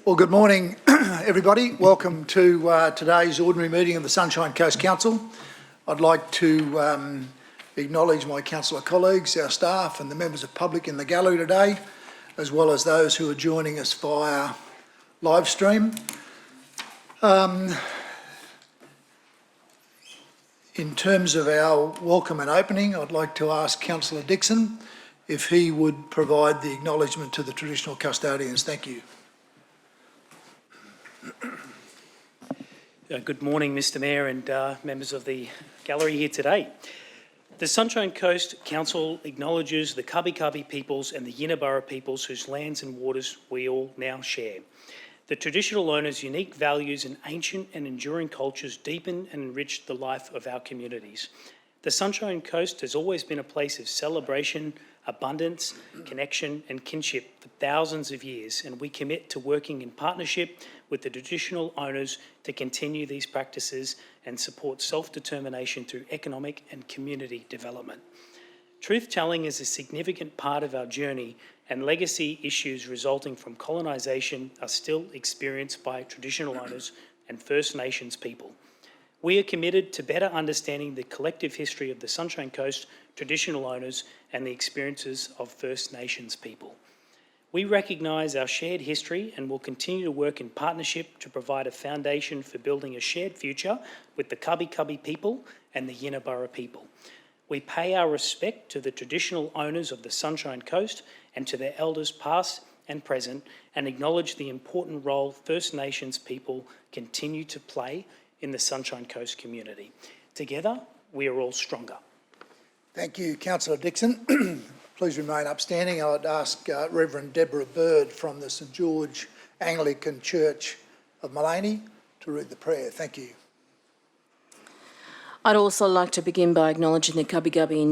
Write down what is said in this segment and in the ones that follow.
Well, good morning, everybody. Welcome to today's ordinary meeting of the Sunshine Coast Council. I'd like to acknowledge my councillor colleagues, our staff and the members of public in the gallery today, as well as those who are joining us via live stream. In terms of our welcome and opening, I'd like to ask Councillor Dixon if he would provide the acknowledgement to the traditional custodians. Thank you. Good morning, Mr Mayor and members of the gallery here today. The Sunshine Coast Council acknowledges the Kabi Kabi peoples and the Yinabara peoples whose lands and waters we all now share. The traditional owners' unique values and ancient and enduring cultures deepen and enrich the life of our communities. The Sunshine Coast has always been a place of celebration, abundance, connection and kinship for thousands of years, and we commit to working in partnership with the traditional owners to continue these practices and support self-determination through economic and community development. Truth-telling is a significant part of our journey, and legacy issues resulting from colonisation are still experienced by traditional owners and First Nations people. We are committed to better understanding the collective history of the Sunshine Coast traditional owners and the experiences of First Nations people. We recognise our shared history and will continue to work in partnership to provide a foundation for building a shared future with the Kabi Kabi people and the Yinabara people. We pay our respect to the traditional owners of the Sunshine Coast and to their elders past and present, and acknowledge the important role First Nations people continue to play in the Sunshine Coast community. Together, we are all stronger. Thank you, Councillor Dixon. Please remain upstanding. I would ask Reverend Deborah Bird from the St George Anglican Church of Mullaney to read the prayer. Thank you. I'd also like to begin by acknowledging the Kabi Kabi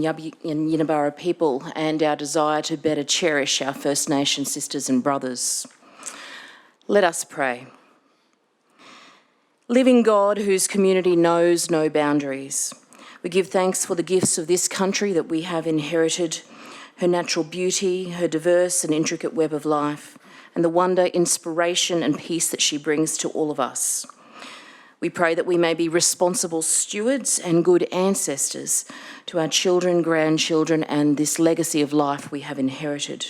and Yinabara people and our desire to better cherish our First Nation sisters and brothers. Let us pray. Living God, whose community knows no boundaries, we give thanks for the gifts of this country that we have inherited, her natural beauty, her diverse and intricate web of life, and the wonder, inspiration and peace that she brings to all of us. We pray that we may be responsible stewards and good ancestors to our children, grandchildren, and this legacy of life we have inherited.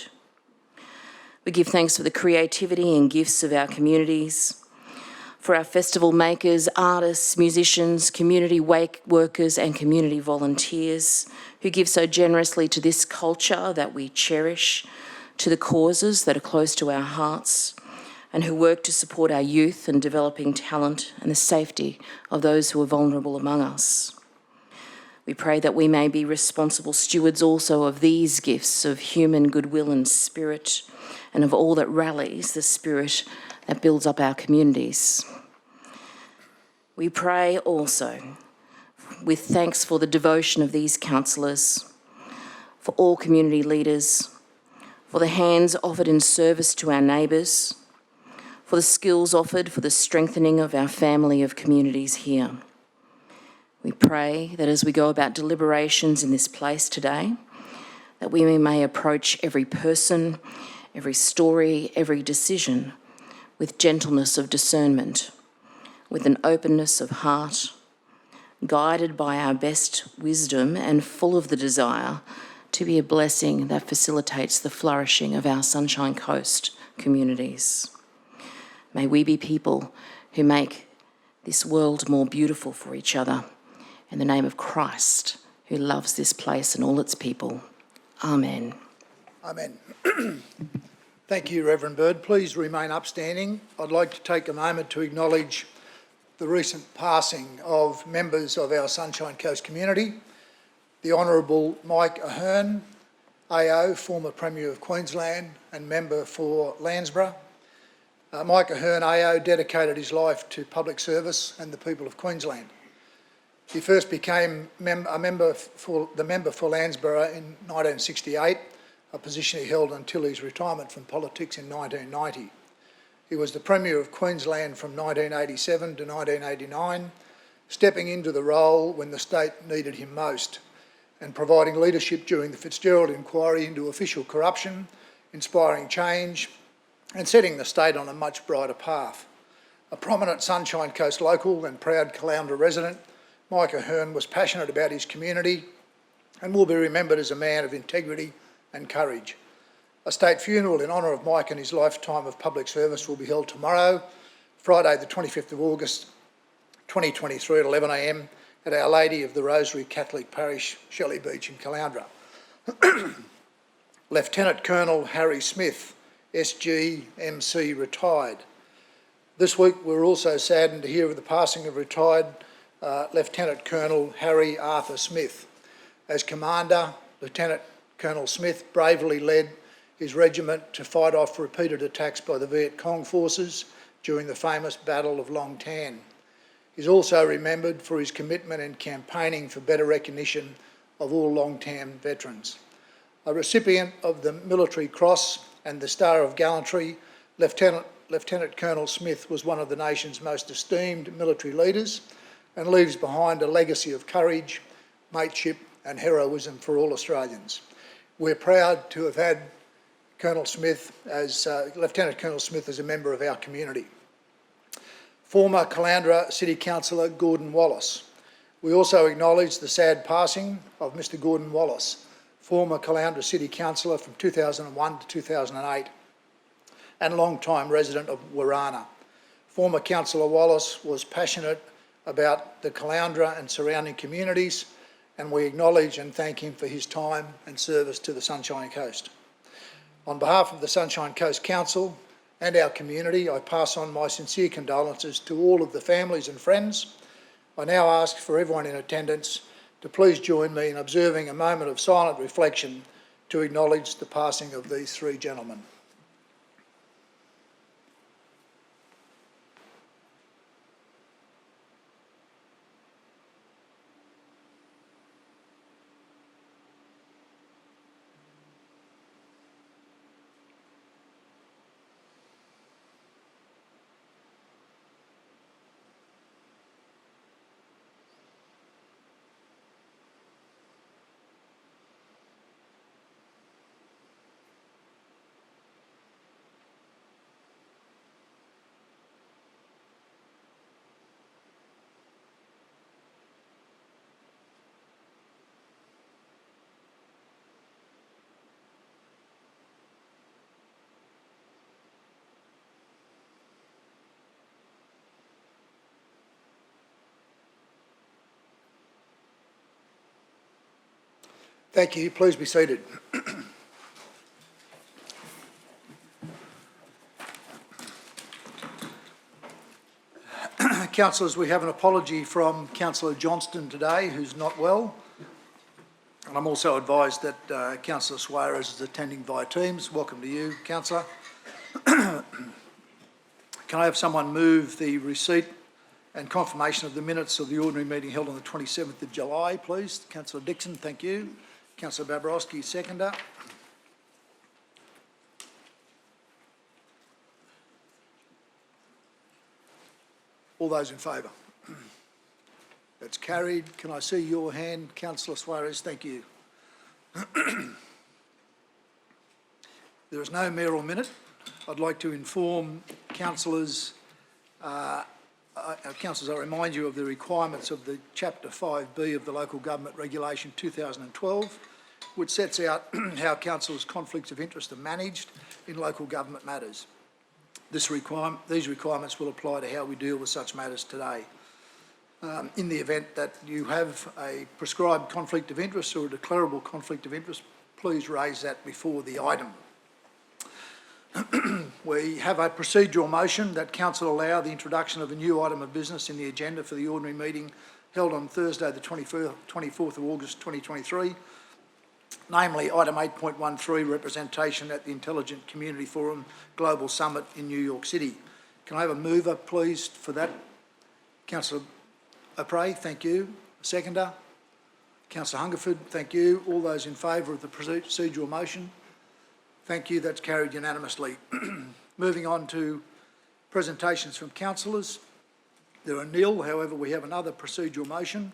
We give thanks for the creativity and gifts of our communities, for our festival makers, artists, musicians, community wake workers and community volunteers who give so generously to this culture that we cherish, to the causes that are close to our hearts, and who work to support our youth and developing talent and the safety of those who are vulnerable among us. We pray that we may be responsible stewards also of these gifts of human goodwill and spirit, and of all that rallies the spirit that builds up our communities. We pray also with thanks for the devotion of these councillors, for all community leaders, for the hands offered in service to our neighbours, for the skills offered for the strengthening of our family of communities here. We pray that as we go about deliberations in this place today, that we may approach every person, every story, every decision with gentleness of discernment, with an openness of heart, guided by our best wisdom and full of the desire to be a blessing that facilitates the flourishing of our Sunshine Coast communities. May we be people who make this world more beautiful for each other. In the name of Christ, who loves this place and all its people. Amen. Amen. Thank you, Reverend Bird. Please remain upstanding. I'd like to take a moment to acknowledge the recent passing of members of our Sunshine Coast community. The Honourable Mike Ahern, AO, former Premier of Queensland and member for Landsborough. Mike Ahern, AO, dedicated his life to public service and the people of Queensland. He first became a member for Landsborough in 1968, a position he held until his retirement from politics in 1990. He was the Premier of Queensland from 1987 to 1989, stepping into the role when the state needed him most, and providing leadership during the Fitzgerald inquiry into official corruption, inspiring change and setting the state on a much brighter path. A prominent Sunshine Coast local and proud Caloundra resident, Mike Ahern was passionate about his community and will be remembered as a man of integrity and courage. A state funeral in honour of Mike and his lifetime of public service will be held tomorrow, Friday the 25th of August 2023 at 11 a.m. at Our Lady of the Rosary Catholic Parish, Shelley Beach in Caloundra. Lieutenant Colonel Harry Smith, SG MC, retired. This week we're also saddened to hear of the passing of retired Lieutenant Colonel Harry Arthur Smith. As Commander, Lieutenant Colonel Smith bravely led his regiment to fight off repeated attacks by the Viet Cong forces during the famous Battle of Long Tan. He's also remembered for his commitment in campaigning for better recognition of all Long Tan veterans. A recipient of the Military Cross and the Star of Gallantry, Lieutenant Colonel Smith was one of the nation's most esteemed military leaders and leaves behind a legacy of courage, mateship and heroism for all Australians. We're proud to have had Colonel Smith as Lieutenant Colonel Smith as a member of our community. Former Caloundra City Councillor Gordon Wallace. We also acknowledge the sad passing of Mr Gordon Wallace, former Caloundra City Councillor from 2001 to 2008 and long-time resident of Warana. Former Councillor Wallace was passionate about the Caloundra and surrounding communities, and we acknowledge and thank him for his time and service to the Sunshine Coast. On behalf of the Sunshine Coast Council and our community, I pass on my sincere condolences to all of the families and friends. I now ask for everyone in attendance to please join me in observing a moment of silent reflection to acknowledge the passing of these three gentlemen. Thank you. Please be seated. Councillors, we have an apology from Councillor Johnston today, who's not well. And I'm also advised that Councillor Suarez is attending via Teams. Welcome to you, Councillor. Can I have someone move the receipt and confirmation of the minutes of the ordinary meeting held on the 27th of July, please? Councillor Dixon, thank you. Councillor Babrowski, seconder. All those in favour? That's carried. Can I see your hand, Councillor Suarez? Thank you. There is no mayoral minute. I'd like to inform councillors, I remind you of the requirements of the Chapter 5B of the Local Government Regulation 2012, which sets out how councillors' conflicts of interest are managed in local government matters. These requirements will apply to how we deal with such matters today. In the event that you have a prescribed conflict of interest or a declarable conflict of interest, please raise that before the item. We have a procedural motion that Council allow the introduction of a new item of business in the agenda for the ordinary meeting held on Thursday the 24th of August 2023, namely item 8.13, representation at the Intelligent Community Forum Global Summit in New York City. Can I have a mover, please, for that? Councillor O'Prey, thank you. A seconder? Councillor Hungerford, thank you. All those in favour of the procedural motion? Thank you, that's carried unanimously. Moving on to presentations from councillors. There are nil, however, we have another procedural motion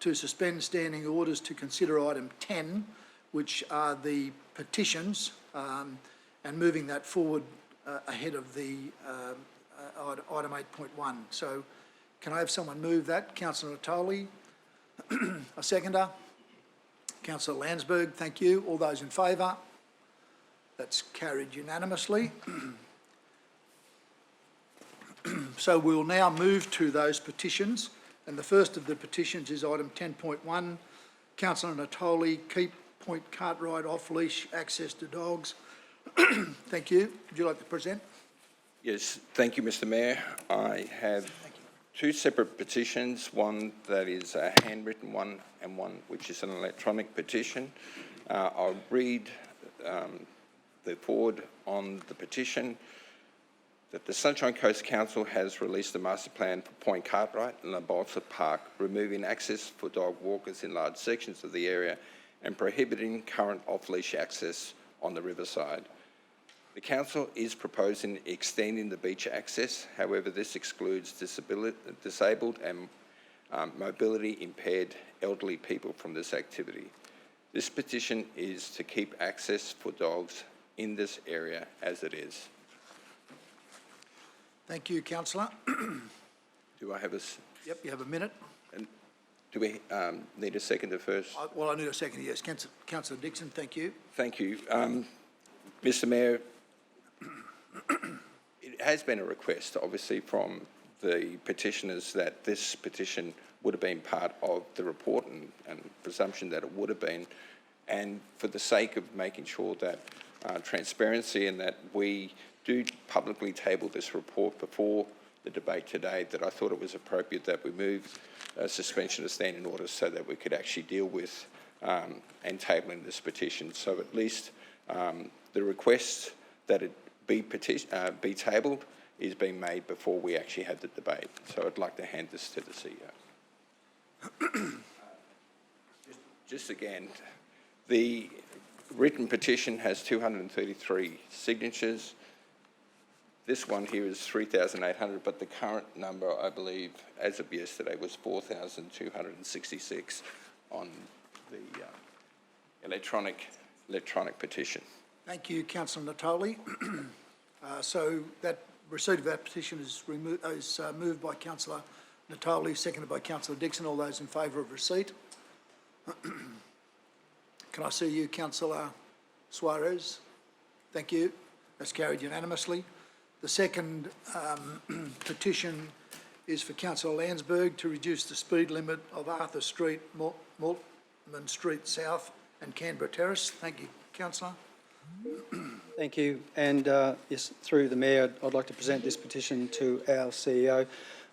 to suspend standing orders to consider item 10, which are the petitions, and moving that forward ahead of the item 8.1. So can I have someone move that? Councillor Natoli, a seconder. Councillor Landsberg, thank you. All those in favour? That's carried unanimously. So we'll now move to those petitions, and the first of the petitions is item 10.1. Councillor Natoli, keep Point Cartwright off-leash access to dogs. Thank you. Would you like to present? Yes, thank you, Mr. Mayor. I have two separate petitions, one that is a handwritten one and one which is an electronic petition. I'll read the forward on the petition that the Sunshine Coast Council has released a master plan for Point Cartwright and the Balsa Park, removing access for dog walkers in large sections of the area and prohibiting current off-leash access on the riverside. The Council is proposing extending the beach access. However, this excludes disabled and mobility impaired elderly people from this activity. This petition is to keep access for dogs in this area as it is. Thank you, councillor. Do I have a... Yep, you have a minute. And do we need a seconder first? Well, I need a second, yes. Councillor Dixon, thank you. Thank you. Mr. Mayor, it has been a request, obviously, from the petitioners that this petition would have been part of the report and presumption that it would have been. And for the sake of making sure that transparency and that we do publicly table this report before the debate today, that I thought it was appropriate that we move a suspension of standing orders so that we could actually deal with and tabling this petition. So at least the request that it be tabled is being made before we actually have the debate. So I'd like to hand this to the CEO. Just again, the written petition has 233 signatures. This one here is 3,800, but the current number, I believe, as of yesterday, was 4,266 on the electronic petition. Thank you, councillor Natoli. So that receipt of that petition is moved by councillor Natoli, seconded by councillor Dixon. All those in favour of receipt? Can I see you, councillor Suarez? Thank you. That's carried unanimously. The second petition is for councillor Landsberg to reduce the speed limit of Arthur Street, Maltman Street South and Canberra Terrace. Thank you, councillor. Thank you. And yes, through the Mayor, I'd like to present this petition to our CEO.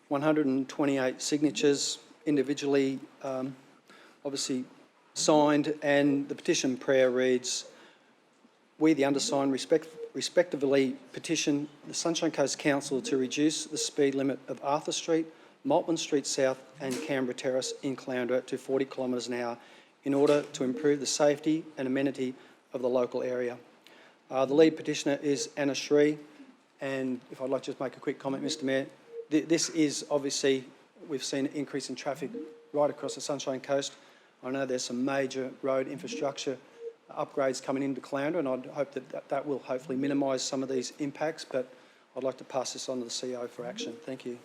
128 signatures, individually obviously signed, and the petition prayer reads, "We, the undersigned, respectively petition the Sunshine Coast Council to reduce the speed limit of Arthur Street, Maltman Street South and Canberra Terrace in Caloundra to 40 kilometres an hour in order to improve the safety and amenity of the local area." The lead petitioner is Anna Shree, and if I'd like to just make a quick comment, Mr Mayor, this is obviously, we've seen an increase in traffic right across the Sunshine Coast. I know there's some major road infrastructure upgrades coming into Caloundra, and I'd hope that will hopefully minimise some of these impacts, but I'd like to pass this on to the CEO for action. Thank you.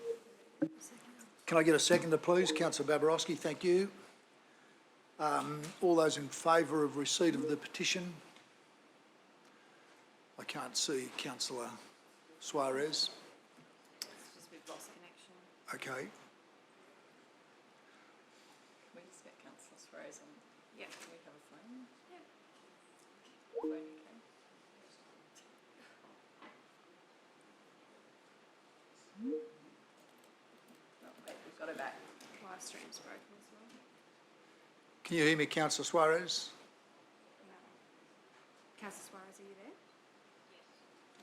Can I get a seconder, please? Councillor Babarowski, thank you. All those in favour of receipt of the petition? I can't see councillor Suarez. Just we've lost connection. Okay. Can we just get councillor Suarez on? Yeah. Can we have a phone? Yeah. Phone, okay. Oh, wait, we've got her back. Live stream's broken as well. Can you hear me, councillor Suarez? No. Councillor Suarez, are you there? Yes.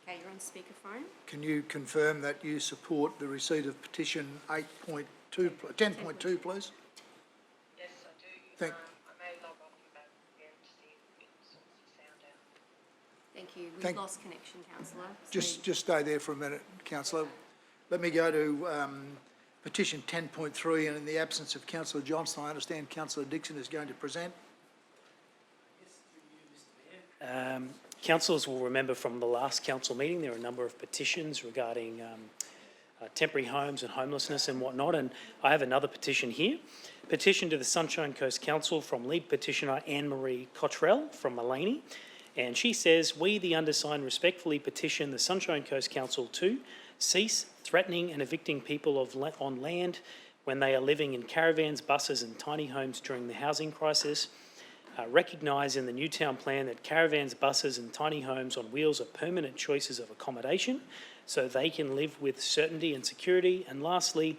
Okay, you're on speakerphone. Can you confirm that you support the receipt of petition 10.2, please? Yes, I do. Thank. I may log off about again to see if it sorts the sound out. Thank you. We've Thank- lost connection, councillor. Just stay there for a minute, councillor. Let me go to petition 10.3, and in the absence of councillor Johnston, I understand councillor Dixon is going to present. Councillors will remember from the last council meeting, there were a number of petitions regarding temporary homes and homelessness and whatnot, and I have another petition here. Petition to the Sunshine Coast Council from lead petitioner Anne-Marie Cottrell from Mullaney. And she says, we, the undersigned, respectfully petition the Sunshine Coast Council to cease threatening and evicting people on land when they are living in caravans, buses and tiny homes during the housing crisis. Recognise in the new town plan that caravans, buses and tiny homes on wheels are permanent choices of accommodation so they can live with certainty and security. And lastly,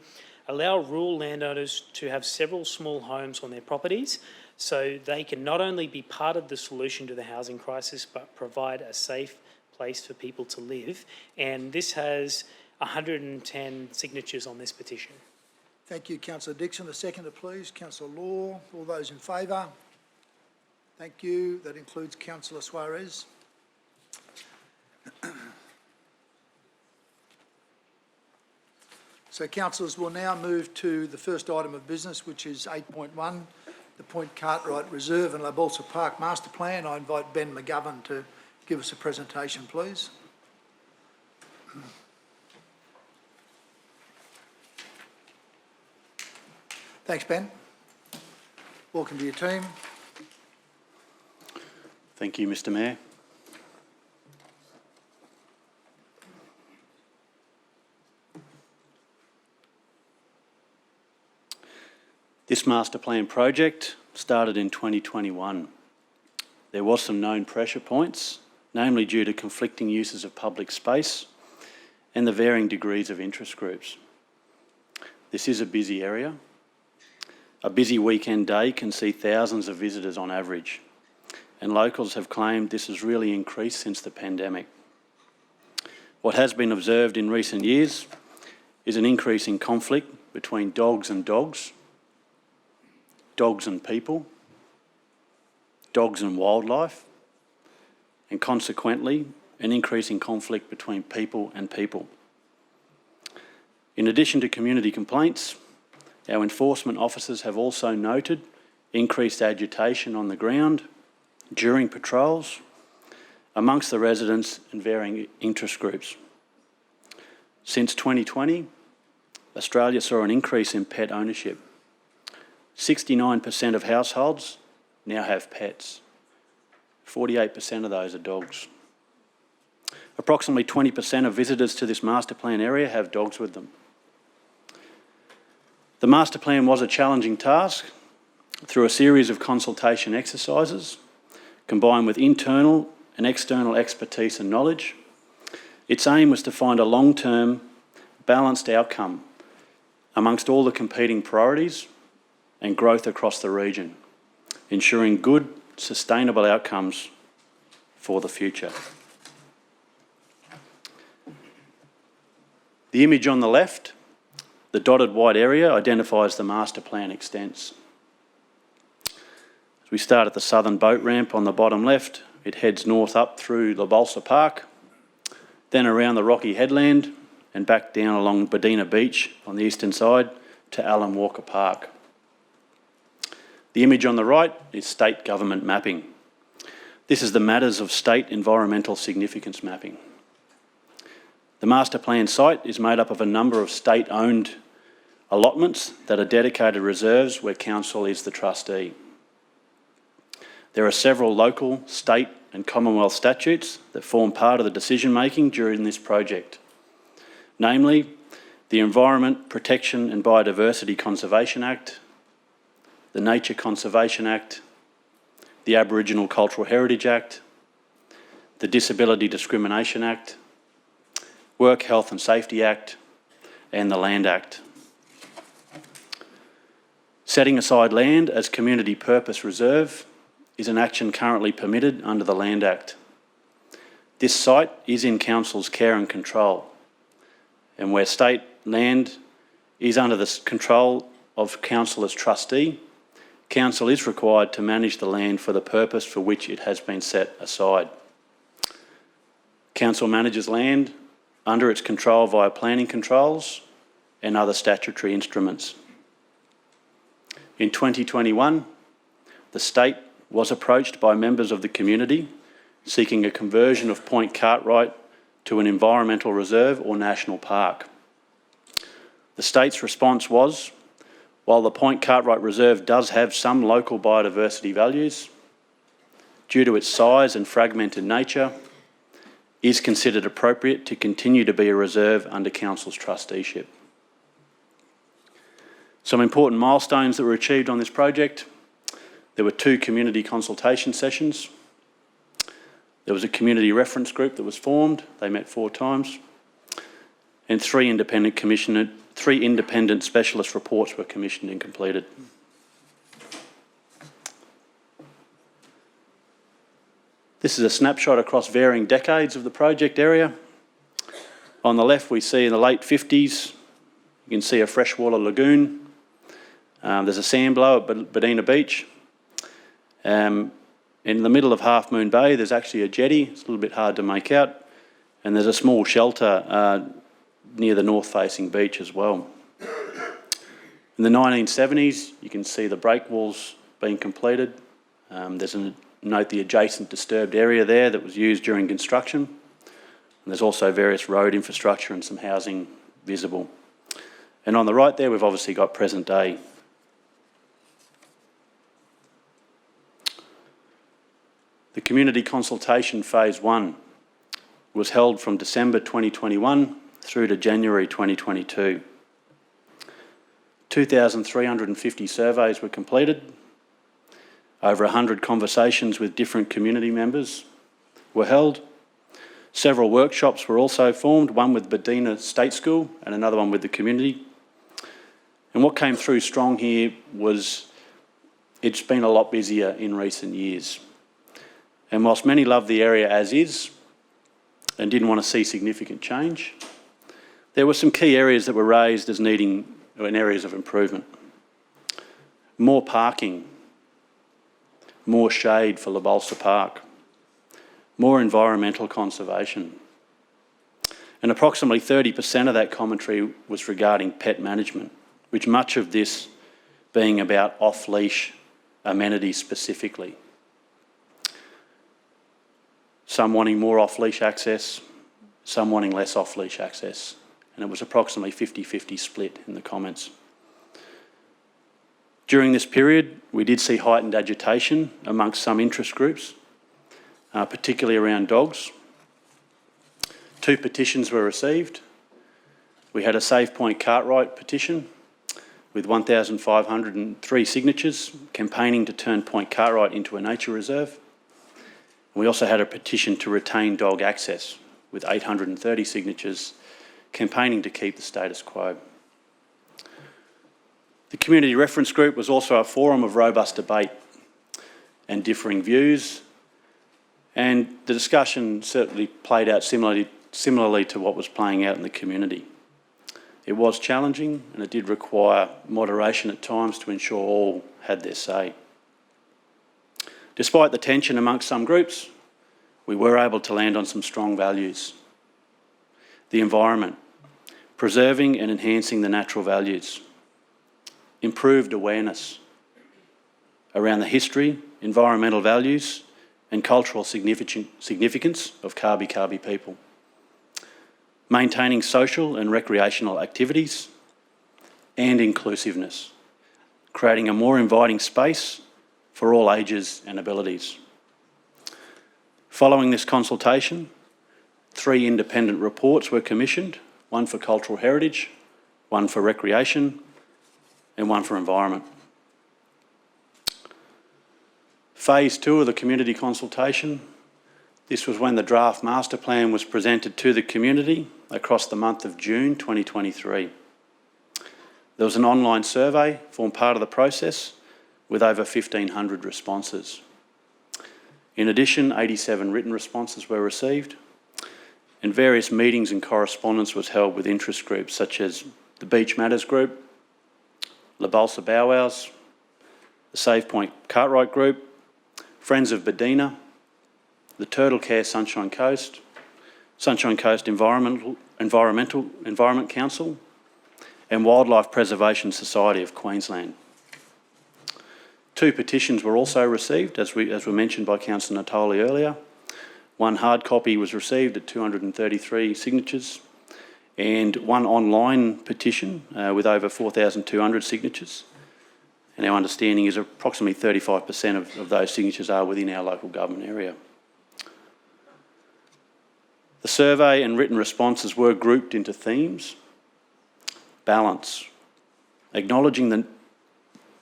allow rural landowners to have several small homes on their properties so they can not only be part of the solution to the housing crisis but provide a safe place for people to live. And this has 110 signatures on this petition. Thank you, Councillor Dixon. The seconder, please. Councillor Law. All those in favour? Thank you. That includes Councillor Suarez. So, councillors, we'll now move to the first item of business, which is 8.1, the Point Cartwright Reserve and La Balsa Park Master Plan. I invite Ben McGovern to give us a presentation, please. Thanks, Ben. Welcome to your team. Thank you, Mr. Mayor. This master plan project started in 2021. There was some known pressure points, namely due to conflicting uses of public space and the varying degrees of interest groups. This is a busy area. A busy weekend day can see thousands of visitors on average, and locals have claimed this has really increased since the pandemic. What has been observed in recent years is an increase in conflict between dogs and dogs, dogs and people, dogs and wildlife, and consequently, an increase in conflict between people and people. In addition to community complaints, our enforcement officers have also noted increased agitation on the ground during patrols amongst the residents and varying interest groups. Since 2020, Australia saw an increase in pet ownership. 69% of households now have pets. 48% of those are dogs. Approximately 20% of visitors to this master plan area have dogs with them. The master plan was a challenging task through a series of consultation exercises, combined with internal and external expertise and knowledge. Its aim was to find a long-term, balanced outcome amongst all the competing priorities and growth across the region, ensuring good, sustainable outcomes for the future. The image on the left, the dotted white area, identifies the master plan extents. As we start at the southern boat ramp on the bottom left, it heads north up through La Balsa Park, then around the rocky headland and back down along Bedina Beach on the eastern side to Alan Walker Park. The image on the right is state government mapping. This is the Matters of State Environmental Significance mapping. The master plan site is made up of a number of state-owned allotments that are dedicated reserves where council is the trustee. There are several local, state and Commonwealth statutes that form part of the decision-making during this project, namely the Environment Protection and Biodiversity Conservation Act, the Nature Conservation Act, the Aboriginal Cultural Heritage Act, the Disability Discrimination Act, Work Health and Safety Act, and the Land Act. Setting aside land as community purpose reserve is an action currently permitted under the Land Act. This site is in Council's care and control, and where state land is under the control of Council as trustee, Council is required to manage the land for the purpose for which it has been set aside. Council manages land under its control via planning controls and other statutory instruments. In 2021, the state was approached by members of the community seeking a conversion of Point Cartwright to an environmental reserve or national park. The state's response was, while the Point Cartwright Reserve does have some local biodiversity values, due to its size and fragmented nature, is considered appropriate to continue to be a reserve under Council's trusteeship. Some important milestones that were achieved on this project. There were 2 community consultation sessions. There was a community reference group that was formed. They met 4 times. And 3 independent specialist reports were commissioned and completed. This is a snapshot across varying decades of the project area. On the left, we see in the late 50s, you can see a freshwater lagoon. There's a sandblower at Bedina Beach. In the middle of Half Moon Bay, there's actually a jetty. It's a little bit hard to make out. And there's a small shelter near the north-facing beach as well. In the 1970s, you can see the breakwalls being completed. Note the adjacent disturbed area there that was used during construction. And there's also various road infrastructure and some housing visible. And on the right there, we've obviously got present day. The community consultation phase 1 was held from December 2021 through to January 2022. 2,350 surveys were completed. Over 100 conversations with different community members were held. Several workshops were also formed, one with Bedina State School and another one with the community. And what came through strong here was it's been a lot busier in recent years. And whilst many love the area as is and didn't want to see significant change, there were some key areas that were raised as needing areas of improvement. More parking, more shade for Balsa Park, more environmental conservation. And approximately 30% of that commentary was regarding pet management, which much of this being about off-leash amenities specifically. Some wanting more off-leash access, some wanting less off-leash access. And it was approximately 50-50 split in the comments. During this period, we did see heightened agitation amongst some interest groups, particularly around dogs. 2 petitions were received. We had a Save Point Cartwright petition with 1,503 signatures campaigning to turn Point Cartwright into a nature reserve. And we also had a petition to retain dog access with 830 signatures campaigning to keep the status quo. The community reference group was also a forum of robust debate and differing views, and the discussion certainly played out similarly to what was playing out in the community. It was challenging and it did require moderation at times to ensure all had their say. Despite the tension amongst some groups, we were able to land on some strong values. The environment, preserving and enhancing the natural values. Improved awareness around the history, environmental values and cultural significance of Kabi people. Maintaining social and recreational activities and inclusiveness. Creating a more inviting space for all ages and abilities. Following this consultation, 3 independent reports were commissioned, one for cultural heritage, one for recreation, and one for environment. Phase 2 of the community consultation, this was when the draft master plan was presented to the community across the month of June 2023. There was an online survey formed part of the process with over 1,500 responses. In addition, 87 written responses were received, and various meetings and correspondence was held with interest groups such as the Beach Matters Group, the Balsa Bow Wows, the Save Point Cartwright Group, Friends of Bedina, the Turtle Care Sunshine Coast Environment Council, and Wildlife Preservation Society of Queensland. 2 petitions were also received, as were mentioned by Councillor Natoli earlier, One hard copy was received at 233 signatures, and one online petition with over 4,200 signatures. And our understanding is approximately 35% of those signatures are within our local government area. The survey and written responses were grouped into themes. Balance, acknowledging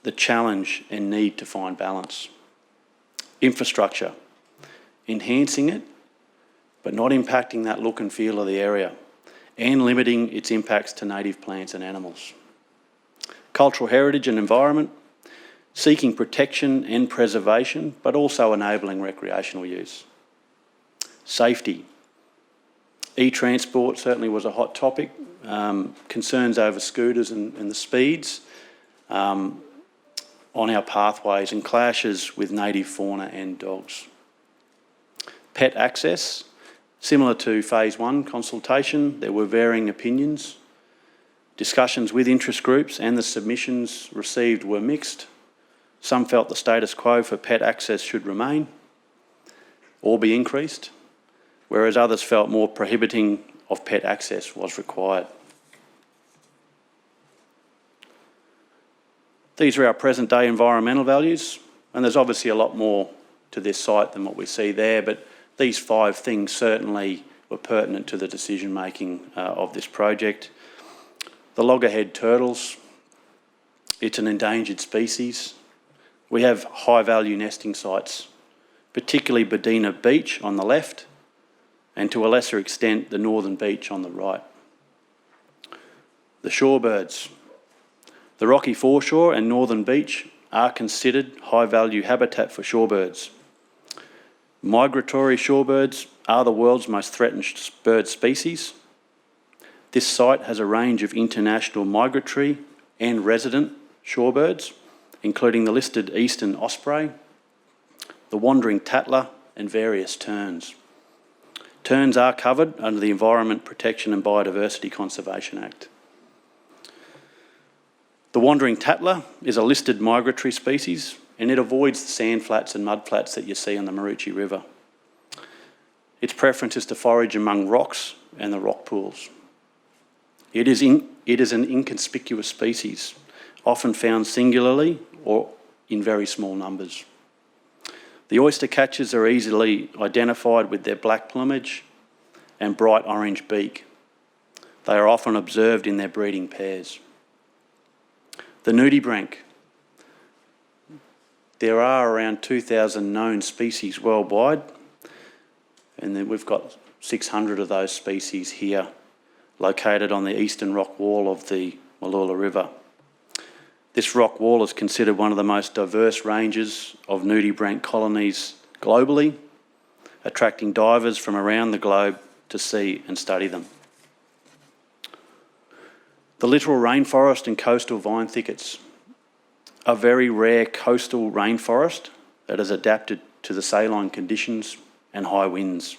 the challenge and need to find balance. Infrastructure, enhancing it, but not impacting that look and feel of the area, and limiting its impacts to native plants and animals. Cultural heritage and environment, seeking protection and preservation, but also enabling recreational use. Safety. E-transport certainly was a hot topic. Concerns over scooters and the speeds on our pathways and clashes with native fauna and dogs. Pet access. Similar to Phase 1 consultation, there were varying opinions. Discussions with interest groups and the submissions received were mixed. Some felt the status quo for pet access should remain or be increased, whereas others felt more prohibiting of pet access was required. These are our present day environmental values, and there's obviously a lot more to this site than what we see there, but these 5 things certainly were pertinent to the decision making of this project. The loggerhead turtles, it's an endangered species. We have high value nesting sites, particularly Bedina Beach on the left, and to a lesser extent the Northern Beach on the right. The shorebirds. The rocky foreshore and Northern Beach are considered high value habitat for shorebirds. Migratory shorebirds are the world's most threatened bird species. This site has a range of international migratory and resident shorebirds, including the listed eastern osprey, the wandering tattler and various terns. Terns are covered under the Environment Protection and Biodiversity Conservation Act. The wandering tattler is a listed migratory species, and it avoids the sand flats and mud flats that you see on the Maroochy River. Its preference is to forage among rocks and the rock pools. It is an inconspicuous species, often found singularly or in very small numbers. The oyster catchers are easily identified with their black plumage and bright orange beak. They are often observed in their breeding pairs. The nudibranch. There are around 2,000 known species worldwide, and then we've got 600 of those species here, located on the eastern rock wall of the Mooloolah River. This rock wall is considered one of the most diverse ranges of nudibranch colonies globally, attracting divers from around the globe to see and study them. The littoral rainforest and coastal vine thickets. A very rare coastal rainforest that has adapted to the saline conditions and high winds.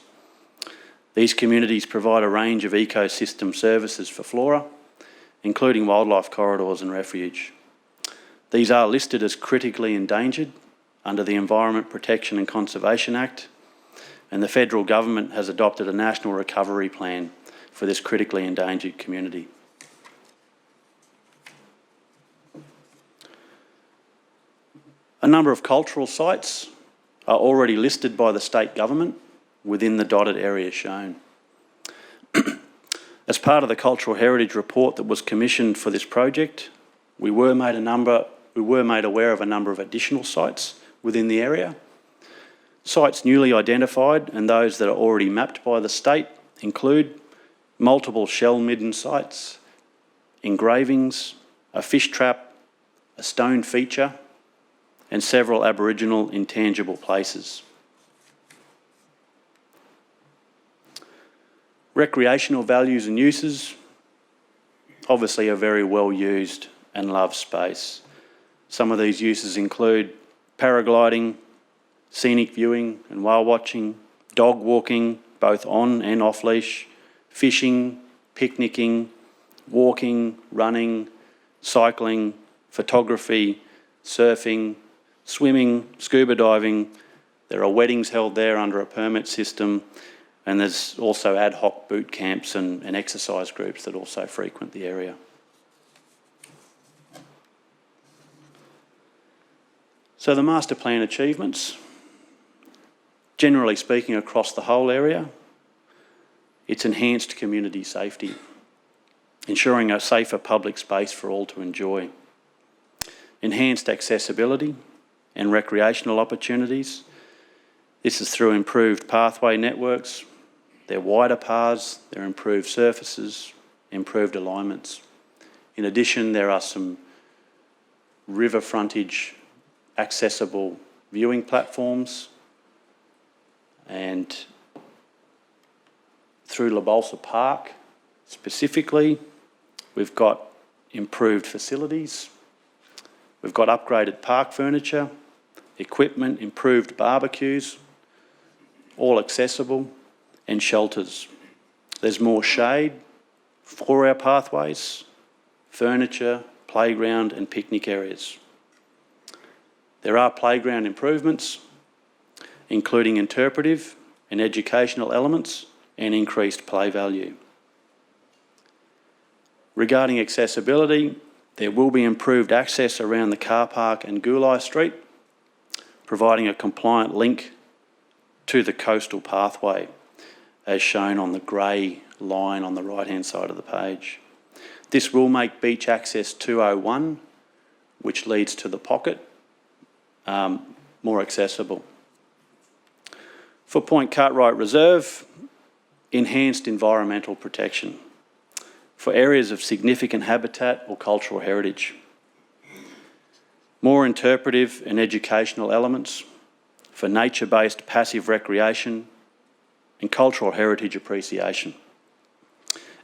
These communities provide a range of ecosystem services for flora, including wildlife corridors and refuge. These are listed as critically endangered under the Environment Protection and Conservation Act, and the federal government has adopted a national recovery plan for this critically endangered community. A number of cultural sites are already listed by the state government within the dotted area shown. As part of the Cultural Heritage Report that was commissioned for this project, we were made aware of a number of additional sites within the area. Sites newly identified and those that are already mapped by the state include multiple shell midden sites, engravings, a fish trap, a stone feature, and several Aboriginal intangible places. Recreational values and uses, obviously a very well used and loved space. Some of these uses include paragliding, scenic viewing and whale watching, dog walking, both on and off leash, fishing, picnicking, walking, running, cycling, photography, surfing, swimming, scuba diving, There are weddings held there under a permit system, and there's also ad hoc boot camps and exercise groups that also frequent the area. So the master plan achievements, generally speaking across the whole area, it's enhanced community safety, ensuring a safer public space for all to enjoy. Enhanced accessibility and recreational opportunities. This is through improved pathway networks, their wider paths, their improved surfaces, improved alignments. In addition, there are some river frontage accessible viewing platforms, and through La Balsa Park specifically, we've got improved facilities, we've got upgraded park furniture, equipment, improved barbecues, all accessible, and shelters. There's more shade for our pathways, furniture, playground and picnic areas. There are playground improvements, including interpretive and educational elements and increased play value. Regarding accessibility, there will be improved access around the car park and Goulai Street, providing a compliant link to the coastal pathway, as shown on the grey line on the right-hand side of the page. This will make beach access 201, which leads to the pocket, more accessible. For Point Cartwright Reserve, enhanced environmental protection for areas of significant habitat or cultural heritage. More interpretive and educational elements for nature-based passive recreation and cultural heritage appreciation,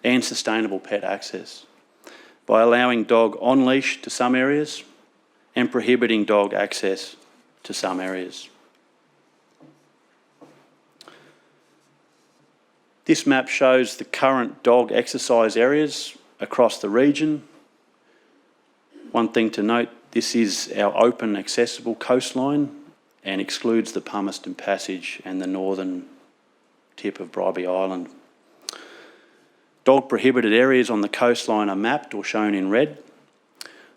and sustainable pet access by allowing dog on leash to some areas and prohibiting dog access to some areas. This map shows the current dog exercise areas across the region. One thing to note, this is our open accessible coastline and excludes the Palmerston Passage and the northern tip of Bribie Island. Dog prohibited areas on the coastline are mapped or shown in red.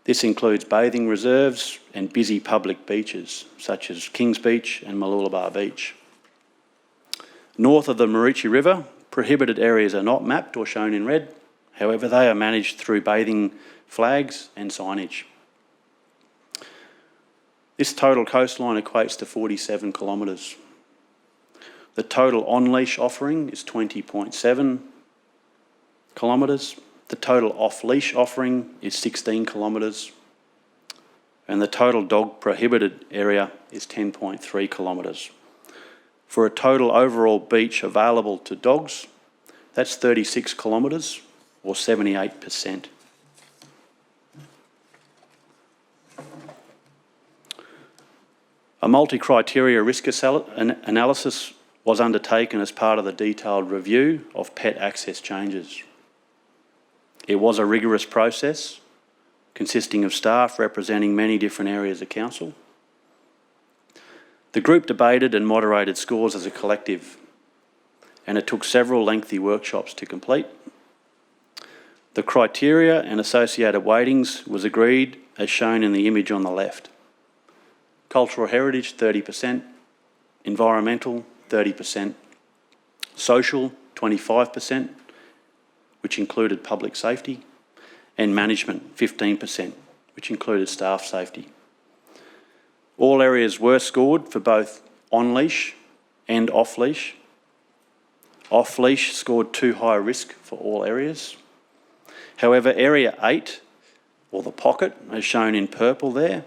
This includes bathing reserves and busy public beaches, such as Kings Beach and Mooloolaba Beach. North of the Maroochy River, prohibited areas are not mapped or shown in red. However, they are managed through bathing flags and signage. This total coastline equates to 47 kilometres. The total on-leash offering is 20.7 kilometres. The total off-leash offering is 16 kilometres. And the total dog prohibited area is 10.3 kilometres. For a total overall beach available to dogs, that's 36 kilometres or 78%. A multi-criteria risk analysis was undertaken as part of the detailed review of pet access changes. It was a rigorous process consisting of staff representing many different areas of council. The group debated and moderated scores as a collective, and it took several lengthy workshops to complete. The criteria and associated weightings was agreed as shown in the image on the left. Cultural heritage, 30%, environmental, 30%, social, 25%, which included public safety, and management, 15%, which included staff safety. All areas were scored for both on-leash and off-leash. Off-leash scored too high risk for all areas. However, Area 8, or the pocket, as shown in purple there,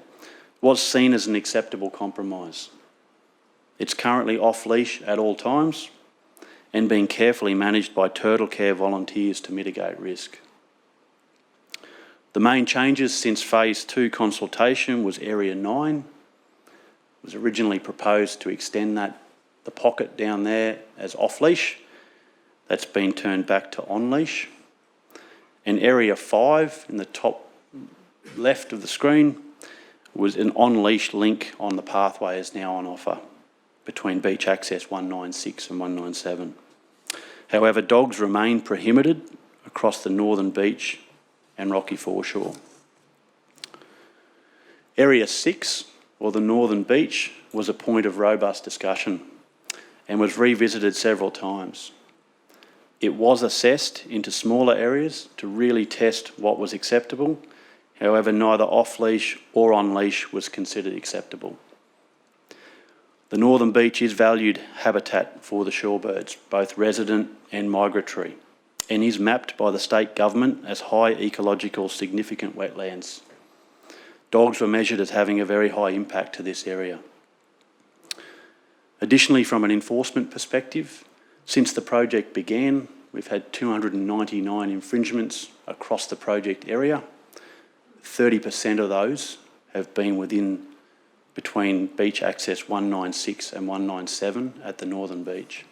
was seen as an acceptable compromise. It's currently off-leash at all times and being carefully managed by turtle care volunteers to mitigate risk. The main changes since Phase 2 consultation was Area 9. It was originally proposed to extend the pocket down there as off-leash. That's been turned back to on-leash. And Area 5 in the top left of the screen was an on-leash link on the pathway is now on offer. between beach access 196 and 197. However, dogs remain prohibited across the northern beach and rocky foreshore. Area 6, or the northern beach, was a point of robust discussion and was revisited several times. It was assessed into smaller areas to really test what was acceptable. However, neither off-leash or on-leash was considered acceptable. The northern beach is valued habitat for the shorebirds, both resident and migratory, and is mapped by the state government as high ecological significant wetlands. Dogs were measured as having a very high impact to this area. Additionally, from an enforcement perspective, since the project began, we've had 299 infringements across the project area. 30% of those have been between beach access 196 and 197 at the northern beach.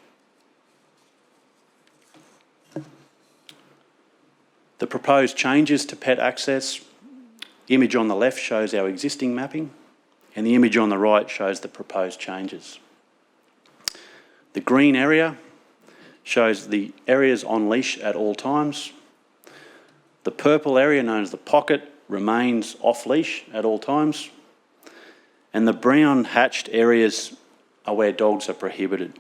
The proposed changes to pet access, image on the left shows our existing mapping, and the image on the right shows the proposed changes. The green area shows the areas on leash at all times. The purple area, known as the pocket, remains off leash at all times. And the brown hatched areas are where dogs are prohibited.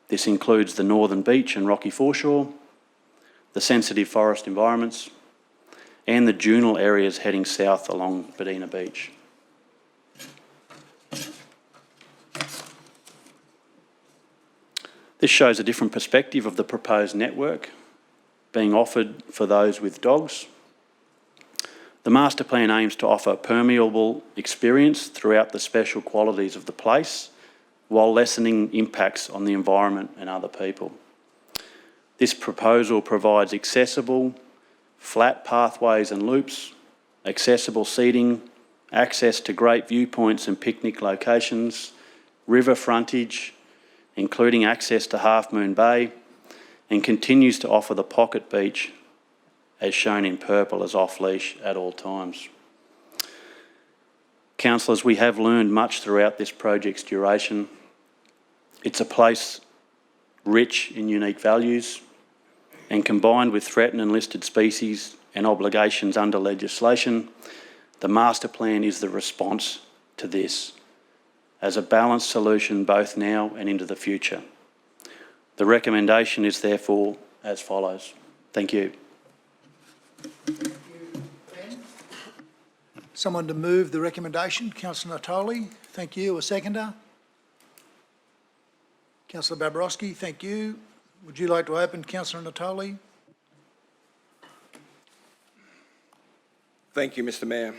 This includes the northern beach and rocky foreshore, the sensitive forest environments, and the dunal areas heading south along Bedina Beach. This shows a different perspective of the proposed network being offered for those with dogs. The master plan aims to offer a permeable experience throughout the special qualities of the place while lessening impacts on the environment and other people. This proposal provides accessible, flat pathways and loops, accessible seating, access to great viewpoints and picnic locations, river frontage, including access to Half Moon Bay, and continues to offer the pocket beach, as shown in purple, as off-leash at all times. Councillors, we have learned much throughout this project's duration. It's a place rich in unique values, and combined with threatened and listed species and obligations under legislation, the master plan is the response to this as a balanced solution both now and into the future. The recommendation is therefore as follows. Thank you. Someone to move the recommendation? Councillor Natoli, thank you. A seconder? Councillor Babrowski, thank you. Would you like to open, Councillor Natoli? Thank you, Mr. Mayor.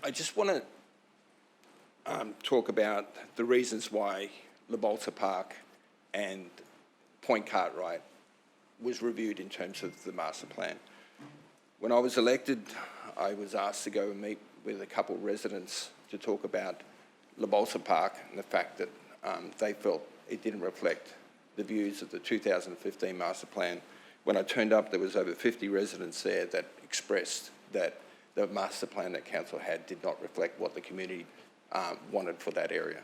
I just want to talk about the reasons why the Balsa Park and Point Cartwright was reviewed in terms of the master plan. When I was elected, I was asked to go and meet with a couple of residents to talk about the Balsa Park and the fact that they felt it didn't reflect the views of the 2015 master plan. When I turned up, there was over 50 residents there that expressed that the master plan that council had did not reflect what the community wanted for that area.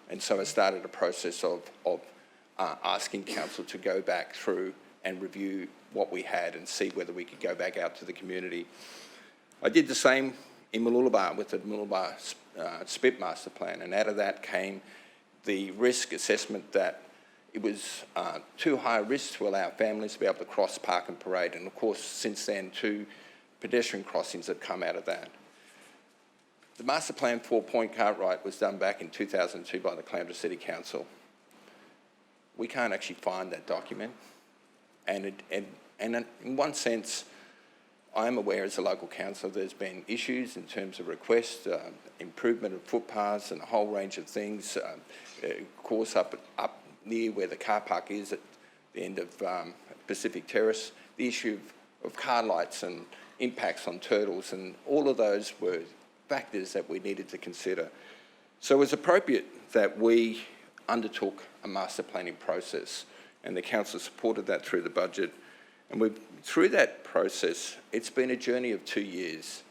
And so I started a process of asking council to go back through and review what we had and see whether we could go back out to the community. I did the same in Mooloolaba with the Mooloolaba SPIP master plan, and out of that came the risk assessment that it was too high a risk to allow families to be able to cross Park and Parade, and of course since then 2 pedestrian crossings have come out of that. The master plan for Point Cartwright was done back in 2002 by the Caloundra City Council. We can't actually find that document, and in one sense, I am aware as a local councillor there's been issues in terms of requests, improvement of footpaths and a whole range of things. Of course, up near where the car park is at the end of Pacific Terrace, the issue of car lights and impacts on turtles, and all of those were factors that we needed to consider. So it was appropriate that we undertook a master planning process, and the council supported that through the budget. And through that process, it's been a journey of 2 years.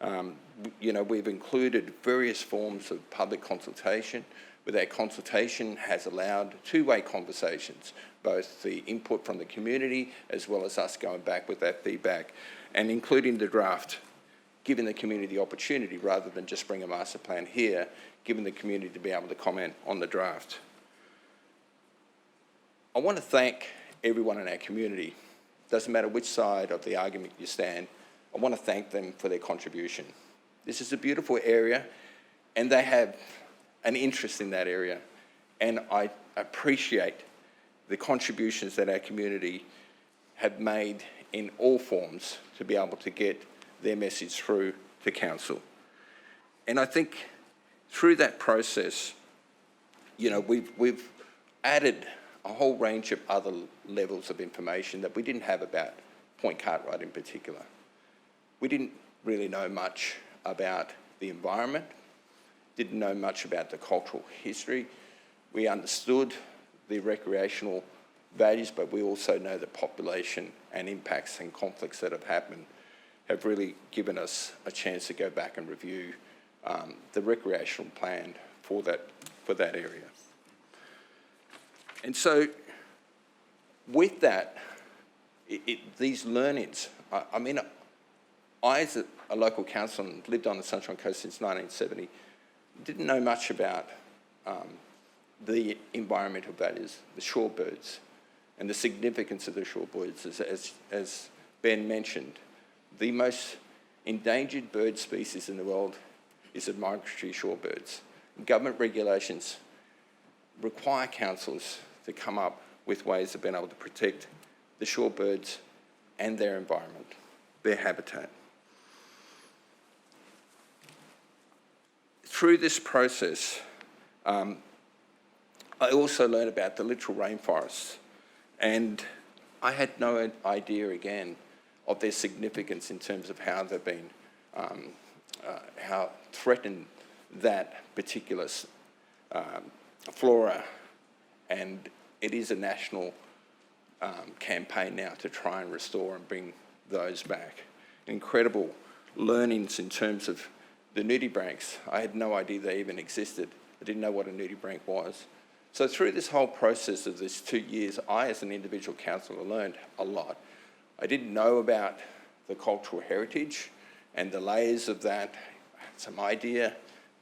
We've included various forms of public consultation, where that consultation has allowed two-way conversations, both the input from the community as well as us going back with that feedback, and including the draft, giving the community the opportunity, rather than just bring a master plan here, giving the community to be able to comment on the draft. I want to thank everyone in our community. Doesn't matter which side of the argument you stand, I want to thank them for their contribution. This is a beautiful area, and they have an interest in that area, and I appreciate the contributions that our community have made in all forms to be able to get their message through to council. And I think through that process, we've added a whole range of other levels of information that we didn't have about Point Cartwright in particular. We didn't really know much about the environment, didn't know much about the cultural history. We understood the recreational values, but we also know the population and impacts and conflicts that have happened have really given us a chance to go back and review the recreational plan for that area. And so with that, these learnings, I as a local councillor and lived on the Sunshine Coast since 1970, didn't know much about the environmental values, the shorebirds, and the significance of the shorebirds. As Ben mentioned, the most endangered bird species in the world is the migratory shorebirds. Government regulations require councils to come up with ways of being able to protect the shorebirds and their environment, their habitat. Through this process, I also learned about the littoral rainforests, and I had no idea, again, of their significance in terms of how they've been, how threatened that particular flora, and it is a national campaign now to try and restore and bring those back. Incredible learnings in terms of the nudibranchs. I had no idea they even existed. I didn't know what a nudibranch was. So through this whole process of this 2 years, I as an individual councillor learned a lot. I didn't know about the cultural heritage and the layers of that. I had some idea,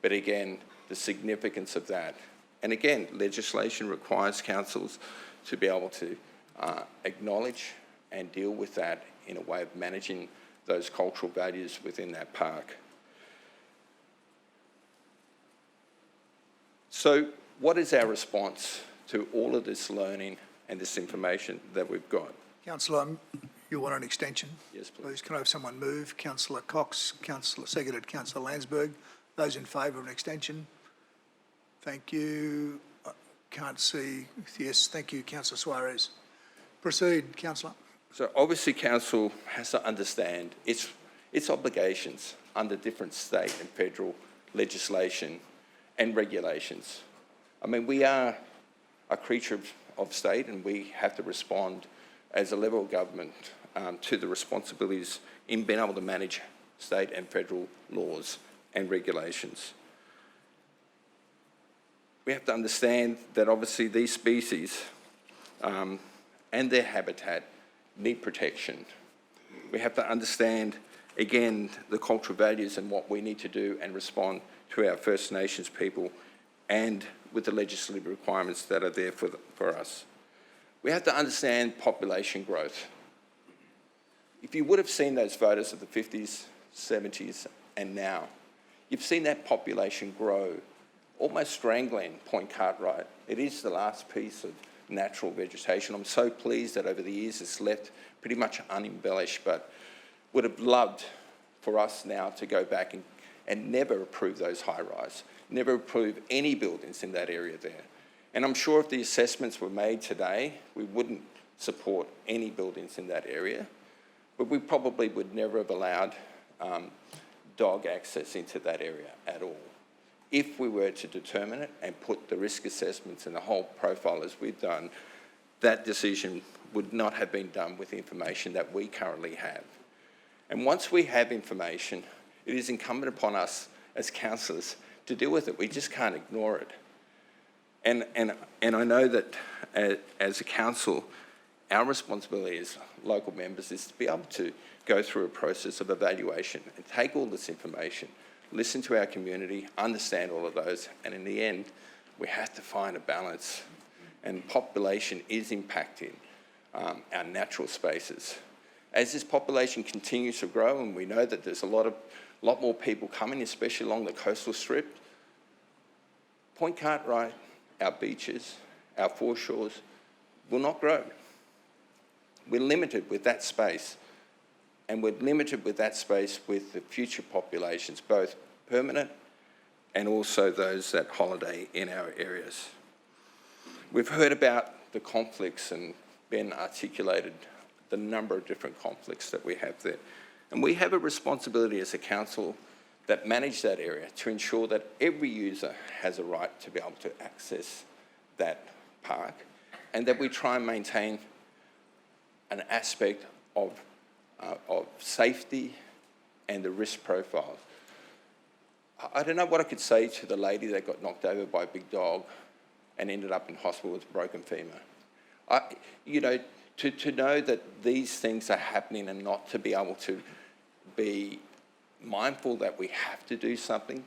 but again, the significance of that. And again, legislation requires councils to be able to acknowledge and deal with that in a way of managing those cultural values within that park. So what is our response to all of this learning and this information that we've got? Councillor, you want an extension? Yes, please. Can I have someone move? Councillor Cox, seconded Councillor Landsberg. Those in favour of an extension? Thank you. I can't see. Yes, thank you, Councillor Suarez. Proceed, Councillor. So obviously council has to understand its obligations under different state and federal legislation and regulations. I mean, we are a creature of state, and we have to respond as a level of government to the responsibilities in being able to manage state and federal laws and regulations. We have to understand that obviously these species and their habitat need protection. We have to understand, again, the cultural values and what we need to do and respond to our First Nations people, and with the legislative requirements that are there for us. We have to understand population growth. If you would have seen those photos of the 50s, 70s, and now, you've seen that population grow, almost strangling Point Cartwright. It is the last piece of natural vegetation. I'm so pleased that over the years it's left pretty much unembellished, but would have loved for us now to go back and never approve those high-rise, never approve any buildings in that area there. And I'm sure if the assessments were made today, we wouldn't support any buildings in that area, but we probably would never have allowed dog access into that area at all. If we were to determine it and put the risk assessments and the whole profile as we've done, that decision would not have been done with the information that we currently have. And once we have information, It is incumbent upon us as councillors to deal with it. We just can't ignore it. And I know that as a council, our responsibility as local members is to be able to go through a process of evaluation and take all this information, listen to our community, understand all of those, and in the end, we have to find a balance. And population is impacting our natural spaces. As this population continues to grow, and we know that there's a lot more people coming, especially along the coastal strip, Point Cartwright, our beaches, our foreshores will not grow. We're limited with that space, and we're limited with that space with the future populations, both permanent and also those that holiday in our areas. We've heard about the conflicts, and Ben articulated the number of different conflicts that we have there. And we have a responsibility as a council that manage that area to ensure that every user has a right to be able to access that park, and that we try and maintain an aspect of safety and the risk profile. I don't know what I could say to the lady that got knocked over by a big dog and ended up in hospital with a broken femur. To know that these things are happening and not to be able to be mindful that we have to do something.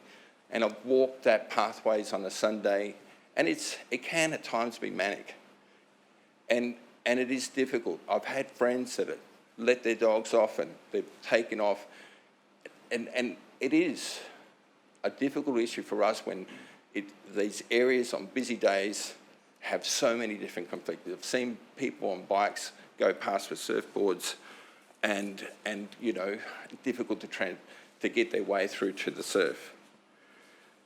And I've walked that pathways on a Sunday, and it can at times be manic. And it is difficult. I've had friends that have let their dogs off and they've taken off. And it is a difficult issue for us when these areas on busy days have so many different conflicts. I've seen people on bikes go past with surfboards and difficult to get their way through to the surf.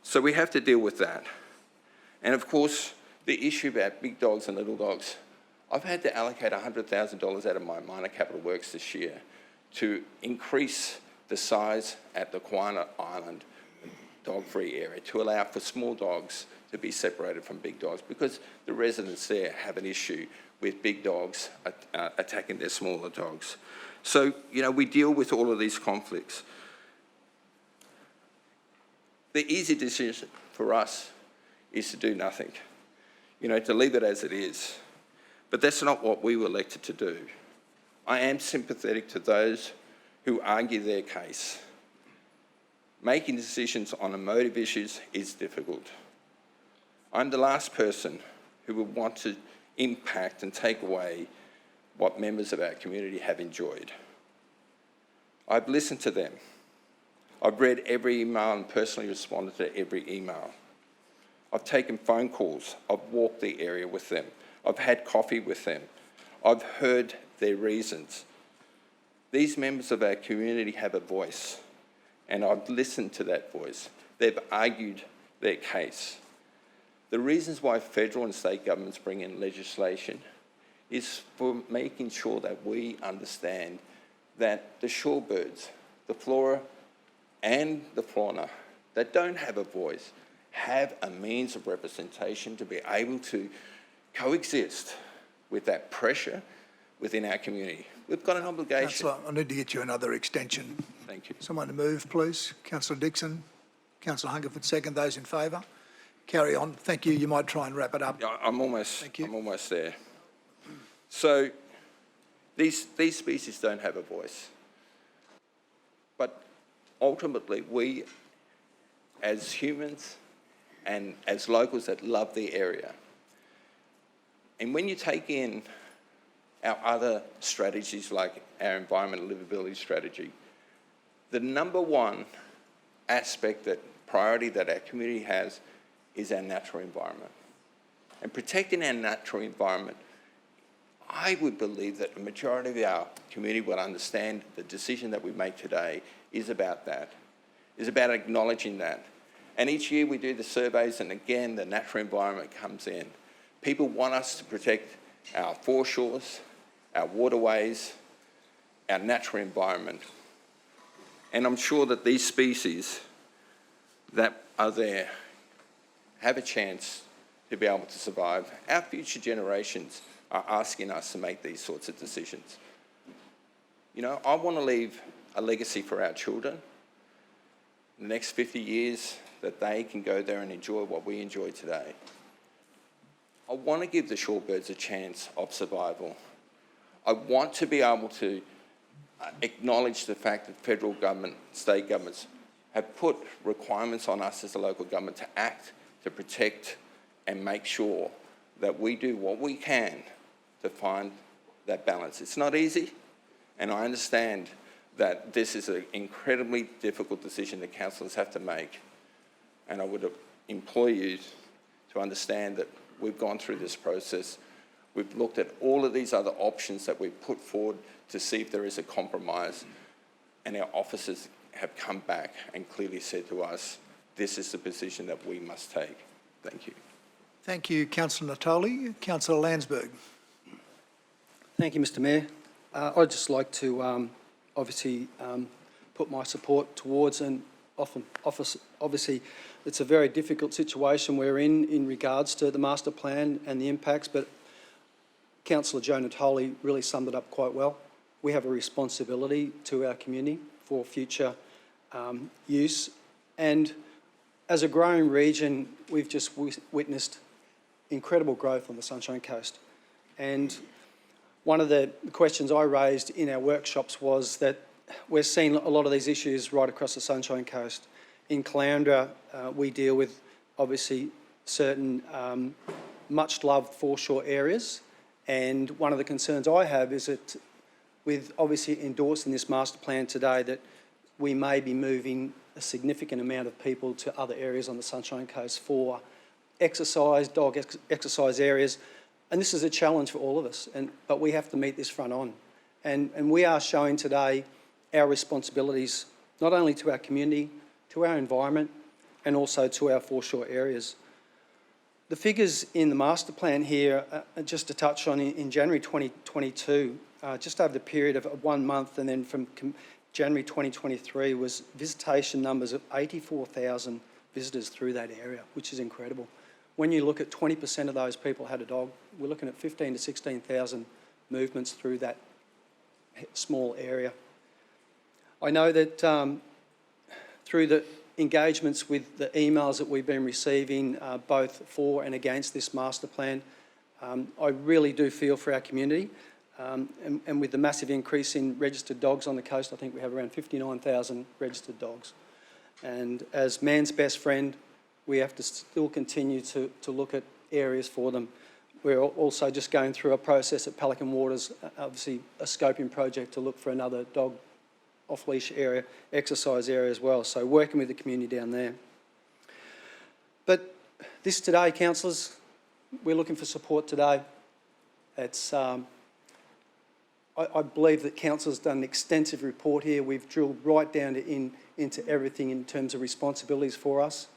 So we have to deal with that. And of course, the issue about big dogs and little dogs, I've had to allocate $100,000 out of my minor capital works this year to increase the size at the Quina Island dog-free area to allow for small dogs to be separated from big dogs, because the residents there have an issue with big dogs attacking their smaller dogs. So, we deal with all of these conflicts. The easy decision for us is to do nothing, to leave it as it is. But that's not what we were elected to do. I am sympathetic to those who argue their case. Making decisions on emotive issues is difficult. I'm the last person who would want to impact and take away what members of our community have enjoyed. I've listened to them. I've read every email and personally responded to every email. I've taken phone calls. I've walked the area with them. I've had coffee with them. I've heard their reasons. These members of our community have a voice, and I've listened to that voice. They've argued their case. The reasons why federal and state governments bring in legislation is for making sure that we understand that the shorebirds, the flora and the fauna that don't have a voice have a means of representation to be able to coexist with that pressure within our community. We've got an obligation. Councillor, I need to get you another extension. Thank you. Someone to move, please. Councillor Dixon, Councillor Hungerford second. Those in favour? Carry on. Thank you. You might try and wrap it up. Yeah, I'm almost there. So these species don't have a voice. But ultimately, we as humans and as locals that love the area, and when you take in our other strategies like our environmental livability strategy, the number one aspect, priority that our community has is our natural environment. And protecting our natural environment, I would believe that the majority of our community will understand the decision that we make today is about that, is about acknowledging that. And each year we do the surveys, and again, the natural environment comes in. People want us to protect our foreshores, our waterways, our natural environment. And I'm sure that these species that are there have a chance to be able to survive. Our future generations are asking us to make these sorts of decisions. I want to leave a legacy for our children, in the next 50 years, that they can go there and enjoy what we enjoy today. I want to give the shorebirds a chance of survival. I want to be able to acknowledge the fact that federal government, state governments have put requirements on us as a local government to act, to protect and make sure that we do what we can to find that balance. It's not easy, and I understand that this is an incredibly difficult decision that councillors have to make, and I would implore you to understand that we've gone through this process. We've looked at all of these other options that we've put forward to see if there is a compromise, and our officers have come back and clearly said to us, this is the position that we must take. Thank you. Thank you, Councillor Natoli. Councillor Landsberg. Thank you, Mr Mayor. I'd just like to obviously put my support towards, and obviously it's a very difficult situation we're in regards to the master plan and the impacts, but Councillor Joe Natoli really summed it up quite well. We have a responsibility to our community for future use, and as a growing region, we've just witnessed incredible growth on the Sunshine Coast. And one of the questions I raised in our workshops was that we're seeing a lot of these issues right across the Sunshine Coast. In Caloundra, we deal with obviously certain much loved foreshore areas, and one of the concerns I have is that with obviously endorsing this master plan today, that we may be moving a significant amount of people to other areas on the Sunshine Coast for exercise, dog exercise areas. And this is a challenge for all of us, but we have to meet this front on. And we are showing today our responsibilities, not only to our community, to our environment, and also to our foreshore areas. The figures in the master plan here, just to touch on, in January 2022, just over the period of 1 month, and then from January 2023 was visitation numbers of 84,000 visitors through that area, which is incredible. When you look at 20% of those people had a dog, we're looking at 15,000 to 16,000 movements through that small area. I know that through the engagements with the emails that we've been receiving, both for and against this master plan, I really do feel for our community. And with the massive increase in registered dogs on the coast, I think we have around 59,000 registered dogs. And as man's best friend, we have to still continue to look at areas for them. We're also just going through a process at Pelican Waters, obviously a scoping project to look for another dog off-leash area, exercise area as well. So working with the community down there. But this today, councillors, we're looking for support today. It's I believe that council's done an extensive report here. We've drilled right down into everything in terms of responsibilities for us.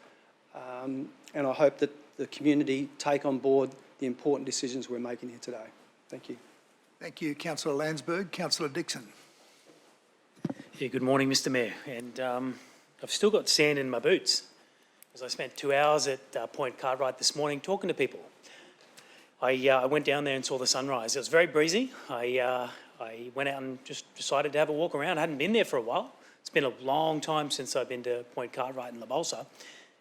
And I hope that the community take on board the important decisions we're making here today. Thank you. Thank you, Councillor Landsberg. Councillor Dixon. Yeah, good morning, Mr Mayor. And I've still got sand in my boots, as I spent 2 hours at Point Cartwright this morning talking to people. I went down there and saw the sunrise. It was very breezy. I went out and just decided to have a walk around. I hadn't been there for a while. It's been a long time since I've been to Point Cartwright and Balsa,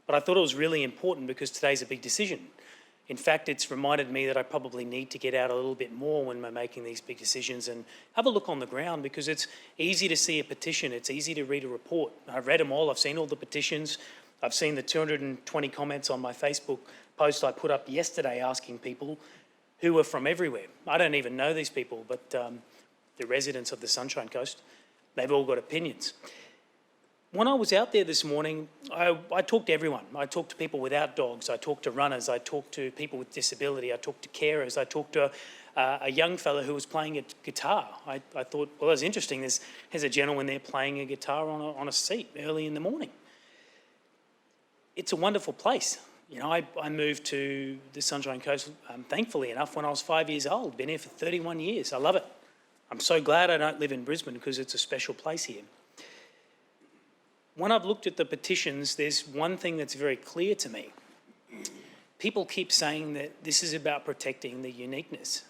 but I thought it was really important because today's a big decision. In fact, it's reminded me that I probably need to get out a little bit more when we're making these big decisions and have a look on the ground, because it's easy to see a petition. It's easy to read a report. I've read them all. I've seen all the petitions. I've seen the 220 comments on my Facebook post I put up yesterday asking people who are from everywhere. I don't even know these people, but the residents of the Sunshine Coast, they've all got opinions. When I was out there this morning, I talked to everyone. I talked to people without dogs. I talked to runners. I talked to people with disability. I talked to carers. I talked to a young fella who was playing a guitar. I thought, well, that's interesting. There's a gentleman there playing a guitar on a seat early in the morning. It's a wonderful place. You know, I moved to the Sunshine Coast, thankfully enough, when I was 5 years old. Been here for 31 years. I love it. I'm so glad I don't live in Brisbane because it's a special place here. When I've looked at the petitions, there's one thing that's very clear to me. People keep saying that this is about protecting the uniqueness.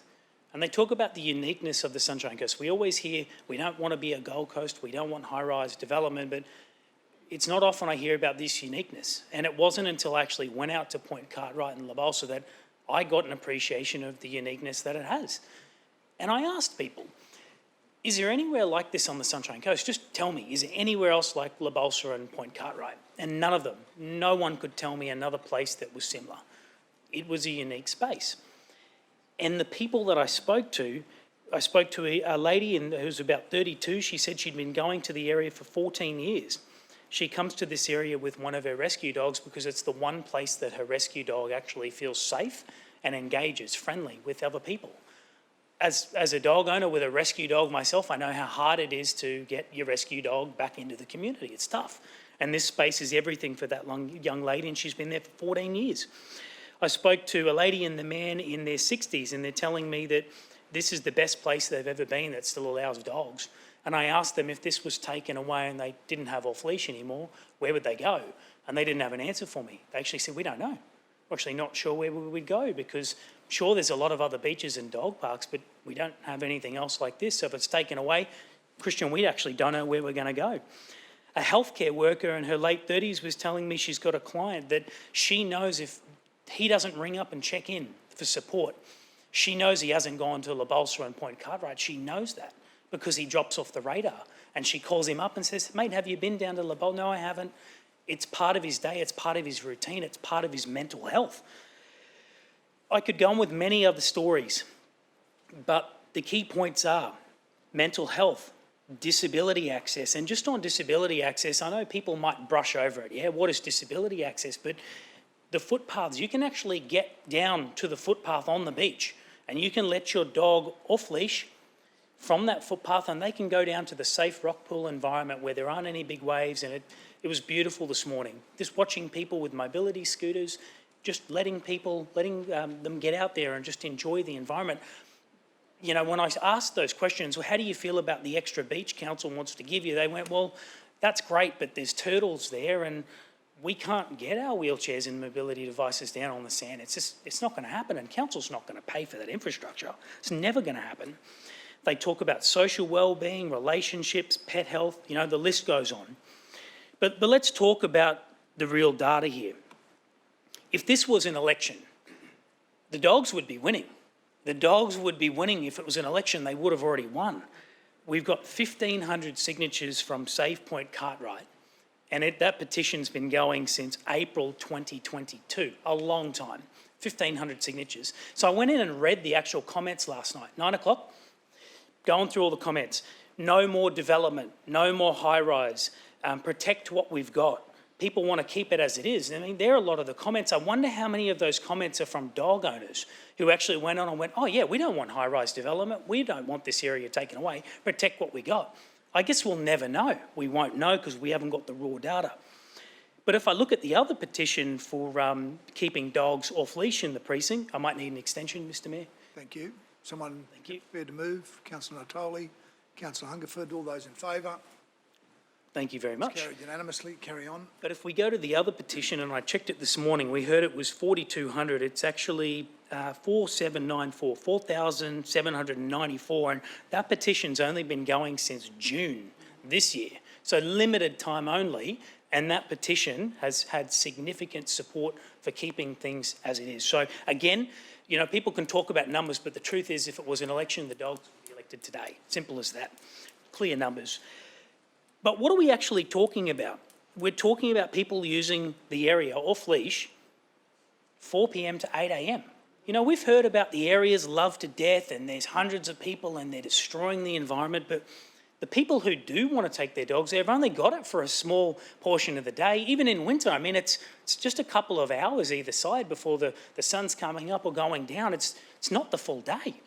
And they talk about the uniqueness of the Sunshine Coast. We always hear we don't want to be a Gold Coast, we don't want high-rise development, but it's not often I hear about this uniqueness. And it wasn't until I actually went out to Point Cartwright and Balsa that I got an appreciation of the uniqueness that it has. And I asked people, is there anywhere like this on the Sunshine Coast? Just tell me, is there anywhere else like Balsa and Point Cartwright? And none of them, no one could tell me another place that was similar. It was a unique space. And the people that I spoke to a lady who was about 32. She said she'd been going to the area for 14 years. She comes to this area with one of her rescue dogs because it's the one place that her rescue dog actually feels safe and engages, friendly with other people. As a dog owner with a rescue dog myself, I know how hard it is to get your rescue dog back into the community. It's tough. And this space is everything for that young lady, and she's been there for 14 years. I spoke to a lady and the man in their 60s, and they're telling me that this is the best place they've ever been that still allows dogs. And I asked them if this was taken away and they didn't have off-leash anymore, where would they go? And they didn't have an answer for me. They actually said, we don't know. We're actually not sure where we would go because, sure, there's a lot of other beaches and dog parks, but we don't have anything else like this. So if it's taken away, Christian, we actually don't know where we're going to go. A healthcare worker in her late 30s was telling me she's got a client that she knows if he doesn't ring up and check in for support, she knows he hasn't gone to Balsa and Point Cartwright. She knows that because he drops off the radar. And she calls him up and says, mate, have you been down to Balsa? No, I haven't. It's part of his day. It's part of his routine. It's part of his mental health. I could go on with many other stories, but the key points are mental health, disability access. And just on disability access, I know people might brush over it. Yeah, what is disability access? But the footpaths, you can actually get down to the footpath on the beach and you can let your dog off leash from that footpath and they can go down to the safe rock pool environment where there aren't any big waves. And it was beautiful this morning. Just watching people with mobility scooters, just letting them get out there and just enjoy the environment. You know, when I asked those questions, well, how do you feel about the extra beach council wants to give you? They went, well, that's great, but there's turtles there and we can't get our wheelchairs and mobility devices down on the sand. It's not going to happen, and council's not going to pay for that infrastructure. It's never going to happen. They talk about social well-being, relationships, pet health, you know, the list goes on. But let's talk about the real data here. If this was an election, the dogs would be winning. The dogs would be winning if it was an election. They would have already won. We've got 1,500 signatures from Save Point Cartwright. And that petition's been going since April 2022, a long time, 1,500 signatures. So I went in and read the actual comments last night, 9 o'clock, going through all the comments. No more development, no more high-rise, protect what we've got. People want to keep it as it is. I mean, there are a lot of the comments. I wonder how many of those comments are from dog owners who actually went on and went, oh yeah, we don't want high-rise development. We don't want this area taken away. Protect what we got. I guess we'll never know. We won't know because we haven't got the raw data. But if I look at the other petition for keeping dogs off leash in the precinct, I might need an extension, Mr Mayor. Thank you. Someone Thank you. prepared to move? Councillor Natoli, Councillor Hungerford, all those in favour? Thank you very much. Carried unanimously. Carry on. But if we go to the other petition, and I checked it this morning, we heard it was 4,200. It's actually 4,794, 4,794. And that petition's only been going since June this year. So limited time only. And that petition has had significant support for keeping things as it is. So again, you know, people can talk about numbers, but the truth is if it was an election, the dogs would be elected today. Simple as that. Clear numbers. But what are we actually talking about? We're talking about people using the area off leash 4 p.m. to 8 a.m. You know, we've heard about the areas loved to death and there's hundreds of people and they're destroying the environment, but the people who do want to take their dogs there have only got it for a small portion of the day, even in winter. I mean, it's just a couple of hours either side before the sun's coming up or going down. It's not the full day.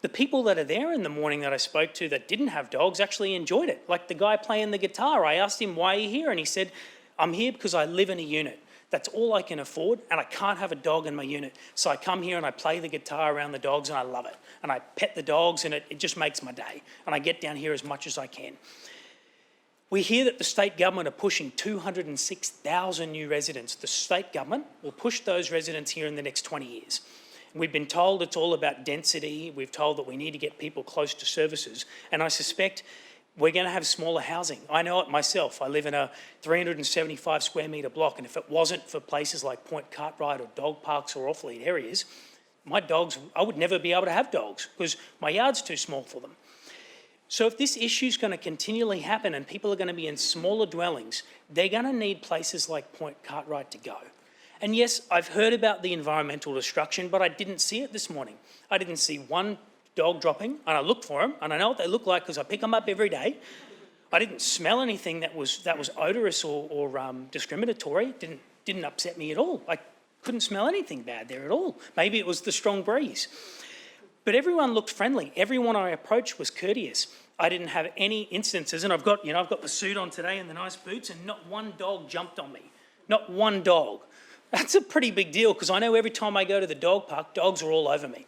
The people that are there in the morning that I spoke to that didn't have dogs actually enjoyed it. Like the guy playing the guitar, I asked him, why are you here? And he said, I'm here because I live in a unit. That's all I can afford and I can't have a dog in my unit. So I come here and I play the guitar around the dogs and I love it. And I pet the dogs and it just makes my day. And I get down here as much as I can. We hear that the state government are pushing 206,000 new residents. The state government will push those residents here in the next 20 years. We've been told it's all about density. We've told that we need to get people close to services. And I suspect We're going to have smaller housing. I know it myself. I live in a 375 square metre block, and if it wasn't for places like Point Cartwright or dog parks or off-lead areas, my dogs, I would never be able to have dogs because my yard's too small for them. So if this issue's going to continually happen and people are going to be in smaller dwellings, they're going to need places like Point Cartwright to go. And yes, I've heard about the environmental destruction, but I didn't see it this morning. I didn't see one dog dropping, and I looked for them, and I know what they look like because I pick them up every day. I didn't smell anything that was odorous or discriminatory. Didn't upset me at all. I couldn't smell anything bad there at all. Maybe it was the strong breeze. But everyone looked friendly. Everyone I approached was courteous. I didn't have any instances, and I've got the suit on today and the nice boots, and not one dog jumped on me. Not one dog. That's a pretty big deal because I know every time I go to the dog park, dogs are all over me.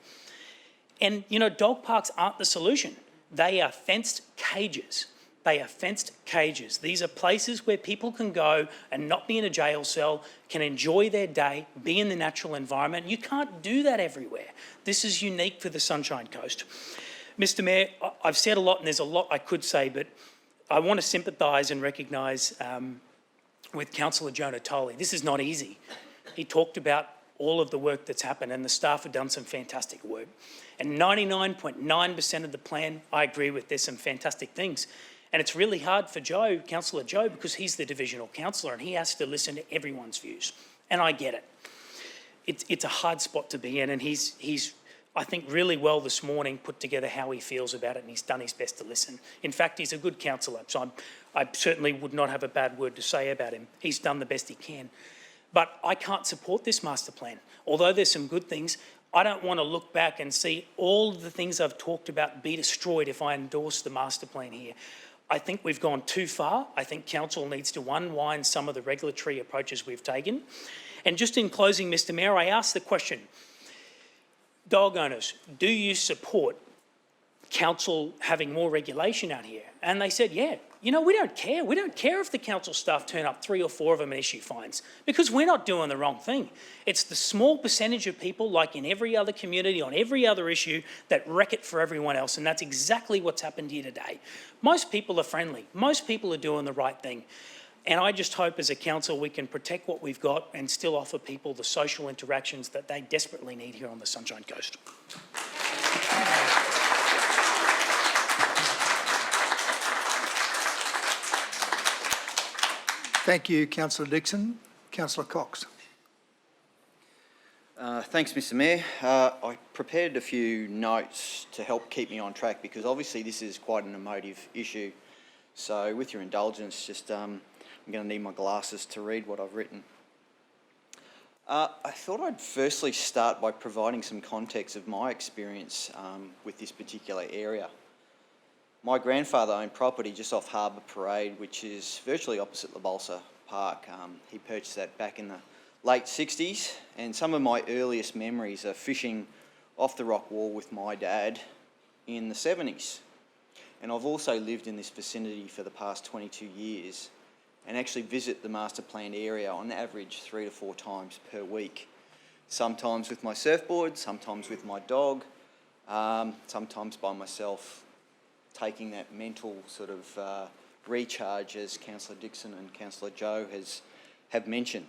And, dog parks aren't the solution. They are fenced cages. They are fenced cages. These are places where people can go and not be in a jail cell, can enjoy their day, be in the natural environment. You can't do that everywhere. This is unique for the Sunshine Coast. Mr Mayor, I've said a lot and there's a lot I could say, but I want to sympathise and recognise with Councillor Jonah Tolley. This is not easy. He talked about all of the work that's happened and the staff have done some fantastic work. And 99.9% of the plan, I agree with, there's some fantastic things. And it's really hard for Councillor Joe, because he's the divisional councillor and he has to listen to everyone's views. And I get it. It's a hard spot to be in, and he's I think, really well this morning put together how he feels about it, and he's done his best to listen. In fact, he's a good councillor, so I certainly would not have a bad word to say about him. He's done the best he can. But I can't support this master plan. Although there's some good things, I don't want to look back and see all the things I've talked about be destroyed if I endorse the master plan here. I think we've gone too far. I think council needs to unwind some of the regulatory approaches we've taken. And just in closing, Mr Mayor, I asked the question, dog owners, do you support council having more regulation out here? And they said, yeah. We don't care. We don't care if the council staff turn up 3 or 4 of them and issue fines, because we're not doing the wrong thing. It's the small percentage of people, like in every other community, on every other issue, that wreck it for everyone else, and that's exactly what's happened here today. Most people are friendly. Most people are doing the right thing. And I just hope as a council we can protect what we've got and still offer people the social interactions that they desperately need here on the Sunshine Coast. Thank you, Councillor Dixon. Councillor Cox. Thanks, Mr Mayor. I prepared a few notes to help keep me on track, because obviously this is quite an emotive issue. So with your indulgence, just I'm going to need my glasses to read what I've written. I thought I'd firstly start by providing some context of my experience with this particular area. My grandfather owned property just off Harbour Parade, which is virtually opposite the Balsa Park. He purchased that back in the late 60s, and some of my earliest memories are fishing off the rock wall with my dad in the 70s. And I've also lived in this vicinity for the past 22 years and actually visit the master planned area on average 3 to 4 times per week. Sometimes with my surfboard, sometimes with my dog, sometimes by myself, taking that mental sort of recharge, as Councillor Dixon and Councillor Joe have mentioned.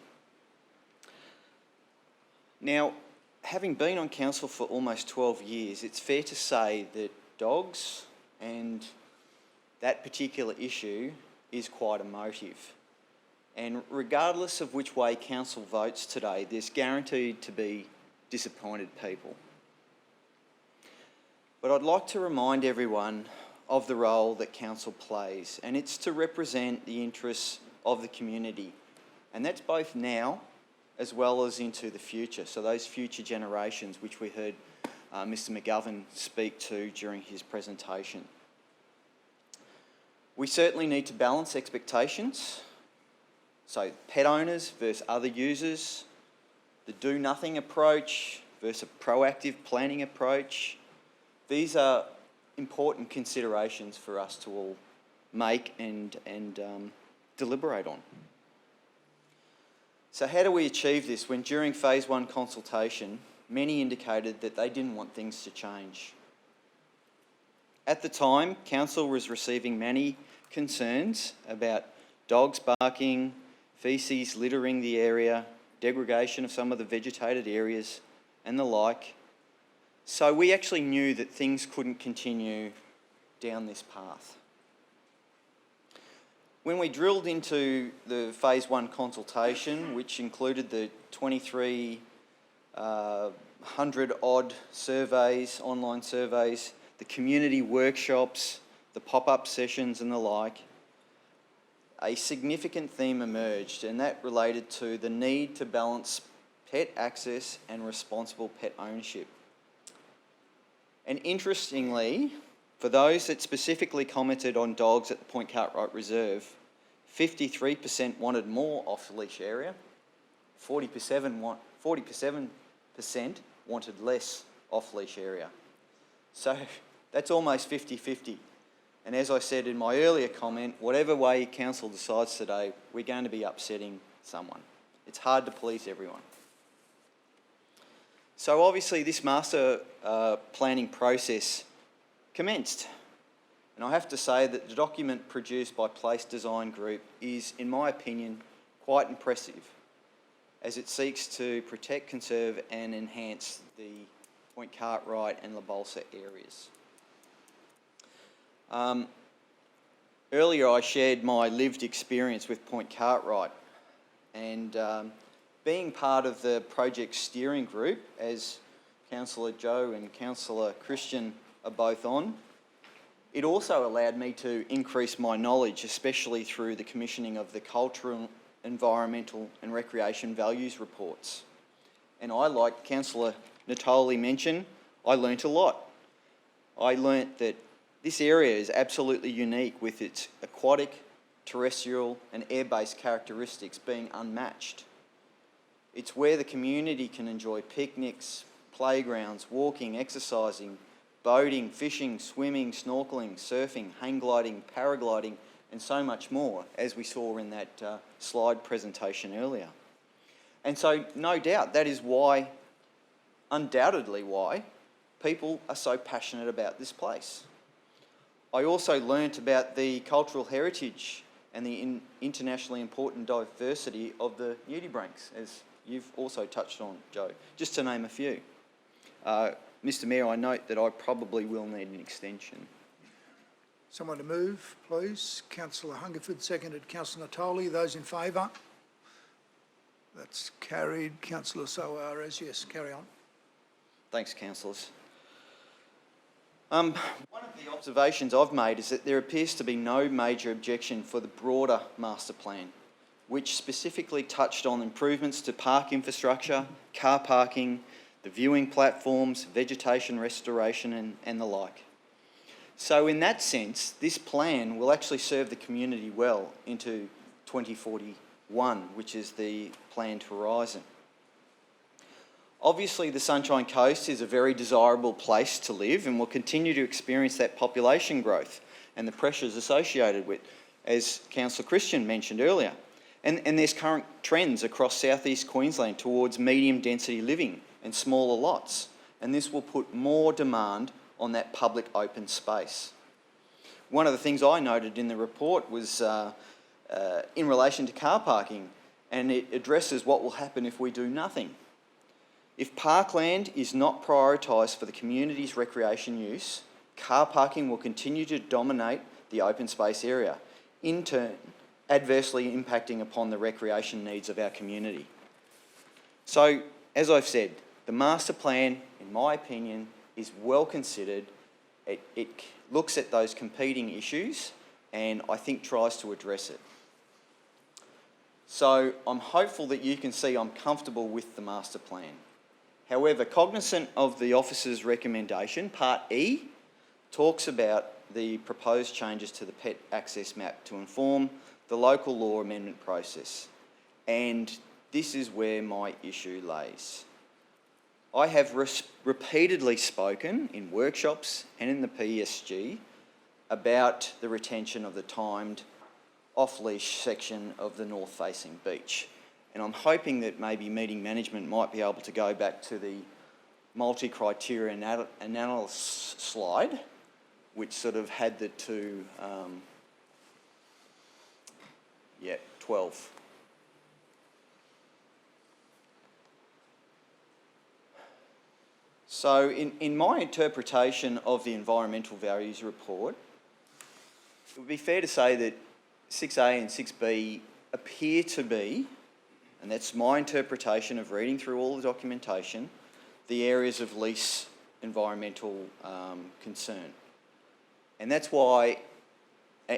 Now, having been on council for almost 12 years, it's fair to say that dogs and that particular issue is quite emotive. And regardless of which way council votes today, there's guaranteed to be disappointed people. But I'd like to remind everyone of the role that council plays, and it's to represent the interests of the community. And that's both now as well as into the future, so those future generations which we heard Mr McGovern speak to during his presentation. We certainly need to balance expectations, so pet owners versus other users, the do-nothing approach versus a proactive planning approach. These are important considerations for us to all make and deliberate on. So how do we achieve this when during phase 1 consultation, many indicated that they didn't want things to change? At the time, council was receiving many concerns about dogs barking, faeces littering the area, degradation of some of the vegetated areas and the like. So we actually knew that things couldn't continue down this path. When we drilled into the phase 1 consultation, which included the 2,300 odd surveys, online surveys, the community workshops, the pop-up sessions and the like, a significant theme emerged, and that related to the need to balance pet access and responsible pet ownership. And interestingly, for those that specifically commented on dogs at the Point Cartwright Reserve, 53% wanted more off-leash area, 47% wanted less off-leash area. So that's almost 50-50. And as I said in my earlier comment, whatever way council decides today, we're going to be upsetting someone. It's hard to please everyone. So obviously this master planning process commenced. And I have to say that the document produced by Place Design Group is, in my opinion, quite impressive, as it seeks to protect, conserve and enhance the Point Cartwright and the Balsa areas. Earlier I shared my lived experience with Point Cartwright, and being part of the project steering group, as Councillor Joe and Councillor Christian are both on, it also allowed me to increase my knowledge, especially through the commissioning of the cultural, environmental and recreation values reports. And I, like Councillor Natoli mentioned, I learnt a lot. I learnt that this area is absolutely unique with its aquatic, terrestrial and air-based characteristics being unmatched. It's where the community can enjoy picnics, playgrounds, walking, exercising, boating, fishing, swimming, snorkelling, surfing, hang gliding, paragliding and so much more, as we saw in that slide presentation earlier. And so no doubt that is why, undoubtedly why, people are so passionate about this place. I also learnt about the cultural heritage and the internationally important diversity of the nudibranchs, as you've also touched on, Joe, just to name a few. Mr Mayor, I note that I probably will need an extension. Someone to move, please. Councillor Hungerford, seconded Councillor Natoli. Those in favour? That's carried. Councillor Soares, yes, carry on. Thanks, councillors. One of the observations I've made is that there appears to be no major objection for the broader master plan, which specifically touched on improvements to park infrastructure, car parking, the viewing platforms, vegetation restoration and the like. So in that sense, this plan will actually serve the community well into 2041, which is the planned horizon. Obviously, the Sunshine Coast is a very desirable place to live and will continue to experience that population growth and the pressures associated with, as Councillor Christian mentioned earlier. And there's current trends across southeast Queensland towards medium density living and smaller lots, and this will put more demand on that public open space. One of the things I noted in the report was in relation to car parking, and it addresses what will happen if we do nothing. If parkland is not prioritised for the community's recreation use, car parking will continue to dominate the open space area, in turn adversely impacting upon the recreation needs of our community. So, as I've said, the master plan, in my opinion, is well considered. It looks at those competing issues and I think tries to address it. So I'm hopeful that you can see I'm comfortable with the master plan. However, cognizant of the officer's recommendation, Part E talks about the proposed changes to the pet access map to inform the local law amendment process. And this is where my issue lays. I have repeatedly spoken in workshops and in the PSG about the retention of the timed off-leash section of the north-facing beach. And I'm hoping that maybe meeting management might be able to go back to the multi-criteria analysis slide which sort of had the two, 12. So in my interpretation of the environmental values report, it would be fair to say that 6A and 6B appear to be, and that's my interpretation of reading through all the documentation, the areas of least environmental concern. And that's why,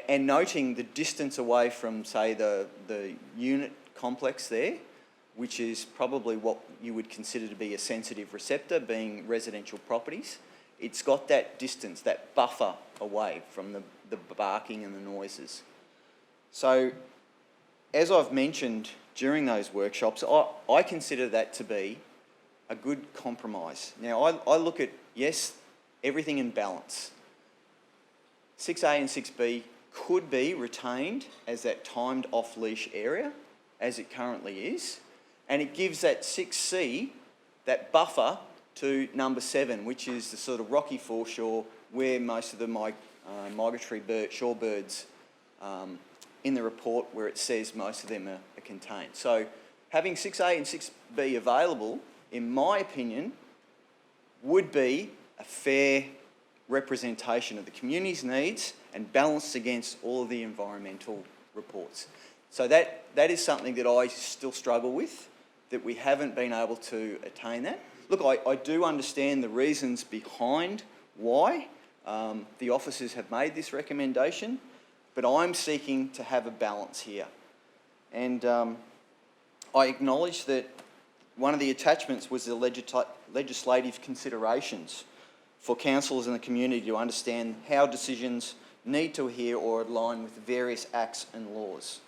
and noting the distance away from, say, the unit complex there, which is probably what you would consider to be a sensitive receptor, being residential properties, it's got that distance, that buffer away from the barking and the noises. So, as I've mentioned during those workshops, I consider that to be a good compromise. Now, I look at, yes, everything in balance. 6A and 6B could be retained as that timed off-leash area, as it currently is, and it gives that 6C, that buffer, to number 7, which is the sort of rocky foreshore where most of the migratory shorebirds in the report, where it says most of them are contained. So having 6A and 6B available, in my opinion, would be a fair representation of the community's needs and balanced against all of the environmental reports. So that is something that I still struggle with, that we haven't been able to attain that. Look, I do understand the reasons behind why the officers have made this recommendation, but I'm seeking to have a balance here. And I acknowledge that one of the attachments was the legislative considerations for councillors and the community to understand how decisions need to adhere or align with various acts and laws.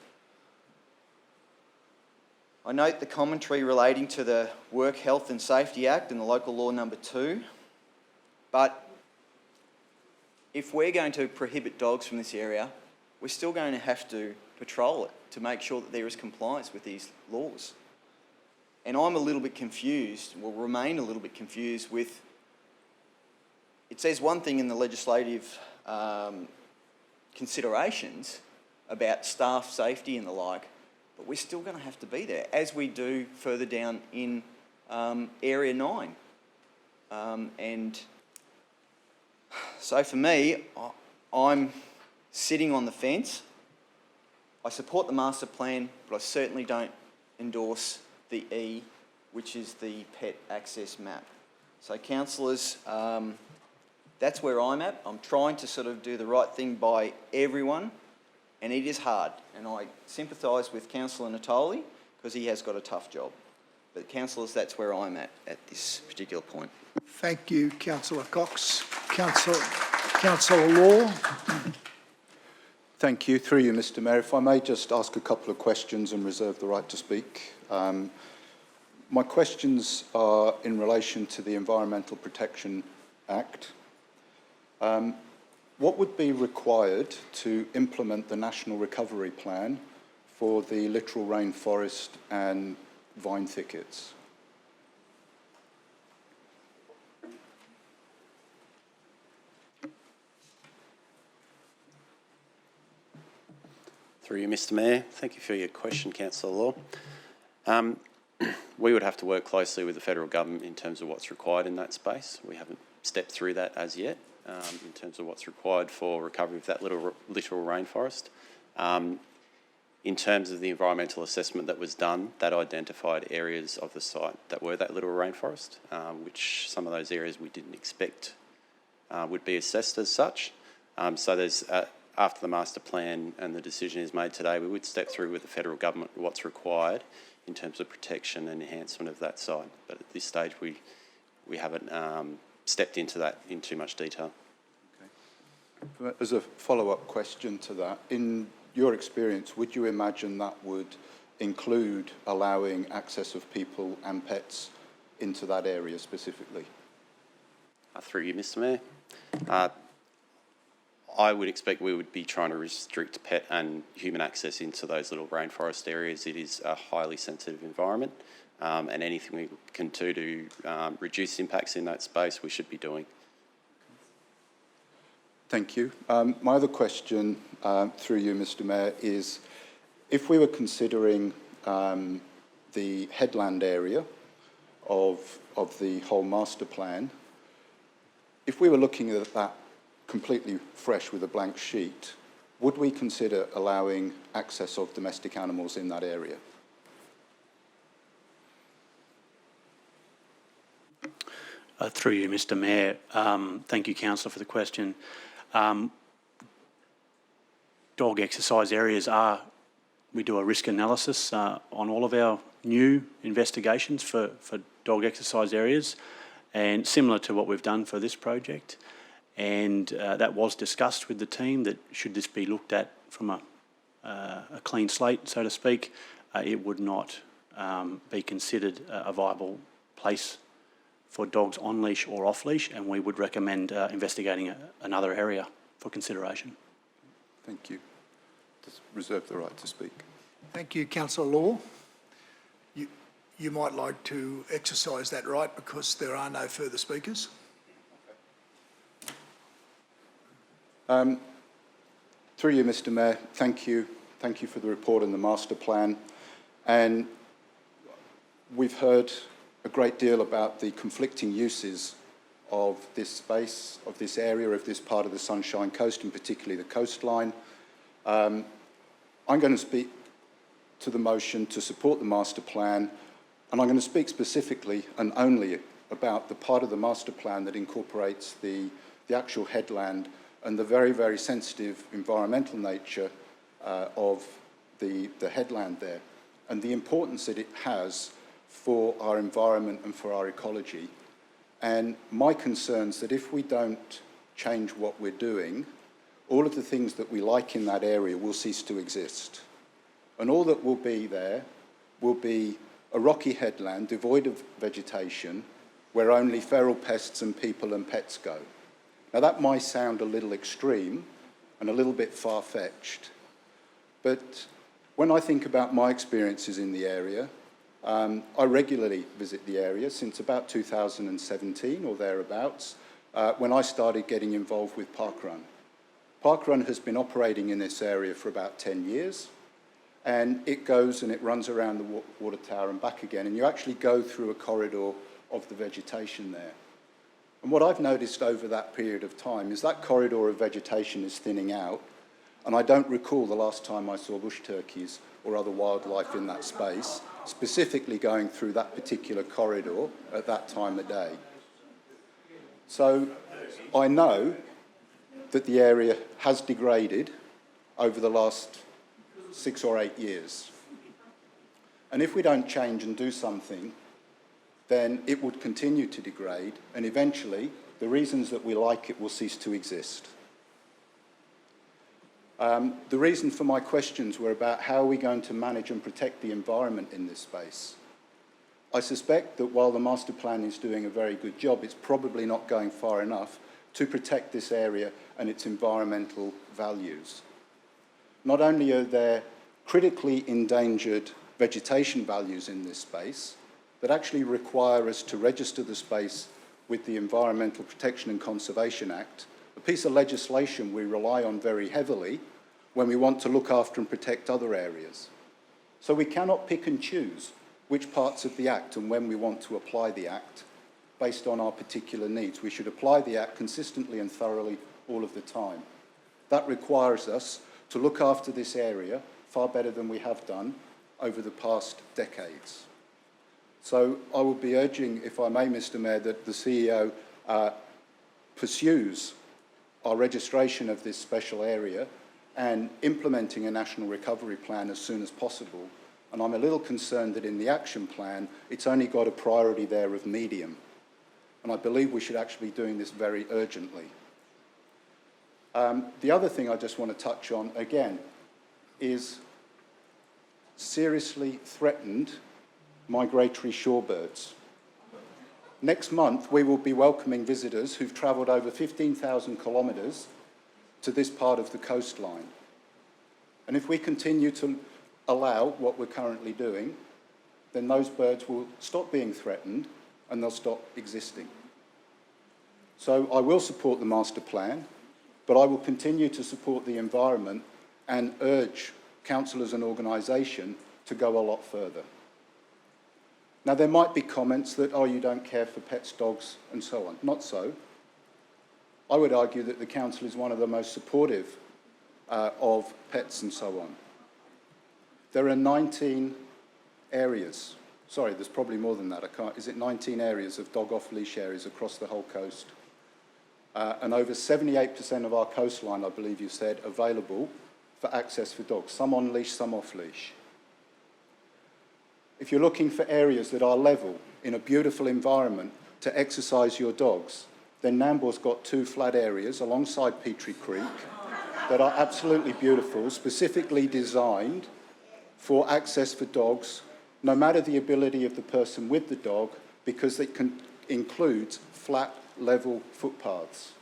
I note the commentary relating to the Work Health and Safety Act and the Local Law Number 2, but if we're going to prohibit dogs from this area, we're still going to have to patrol it to make sure that there is compliance with these laws. And I'm a little bit confused, will remain a little bit confused with, it says one thing in the legislative considerations about staff safety and the like, but we're still going to have to be there, as we do further down in Area 9. And so for me, I'm sitting on the fence. I support the master plan, but I certainly don't endorse the E, which is the pet access map. So councillors, that's where I'm at. I'm trying to sort of do the right thing by everyone, and it is hard. And I sympathise with Councillor Natoli, because he has got a tough job. But councillors, that's where I'm at this particular point. Thank you, Councillor Cox. Councillor Law. Thank you. Through you, Mr Mayor. If I may just ask a couple of questions and reserve the right to speak. My questions are in relation to the Environmental Protection Act. What would be required to implement the National Recovery Plan for the littoral rainforest and vine thickets? Through you, Mr Mayor. Thank you for your question, Councillor Law. We would have to work closely with the federal government in terms of what's required in that space. We haven't stepped through that as yet, in terms of what's required for recovery of that littoral rainforest. In terms of the environmental assessment that was done, that identified areas of the site that were that littoral rainforest, which some of those areas we didn't expect would be assessed as such. So there's, after the master plan and the decision is made today, we would step through with the federal government what's required in terms of protection and enhancement of that site. But at this stage, we haven't stepped into that in too much detail. Okay. As a follow-up question to that, in your experience, would you imagine that would include allowing access of people and pets into that area specifically? Through you, Mr Mayor. I would expect we would be trying to restrict pet and human access into those little rainforest areas. It is a highly sensitive environment, and anything we can do to reduce impacts in that space, we should be doing. Thank you. My other question, through you, Mr Mayor, is if we were considering the headland area of the whole master plan, if we were looking at that completely fresh with a blank sheet, would we consider allowing access of domestic animals in that area? Through you, Mr Mayor. Thank you, Councillor, for the question. Dog exercise areas we do a risk analysis on all of our new investigations for dog exercise areas, and similar to what we've done for this project. And that was discussed with the team that should this be looked at from a clean slate, so to speak, it would not be considered a viable place for dogs on leash or off leash, and we would recommend investigating another area for consideration. Thank you. Just reserve the right to speak. Thank you, Councillor Law. You might like to exercise that right because there are no further speakers. Through you, Mr Mayor, thank you. Thank you for the report and the master plan. And we've heard a great deal about the conflicting uses of this space, of this area, of this part of the Sunshine Coast, and particularly the coastline. I'm going to speak to the motion to support the master plan, and I'm going to speak specifically and only about the part of the master plan that incorporates the actual headland and the very, very sensitive environmental nature of the headland there, and the importance that it has for our environment and for our ecology. And my concerns that if we don't change what we're doing, all of the things that we like in that area will cease to exist. And all that will be there will be a rocky headland devoid of vegetation where only feral pests and people and pets go. Now that might sound a little extreme and a little bit far-fetched, but when I think about my experiences in the area, I regularly visit the area since about 2017 or thereabouts, when I started getting involved with Parkrun. Parkrun has been operating in this area for about 10 years, and it goes and it runs around the water tower and back again, and you actually go through a corridor of the vegetation there. And what I've noticed over that period of time is that corridor of vegetation is thinning out, and I don't recall the last time I saw bush turkeys or other wildlife in that space, specifically going through that particular corridor at that time of day. So I know that the area has degraded over the last 6 or 8 years. And if we don't change and do something, then it would continue to degrade, and eventually the reasons that we like it will cease to exist. The reason for my questions were about how are we going to manage and protect the environment in this space. I suspect that while the master plan is doing a very good job, it's probably not going far enough to protect this area and its environmental values. Not only are there critically endangered vegetation values in this space that actually require us to register the space with the Environmental Protection and Conservation Act, a piece of legislation we rely on very heavily when we want to look after and protect other areas. So we cannot pick and choose which parts of the Act and when we want to apply the Act based on our particular needs. We should apply the Act consistently and thoroughly all of the time. That requires us to look after this area far better than we have done over the past decades. So I will be urging, if I may, Mr Mayor, that the CEO pursues our registration of this special area and implementing a national recovery plan as soon as possible. And I'm a little concerned that in the action plan, it's only got a priority there of medium. And I believe we should actually be doing this very urgently. The other thing I just want to touch on, again, is seriously threatened migratory shorebirds. Next month, we will be welcoming visitors who've travelled over 15,000 kilometres to this part of the coastline. And if we continue to allow what we're currently doing, then those birds will stop being threatened and they'll stop existing. So I will support the master plan. But I will continue to support the environment and urge council as an organisation to go a lot further. Now, there might be comments that, oh, you don't care for pets, dogs, and so on. Not so. I would argue that the council is one of the most supportive of pets and so on. There are 19 areas. Sorry, there's probably more than that. Is it 19 areas of dog off-leash areas across the whole coast? And over 78% of our coastline, I believe you said, available for access for dogs. Some on leash, some off leash. If you're looking for areas that are level, in a beautiful environment to exercise your dogs, then Nambour's got 2 flat areas alongside Petrie Creek that are absolutely beautiful, specifically designed for access for dogs, no matter the ability of the person with the dog, because it includes flat, level footpaths.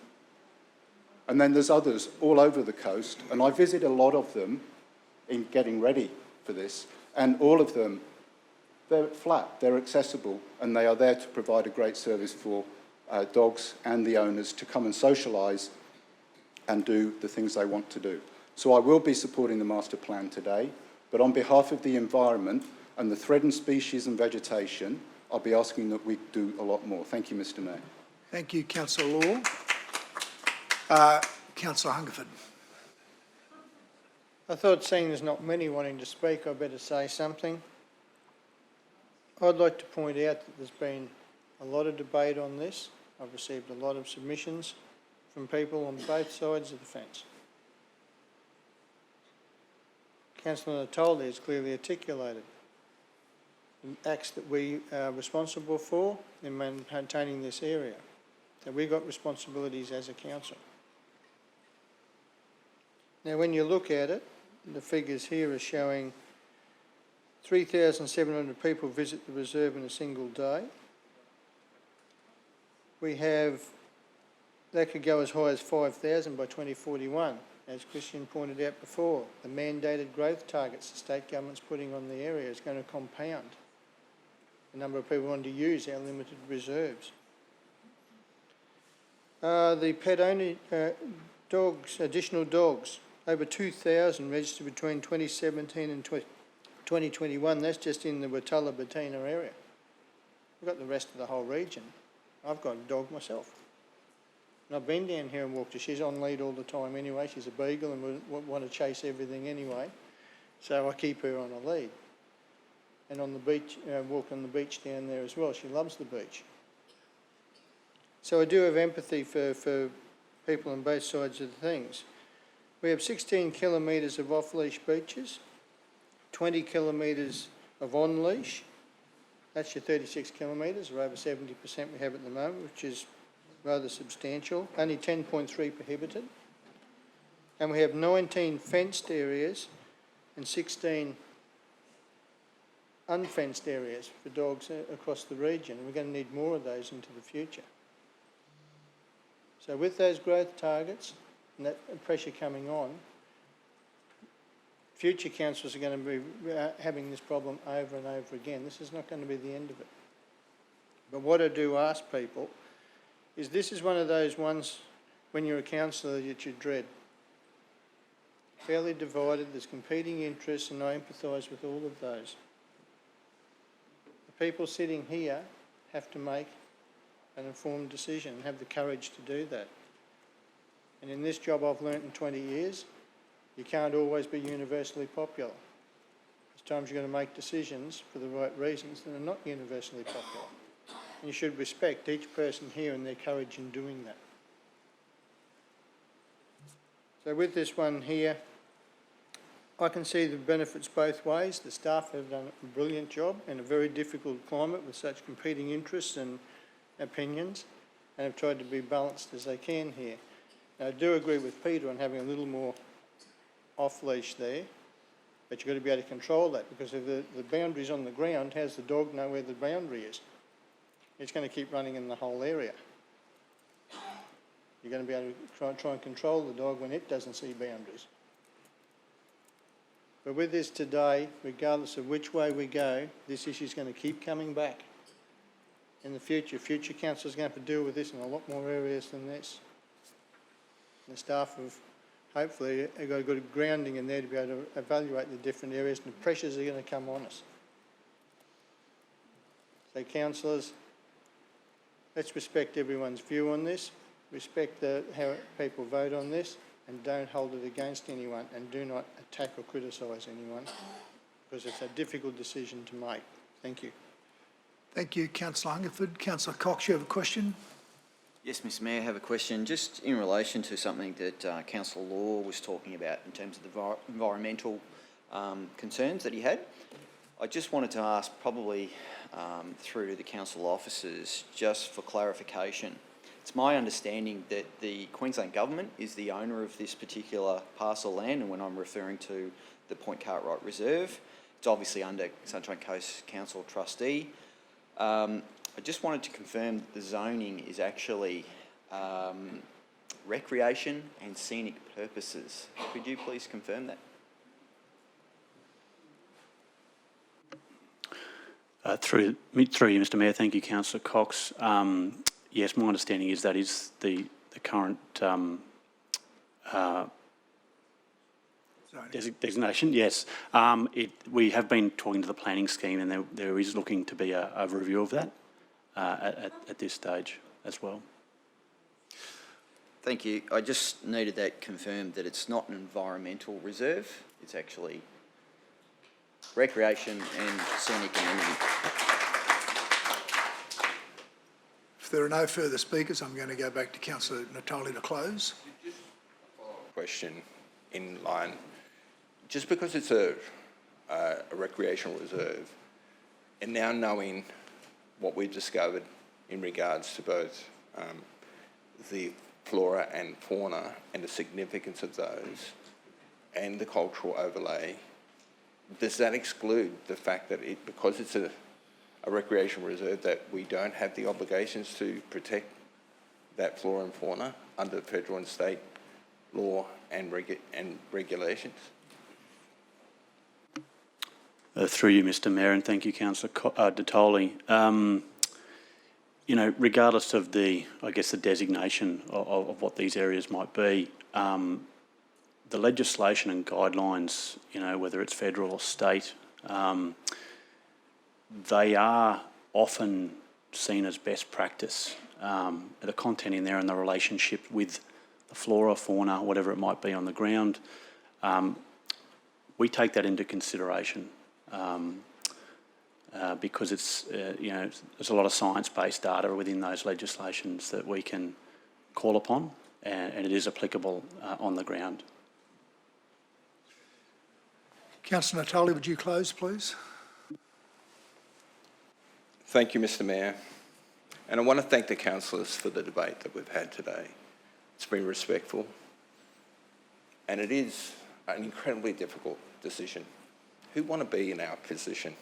And then there's others all over the coast, and I visit a lot of them in getting ready for this, and all of them, they're flat, they're accessible, and they are there to provide a great service for dogs and the owners to come and socialise and do the things they want to do. So I will be supporting the master plan today, but on behalf of the environment and the threatened species and vegetation, I'll be asking that we do a lot more. Thank you, Mr. Mayor. Thank you, Councillor Law. Councillor Hungerford. I thought, seeing there's not many wanting to speak, I better say something. I'd like to point out that there's been a lot of debate on this. I've received a lot of submissions from people on both sides of the fence. Councillor Natoldi has clearly articulated the acts that we are responsible for in maintaining this area, that we've got responsibilities as a council. Now, when you look at it, the figures here are showing 3,700 people visit the reserve in a single day. We have, that could go as high as 5,000 by 2041, as Christian pointed out before. The mandated growth targets the state government's putting on the area is going to compound the number of people wanting to use our limited reserves. The pet-only dogs, additional dogs, over 2,000 registered between 2017 and 2021. That's just in the Watala-Bettina area. We've got the rest of the whole region. I've got a dog myself. And I've been down here and walked her. She's on lead all the time anyway. She's a beagle and would want to chase everything anyway. So I keep her on a lead. And on the beach, walk on the beach down there as well. She loves the beach. So I do have empathy for people on both sides of the things. We have 16 kilometres of off-leash beaches, 20 kilometres of on-leash. That's your 36 kilometres, or over 70% we have at the moment, which is rather substantial. Only 10.3 prohibited. And we have 19 fenced areas and 16 unfenced areas for dogs across the region. We're going to need more of those into the future. So with those growth targets and that pressure coming on, future councils are going to be having this problem over and over again. This is not going to be the end of it. But what I do ask people is, this is one of those ones when you're a councillor that you dread. Fairly divided, there's competing interests, and I empathise with all of those. The people sitting here have to make an informed decision and have the courage to do that. And in this job I've learnt in 20 years, you can't always be universally popular. There's times you've got to make decisions for the right reasons that are not universally popular. And you should respect each person here and their courage in doing that. So with this one here, I can see the benefits both ways. The staff have done a brilliant job in a very difficult climate with such competing interests and opinions, and have tried to be balanced as they can here. Now, I do agree with Peter on having a little more off-leash there, but you've got to be able to control that, because if the boundary's on the ground, how's the dog know where the boundary is? It's going to keep running in the whole area. You're going to be able to try and control the dog when it doesn't see boundaries. But with this today, regardless of which way we go, this issue is going to keep coming back. In the future, councils are going to have to deal with this in a lot more areas than this. The staff have hopefully got a good grounding in there to be able to evaluate the different areas and the pressures are going to come on us. So councillors, let's respect everyone's view on this, respect how people vote on this, and don't hold it against anyone, and do not attack or criticise anyone, because it's a difficult decision to make. Thank you. Thank you, Councillor Hungerford. Councillor Cox, you have a question? Yes, Mr Mayor, I have a question just in relation to something that Councillor Law was talking about in terms of the environmental concerns that he had. I just wanted to ask, probably through to the council officers, just for clarification. It's my understanding that the Queensland Government is the owner of this particular parcel of land, and when I'm referring to the Point Cartwright Reserve, it's obviously under Sunshine Coast Council trustee. I just wanted to confirm that the zoning is actually recreation and scenic purposes. Could you please confirm that? Through you, Mr Mayor, thank you, Councillor Cox. Yes, my understanding is that is the current designation. Yes, we have been talking to the planning scheme, and there is looking to be a review of that at this stage as well. Thank you. I just needed that confirmed that it's not an environmental reserve, it's actually recreation and scenic amenity. If there are no further speakers, I'm going to go back to Councillor Natali to close. Just a follow-up question in line. Just because it's a recreational reserve, and now knowing what we've discovered in regards to both the flora and fauna and the significance of those and the cultural overlay, does that exclude the fact that because it's a recreational reserve, that we don't have the obligations to protect that flora and fauna under federal and state law and regulations? Through you, Mr Mayor, and thank you, Councillor Detoli. You know, regardless of the designation of what these areas might be, the legislation and guidelines, you know, whether it's federal or state, they are often seen as best practice. The content in there and the relationship with the flora, fauna, whatever it might be on the ground, we take that into consideration because it's, you know, there's a lot of science-based data within those legislations that we can call upon, and it is applicable on the ground. Councillor Natali, would you close, please? Thank you, Mr Mayor. And I want to thank the councillors for the debate that we've had today. It's been respectful, and it is an incredibly difficult decision. Who want to be in our position?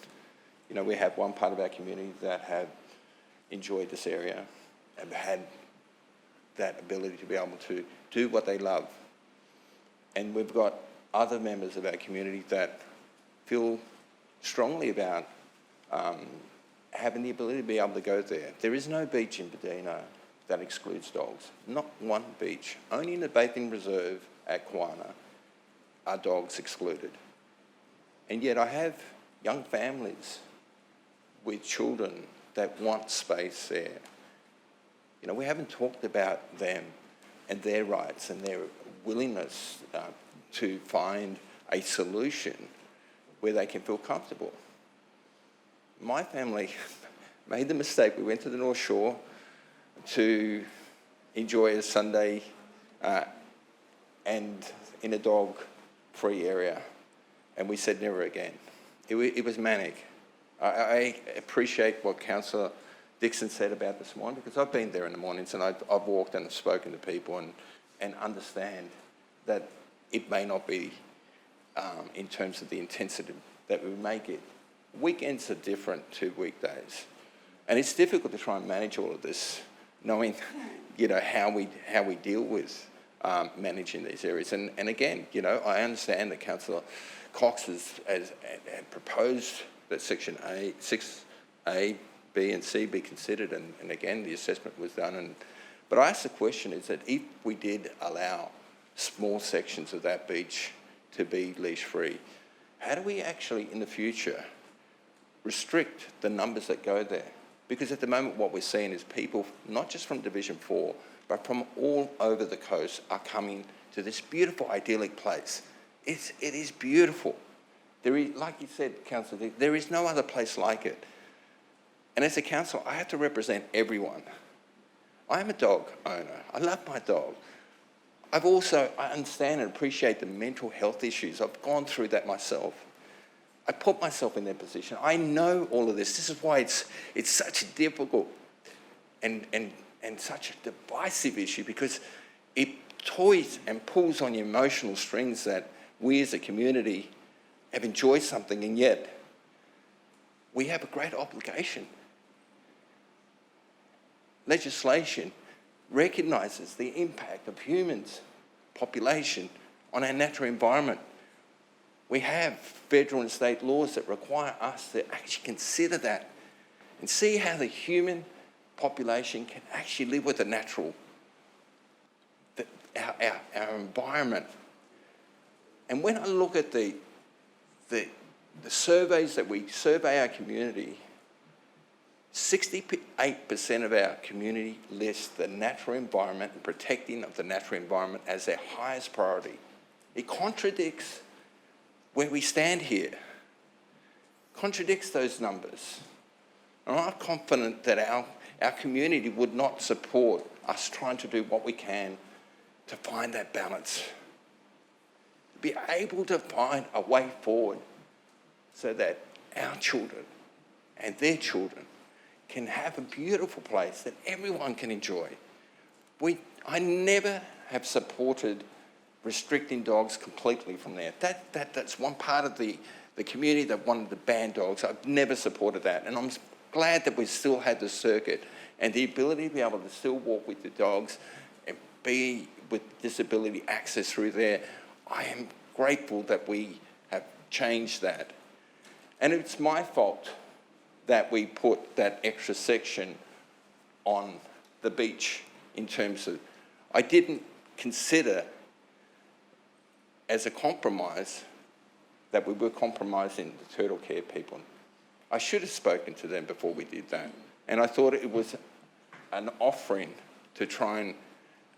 You know, we have one part of our community that have enjoyed this area, have had that ability to be able to do what they love. And we've got other members of our community that feel strongly about having the ability to be able to go there. There is no beach in Bedina that excludes dogs. Not one beach. Only in the bathing reserve at Kwana are dogs excluded. And yet I have young families with children that want space there. You know, we haven't talked about them and their rights and their willingness to find a solution where they can feel comfortable. My family made the mistake. We went to the North Shore to enjoy a Sunday and in a dog-free area, and we said never again. It was manic. I appreciate what Councillor Dixon said about this morning, because I've been there in the mornings and I've walked and spoken to people and understand that it may not be in terms of the intensity that we make it. Weekends are different to weekdays, and it's difficult to try and manage all of this, knowing, you know, how we deal with managing these areas. And again, you know, I understand that Councillor Cox has proposed that Section 6A, B and C be considered, and again, the assessment was done, and But I ask the question is that if we did allow small sections of that beach to be leash-free, how do we actually, in the future, restrict the numbers that go there? Because at the moment what we're seeing is people, not just from Division 4, but from all over the coast are coming to this beautiful, idyllic place. It is beautiful. There is, like you said, Councillor, there is no other place like it. And as a councillor, I have to represent everyone. I am a dog owner. I love my dog. I understand and appreciate the mental health issues. I've gone through that myself. I put myself in their position. I know all of this. This is why it's such a difficult and such a divisive issue, because it toys and pulls on your emotional strings that we as a community have enjoyed something, and yet we have a great obligation. Legislation recognises the impact of humans, population, on our natural environment. We have federal and state laws that require us to actually consider that and see how the human population can actually live with the natural, our environment. And when I look at the surveys that we survey our community, 68% of our community lists the natural environment and protecting of the natural environment as their highest priority. It contradicts where we stand here, contradicts those numbers. And I'm confident that our community would not support us trying to do what we can to find that balance, to be able to find a way forward so that our children and their children can have a beautiful place that everyone can enjoy. I never have supported restricting dogs completely from there. That's one part of the community that wanted to ban dogs. I've never supported that. And I'm glad that we still had the circuit and the ability to be able to still walk with the dogs and be with disability access through there. I am grateful that we have changed that. And it's my fault that we put that extra section on the beach in terms of, I didn't consider as a compromise that we were compromising the turtle care people. I should have spoken to them before we did that. And I thought it was an offering to try and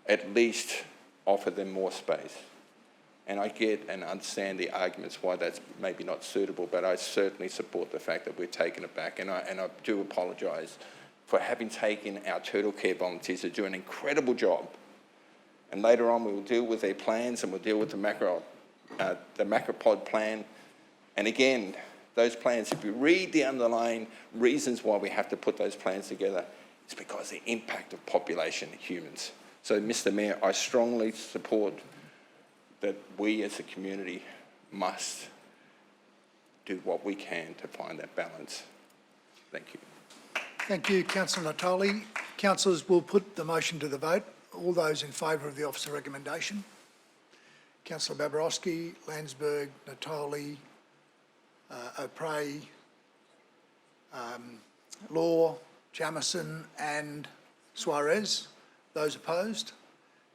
at least offer them more space. And I get and understand the arguments why that's maybe not suitable, but I certainly support the fact that we're taking it back. And I do apologise for having taken our turtle care volunteers who do an incredible job. And later on we will deal with their plans and we'll deal with the Macropod plan. And again, those plans, if you read the underlying reasons why we have to put those plans together, it's because the impact of population and humans. So, Mr. Mayor, I strongly support that we as a community must do what we can to find that balance. Thank you. Thank you, Councillor Natoli. Councillors will put the motion to the vote. All those in favour of the officer recommendation? Councillor Babarowski, Landsberg, Natoli, O'Prey, Law, Jamieson and Suarez. Those opposed?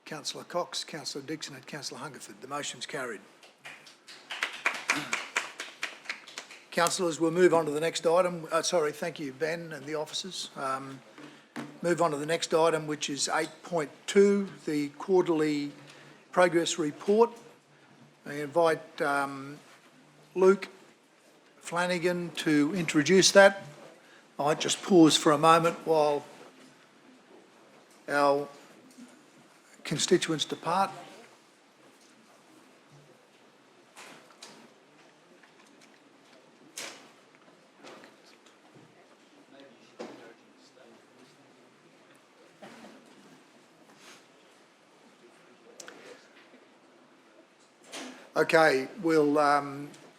Councillor Cox, Councillor Dixon and Councillor Hungerford. The motion's carried. Councillors, we'll move on to the next item. Thank you, Ben and the officers. Move on to the next item, which is 8.2, the quarterly progress report. I invite Luke Flanagan to introduce that. I might just pause for a moment while our constituents depart. Okay, we'll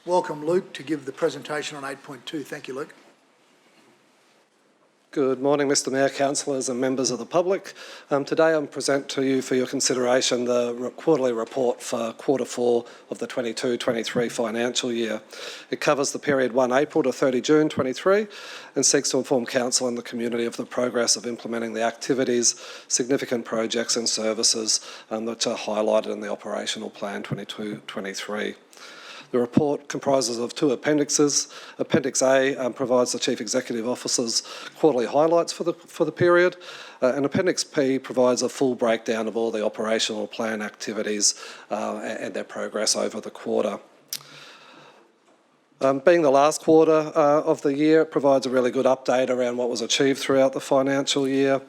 welcome Luke to give the presentation on 8.2. Thank you, Luke. Good morning, Mr Mayor, councillors and members of the public. Today I'm present to you for your consideration the quarterly report for quarter 4 of the 22-23 financial year. It covers the period 1 April to 30 June 23 and seeks to inform council and the community of the progress of implementing the activities, significant projects and services which are highlighted in the operational plan 22-23. The report comprises of 2 appendixes. Appendix A provides the Chief Executive Officer's quarterly highlights for the period, and Appendix P provides a full breakdown of all the operational plan activities and their progress over the quarter. Being the last quarter of the year, it provides a really good update around what was achieved throughout the financial year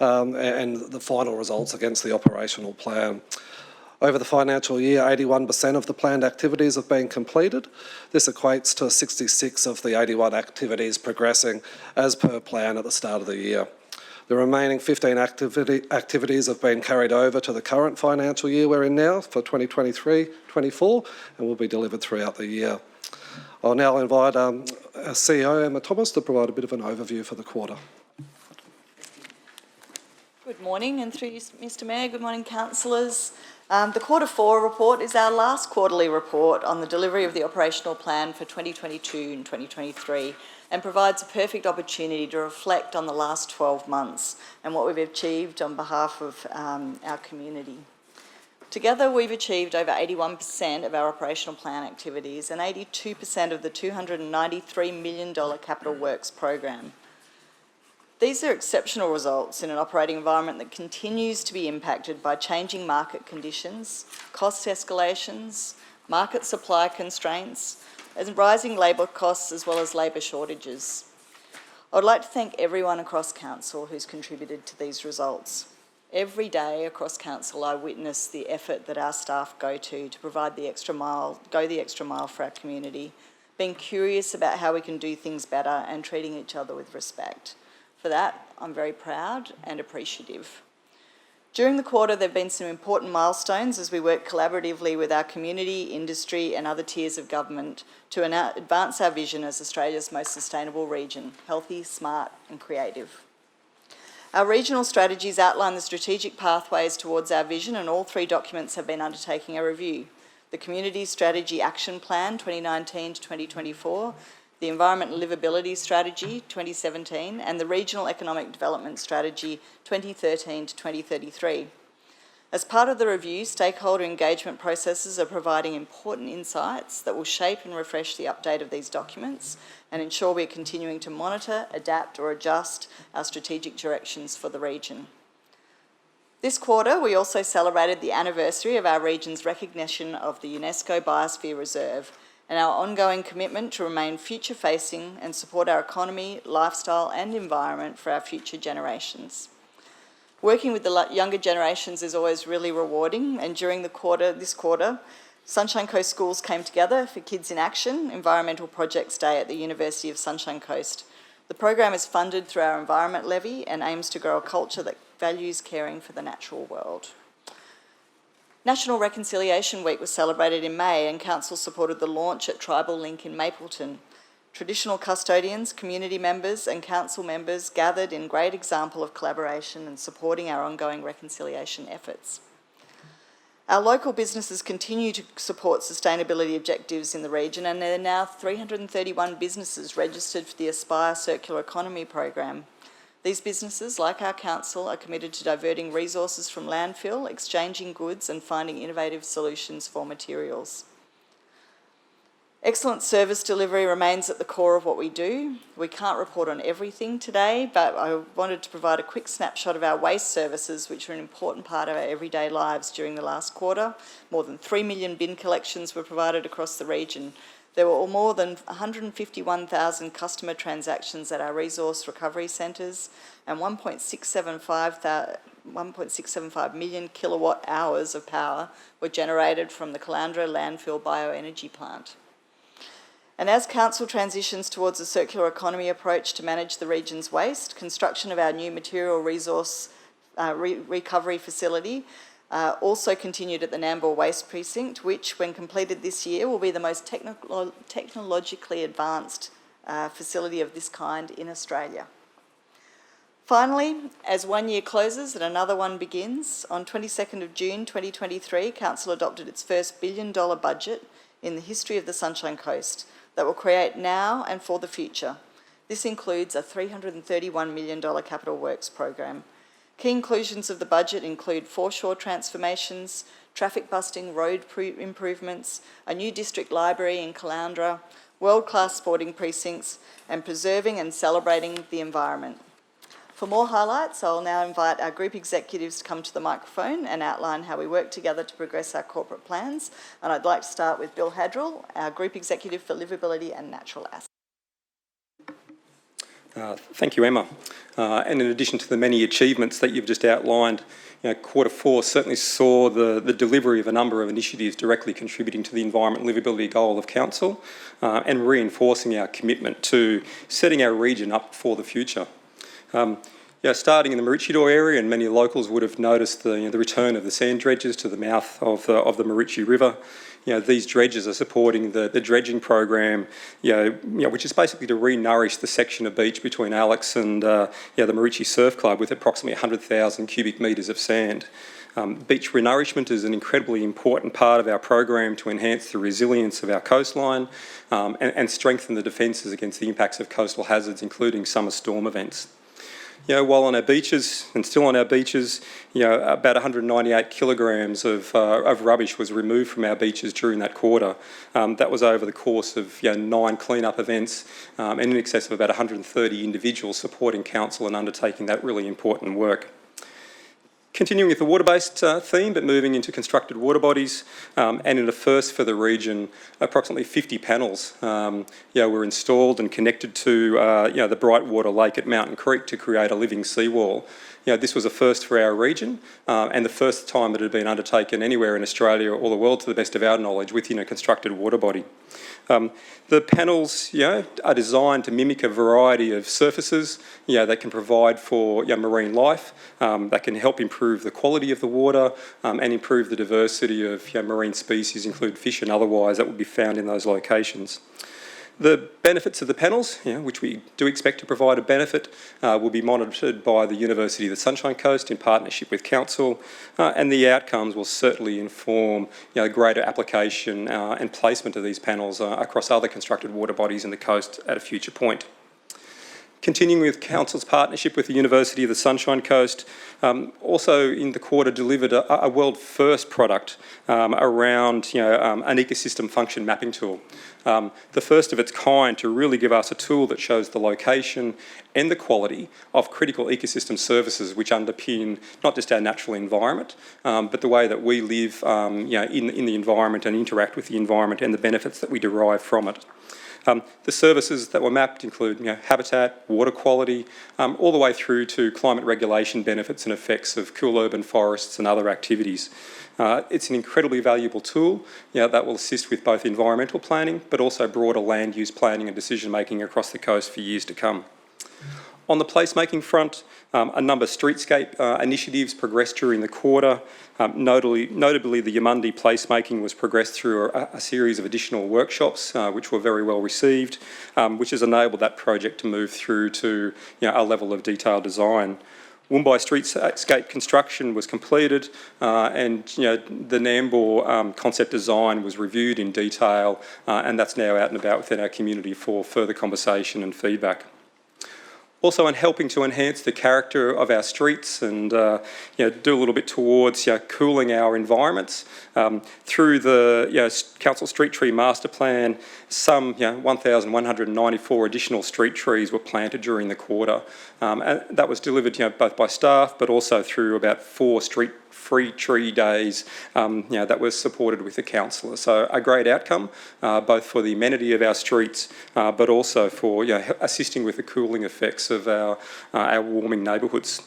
and the final results against the operational plan. Over the financial year, 81% of the planned activities have been completed. This equates to 66 of the 81 activities progressing as per plan at the start of the year. The remaining 15 activities have been carried over to the current financial year we're in now for 2023-24 and will be delivered throughout the year. I'll now invite our CEO, Emma Thomas, to provide a bit of an overview for the quarter. Good morning, and through you, Mr Mayor, good morning, councillors. The Quarter 4 report is our last quarterly report on the delivery of the operational plan for 2022 and 2023 and provides a perfect opportunity to reflect on the last 12 months and what we've achieved on behalf of our community. Together, we've achieved over 81% of our operational plan activities and 82% of the $293 million capital works program. These are exceptional results in an operating environment that continues to be impacted by changing market conditions, cost escalations, market supply constraints, and rising labour costs as well as labour shortages. I would like to thank everyone across council who's contributed to these results. Every day across council, I witness the effort that our staff go to provide the extra mile, go the extra mile for our community, being curious about how we can do things better and treating each other with respect. For that, I'm very proud and appreciative. During the quarter, there have been some important milestones as we work collaboratively with our community, industry and other tiers of government to advance our vision as Australia's most sustainable region, healthy, smart and creative. Our regional strategies outline the strategic pathways towards our vision, and all 3 documents have been undertaking a review. The Community Strategy Action Plan 2019 to 2024, the Environment and Livability Strategy 2017 and the Regional Economic Development Strategy 2013 to 2033. As part of the review, stakeholder engagement processes are providing important insights that will shape and refresh the update of these documents and ensure we are continuing to monitor, adapt or adjust our strategic directions for the region. This quarter, we also celebrated the anniversary of our region's recognition of the UNESCO Biosphere Reserve and our ongoing commitment to remain future-facing and support our economy, lifestyle and environment for our future generations. Working with the younger generations is always really rewarding, and during this quarter, Sunshine Coast schools came together for Kids in Action Environmental Projects Day at the University of Sunshine Coast. The program is funded through our Environment Levy and aims to grow a culture that values caring for the natural world. National Reconciliation Week was celebrated in May and Council supported the launch at Tribal Link in Mapleton. Traditional custodians, community members and council members gathered in great example of collaboration and supporting our ongoing reconciliation efforts. Our local businesses continue to support sustainability objectives in the region, and there are now 331 businesses registered for the Aspire Circular Economy program. These businesses, like our council, are committed to diverting resources from landfill, exchanging goods and finding innovative solutions for materials. Excellent service delivery remains at the core of what we do. We can't report on everything today, but I wanted to provide a quick snapshot of our waste services, which are an important part of our everyday lives during the last quarter. More than 3 million bin collections were provided across the region. There were more than 151,000 customer transactions at our resource recovery centres and 1.675 million kilowatt hours of power were generated from the Caloundra landfill bioenergy plant. And as Council transitions towards a circular economy approach to manage the region's waste, construction of our new material resource recovery facility also continued at the Nambour Waste Precinct, which, when completed this year, will be the most technologically advanced facility of this kind in Australia. Finally, as 1 year closes and another one begins, on 22nd of June 2023, Council adopted its first $1 billion budget in the history of the Sunshine Coast that will create now and for the future. This includes a $331 million capital works program. Key inclusions of the budget include foreshore transformations, traffic busting road improvements, a new district library in Caloundra, world-class sporting precincts, and preserving and celebrating the environment. For more highlights, I'll now invite our group executives to come to the microphone and outline how we work together to progress our corporate plans. And I'd like to start with Bill Hadrill, our Group Executive for Livability and Natural Assets. Thank you, Emma. And in addition to the many achievements that you've just outlined, Q4 certainly saw the delivery of a number of initiatives directly contributing to the environment livability goal of Council and reinforcing our commitment to setting our region up for the future. Starting in the Maroochy area, and many locals would have noticed the return of the sand dredges to the mouth of the Maroochy River. These dredges are supporting the dredging program, which is basically to re-nourish the section of beach between Alex and the Maroochy Surf Club with approximately 100,000 cubic metres of sand. Beach renourishment is an incredibly important part of our program to enhance the resilience of our coastline and strengthen the defences against the impacts of coastal hazards, including summer storm events. While on our beaches, and still on our beaches, about 198 kilograms of rubbish was removed from our beaches during that quarter. That was over the course of 9 clean-up events and in excess of about 130 individuals supporting Council and undertaking that really important work. Continuing with the water-based theme, but moving into constructed water bodies, and in a first for the region, approximately 50 panels were installed and connected to the Brightwater Lake at Mountain Creek to create a living seawall. This was a first for our region and the first time that it had been undertaken anywhere in Australia or the world, to the best of our knowledge, within a constructed water body. The panels, are designed to mimic a variety of surfaces, that can provide for marine life, that can help improve the quality of the water and improve the diversity of marine species, including fish and otherwise, that would be found in those locations. The benefits of the panels, which we do expect to provide a benefit, will be monitored by the University of the Sunshine Coast in partnership with Council, and the outcomes will certainly inform greater application and placement of these panels across other constructed water bodies in the coast at a future point. Continuing with Council's partnership with the University of the Sunshine Coast, also in the quarter delivered a world first product around an ecosystem function mapping tool. The first of its kind to really give us a tool that shows the location and the quality of critical ecosystem services which underpin not just our natural environment, but the way that we live in the environment and interact with the environment and the benefits that we derive from it. The services that were mapped include habitat, water quality, all the way through to climate regulation benefits and effects of cool urban forests and other activities. It's an incredibly valuable tool that will assist with both environmental planning but also broader land use planning and decision making across the coast for years to come. On the placemaking front, a number of streetscape initiatives progressed during the quarter. Notably, the Yamandi placemaking was progressed through a series of additional workshops, which were very well received, which has enabled that project to move through to a level of detailed design. Woombye streetscape construction was completed and the Nambour concept design was reviewed in detail and that's now out and about within our community for further conversation and feedback. Also in helping to enhance the character of our streets and do a little bit towards cooling our environments. Through the Council Street Tree Master Plan, some 1,194 additional street trees were planted during the quarter. And that was delivered both by staff but also through about 4 free tree days that was supported with the councillor. So a great outcome, both for the amenity of our streets, but also for assisting with the cooling effects of our warming neighbourhoods.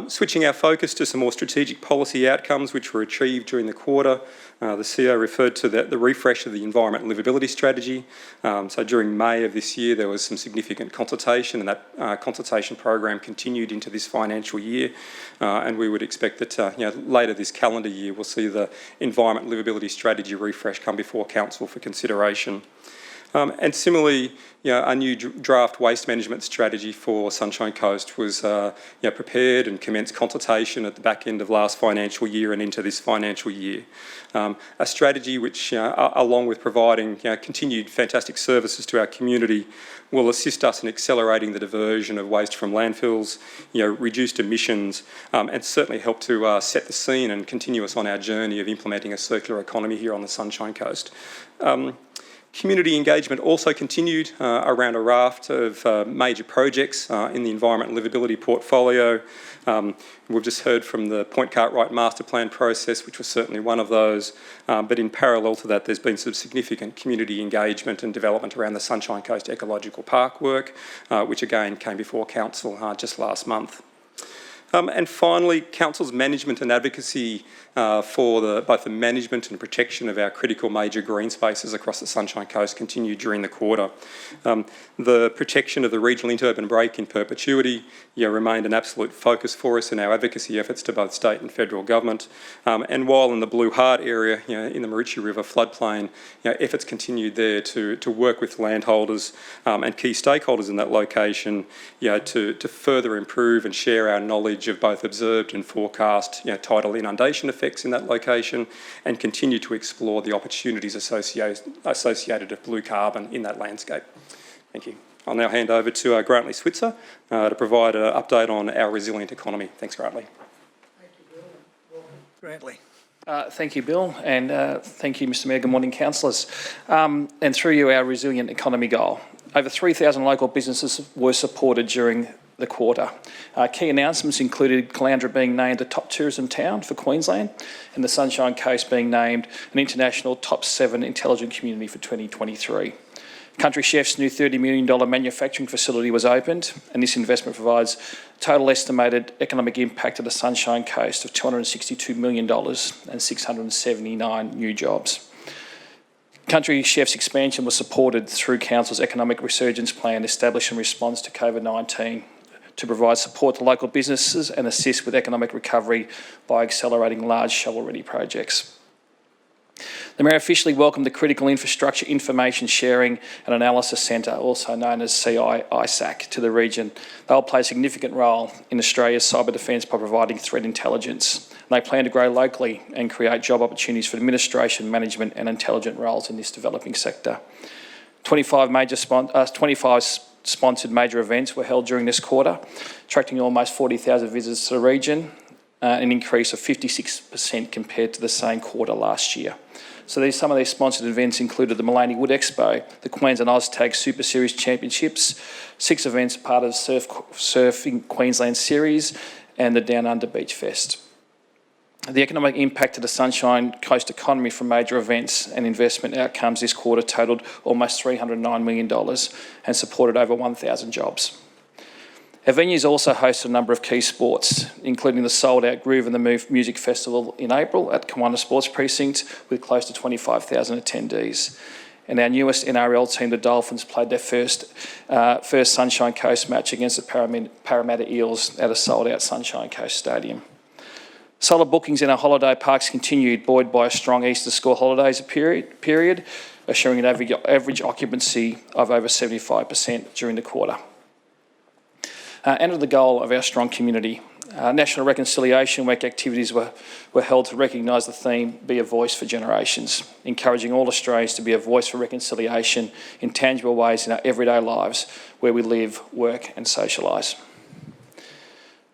Switching our focus to some more strategic policy outcomes which were achieved during the quarter. The CEO referred to the refresh of the environment and livability strategy. So during May of this year there was some significant consultation and that consultation program continued into this financial year and we would expect that later this calendar year we'll see the environment and livability strategy refresh come before Council for consideration. And similarly, a new draft waste management strategy for Sunshine Coast was prepared and commenced consultation at the back end of last financial year and into this financial year. A strategy which, along with providing continued fantastic services to our community, will assist us in accelerating the diversion of waste from landfills, reduced emissions, and certainly help to set the scene and continue us on our journey of implementing a circular economy here on the Sunshine Coast. Community engagement also continued around a raft of major projects in the environment and livability portfolio. We've just heard from the Point Cartwright master plan process, which was certainly one of those. But in parallel to that, there's been some significant community engagement and development around the Sunshine Coast Ecological Park work, which again came before Council just last month. And finally, Council's management and advocacy for both the management and protection of our critical major green spaces across the Sunshine Coast continued during the quarter. The protection of the regional interurban break in perpetuity remained an absolute focus for us in our advocacy efforts to both state and federal government. And while in the Blue Heart area, in the Maroochy River floodplain, efforts continued there to work with landholders and key stakeholders in that location to further improve and share our knowledge of both observed and forecast tidal inundation effects in that location, and continue to explore the opportunities associated with blue carbon in that landscape. Thank you. I'll now hand over to Grantley Switzer to provide an update on our resilient economy. Thanks, Grantley. Thank you, Bill. Welcome, Grantley. Thank you, Bill, and thank you, Mr Mayor. Good morning, councillors. And through you, our resilient economy goal. Over 3,000 local businesses were supported during the quarter. Key announcements included Caloundra being named the top tourism town for Queensland and the Sunshine Coast being named an international top 7 intelligent community for 2023. Country Chef's new $30 million manufacturing facility was opened, and this investment provides total estimated economic impact to the Sunshine Coast of $262 million and 679 new jobs. Country Chef's expansion was supported through Council's Economic Resurgence Plan established in response to COVID-19 to provide support to local businesses and assist with economic recovery by accelerating large shovel-ready projects. The Mayor officially welcomed the Critical Infrastructure Information Sharing and Analysis Centre, also known as CISAC, to the region. They'll play a significant role in Australia's cyber defence by providing threat intelligence. They plan to grow locally and create job opportunities for administration, management and intelligent roles in this developing sector. 25 sponsored major events were held during this quarter, attracting almost 40,000 visitors to the region, an increase of 56% compared to the same quarter last year. So some of these sponsored events included the Mullaney Wood Expo, the Queensland OzTag Super Series Championships, 6 events part of the Surfing Queensland Series and the Down Under Beach Fest. The economic impact to the Sunshine Coast economy from major events and investment outcomes this quarter totalled almost $309 million and supported over 1,000 jobs. Our venues also hosted a number of key sports, including the sold-out Groove and the Move Music Festival in April at Kiwana Sports Precinct with close to 25,000 attendees. And our newest NRL team, the Dolphins, played their first Sunshine Coast match against the Parramatta Eels at a sold-out Sunshine Coast Stadium. Solid bookings in our holiday parks continued, buoyed by a strong Easter school holidays period, assuring an average occupancy of over 75% during the quarter. And the goal of our strong community. National Reconciliation Week activities were held to recognise the theme, Be a Voice for Generations, encouraging all Australians to be a voice for reconciliation in tangible ways in our everyday lives where we live, work and socialise.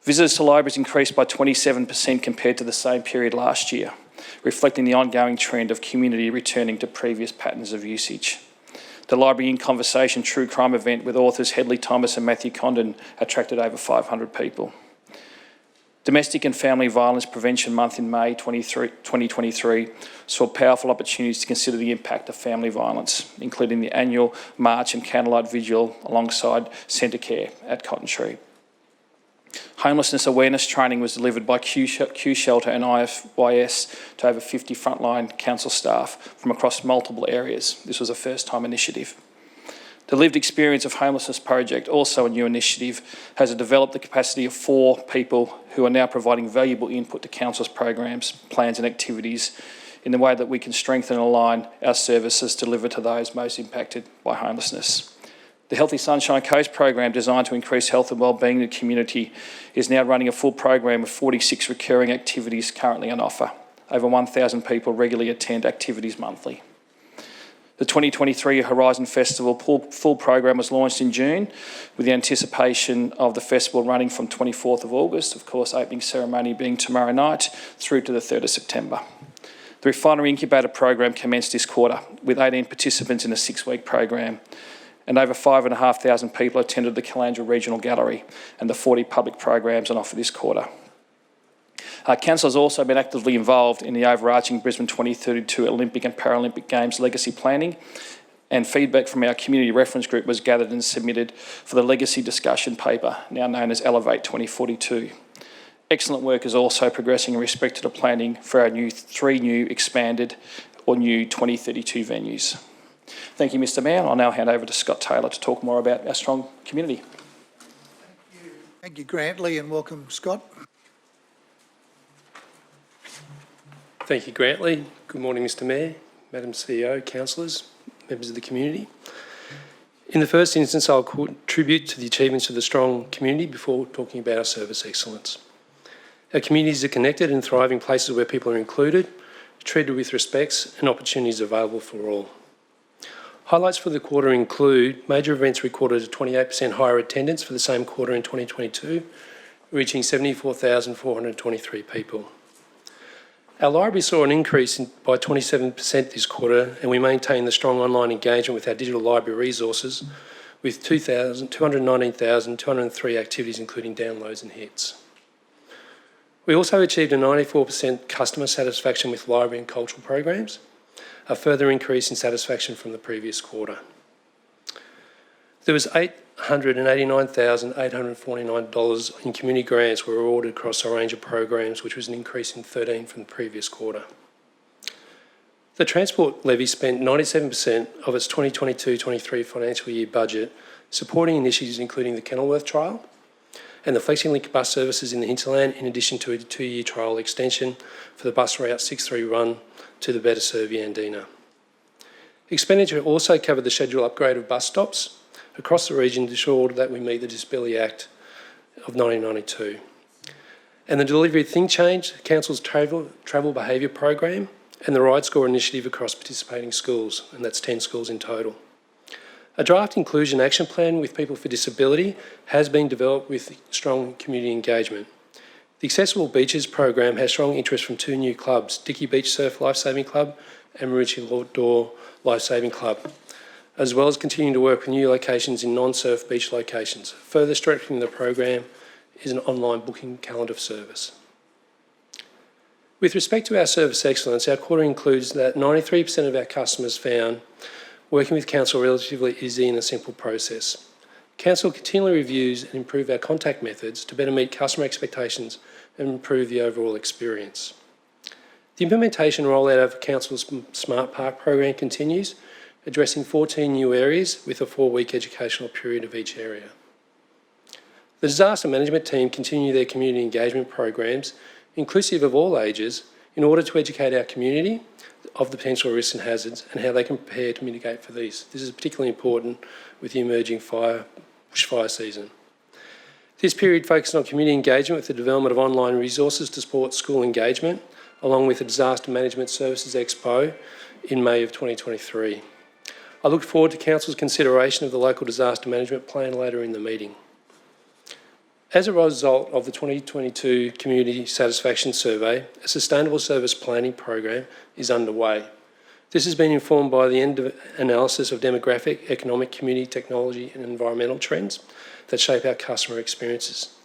Visitors to libraries increased by 27% compared to the same period last year, reflecting the ongoing trend of community returning to previous patterns of usage. The Library in Conversation True Crime event with authors Hedley Thomas and Matthew Condon attracted over 500 people. Domestic and Family Violence Prevention Month in May 2023 saw powerful opportunities to consider the impact of family violence, including the annual March and Candlelight Vigil alongside Centre Care at Cotton Tree. Homelessness awareness training was delivered by Q Shelter and IFYS to over 50 frontline council staff from across multiple areas. This was a first-time initiative. The Lived Experience of Homelessness project, also a new initiative, has developed the capacity of 4 people who are now providing valuable input to council's programs, plans and activities in the way that we can strengthen and align our services delivered to those most impacted by homelessness. The Healthy Sunshine Coast program, designed to increase health and wellbeing in the community, is now running a full program of 46 recurring activities currently on offer. Over 1,000 people regularly attend activities monthly. The 2023 Horizon Festival full program was launched in June, with the anticipation of the festival running from 24th of August, of course opening ceremony being tomorrow night, through to the 3rd of September. The Refinery Incubator program commenced this quarter, with 18 participants in a 6-week program, and over 5,500 people attended the Caloundra Regional Gallery and the 40 public programs on offer this quarter. Council has also been actively involved in the overarching Brisbane 2032 Olympic and Paralympic Games legacy planning, and feedback from our community reference group was gathered and submitted for the legacy discussion paper, now known as Elevate 2042. Excellent work is also progressing in respect to the planning for our three new expanded or new 2032 venues. Thank you, Mr Mayor. I'll now hand over to Scott Taylor to talk more about our strong community. Thank you, Grantley, and welcome, Scott. Thank you, Grantley. Good morning, Mr Mayor, Madam CEO, councillors, members of the community. In the first instance, I'll contribute to the achievements of the strong community before talking about our service excellence. Our communities are connected and thriving places where people are included, treated with respect and opportunities available for all. Highlights for the quarter include major events recorded a 28% higher attendance for the same quarter in 2022, reaching 74,423 people. Our library saw an increase by 27% this quarter, and we maintained the strong online engagement with our digital library resources with 219,203 activities, including downloads and hits. We also achieved a 94% customer satisfaction with library and cultural programs, a further increase in satisfaction from the previous quarter. There was $889,849 in community grants were awarded across a range of programs, which was an increase in 13 from the previous quarter. The Transport Levy spent 97% of its 2022-23 financial year budget supporting initiatives including the Kenilworth trial and the FlexiLink bus services in the hinterland, in addition to a 2-year trial extension for the bus route 631 to the better serve Yandina. Expenditure also covered the scheduled upgrade of bus stops across the region to ensure that we meet the Disability Act of 1992. And the delivery of Think Change, Council's travel behaviour program, and the Ride Score initiative across participating schools, and that's 10 schools in total. A draft inclusion action plan with people with disability has been developed with strong community engagement. The Accessible Beaches program has strong interest from 2 new clubs, Dicky Beach Surf Lifesaving Club and Maroochy Outdoor Lifesaving Club, as well as continuing to work with new locations in non-surf beach locations. Further strengthening the program is an online booking calendar service. With respect to our service excellence, our quarter includes that 93% of our customers found working with Council relatively easy and a simple process. Council continually reviews and improve our contact methods to better meet customer expectations and improve the overall experience. The implementation rollout of Council's Smart Park program continues, addressing 14 new areas with a 4-week educational period of each area. The disaster management team continue their community engagement programs, inclusive of all ages, in order to educate our community of the potential risks and hazards and how they can prepare to mitigate for these. This is particularly important with the emerging bushfire season. This period focused on community engagement with the development of online resources to support school engagement, along with the Disaster Management Services Expo in May of 2023. I look forward to Council's consideration of the local disaster management plan later in the meeting. As a result of the 2022 Community Satisfaction Survey, a sustainable service planning program is underway. This has been informed by the end analysis of demographic, economic, community, technology and environmental trends that shape our customer experiences.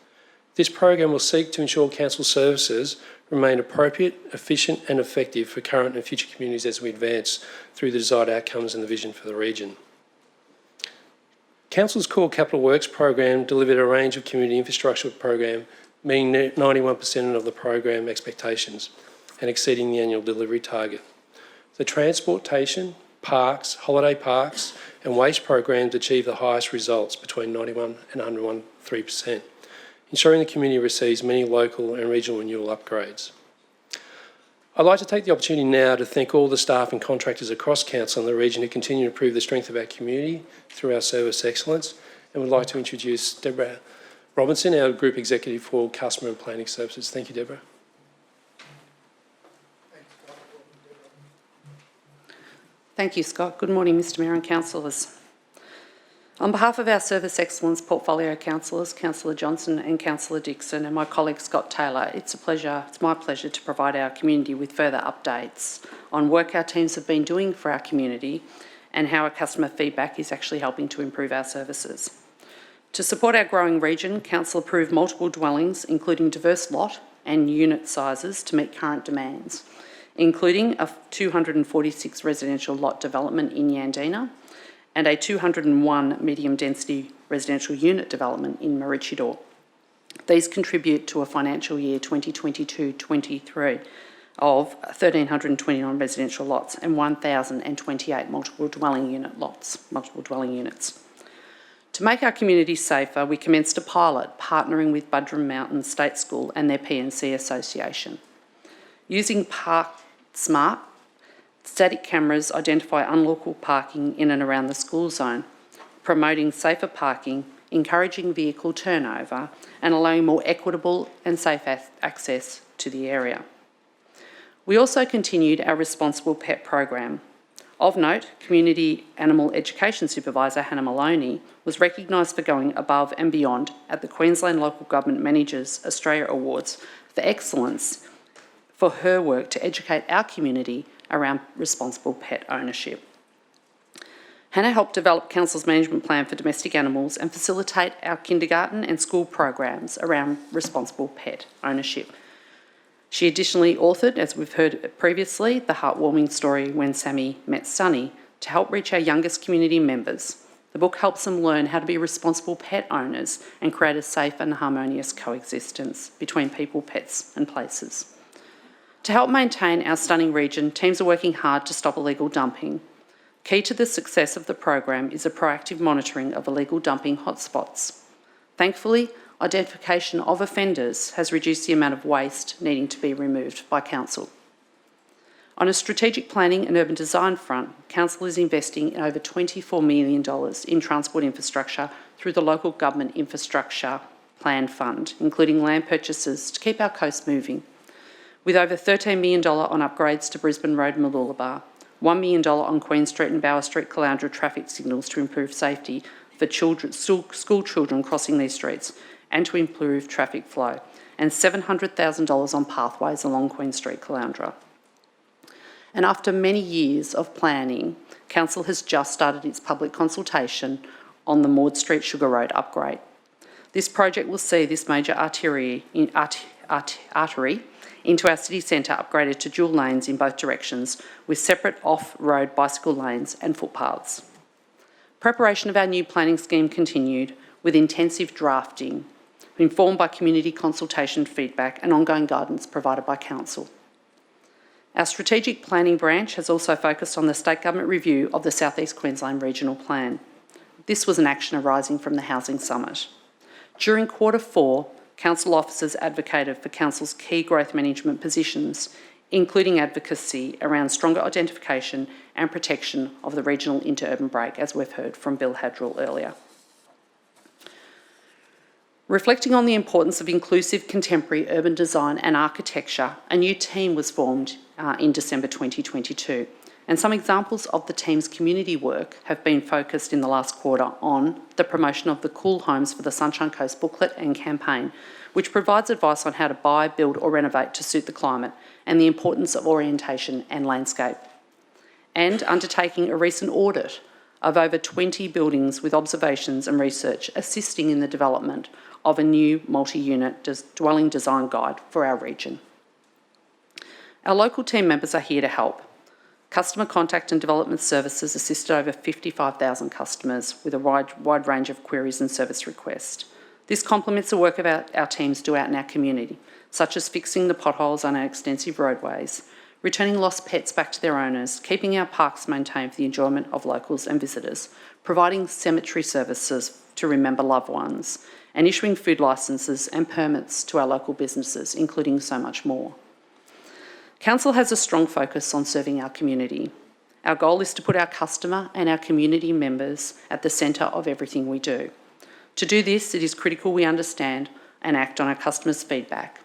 This program will seek to ensure Council services remain appropriate, efficient and effective for current and future communities as we advance through the desired outcomes and the vision for the region. Council's Core Capital Works program delivered a range of community infrastructure program, meeting 91% of the program expectations and exceeding the annual delivery target. The transportation, parks, holiday parks and waste programs achieved the highest results, between 91 and 103%, ensuring the community receives many local and regional renewal upgrades. I'd like to take the opportunity now to thank all the staff and contractors across Council and the region who continue to improve the strength of our community through our service excellence, and would like to introduce Deborah Robinson, our Group Executive for Customer and Planning Services. Thank you, Deborah. Thank you, Scott. Good morning, Mr Mayor and councillors. On behalf of our Service Excellence Portfolio Councillors, Councillor Johnson and Councillor Dixon, and my colleague Scott Taylor, it's my pleasure to provide our community with further updates on work our teams have been doing for our community and how our customer feedback is actually helping to improve our services. To support our growing region, Council approved multiple dwellings, including diverse lot and unit sizes to meet current demands, including a 246 residential lot development in Yandina and a 201 medium-density residential unit development in Maroochy. These contribute to a financial year 2022-23 of 1,329 residential lots and 1,028 multiple dwelling units. To make our community safer, we commenced a pilot partnering with Buderim Mountain State School and their PNC Association. Using Park Smart, static cameras identify unlawful parking in and around the school zone, promoting safer parking, encouraging vehicle turnover, and allowing more equitable and safe access to the area. We also continued our Responsible Pet program. Of note, Community Animal Education Supervisor Hannah Maloney was recognised for going above and beyond at the Queensland Local Government Managers Australia Awards for excellence for her work to educate our community around responsible pet ownership. Hannah helped develop Council's management plan for domestic animals and facilitate our kindergarten and school programs around responsible pet ownership. She additionally authored, as we've heard previously, the heartwarming story When Sammy Met Sunny to help reach our youngest community members. The book helps them learn how to be responsible pet owners and create a safe and harmonious coexistence between people, pets and places. To help maintain our stunning region, teams are working hard to stop illegal dumping. Key to the success of the program is a proactive monitoring of illegal dumping hotspots. Thankfully, identification of offenders has reduced the amount of waste needing to be removed by Council. On a strategic planning and urban design front, Council is investing in over $24 million in transport infrastructure through the Local Government Infrastructure Plan Fund, including land purchases to keep our coast moving, with over $13 million on upgrades to Brisbane Road and Mooloolaba, $1 million on Queen Street and Bower Street Caloundra traffic signals to improve safety for school children crossing these streets and to improve traffic flow, and $700,000 on pathways along Queen Street Caloundra. And after many years of planning, Council has just started its public consultation on the Maud Street Sugar Road upgrade. This project will see this major artery into our city centre upgraded to dual lanes in both directions with separate off-road bicycle lanes and footpaths. Preparation of our new planning scheme continued with intensive drafting, informed by community consultation feedback and ongoing guidance provided by Council. Our strategic planning branch has also focused on the state government review of the South East Queensland Regional Plan. This was an action arising from the Housing Summit. During Q4, Council officers advocated for Council's key growth management positions, including advocacy around stronger identification and protection of the regional interurban break, as we've heard from Bill Hadrill earlier. Reflecting on the importance of inclusive contemporary urban design and architecture, a new team was formed in December 2022, and some examples of the team's community work have been focused in the last quarter on the promotion of the Cool Homes for the Sunshine Coast booklet and campaign, which provides advice on how to buy, build or renovate to suit the climate and the importance of orientation and landscape, and undertaking a recent audit of over 20 buildings with observations and research assisting in the development of a new multi-unit dwelling design guide for our region. Our local team members are here to help. Customer contact and development services assisted over 55,000 customers with a wide range of queries and service requests. This complements the work of our teams do out in our community, such as fixing the potholes on our extensive roadways, returning lost pets back to their owners, keeping our parks maintained for the enjoyment of locals and visitors, providing cemetery services to remember loved ones, and issuing food licences and permits to our local businesses, including so much more. Council has a strong focus on serving our community. Our goal is to put our customer and our community members at the centre of everything we do. To do this, it is critical we understand and act on our customers' feedback.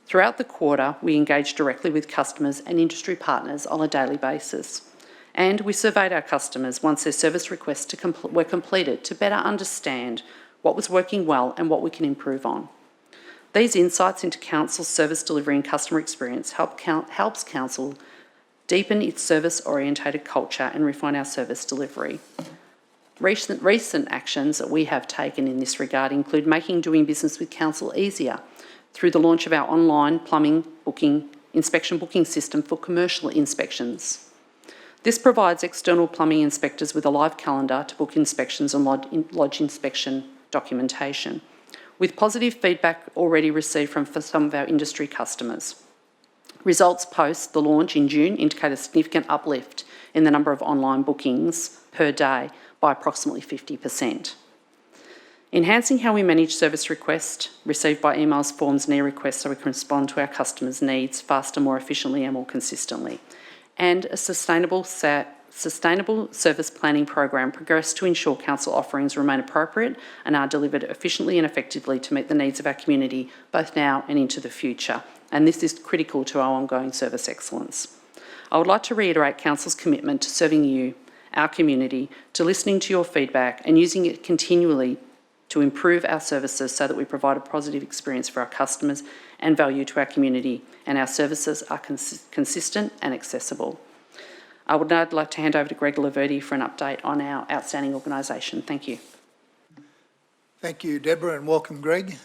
Throughout the quarter, we engaged directly with customers and industry partners on a daily basis. And we surveyed our customers once their service requests were completed to better understand what was working well and what we can improve on. These insights into Council's service delivery and customer experience helps Council deepen its service-orientated culture and refine our service delivery. Recent actions that we have taken in this regard include making doing business with Council easier through the launch of our online plumbing inspection booking system for commercial inspections. This provides external plumbing inspectors with a live calendar to book inspections and lodge inspection documentation, with positive feedback already received from some of our industry customers. Results post the launch in June indicate a significant uplift in the number of online bookings per day by approximately 50%. Enhancing how we manage service requests received by emails, forms and e-requests so we can respond to our customers' needs faster, more efficiently and more consistently. And a sustainable service planning program progressed to ensure Council offerings remain appropriate and are delivered efficiently and effectively to meet the needs of our community, both now and into the future. And this is critical to our ongoing service excellence. I would like to reiterate Council's commitment to serving you, our community, to listening to your feedback and using it continually to improve our services so that we provide a positive experience for our customers and value to our community, and our services are consistent and accessible. I would now like to hand over to Greg Laverty for an update on our outstanding organisation. Thank you. Thank you, Deborah, and welcome, Greg.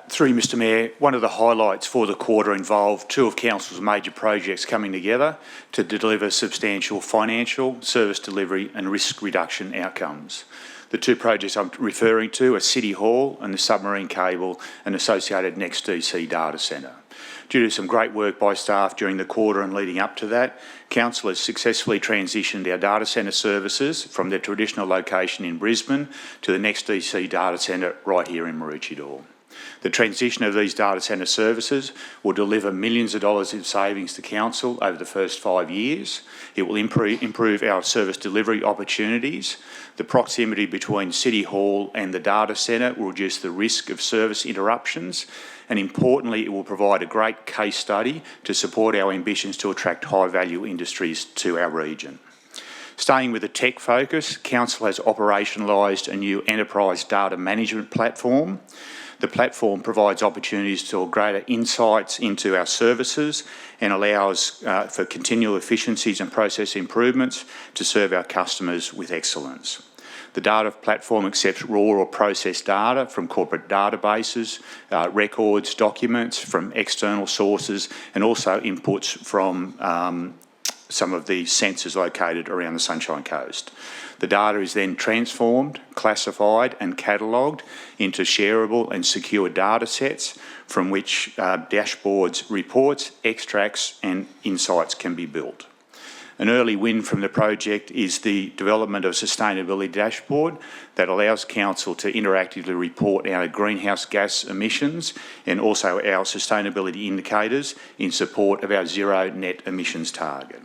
Through you, Mr Mayor, one of the highlights for the quarter involved two of Council's major projects coming together to deliver substantial financial, service delivery and risk reduction outcomes. The two projects I'm referring to are City Hall and the submarine cable and associated next DC data centre. Due to some great work by staff during the quarter and leading up to that, Council has successfully transitioned our data centre services from their traditional location in Brisbane to the next DC data centre right here in Maroochy. The transition of these data centre services will deliver millions of dollars in savings to Council over the first 5 years. It will improve our service delivery opportunities. The proximity between City Hall and the data centre will reduce the risk of service interruptions, and importantly, it will provide a great case study to support our ambitions to attract high-value industries to our region. Staying with the tech focus, Council has operationalised a new enterprise data management platform. The platform provides opportunities to greater insights into our services and allows for continual efficiencies and process improvements to serve our customers with excellence. The data platform accepts raw or processed data from corporate databases, records, documents from external sources, and also inputs from some of the sensors located around the Sunshine Coast. The data is then transformed, classified and catalogued into shareable and secure data sets from which dashboards, reports, extracts and insights can be built. An early win from the project is the development of a sustainability dashboard that allows Council to interactively report our greenhouse gas emissions and also our sustainability indicators in support of our zero net emissions target.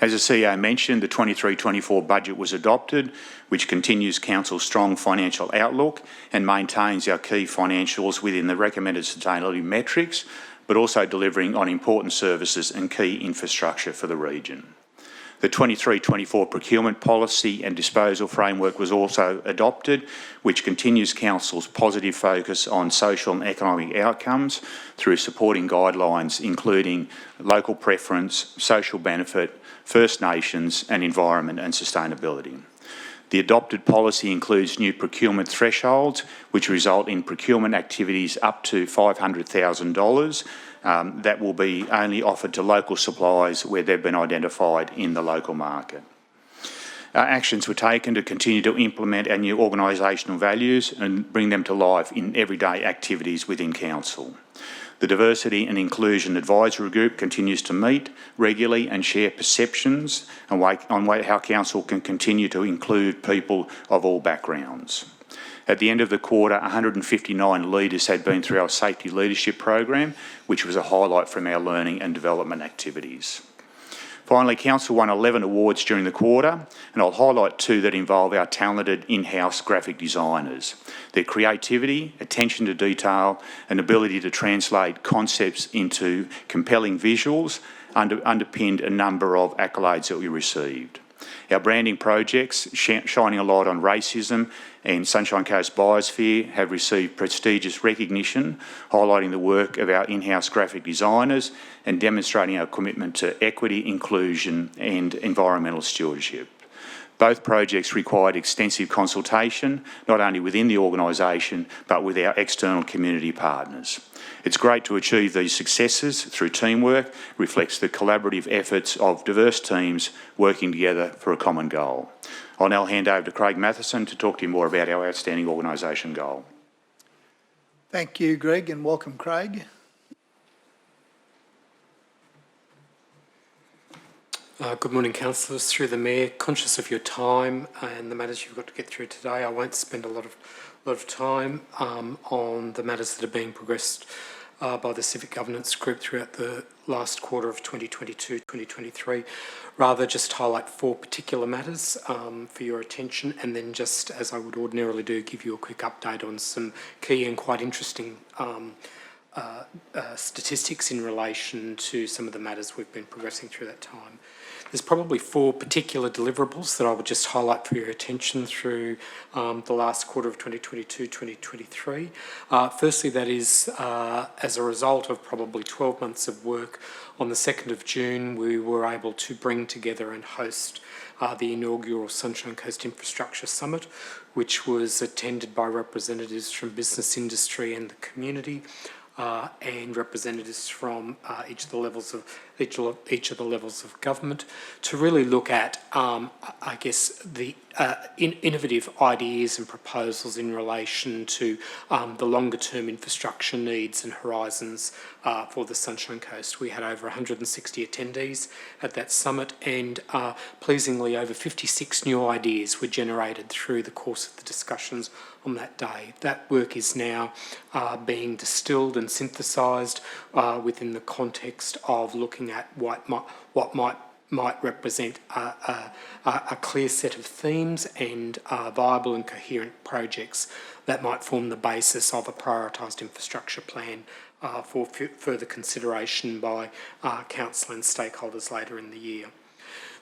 As the CEO mentioned, the 23-24 budget was adopted, which continues Council's strong financial outlook and maintains our key financials within the recommended sustainability metrics, but also delivering on important services and key infrastructure for the region. The 23-24 procurement policy and disposal framework was also adopted, which continues Council's positive focus on social and economic outcomes through supporting guidelines including local preference, social benefit, First Nations and environment and sustainability. The adopted policy includes new procurement thresholds, which result in procurement activities up to $500,000 that will be only offered to local suppliers where they've been identified in the local market. Actions were taken to continue to implement our new organisational values and bring them to life in everyday activities within Council. The Diversity and Inclusion Advisory Group continues to meet regularly and share perceptions on how Council can continue to include people of all backgrounds. At the end of the quarter, 159 leaders had been through our safety leadership program, which was a highlight from our learning and development activities. Finally, Council won 11 awards during the quarter, and I'll highlight 2 that involve our talented in-house graphic designers. Their creativity, attention to detail, and ability to translate concepts into compelling visuals underpinned a number of accolades that we received. Our branding projects, shining a light on racism and Sunshine Coast Biosphere, have received prestigious recognition, highlighting the work of our in-house graphic designers and demonstrating our commitment to equity, inclusion and environmental stewardship. Both projects required extensive consultation, not only within the organisation, but with our external community partners. It's great to achieve these successes through teamwork, reflects the collaborative efforts of diverse teams working together for a common goal. I'll now hand over to Craig Matheson to talk to you more about our outstanding organisation goal. Thank you, Greg, and welcome, Craig. Good morning, councillors. Through the Mayor, conscious of your time and the matters you've got to get through today, I won't spend a lot of time on the matters that are being progressed by the Civic Governance Group throughout the last quarter of 2022-2023. Rather, just highlight 4 particular matters for your attention, and then just, as I would ordinarily do, give you a quick update on some key and quite interesting statistics in relation to some of the matters we've been progressing through that time. There's probably 4 particular deliverables that I would just highlight for your attention through the last quarter of 2022-2023. Firstly, that is as a result of probably 12 months of work, on the 2nd of June, we were able to bring together and host the inaugural Sunshine Coast Infrastructure Summit, which was attended by representatives from business industry and the community, and representatives from each of the levels of government, to really look at, I guess, the innovative ideas and proposals in relation to the longer-term infrastructure needs and horizons for the Sunshine Coast. We had over 160 attendees at that summit, and pleasingly over 56 new ideas were generated through the course of the discussions on that day. That work is now being distilled and synthesised within the context of looking at what might represent a clear set of themes and viable and coherent projects that might form the basis of a prioritised infrastructure plan for further consideration by council and stakeholders later in the year.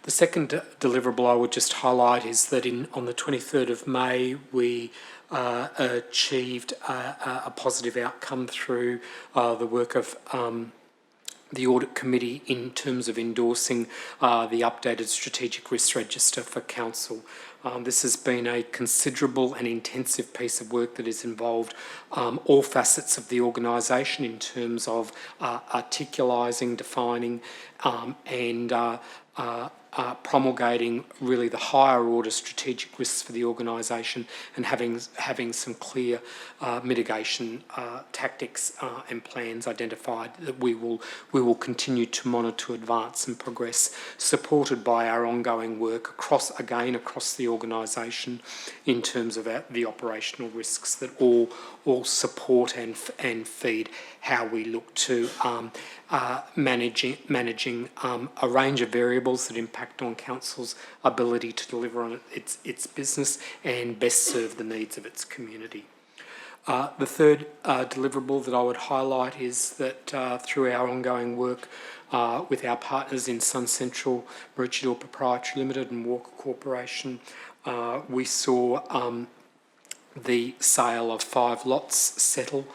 The second deliverable I would just highlight is that on the 23rd of May, we achieved a positive outcome through the work of the Audit Committee in terms of endorsing the updated Strategic Risk Register for Council. This has been a considerable and intensive piece of work that has involved all facets of the organisation in terms of articulating, defining and promulgating really the higher order strategic risks for the organisation, and having some clear mitigation tactics and plans identified that we will continue to monitor, advance and progress, supported by our ongoing work across the organisation in terms of the operational risks that all support and feed how we look to managing a range of variables that impact on council's ability to deliver on its business and best serve the needs of its community. The third deliverable that I would highlight is that through our ongoing work with our partners in Sun Central, Maroochy Proprietary Limited and Walker Corporation, we saw the sale of 5 lots settle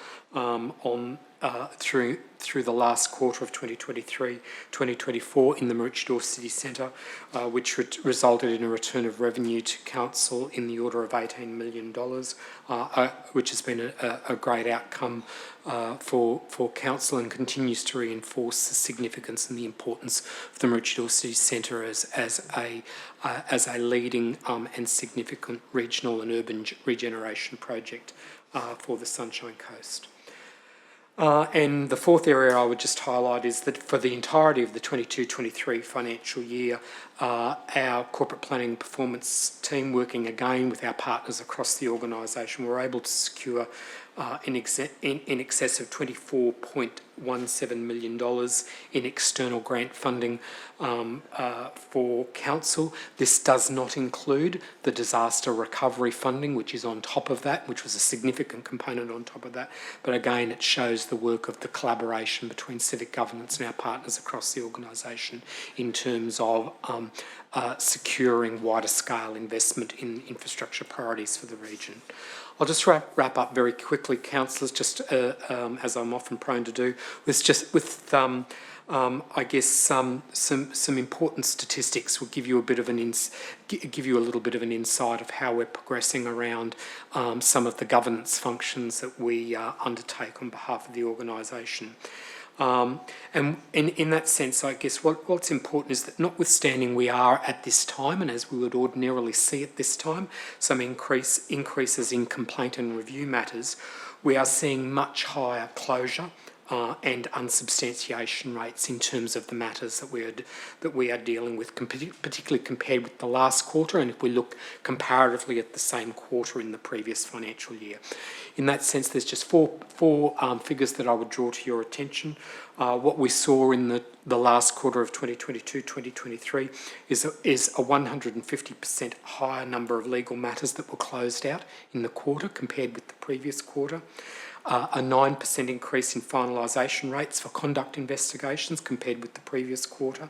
through the last quarter of 2023-2024 in the Maroochy City Centre, which resulted in a return of revenue to council in the order of $18 million, which has been a great outcome for council and continues to reinforce the significance and the importance of the Maroochy City Centre as a leading and significant regional and urban regeneration project for the Sunshine Coast. And the fourth area I would just highlight is that for the entirety of the 22-23 financial year, our corporate planning performance team, working again with our partners across the organisation, were able to secure in excess of $24.17 million in external grant funding for council. This does not include the disaster recovery funding, which is on top of that, which was a significant component on top of that. But again, it shows the work of the collaboration between civic governance and our partners across the organisation in terms of securing wider scale investment in infrastructure priorities for the region. I'll just wrap up very quickly, councillors, just as I'm often prone to do, I guess some important statistics will give you a bit of give you a little bit of an insight of how we're progressing around some of the governance functions that we undertake on behalf of the organisation. And in that sense, I guess what's important is that notwithstanding we are at this time, and as we would ordinarily see at this time, some increases in complaint and review matters, we are seeing much higher closure and unsubstantiation rates in terms of the matters that we are dealing with, particularly compared with the last quarter, and if we look comparatively at the same quarter in the previous financial year. In that sense, there's just four figures that I would draw to your attention. What we saw in the last quarter of 2022-2023 is a 150% higher number of legal matters that were closed out in the quarter compared with the previous quarter. A 9% increase in finalisation rates for conduct investigations compared with the previous quarter.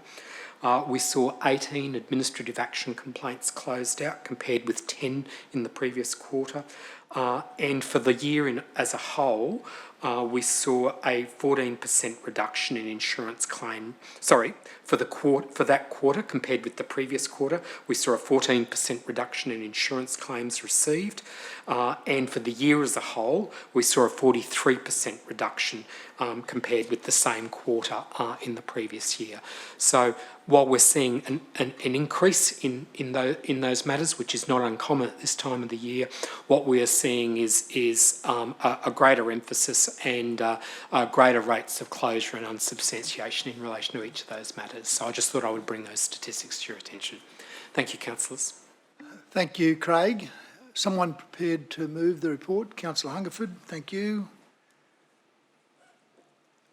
We saw 18 administrative action complaints closed out compared with 10 in the previous quarter. And for the year as a whole, we saw a 14% reduction in insurance claim. Sorry, for that quarter compared with the previous quarter, we saw a 14% reduction in insurance claims received. And for the year as a whole, we saw a 43% reduction compared with the same quarter in the previous year. So while we're seeing an increase in those matters, which is not uncommon at this time of the year, what we are seeing is a greater emphasis and greater rates of closure and unsubstantiation in relation to each of those matters. So I just thought I would bring those statistics to your attention. Thank you, councillors. Thank you, Craig. Someone prepared to move the report? Councillor Hungerford, thank you.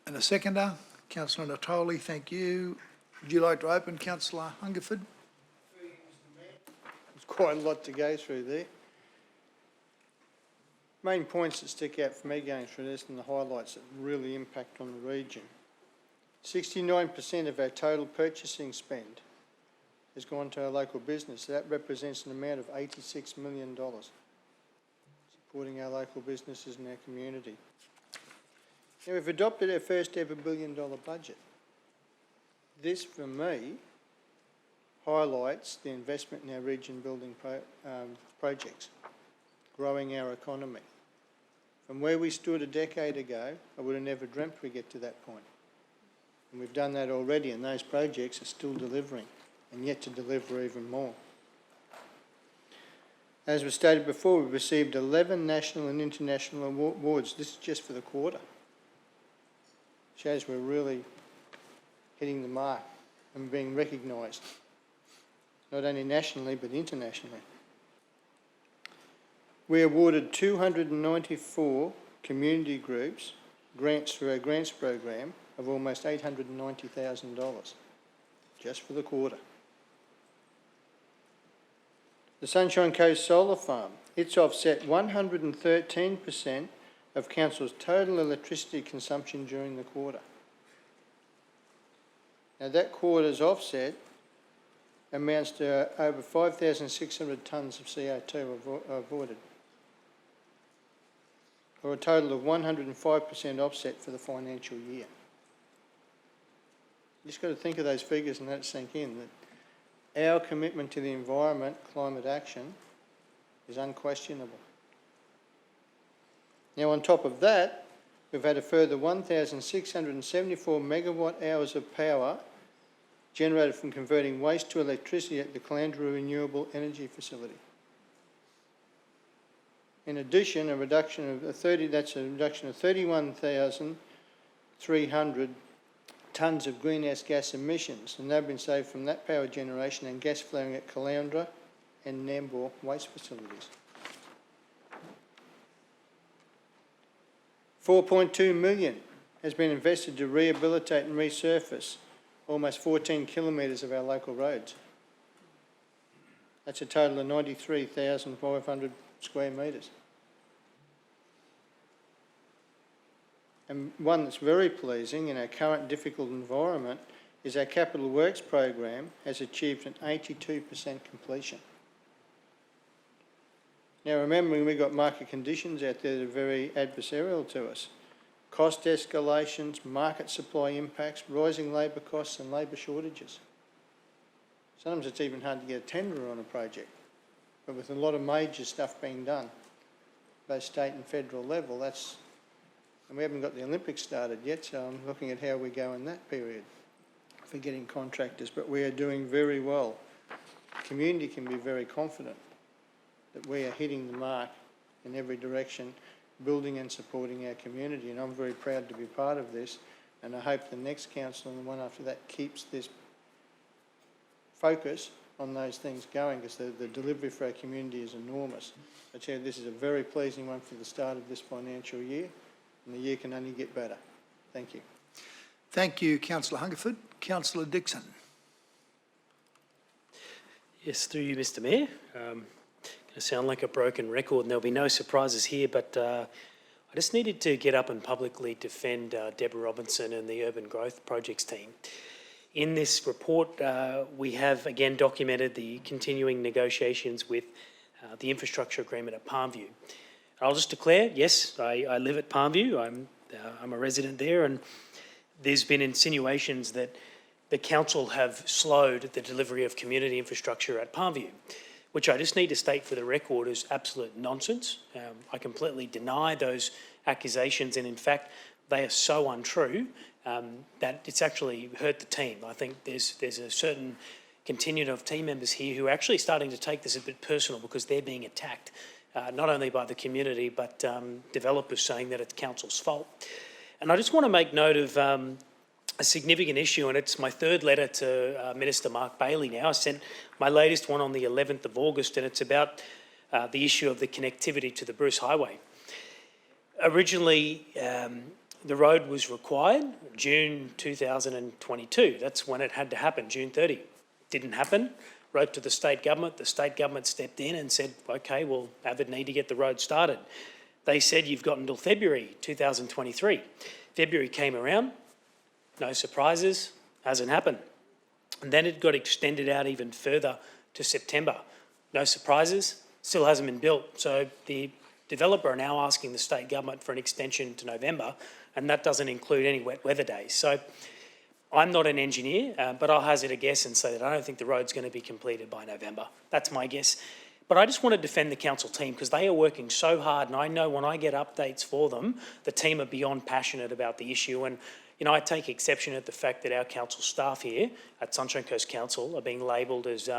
And a seconder? Councillor Natoli, thank you. Would you like to open, Councillor Hungerford? There's quite a lot to go through there. Main points that stick out for me going through this and the highlights that really impact on the region. 69% of our total purchasing spend has gone to our local business. That represents an amount of $86 million, supporting our local businesses and our community. Now, we've adopted our first ever $1 billion budget. This, for me, highlights the investment in our region building projects, growing our economy. From where we stood a decade ago, I would have never dreamt we'd get to that point. And we've done that already, and those projects are still delivering, and yet to deliver even more. As was stated before, we've received 11 national and international awards. This is just for the quarter. Shows we're really hitting the mark and being recognised, not only nationally but internationally. We awarded 294 community groups grants through our grants program of almost $890,000, just for the quarter. The Sunshine Coast Solar Farm, it's offset 113% of council's total electricity consumption during the quarter. Now that quarter's offset amounts to over 5,600 tonnes of CO2 avoided, or a total of 105% offset for the financial year. You just got to think of those figures and let it sink in, that our commitment to the environment, climate action, is unquestionable. Now, on top of that, we've had a further 1,674 megawatt hours of power generated from converting waste to electricity at the Caloundra Renewable Energy Facility. In addition, a reduction of 31,300 tonnes of greenhouse gas emissions, and they've been saved from that power generation and gas flaring at Caloundra and Nambour waste facilities. 4.2 million has been invested to rehabilitate and resurface almost 14 kilometres of our local roads. That's a total of 93,500 square metres. And one that's very pleasing in our current difficult environment is our capital works program has achieved an 82% completion. Now, remembering we've got market conditions out there that are very adversarial to us. Cost escalations, market supply impacts, rising labour costs and labour shortages. Sometimes it's even hard to get a tender on a project. But with a lot of major stuff being done, both state and federal level, and we haven't got the Olympics started yet, so I'm looking at how we go in that period for getting contractors. But we are doing very well. The community can be very confident that we are hitting the mark in every direction, building and supporting our community, and I'm very proud to be part of this, and I hope the next council and the one after that keeps this focus on those things going, because the delivery for our community is enormous. I tell you, this is a very pleasing one for the start of this financial year, and the year can only get better. Thank you. Thank you, Councillor Hungerford. Councillor Dixon. Yes, through you, Mr Mayor. Going to sound like a broken record and there'll be no surprises here, but I just needed to get up and publicly defend Deborah Robinson and the Urban Growth Projects team. In this report, we have again documented the continuing negotiations with the infrastructure agreement at Palmview. I'll just declare, yes, I live at Palmview. I'm a resident there, and there's been insinuations that the council have slowed the delivery of community infrastructure at Palmview, which I just need to state for the record is absolute nonsense. I completely deny those accusations, and in fact, they are so untrue that it's actually hurt the team. I think there's a certain contingent of team members here who are actually starting to take this a bit personal because they're being attacked, not only by the community, but developers saying that it's council's fault. And I just want to make note of a significant issue, and it's my third letter to Minister Mark Bailey now. I sent my latest one on the 11th of August, and it's about the issue of the connectivity to the Bruce Highway. Originally, the road was required June 2022. That's when it had to happen, June 30. Didn't happen. Wrote to the state government. The state government stepped in and said, okay, well, Avid need to get the road started. They said you've got until February 2023. February came around. No surprises, hasn't happened. And then it got extended out even further to September. No surprises, still hasn't been built. So the developer are now asking the state government for an extension to November, and that doesn't include any wet weather days. So I'm not an engineer, but I'll hazard a guess and say that I don't think the road's going to be completed by November. That's my guess. But I just want to defend the council team because they are working so hard, and I know when I get updates for them, the team are beyond passionate about the issue. And you know, I take exception at the fact that our council staff here at Sunshine Coast Council are being labelled as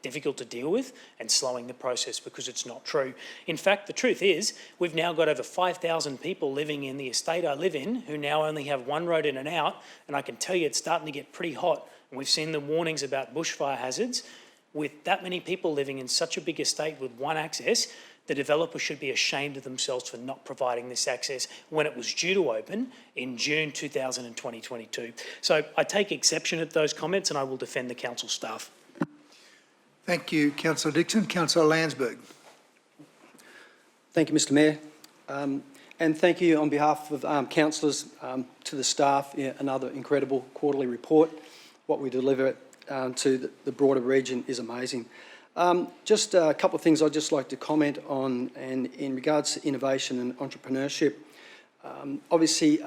difficult to deal with and slowing the process because it's not true. In fact, the truth is we've now got over 5,000 people living in the estate I live in who now only have one road in and out, and I can tell you it's starting to get pretty hot. And we've seen the warnings about bushfire hazards. With that many people living in such a big estate with one access, the developer should be ashamed of themselves for not providing this access when it was due to open in June 2022. So I take exception at those comments and I will defend the council staff. Thank you, Councillor Dixon. Councillor Landsberg. Thank you, Mr Mayor. And thank you on behalf of councillors to the staff. Yeah, another incredible quarterly report. What we deliver to the broader region is amazing. Just a couple of things I'd just like to comment on, and in regards to innovation and entrepreneurship. Obviously,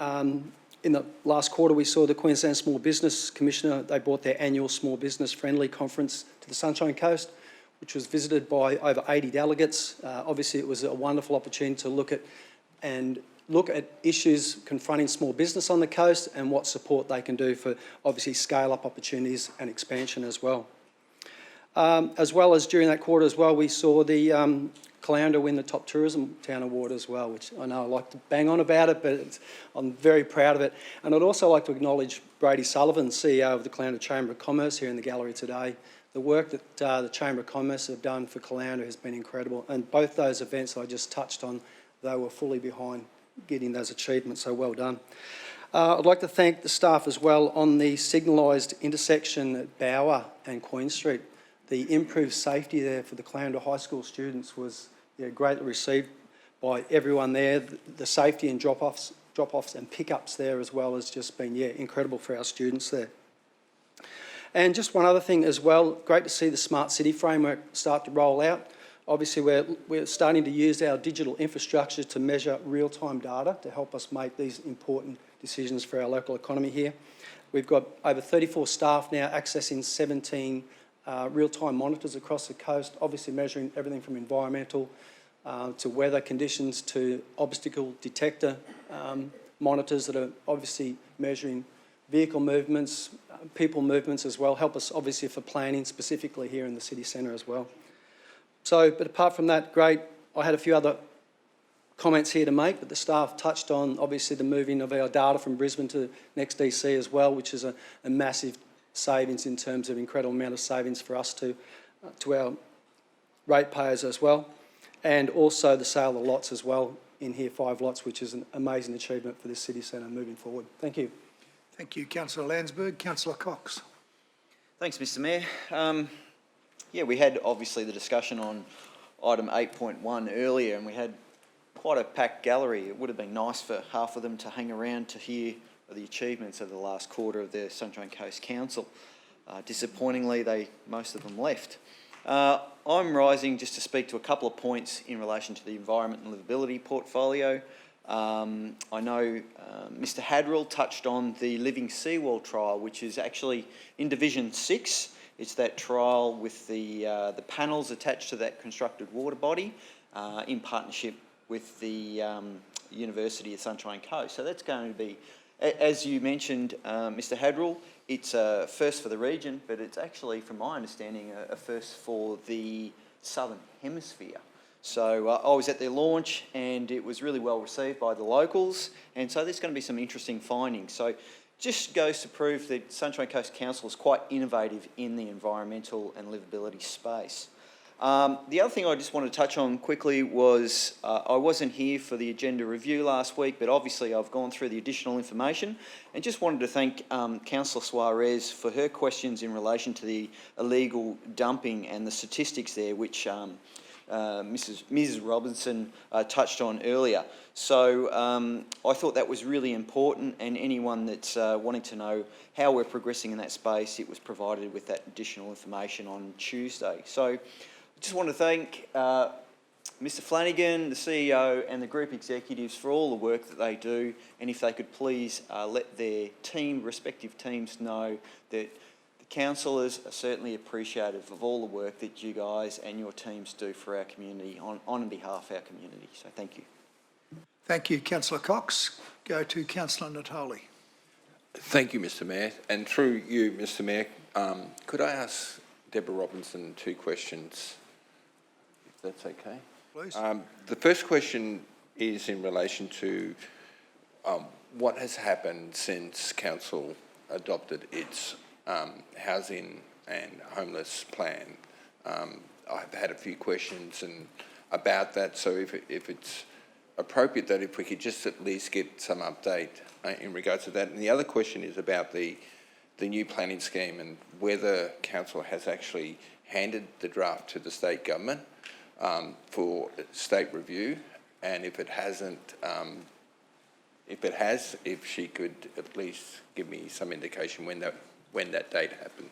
in the last quarter, we saw the Queensland Small Business Commissioner, they brought their annual Small Business Friendly Conference to the Sunshine Coast, which was visited by over 80 delegates. Obviously, it was a wonderful opportunity to look at issues confronting small business on the coast and what support they can do for, obviously, scale-up opportunities and expansion as well. As well as during that quarter as well, we saw the Caloundra win the top tourism town award as well, which I know I like to bang on about it, but I'm very proud of it. And I'd also like to acknowledge Brady Sullivan, CEO of the Caloundra Chamber of Commerce, here in the gallery today. The work that the Chamber of Commerce have done for Caloundra has been incredible, and both those events I just touched on, they were fully behind getting those achievements, so well done. I'd like to thank the staff as well on the signalised intersection at Beerwah and Queen Street. The improved safety there for the Caloundra High School students was greatly received by everyone there. The safety and drop-offs and pickups there as well has just been incredible for our students there. And just one other thing as well, great to see the Smart City framework start to roll out. Obviously, we're starting to use our digital infrastructure to measure real-time data to help us make these important decisions for our local economy here. We've got over 34 staff now accessing 17 real-time monitors across the coast, obviously measuring everything from environmental to weather conditions to obstacle detector monitors that are obviously measuring vehicle movements, people movements as well, help us obviously for planning specifically here in the city centre as well. So, but apart from that, great. I had a few other comments here to make, but the staff touched on obviously the moving of our data from Brisbane to next DC as well, which is a massive savings in terms of incredible amount of savings for us to our ratepayers as well. And also the sale of lots as well in here, 5 lots, which is an amazing achievement for this city centre moving forward. Thank you. Thank you, Councillor Landsberg. Councillor Cox. Thanks, Mr Mayor. We had obviously the discussion on item 8.1 earlier, and we had quite a packed gallery. It would have been nice for half of them to hang around to hear the achievements of the last quarter of the Sunshine Coast Council. Disappointingly, most of them left. I'm rising just to speak to a couple of points in relation to the environment and livability portfolio. I know Mr Hadrill touched on the Living Seawall trial, which is actually in Division 6. It's that trial with the panels attached to that constructed water body in partnership with the University of Sunshine Coast. So that's going to be, as you mentioned, Mr Hadrill, it's a first for the region, but it's actually, from my understanding, a first for the Southern Hemisphere. So I was at their launch and it was really well received by the locals, and so there's going to be some interesting findings. So just goes to prove that Sunshine Coast Council is quite innovative in the environmental and livability space. The other thing I just want to touch on quickly was I wasn't here for the agenda review last week, but obviously I've gone through the additional information and just wanted to thank Councillor Suarez for her questions in relation to the illegal dumping and the statistics there, which Mrs Robinson touched on earlier. So I thought that was really important, and anyone that's wanting to know how we're progressing in that space, it was provided with that additional information on Tuesday. So I just want to thank Mr Flanagan, the CEO, and the group executives for all the work that they do, and if they could please let their respective teams know that the councillors are certainly appreciative of all the work that you guys and your teams do for our community on behalf of our community. So thank you. Thank you, Councillor Cox. Go to Councillor Natali. Thank you, Mr Mayor. And through you, Mr Mayor, could I ask Deborah Robinson 2 questions, if that's okay? Please. The first question is in relation to what has happened since Council adopted its housing and homeless plan. I've had a few questions about that, so if it's appropriate that if we could just at least get some update in regards to that. And the other question is about the new planning scheme and whether Council has actually handed the draft to the state government for state review, and if it hasn't, if it has, if she could at least give me some indication when that date happened.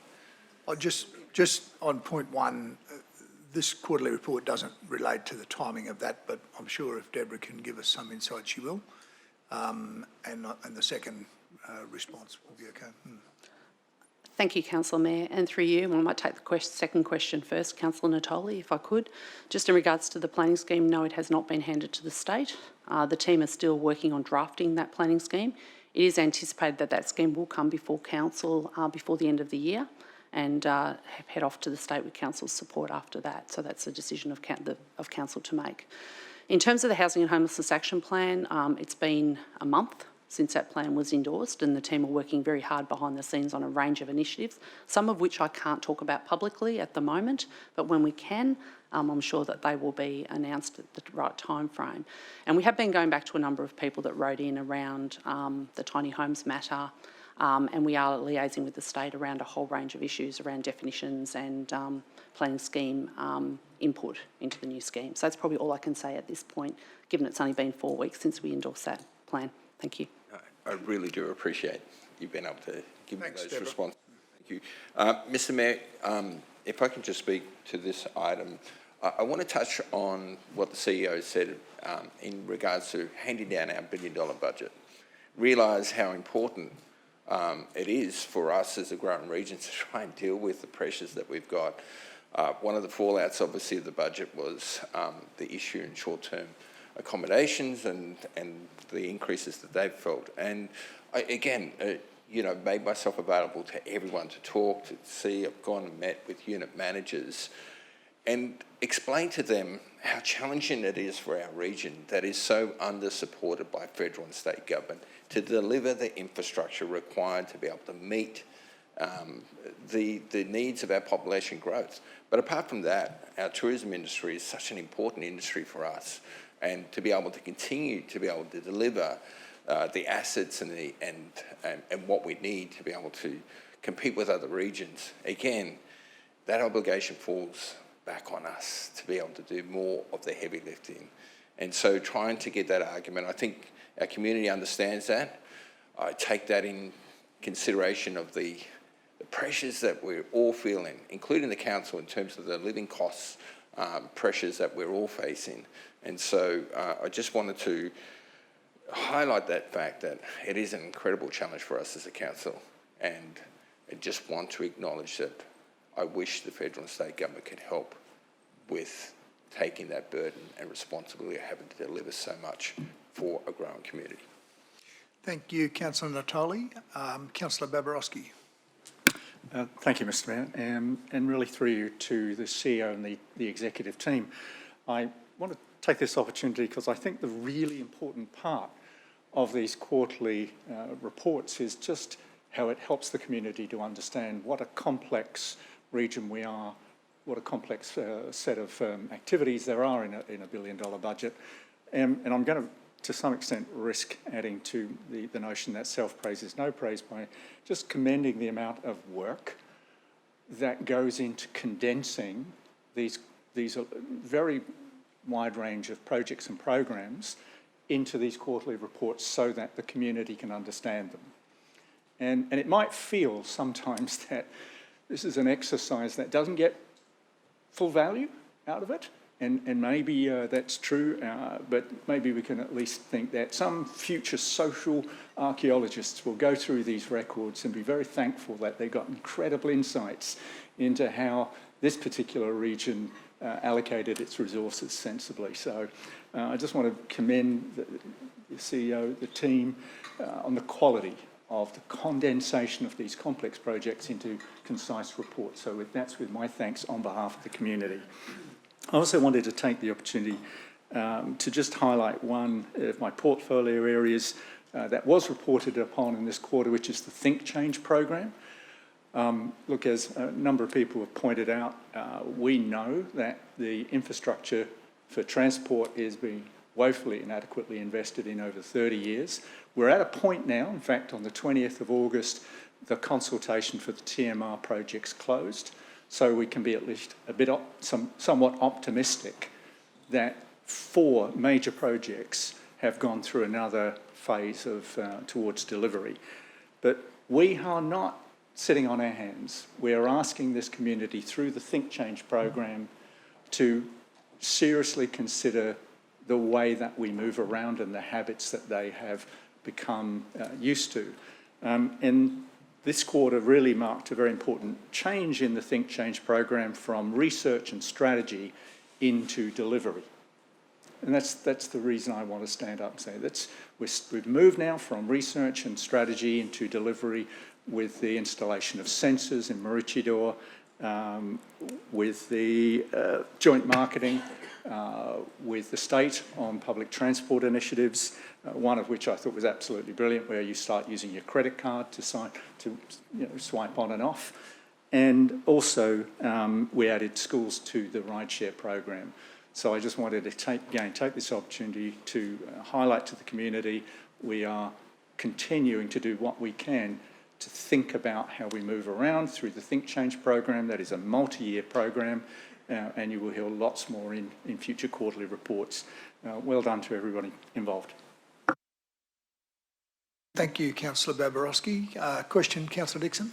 Just on point 1, this quarterly report doesn't relate to the timing of that, but I'm sure if Deborah can give us some insight, she will. And the second response will be okay. Thank you, Councillor Mayor. And through you, I might take the second question first, Councillor Natali, if I could. Just in regards to the planning scheme, no, it has not been handed to the state. The team is still working on drafting that planning scheme. It is anticipated that that scheme will come before Council before the end of the year, and head off to the state with council's support after that. So that's a decision of council to make. In terms of the Housing and Homelessness Action Plan, it's been a month since that plan was endorsed, and the team are working very hard behind the scenes on a range of initiatives, some of which I can't talk about publicly at the moment, but when we can, I'm sure that they will be announced at the right time frame. And we have been going back to a number of people that wrote in around the tiny homes matter, and we are liaising with the state around a whole range of issues around definitions and planning scheme input into the new scheme. So that's probably all I can say at this point, given it's only been 4 weeks since we endorsed that plan. Thank you. I really do appreciate you being able to give me those Deborah. responses. Thank you. Mr Mayor, if I can just speak to this item, I want to touch on what the CEO said in regards to handing down our $1 billion budget. Realise how important it is for us as a growing region to try and deal with the pressures that we've got. One of the fallouts, obviously, of the budget was the issue in short-term accommodations and the increases that they've felt. And I, again, you know, made myself available to everyone to talk, to see. I've gone and met with unit managers and explained to them how challenging it is for our region that is so under-supported by federal and state government to deliver the infrastructure required to be able to meet the needs of our population growth. But apart from that, our tourism industry is such an important industry for us, and to be able to continue to be able to deliver the assets and what we need to be able to compete with other regions, again, that obligation falls back on us to be able to do more of the heavy lifting. And so trying to get that argument, I think our community understands that. I take that in consideration of the pressures that we're all feeling, including the council, in terms of the living costs pressures that we're all facing. And so I just wanted to highlight that fact that it is an incredible challenge for us as a council, and I just want to acknowledge that I wish the federal and state government could help with taking that burden and responsibility of having to deliver so much for a growing community. Thank you, Councillor Natoli. Councillor Babarowski. Thank you, Mr Mayor, and really through you to the CEO and the executive team. I want to take this opportunity because I think the really important part of these quarterly reports is just how it helps the community to understand what a complex region we are, what a complex set of activities there are in a $1 billion budget. And I'm going to some extent, risk adding to the notion that self-praise is no praise by just commending the amount of work that goes into condensing these very wide range of projects and programs into these quarterly reports so that the community can understand them. And it might feel sometimes that this is an exercise that doesn't get full value out of it, and maybe that's true, but maybe we can at least think that some future social archaeologists will go through these records and be very thankful that they got incredible insights into how this particular region allocated its resources sensibly. So I just want to commend the CEO, the team, on the quality of the condensation of these complex projects into concise reports. So that's with my thanks on behalf of the community. I also wanted to take the opportunity to just highlight one of my portfolio areas that was reported upon in this quarter, which is the Think Change program. Look, as a number of people have pointed out, we know that the infrastructure for transport is being woefully inadequately invested in over 30 years. We're at a point now, in fact, on the 20th of August, the consultation for the TMR project's closed. So we can be at least a bit somewhat optimistic that 4 major projects have gone through another phase of towards delivery. But we are not sitting on our hands. We are asking this community through the Think Change program to seriously consider the way that we move around and the habits that they have become used to. And this quarter really marked a very important change in the Think Change program from research and strategy into delivery. And that's the reason I want to stand up and say we've moved now from research and strategy into delivery. with the installation of sensors in Maroochy door, with the joint marketing with the state on public transport initiatives, one of which I thought was absolutely brilliant, where you start using your credit card to swipe on and off. And also, we added schools to the rideshare program. So I just wanted to take this opportunity to highlight to the community we are continuing to do what we can to think about how we move around through the Think Change program. That is a multi-year program, and you will hear lots more in future quarterly reports. Well done to everybody involved. Thank you, Councillor Babarowski. Question, Councillor Dixon.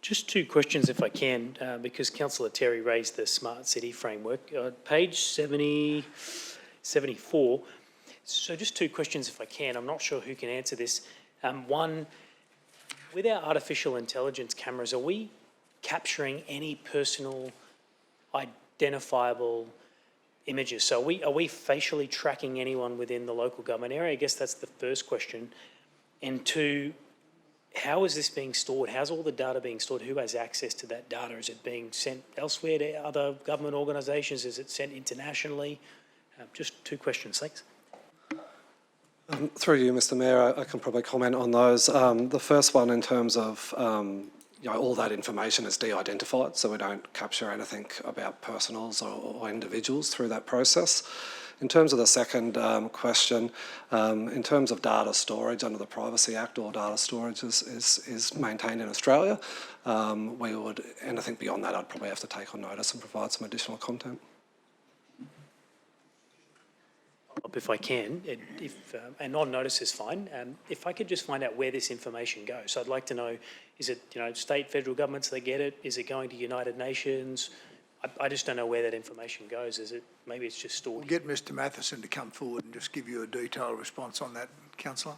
Just two questions, if I can, because Councillor Terry raised the Smart City Framework. Page 74. So just two questions, if I can. I'm not sure who can answer this. One, with our artificial intelligence cameras, are we capturing any personal identifiable images? So are we facially tracking anyone within the local government area? I guess that's the first question. And two, how is this being stored? How's all the data being stored? Who has access to that data? Is it being sent elsewhere to other government organisations? Is it sent internationally? Just two questions, thanks. Through you, Mr Mayor, I can probably comment on those. The first one, in terms of all that information is de-identified, so we don't capture anything about personals or individuals through that process. In terms of the second question, in terms of data storage under the Privacy Act, all data storage is maintained in Australia. Anything beyond that, I'd probably have to take on notice and provide some additional content. If I can, and on notice is fine. If I could just find out where this information goes. So I'd like to know, is it state, federal governments that get it? Is it going to United Nations? I just don't know where that information goes. Maybe it's just stored? We'll get Mr Matheson to come forward and just give you a detailed response on that, Councillor.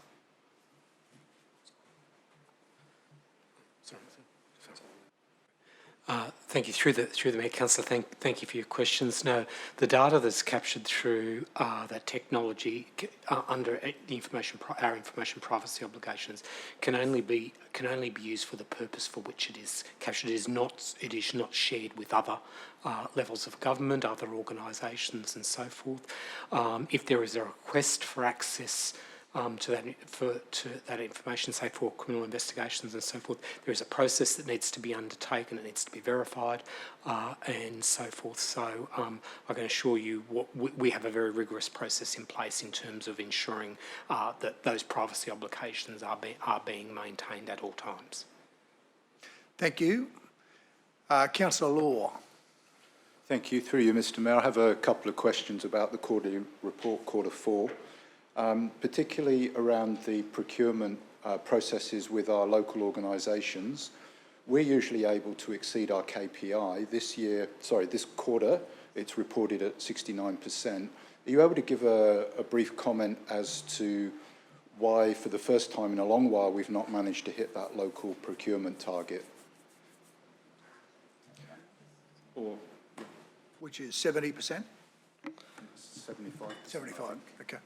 Thank you. Through the Mayor, Councillor, thank you for your questions. No, the data that's captured through that technology under our information privacy obligations can only be used for the purpose for which it is captured. It is not shared with other levels of government, other organisations, and so forth. If there is a request for access to that information, say for criminal investigations and so forth, there is a process that needs to be undertaken, it needs to be verified, and so forth. So I can assure you we have a very rigorous process in place in terms of ensuring that those privacy obligations are being maintained at all times. Thank you. Councillor Law. Thank you. Through you, Mr Mayor, I have a couple of questions about the quarterly report, quarter 4. Particularly around the procurement processes with our local organisations. We're usually able to exceed our KPI. This quarter, it's reported at 69%. Are you able to give a brief comment as to why, for the first time in a long while, we've not managed to hit that local procurement target? Which is 70%? 75. 75, okay.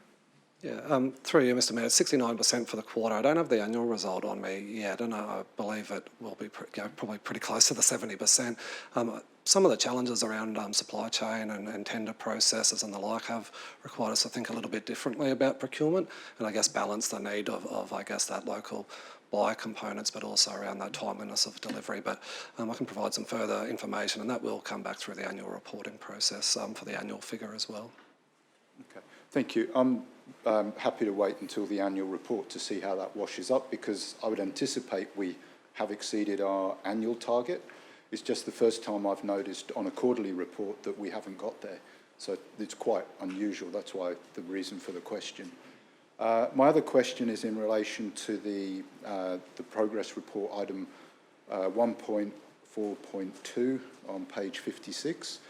Yeah, through you, Mr Mayor, 69% for the quarter. I don't have the annual result on me yet, and I believe it will be probably pretty close to the 70%. Some of the challenges around supply chain and tender processes and the like have required us to think a little bit differently about procurement, and I guess balance the need of that local buy components, but also around that timeliness of delivery. But I can provide some further information, and that will come back through the annual reporting process for the annual figure as well. Okay, thank you. I'm happy to wait until the annual report to see how that washes up, because I would anticipate we have exceeded our annual target. It's just the first time I've noticed on a quarterly report that we haven't got there. So it's quite unusual. That's why the reason for the question. My other question is in relation to the progress report item 1.4.2 on page 56.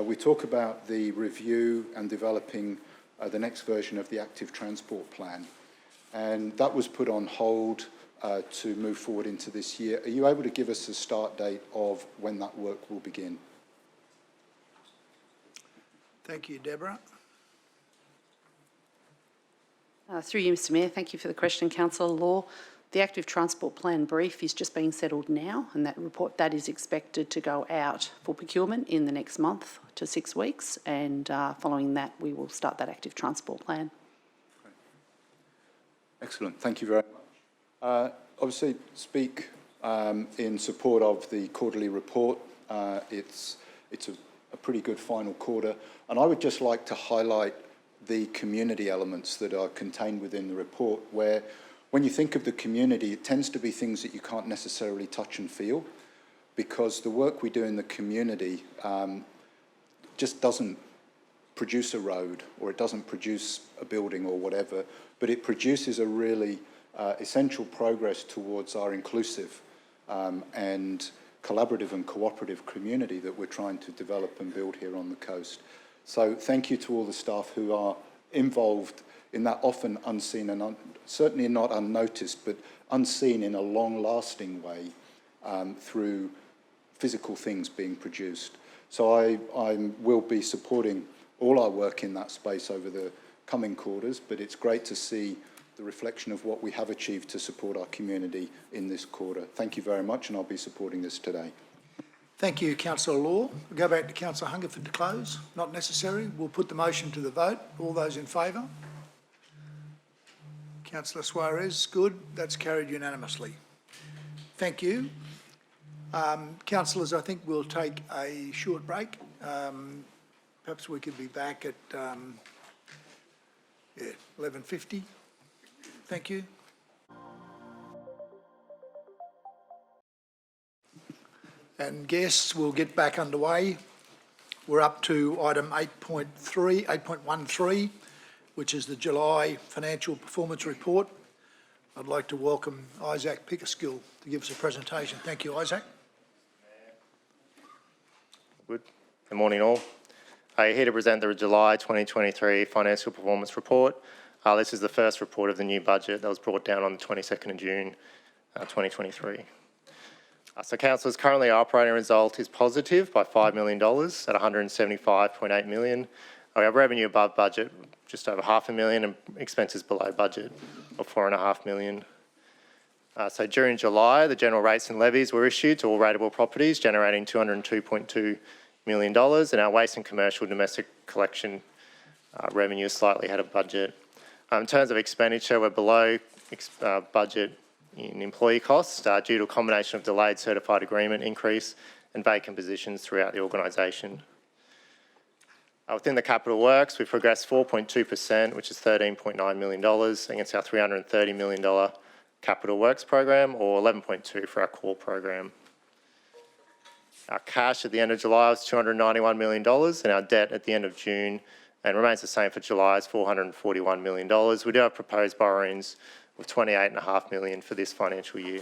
We talk about the review and developing the next version of the active transport plan, and that was put on hold to move forward into this year. Are you able to give us a start date of when that work will begin? Thank you, Deborah. Through you, Mr Mayor, thank you for the question, Councillor Law. The active transport plan brief is just being settled now, and that is expected to go out for procurement in the next month to 6 weeks, and following that we will start that active transport plan. Excellent, thank you very much. Obviously, speak in support of the quarterly report. It's a pretty good final quarter, and I would just like to highlight the community elements that are contained within the report, where when you think of the community, it tends to be things that you can't necessarily touch and feel, because the work we do in the community just doesn't produce a road, or it doesn't produce a building or whatever, but it produces a really essential progress towards our inclusive and collaborative and cooperative community that we're trying to develop and build here on the coast. So thank you to all the staff who are involved in that often unseen and certainly not unnoticed, but unseen in a long-lasting way through physical things being produced. So I will be supporting all our work in that space over the coming quarters, but it's great to see the reflection of what we have achieved to support our community in this quarter. Thank you very much, and I'll be supporting this today. Thank you, Councillor Law. We'll go back to Councillor Hungerford to close. Not necessary. We'll put the motion to the vote. All those in favour? Councillor Suarez, good. That's carried unanimously. Thank you. Councillors, I think we'll take a short break. Perhaps we could be back at 11:50. Thank you. And guests, we'll get back underway. We're up to item 8.13, which is the July Financial Performance Report. I'd like to welcome Isaac Pickerskill to give us a presentation. Thank you, Isaac. Good morning, all. I'm here to present the July 2023 Financial Performance Report. This is the first report of the new budget that was brought down on the 22nd of June 2023. So Council's currently operating result is positive by $5 million at $175.8 million. We have revenue above budget, just over $500,000, and expenses below budget of $4.5 million. So during July, the general rates and levies were issued to all rateable properties, generating $202.2 million, and our waste and commercial domestic collection revenue is slightly ahead of budget. In terms of expenditure, we're below budget in employee costs due to a combination of delayed certified agreement increase and vacant positions throughout the organisation. Within the capital works, we've progressed 4.2%, which is $13.9 million, against our $330 million capital works program, or 11.2% for our core program. Our cash at the end of July was $291 million, and our debt at the end of June, and remains the same for July, is $441 million. We do have proposed borrowings of $28.5 million for this financial year.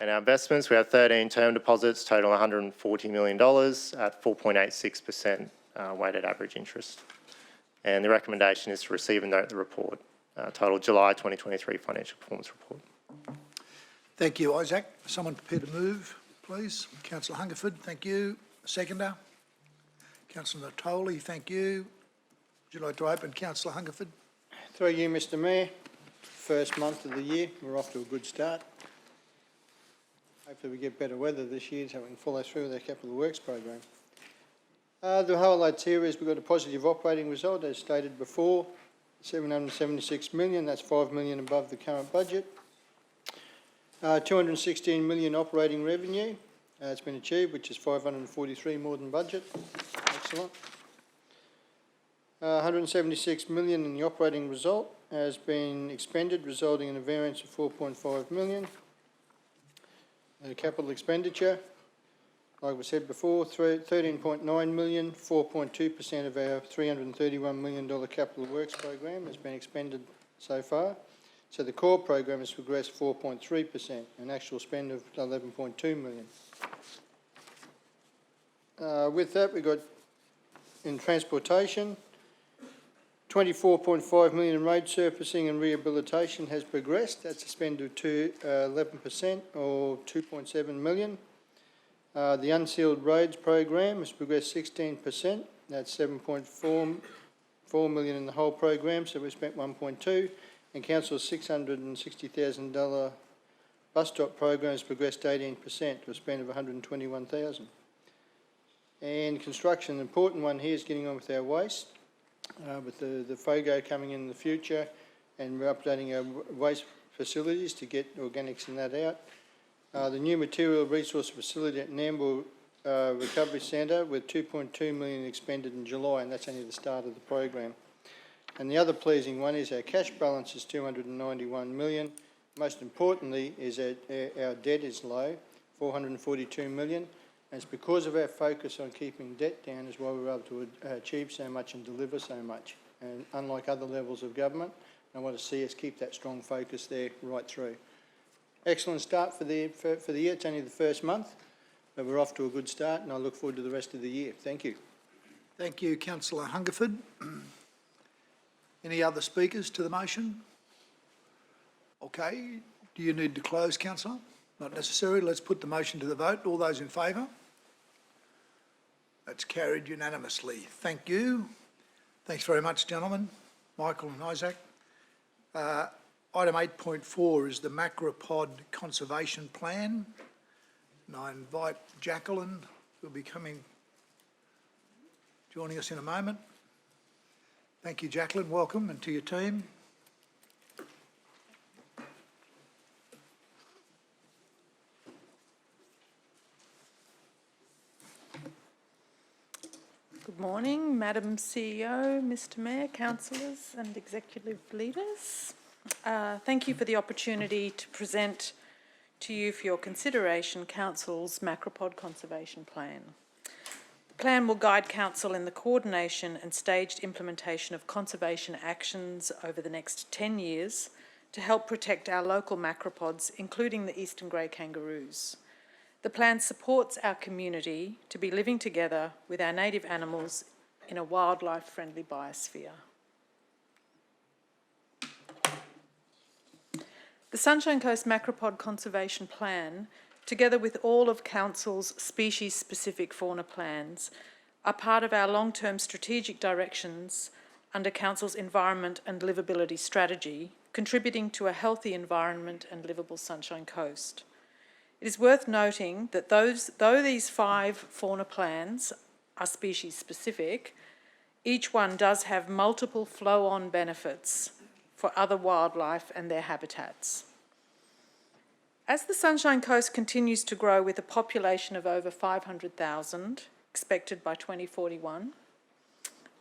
And our investments, we have 13 term deposits, total $140 million at 4.86% weighted average interest. And the recommendation is to receive and note the report, total July 2023 Financial Performance Report. Thank you, Isaac. Someone prepared to move, please. Councillor Hungerford, thank you. Seconder. Councillor Natoli, thank you. Would you like to open, Councillor Hungerford? Through you, Mr Mayor. First month of the year, we're off to a good start. Hopefully we get better weather this year so we can follow through with our capital works program. The highlights here is we've got a positive operating result, as stated before, $776 million, that's $5 million above the current budget. $216 million operating revenue, it's been achieved, which is $543 more than budget. Excellent. $176 million in the operating result has been expended, resulting in a variance of $4.5 million. Capital expenditure, like we said before, $13.9 million, 4.2% of our $331 million capital works program has been expended so far. So the core program has progressed 4.3%, an actual spend of $11.2 million. With that, we've got in transportation, $24.5 million in road surfacing and rehabilitation has progressed. That's a spend of 11% or $2.7 million. The unsealed roads program has progressed 16%. That's $7.4 million in the whole program, so we spent 1.2. and Council's $660,000 bus stop program has progressed 18% to a spend of $121,000. And construction, an important one here is getting on with our waste, with the FOGO coming in the future, and we're updating our waste facilities to get organics and that out. The new material resource facility at Nambour Recovery Centre with $2.2 million expended in July, and that's only the start of the program. And the other pleasing one is our cash balance is $291 million. Most importantly is that our debt is low, $442 million. And it's because of our focus on keeping debt down is why we're able to achieve so much and deliver so much. And unlike other levels of government, I want to see us keep that strong focus there right through. Excellent start for the year. It's only the first month, but we're off to a good start, and I look forward to the rest of the year. Thank you. Thank you, Councillor Hungerford. Any other speakers to the motion? Okay. Do you need to close, Councillor? Not necessary. Let's put the motion to the vote. All those in favour? That's carried unanimously. Thank you. Thanks very much, gentlemen. Michael and Isaac. Item 8.4 is the Macropod Conservation Plan. And I invite Jacqueline, who will be joining us in a moment. Thank you, Jacqueline. Welcome, and to your team. Good morning, Madam CEO, Mr Mayor, councillors and executive leaders. Thank you for the opportunity to present to you for your consideration Council's Macropod Conservation Plan. The plan will guide Council in the coordination and staged implementation of conservation actions over the next 10 years to help protect our local macropods, including the eastern grey kangaroos. The plan supports our community to be living together with our native animals in a wildlife-friendly biosphere. The Sunshine Coast Macropod Conservation Plan, together with all of Council's species-specific fauna plans, are part of our long-term strategic directions under Council's Environment and Livability Strategy, contributing to a healthy environment and livable Sunshine Coast. It is worth noting that though these 5 fauna plans are species-specific, each one does have multiple flow-on benefits for other wildlife and their habitats. As the Sunshine Coast continues to grow with a population of over 500,000 expected by 2041,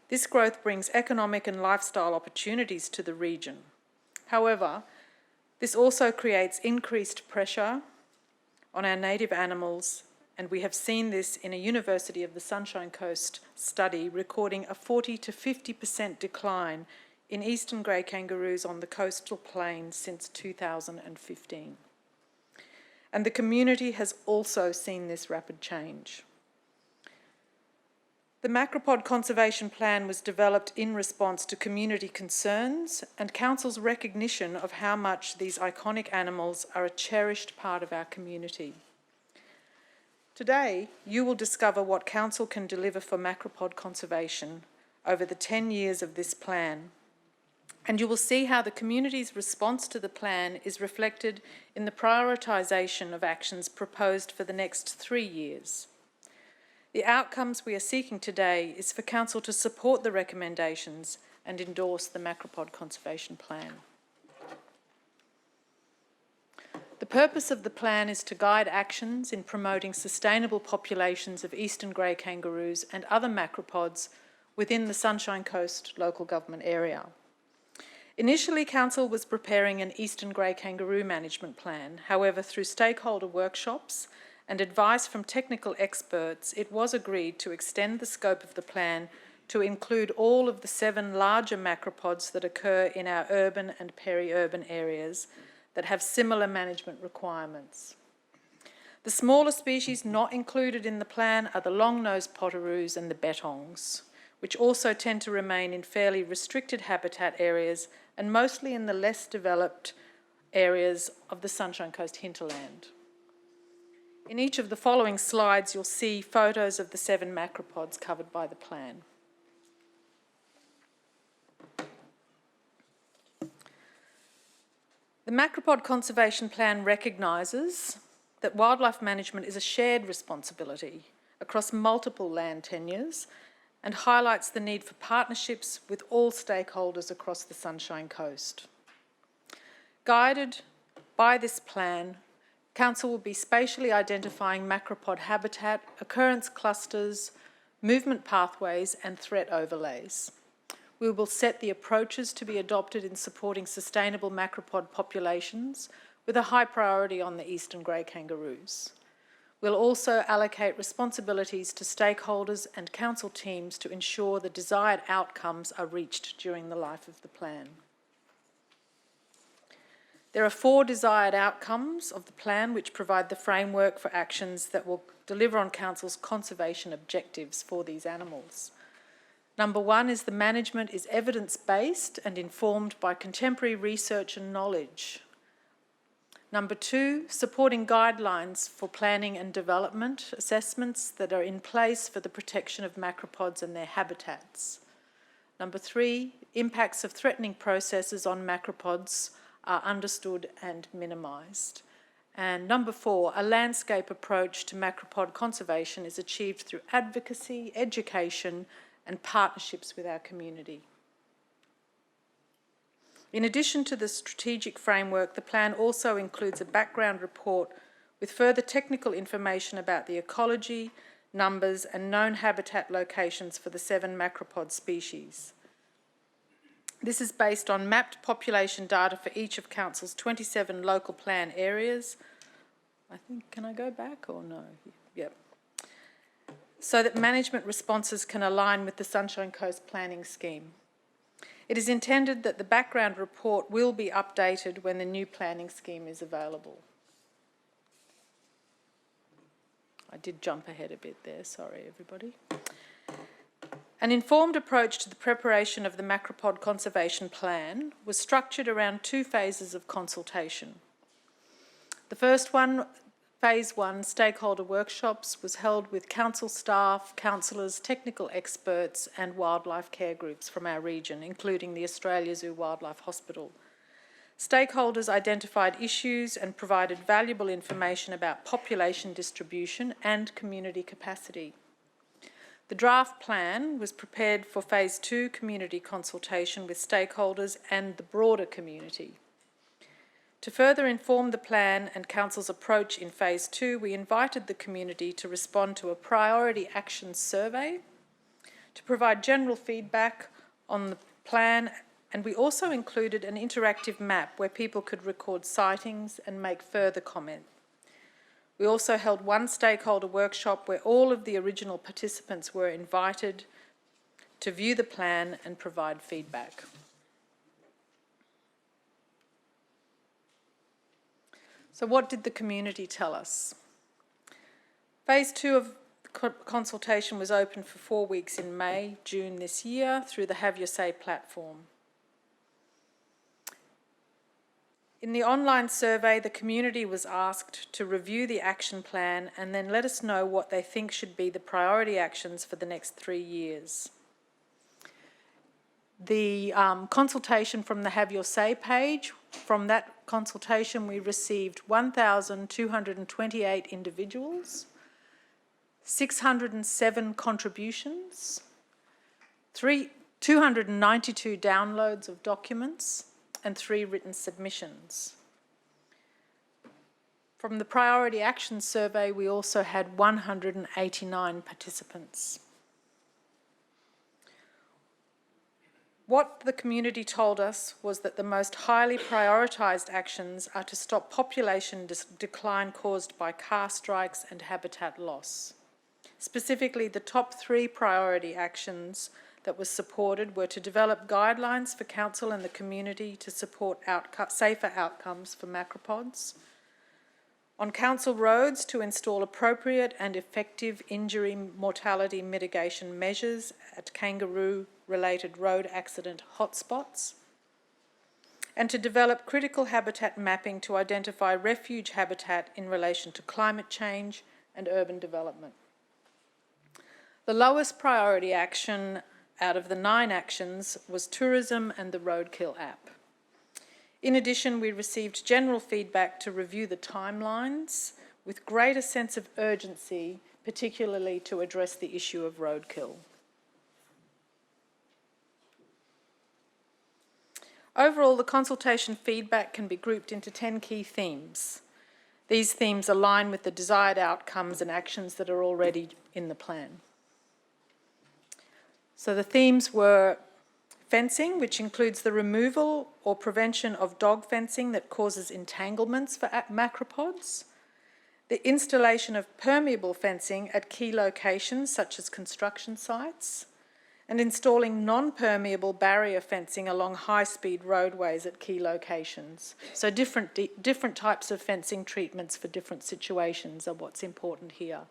this growth brings economic and lifestyle opportunities to the region. However, this also creates increased pressure on our native animals, and we have seen this in a University of the Sunshine Coast study recording a 40 to 50% decline in eastern grey kangaroos on the coastal plain since 2015. And the community has also seen this rapid change. The Macropod Conservation Plan was developed in response to community concerns and Council's recognition of how much these iconic animals are a cherished part of our community. Today, you will discover what Council can deliver for macropod conservation over the 10 years of this plan, and you will see how the community's response to the plan is reflected in the prioritisation of actions proposed for the next 3 years. The outcomes we are seeking today is for Council to support the recommendations and endorse the Macropod Conservation Plan. The purpose of the plan is to guide actions in promoting sustainable populations of eastern grey kangaroos and other macropods within the Sunshine Coast local government area. Initially, Council was preparing an eastern grey kangaroo management plan. However, through stakeholder workshops and advice from technical experts, it was agreed to extend the scope of the plan to include all of the 7 larger macropods that occur in our urban and peri-urban areas that have similar management requirements. The smaller species not included in the plan are the long-nosed potoroos and the bettongs, which also tend to remain in fairly restricted habitat areas and mostly in the less developed areas of the Sunshine Coast hinterland. In each of the following slides, you'll see photos of the 7 macropods covered by the plan. The Macropod Conservation Plan recognises that wildlife management is a shared responsibility across multiple land tenures and highlights the need for partnerships with all stakeholders across the Sunshine Coast. Guided by this plan, Council will be spatially identifying macropod habitat, occurrence clusters, movement pathways and threat overlays. We will set the approaches to be adopted in supporting sustainable macropod populations with a high priority on the eastern grey kangaroos. We'll also allocate responsibilities to stakeholders and council teams to ensure the desired outcomes are reached during the life of the plan. There are 4 desired outcomes of the plan which provide the framework for actions that will deliver on Council's conservation objectives for these animals. Number 1 is the management is evidence-based and informed by contemporary research and knowledge. Number 2, supporting guidelines for planning and development assessments that are in place for the protection of macropods and their habitats. Number 3, impacts of threatening processes on macropods are understood and minimised. And number 4, a landscape approach to macropod conservation is achieved through advocacy, education and partnerships with our community. In addition to the strategic framework, the plan also includes a background report with further technical information about the ecology, numbers and known habitat locations for the 7 macropod species. This is based on mapped population data for each of Council's 27 local plan areas. I think, can I go back or no? Yep. So that management responses can align with the Sunshine Coast planning scheme. It is intended that the background report will be updated when the new planning scheme is available. I did jump ahead a bit there, sorry everybody. An informed approach to the preparation of the Macropod Conservation Plan was structured around 2 phases of consultation. The first one, Phase 1, stakeholder workshops, was held with council staff, councillors, technical experts and wildlife care groups from our region, including the Australia Zoo Wildlife Hospital. Stakeholders identified issues and provided valuable information about population distribution and community capacity. The draft plan was prepared for Phase 2 community consultation with stakeholders and the broader community. To further inform the plan and Council's approach in Phase 2, we invited the community to respond to a priority action survey, to provide general feedback on the plan, and we also included an interactive map where people could record sightings and make further comment. We also held 1 stakeholder workshop where all of the original participants were invited to view the plan and provide feedback. So what did the community tell us? Phase 2 of consultation was open for 4 weeks in May, June this year through the Have Your Say platform. In the online survey, the community was asked to review the action plan and then let us know what they think should be the priority actions for the next 3 years. The consultation from the Have Your Say page, from that consultation we received 1,228 individuals, 607 contributions, 292 downloads of documents and 3 written submissions. From the Priority Action Survey, we also had 189 participants. What the community told us was that the most highly prioritised actions are to stop population decline caused by car strikes and habitat loss. Specifically, the top 3 priority actions that was supported were to develop guidelines for council and the community to support safer outcomes for macropods, on council roads to install appropriate and effective injury mortality mitigation measures at kangaroo-related road accident hotspots, and to develop critical habitat mapping to identify refuge habitat in relation to climate change and urban development. The lowest priority action out of the 9 actions was tourism and the roadkill app. In addition, we received general feedback to review the timelines with greater sense of urgency, particularly to address the issue of roadkill. Overall, the consultation feedback can be grouped into 10 key themes. These themes align with the desired outcomes and actions that are already in the plan. So the themes were fencing, which includes the removal or prevention of dog fencing that causes entanglements for macropods, the installation of permeable fencing at key locations such as construction sites, and installing non-permeable barrier fencing along high-speed roadways at key locations. So different types of fencing treatments for different situations are what's important here.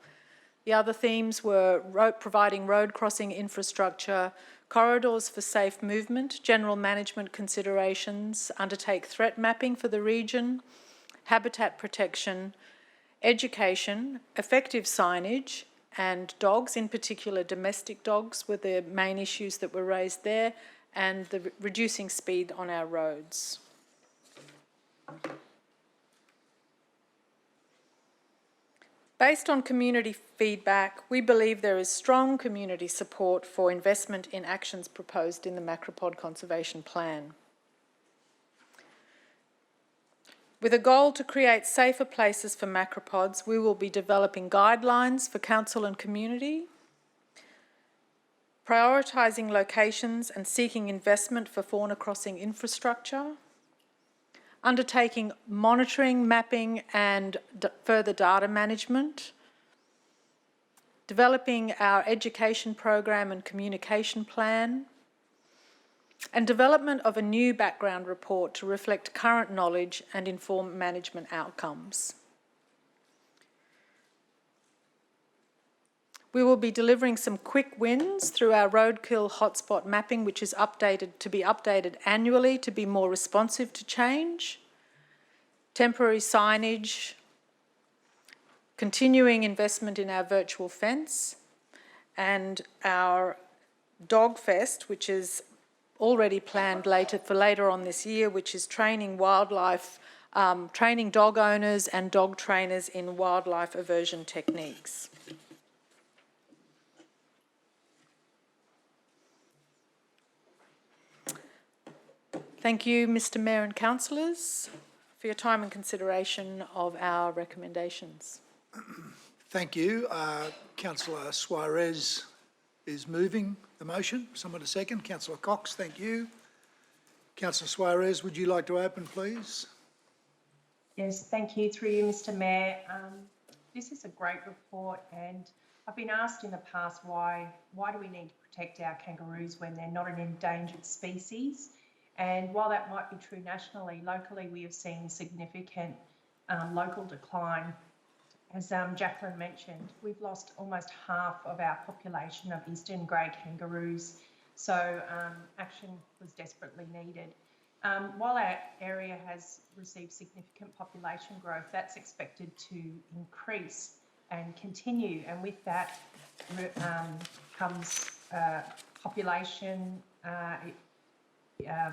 The other themes were providing road crossing infrastructure, corridors for safe movement, general management considerations, undertake threat mapping for the region, habitat protection, education, effective signage, and dogs, in particular domestic dogs, were the main issues that were raised there, and the reducing speed on our roads. Based on community feedback, we believe there is strong community support for investment in actions proposed in the Macropod Conservation Plan. With a goal to create safer places for macropods, we will be developing guidelines for council and community, prioritising locations and seeking investment for fauna crossing infrastructure, undertaking monitoring, mapping and further data management, developing our education program and communication plan, and development of a new background report to reflect current knowledge and inform management outcomes. We will be delivering some quick wins through our roadkill hotspot mapping, which is to be updated annually to be more responsive to change, temporary signage, continuing investment in our virtual fence, and our dog fest, which is already planned for later on this year, which is training training dog owners and dog trainers in wildlife aversion techniques. Thank you, Mr. Mayor and councillors, for your time and consideration of our recommendations. Thank you. Councillor Suarez is moving the motion. Someone to second. Councillor Cox, thank you. Councillor Suarez, would you like to open, please? Yes, thank you. Through you, Mr. Mayor. This is a great report, and I've been asked in the past why do we need to protect our kangaroos when they're not an endangered species? And while that might be true nationally, locally we have seen significant local decline. As Jacqueline mentioned, we've lost almost half of our population of eastern grey kangaroos, so action was desperately needed. While our area has received significant population growth, that's expected to increase and continue, and with that comes population.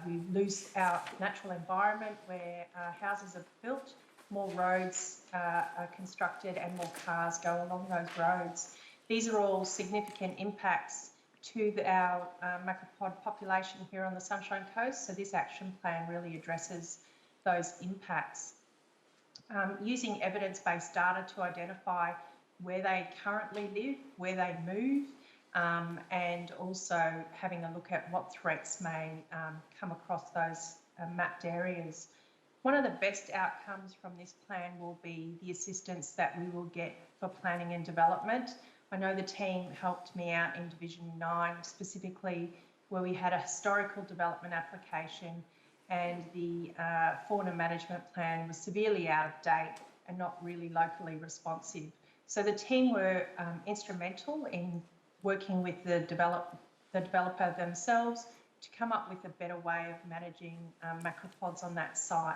We lose our natural environment where houses are built, more roads are constructed and more cars go along those roads. These are all significant impacts to our macropod population here on the Sunshine Coast, so this action plan really addresses those impacts. Using evidence-based data to identify where they currently live, where they move, and also having a look at what threats may come across those mapped areas. One of the best outcomes from this plan will be the assistance that we will get for planning and development. I know the team helped me out in Division 9 specifically, where we had a historical development application and the fauna management plan was severely out of date and not really locally responsive. So the team were instrumental in working with the developer themselves to come up with a better way of managing macropods on that site.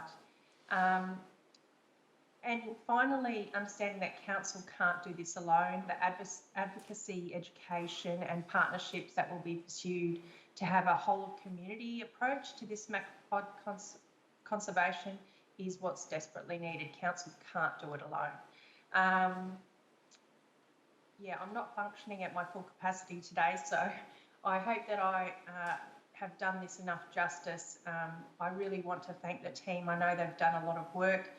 And finally, understanding that council can't do this alone, the advocacy, education and partnerships that will be pursued to have a whole of community approach to this macropod conservation is what's desperately needed. Council can't do it alone. Yeah, I'm not functioning at my full capacity today, so I hope that I have done this enough justice. I really want to thank the team. I know they've done a lot of work.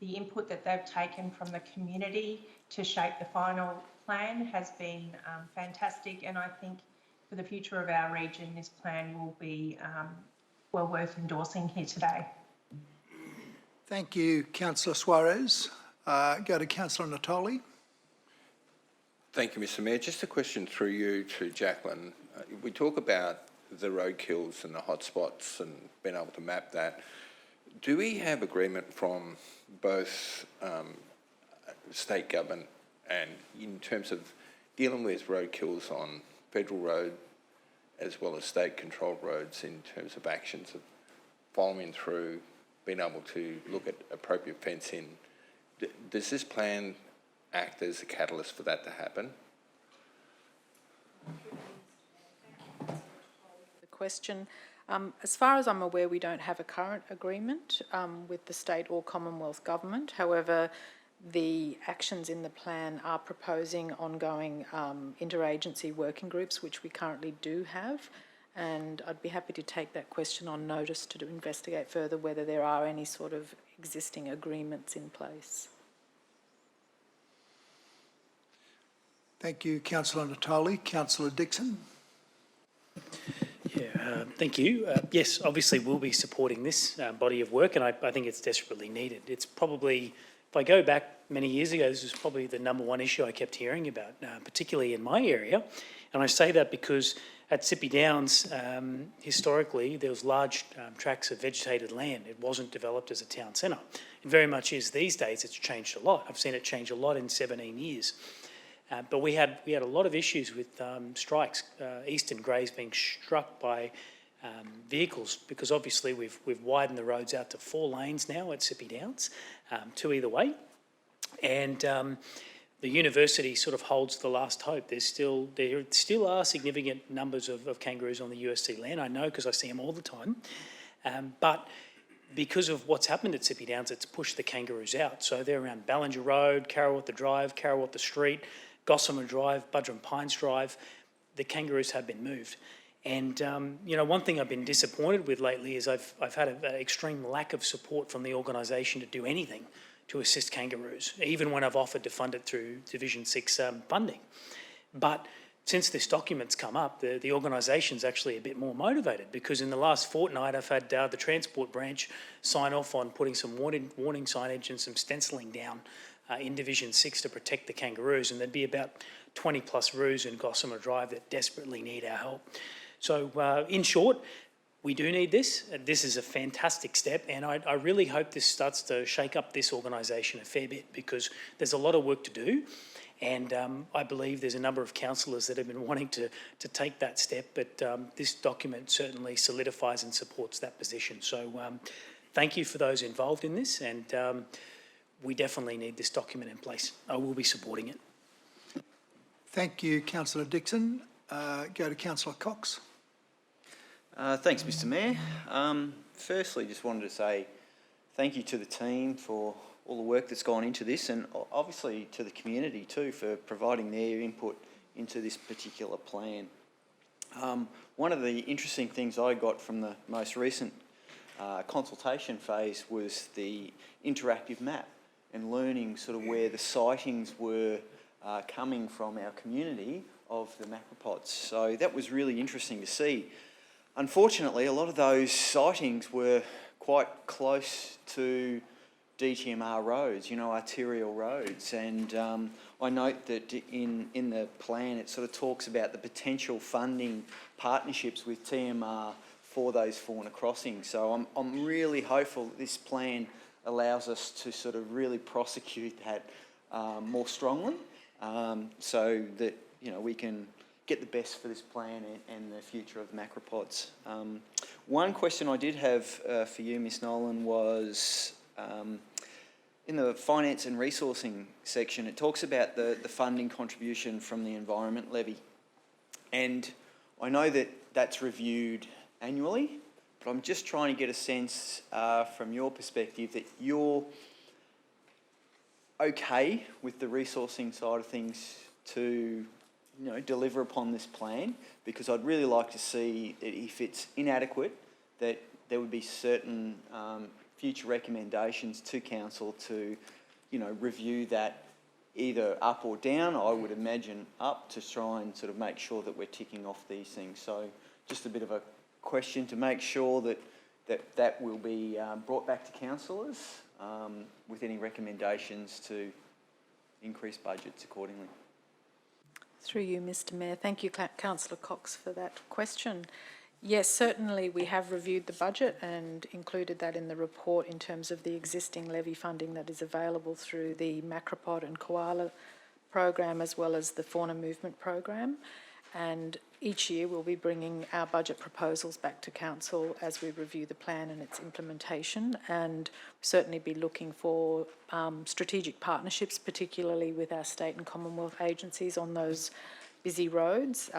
The input that they've taken from the community to shape the final plan has been fantastic, and I think for the future of our region, this plan will be well worth endorsing here today. Thank you, Councillor Suarez. Go to Councillor Natoli. Thank you, Mr Mayor. Just a question through you to Jacqueline. We talk about the roadkills and the hotspots and being able to map that. Do we have agreement from both state government and in terms of dealing with roadkills on federal road as well as state-controlled roads in terms of actions of following through, being able to look at appropriate fencing? Does this plan act as a catalyst for that to happen? The question. As far as I'm aware, we don't have a current agreement with the state or Commonwealth government. However, the actions in the plan are proposing ongoing interagency working groups, which we currently do have. And I'd be happy to take that question on notice to investigate further whether there are any sort of existing agreements in place. Thank you, Councillor Natoli. Councillor Dixon. Yeah, thank you. Yes, obviously we'll be supporting this body of work, and I think it's desperately needed. It's probably, if I go back many years ago, this was probably the #1 issue I kept hearing about, particularly in my area. And I say that because at Sippy Downs, historically, there was large tracts of vegetated land. It wasn't developed as a town centre. It very much is these days. It's changed a lot. I've seen it change a lot in 17 years. But we had a lot of issues with strikes, eastern greys being struck by vehicles, because obviously we've widened the roads out to 4 lanes now at Sippy Downs, 2 either way. And the university sort of holds the last hope. There still are significant numbers of kangaroos on the USC land. I know because I see them all the time. But because of what's happened at Sippy Downs, it's pushed the kangaroos out. So they're around Ballinger Road, Carrowwater Drive, Carrowwater Street, Gossamer Drive, Budrum Pines Drive. The kangaroos have been moved. And, you know, one thing I've been disappointed with lately is I've had an extreme lack of support from the organisation to do anything to assist kangaroos, even when I've offered to fund it through Division 6 funding. But since this document's come up, the organisation's actually a bit more motivated, because in the last fortnight I've had the Transport Branch sign off on putting some warning signage and some stenciling down in Division 6 to protect the kangaroos, and there'd be about 20 plus roos in Gossamer Drive that desperately need our help. So in short, we do need this. This is a fantastic step, and I really hope this starts to shake up this organisation a fair bit, because there's a lot of work to do, and I believe there's a number of councillors that have been wanting to take that step, but this document certainly solidifies and supports that position. So thank you for those involved in this, and we definitely need this document in place. I will be supporting it. Thank you, Councillor Dixon. Go to Councillor Cox. Thanks, Mr Mayor. Firstly, just wanted to say thank you to the team for all the work that's gone into this, and obviously to the community too for providing their input into this particular plan. One of the interesting things I got from the most recent consultation phase was the interactive map and learning sort of where the sightings were coming from our community of the macropods. So that was really interesting to see. Unfortunately, a lot of those sightings were quite close to DTMR roads, you know, arterial roads. And I note that in the plan it sort of talks about the potential funding partnerships with TMR for those fauna crossings. So I'm really hopeful that this plan allows us to sort of really prosecute that more strongly, so that, you know, we can get the best for this plan and the future of macropods. One question I did have for you, Ms Nolan, was in the finance and resourcing section, it talks about the funding contribution from the environment levy. And I know that that's reviewed annually, but I'm just trying to get a sense from your perspective that you're okay with the resourcing side of things to, deliver upon this plan, because I'd really like to see that if it's inadequate, that there would be certain future recommendations to council to, review that either up or down. I would imagine up, to try and sort of make sure that we're ticking off these things. So just a bit of a question to make sure that will be brought back to councillors with any recommendations to increase budgets accordingly. Through you, Mr Mayor. Thank you, Councillor Cox, for that question. Yes, certainly we have reviewed the budget and included that in the report in terms of the existing levy funding that is available through the Macropod and Koala program, as well as the Fauna Movement program. And each year we'll be bringing our budget proposals back to council as we review the plan and its implementation, and certainly be looking for strategic partnerships, particularly with our state and Commonwealth agencies on those busy roads,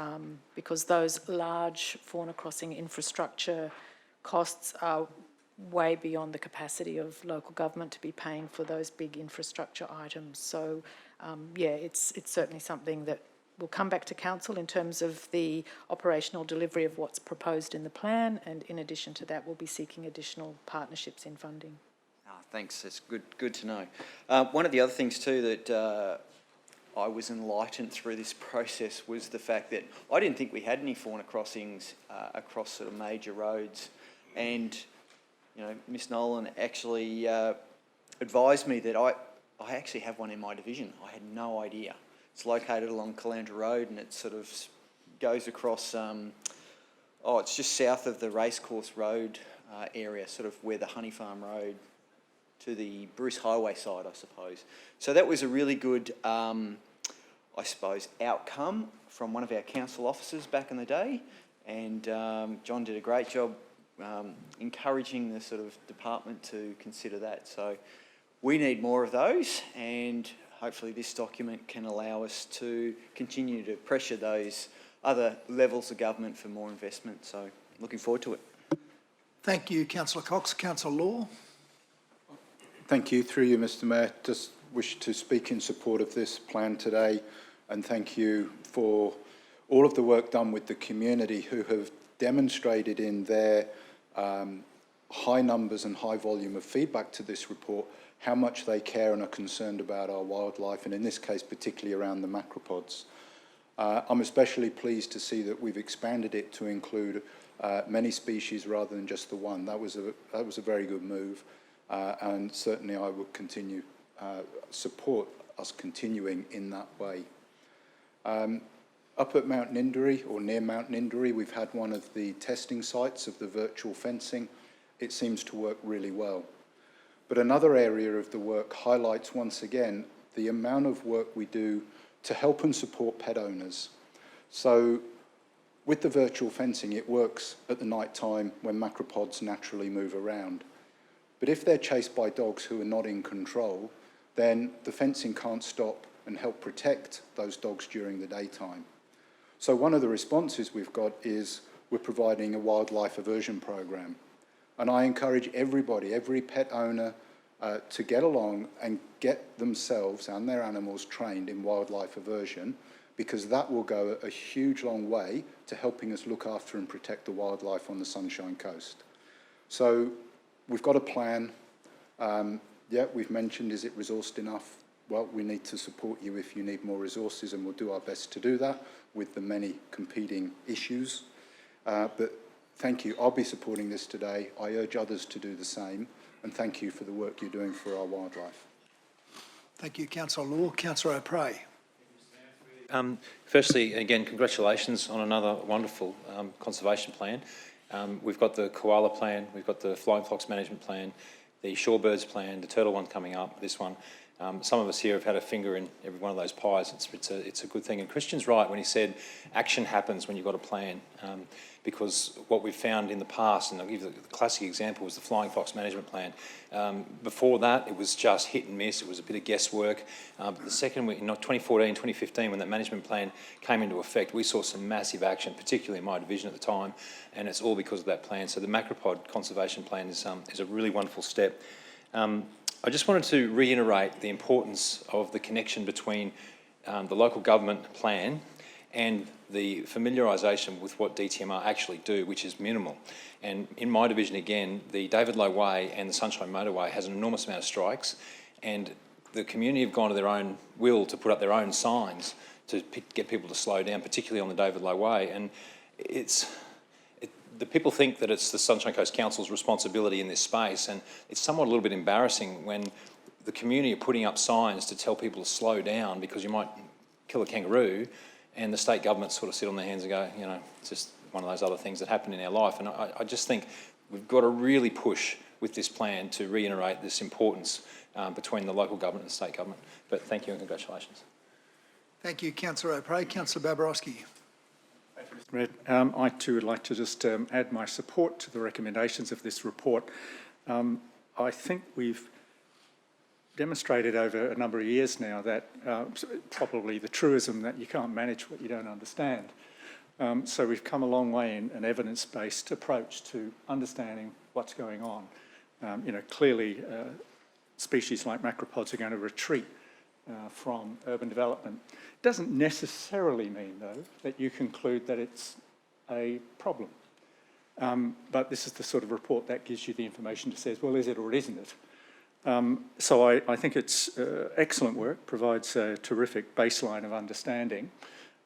because those large fauna crossing infrastructure costs are way beyond the capacity of local government to be paying for those big infrastructure items. So, it's certainly something that will come back to council in terms of the operational delivery of what's proposed in the plan, and in addition to that, we'll be seeking additional partnerships in funding. Thanks, that's good to know. One of the other things too that I was enlightened through this process was the fact that I didn't think we had any fauna crossings across sort of major roads, and Miss Nolan actually advised me that I actually have one in my division. I had no idea. It's located along Caloundra Road, and it sort of goes across, it's just south of the Racecourse Road area, sort of where the Honey Farm Road to the Bruce Highway side, I suppose. So that was a really good, outcome from one of our council officers back in the day, and John did a great job encouraging the sort of department to consider that. So we need more of those, and hopefully this document can allow us to continue to pressure those other levels of government for more investment. So looking forward to it. Thank you, Councillor Cox. Councillor Law. Thank you. Through you, Mr Mayor, just wish to speak in support of this plan today, and thank you for all of the work done with the community who have demonstrated in their high numbers and high volume of feedback to this report how much they care and are concerned about our wildlife, and in this case particularly around the macropods. I'm especially pleased to see that we've expanded it to include many species rather than just the one. That was a very good move, and certainly I would continue support us continuing in that way. Up at Mount Ninderry, or near Mount Ninderry, we've had one of the testing sites of the virtual fencing. It seems to work really well. But another area of the work highlights once again the amount of work we do to help and support pet owners. So with the virtual fencing, it works at the night time when macropods naturally move around. But if they're chased by dogs who are not in control, then the fencing can't stop and help protect those dogs during the daytime. So one of the responses we've got is we're providing a wildlife aversion program. And I encourage everybody, every pet owner, to get along and get themselves and their animals trained in wildlife aversion, because that will go a huge long way to helping us look after and protect the wildlife on the Sunshine Coast. So we've got a plan. We've mentioned, is it resourced enough? Well, we need to support you if you need more resources, and we'll do our best to do that with the many competing issues. But thank you. I'll be supporting this today. I urge others to do the same, and thank you for the work you're doing for our wildlife. Thank you, Councillor Law. Councillor O'Prey. Firstly, again, congratulations on another wonderful conservation plan. We've got the koala plan, we've got the flying fox management plan, the shorebirds plan, the turtle one coming up, this one. Some of us here have had a finger in every one of those pies. It's a good thing. And Christian's right when he said action happens when you've got a plan. Because what we've found in the past, and I'll give you the classic example, was the Flying Fox Management Plan. Before that, it was just hit and miss. It was a bit of guesswork. But the second, in 2014, 2015, when that management plan came into effect, we saw some massive action, particularly in my division at the time, and it's all because of that plan. So the Macropod Conservation Plan is a really wonderful step. I just wanted to reiterate the importance of the connection between the local government plan and the familiarisation with what DTMR actually do, which is minimal. And in my division, again, the David Low Way and the Sunshine Motorway has an enormous amount of strikes, and the community have gone to their own will to put up their own signs to get people to slow down, particularly on the David Low Way. And the people think that it's the Sunshine Coast Council's responsibility in this space, and it's somewhat a little bit embarrassing when the community are putting up signs to tell people to slow down because you might kill a kangaroo, and the state government sort of sit on their hands and go, you know, it's just one of those other things that happen in our life. And I just think we've got to really push with this plan to reiterate this importance between the local government and the state government. But thank you and congratulations. Thank you, Councillor O'Prey. Councillor Babarowski. Thank you, Mr. Mayor. I too would like to just add my support to the recommendations of this report. I think we've demonstrated over a number of years now that probably the truism that you can't manage what you don't understand. So we've come a long way in an evidence-based approach to understanding what's going on. Clearly species like macropods are going to retreat from urban development. It doesn't necessarily mean, though, that you conclude that it's a problem. But this is the sort of report that gives you the information that says, well, is it or isn't it? So I think it's excellent work, provides a terrific baseline of understanding.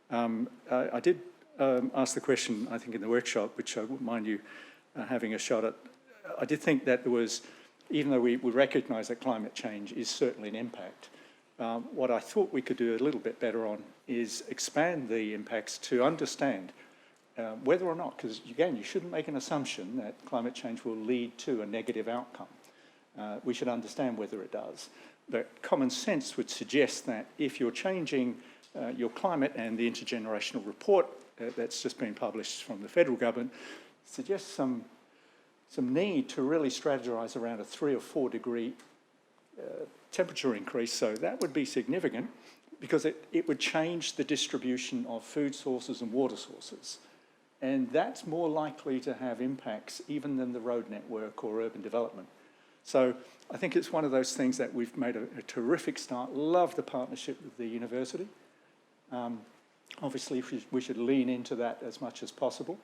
I did ask the question, I think, in the workshop, which I wouldn't mind you having a shot at. I did think that there was, even though we recognise that climate change is certainly an impact, what I thought we could do a little bit better on is expand the impacts to understand whether or not, because again, you shouldn't make an assumption that climate change will lead to a negative outcome. We should understand whether it does. But common sense would suggest that if you're changing your climate, and the intergenerational report that's just been published from the federal government suggests some need to really strategise around a 3 or 4 degree temperature increase. So that would be significant because it would change the distribution of food sources and water sources. And that's more likely to have impacts even than the road network or urban development. So I think it's one of those things that we've made a terrific start. Love the partnership with the university. Obviously, we should lean into that as much as possible.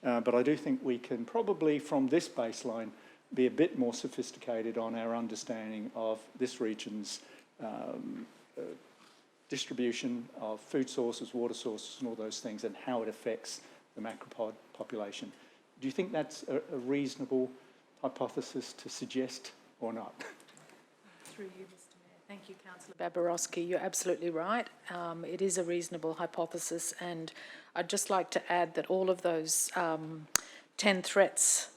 But I do think we can probably, from this baseline, be a bit more sophisticated on our understanding of this region's distribution of food sources, water sources, and all those things, and how it affects the macropod population. Do you think that's a reasonable hypothesis to suggest or not? Through you, Mr. Mayor. Thank you, Councillor Babarowski. You're absolutely right. It is a reasonable hypothesis, and I'd just like to add that all of those 10 threats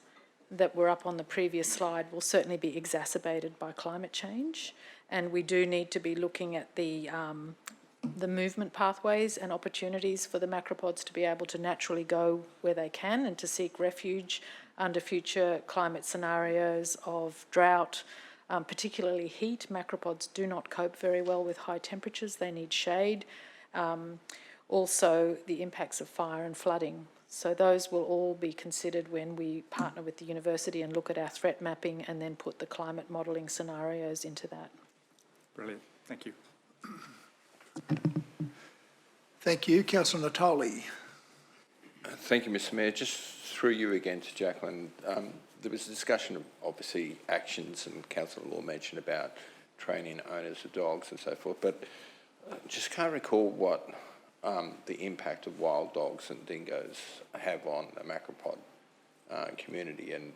that were up on the previous slide will certainly be exacerbated by climate change, and we do need to be looking at the movement pathways and opportunities for the macropods to be able to naturally go where they can and to seek refuge under future climate scenarios of drought, particularly heat. Macropods do not cope very well with high temperatures. They need shade. Also, the impacts of fire and flooding. So those will all be considered when we partner with the university and look at our threat mapping and then put the climate modelling scenarios into that. Brilliant. Thank you. Thank you. Councillor Natoli. Thank you, Mr. Mayor. Just through you again to Jacqueline. There was a discussion of obviously actions, and Councillor Law mentioned about training owners of dogs and so forth, but just can't recall what the impact of wild dogs and dingoes have on the macropod community, and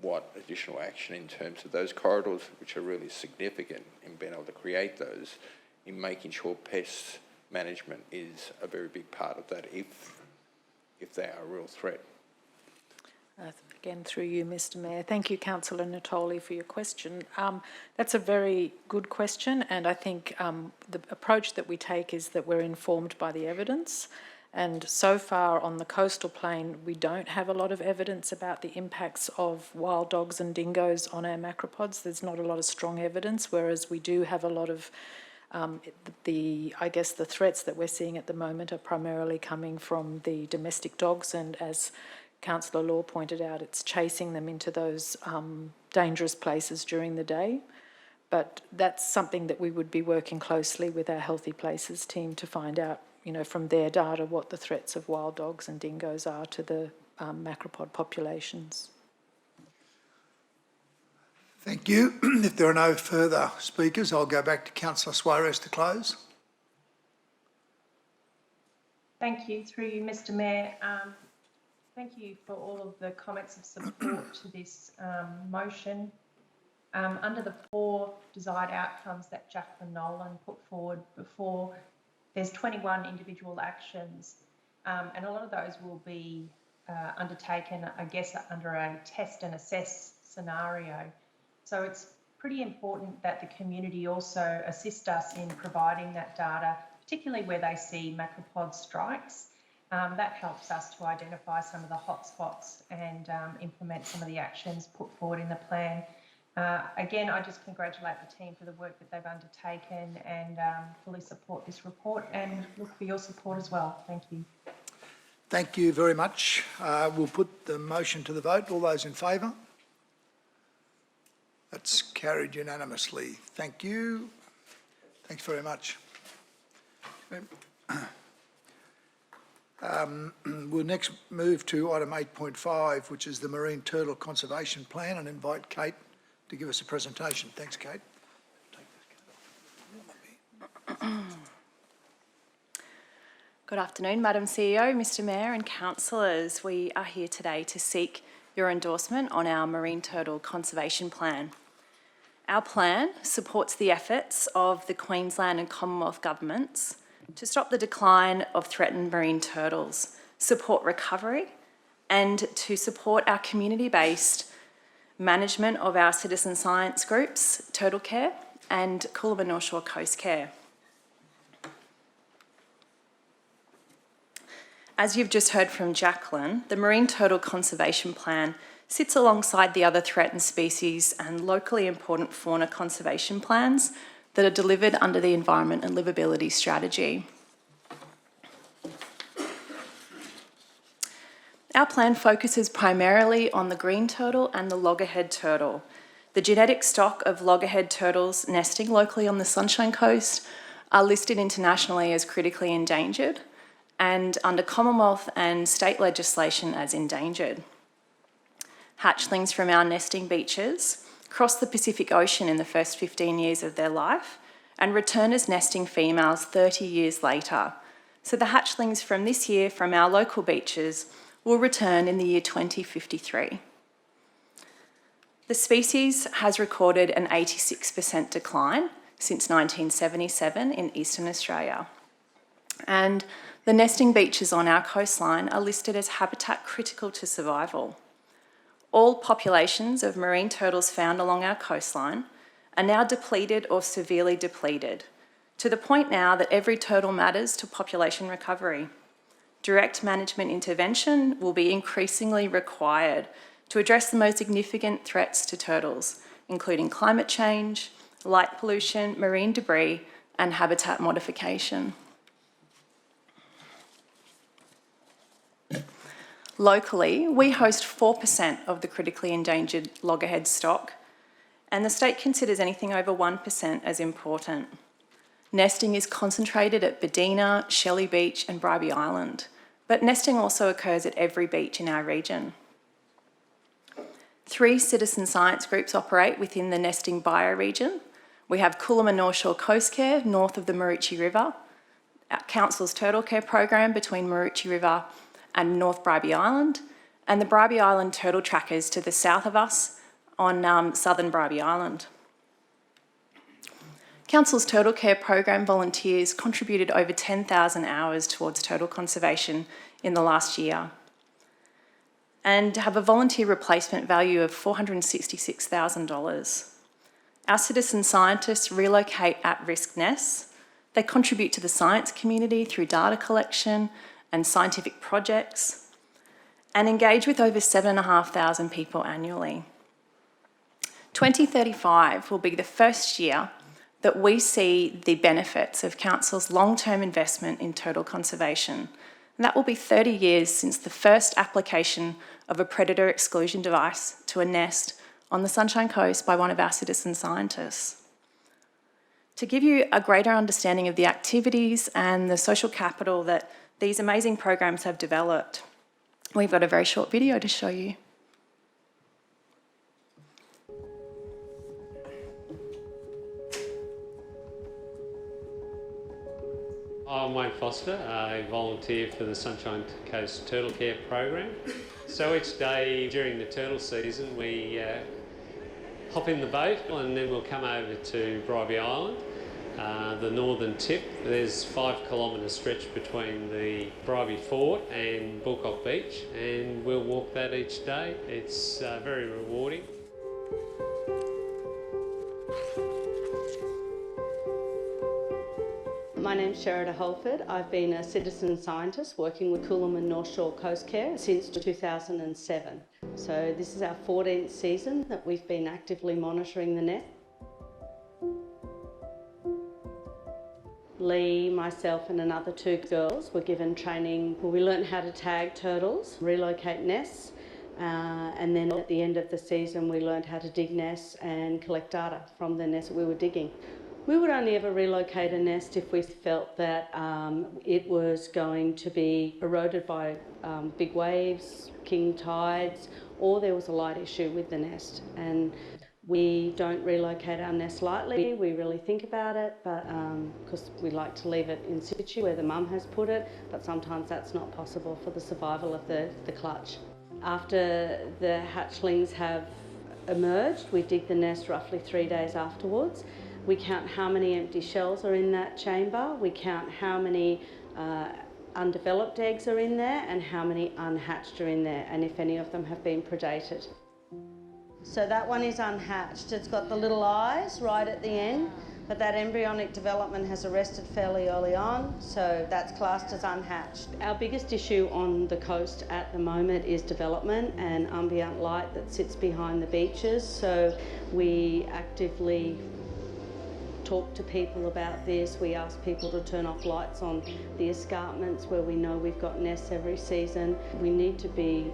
what additional action in terms of those corridors, which are really significant in being able to create those, in making sure pest management is a very big part of that if they are a real threat. Again, through you, Mr Mayor. Thank you, Councillor Natoli, for your question. That's a very good question, and I think the approach that we take is that we're informed by the evidence. And so far on the coastal plain, we don't have a lot of evidence about the impacts of wild dogs and dingoes on our macropods. There's not a lot of strong evidence, whereas we do have a lot of I guess the threats that we're seeing at the moment are primarily coming from the domestic dogs, and as Councillor Law pointed out, it's chasing them into those dangerous places during the day. But that's something that we would be working closely with our Healthy Places team to find out, you know, from their data what the threats of wild dogs and dingoes are to the macropod populations. Thank you. If there are no further speakers, I'll go back to Councillor Suarez to close. Thank you. Through you, Mr Mayor. Thank you for all of the comments of support to this motion. Under the 4 desired outcomes that Jacqueline Nolan put forward before, there's 21 individual actions, and a lot of those will be undertaken, I guess, under a test and assess scenario. So it's pretty important that the community also assist us in providing that data, particularly where they see macropod strikes. That helps us to identify some of the hotspots and implement some of the actions put forward in the plan. Again, I just congratulate the team for the work that they've undertaken and fully support this report and look for your support as well. Thank you. Thank you very much. We'll put the motion to the vote. All those in favour? That's carried unanimously. Thank you. Thanks very much. We'll next move to item 8.5, which is the Marine Turtle Conservation Plan, and invite Kate to give us a presentation. Thanks, Kate. Good afternoon, Madam CEO, Mr Mayor and councillors. We are here today to seek your endorsement on our Marine Turtle Conservation Plan. Our plan supports the efforts of the Queensland and Commonwealth governments to stop the decline of threatened marine turtles, support recovery, and to support our community-based management of our citizen science groups, Turtle Care and Coolum and North Shore Coast Care. As you've just heard from Jacqueline, the Marine Turtle Conservation Plan sits alongside the other threatened species and locally important fauna conservation plans that are delivered under the Environment and Livability Strategy. Our plan focuses primarily on the green turtle and the loggerhead turtle. The genetic stock of loggerhead turtles nesting locally on the Sunshine Coast are listed internationally as critically endangered and under Commonwealth and state legislation as endangered. Hatchlings from our nesting beaches cross the Pacific Ocean in the first 15 years of their life and return as nesting females 30 years later. So the hatchlings from this year from our local beaches will return in the year 2053. The species has recorded an 86% decline since 1977 in Eastern Australia. And the nesting beaches on our coastline are listed as habitat critical to survival. All populations of marine turtles found along our coastline are now depleted or severely depleted, to the point now that every turtle matters to population recovery. Direct management intervention will be increasingly required to address the most significant threats to turtles, including climate change, light pollution, marine debris, and habitat modification. Locally, we host 4% of the critically endangered loggerhead stock, and the state considers anything over 1% as important. Nesting is concentrated at Bedina, Shelley Beach and Bribie Island, but nesting also occurs at every beach in our region. 3 citizen science groups operate within the nesting bioregion. We have Coolum and North Shore Coast Care, north of the Maroochy River, our Council's Turtle Care program between Maroochy River and North Bribie Island, and the Bribie Island Turtle Trackers to the south of us on southern Bribie Island. Council's Turtle Care program volunteers contributed over 10,000 hours towards turtle conservation in the last year. and have a volunteer replacement value of $466,000. Our citizen scientists relocate at-risk nests. They contribute to the science community through data collection and scientific projects, and engage with over 7,500 people annually. 2035 will be the first year that we see the benefits of Council's long-term investment in turtle conservation. And that will be 30 years since the first application of a predator exclusion device to a nest on the Sunshine Coast by one of our citizen scientists. To give you a greater understanding of the activities and the social capital that these amazing programs have developed, we've got a very short video to show you. I'm Wayne Foster, I volunteer for the Sunshine Coast Turtle Care Program. So each day during the turtle season we hop in the boat and then we'll come over to Beerwah Island, the northern tip. There's 5 kilometre stretch between the Beerwah Fort and Bulcock Beach, and we'll walk that each day. It's very rewarding. My name's Sherida Holford. I've been a citizen scientist working with Coolum and North Shore Coast Care since 2007. So this is our 14th season that we've been actively monitoring the net. Lee, myself and another 2 girls were given training where we learned how to tag turtles, relocate nests, and then at the end of the season we learned how to dig nests and collect data from the nests that we were digging. We would only ever relocate a nest if we felt that it was going to be eroded by big waves, king tides, or there was a light issue with the nest. And we don't relocate our nest lightly. We really think about it, but because we like to leave it in situ where the mum has put it, but sometimes that's not possible for the survival of the clutch. After the hatchlings have emerged, we dig the nest roughly 3 days afterwards. We count how many empty shells are in that chamber, we count how many undeveloped eggs are in there and how many unhatched are in there, and if any of them have been predated. So that one is unhatched. It's got the little eyes right at the end, but that embryonic development has arrested fairly early on, so that's classed as unhatched. Our biggest issue on the coast at the moment is development and ambient light that sits behind the beaches, so we actively talk to people about this. We ask people to turn off lights on the escarpments where we know we've got nests every season. We need to be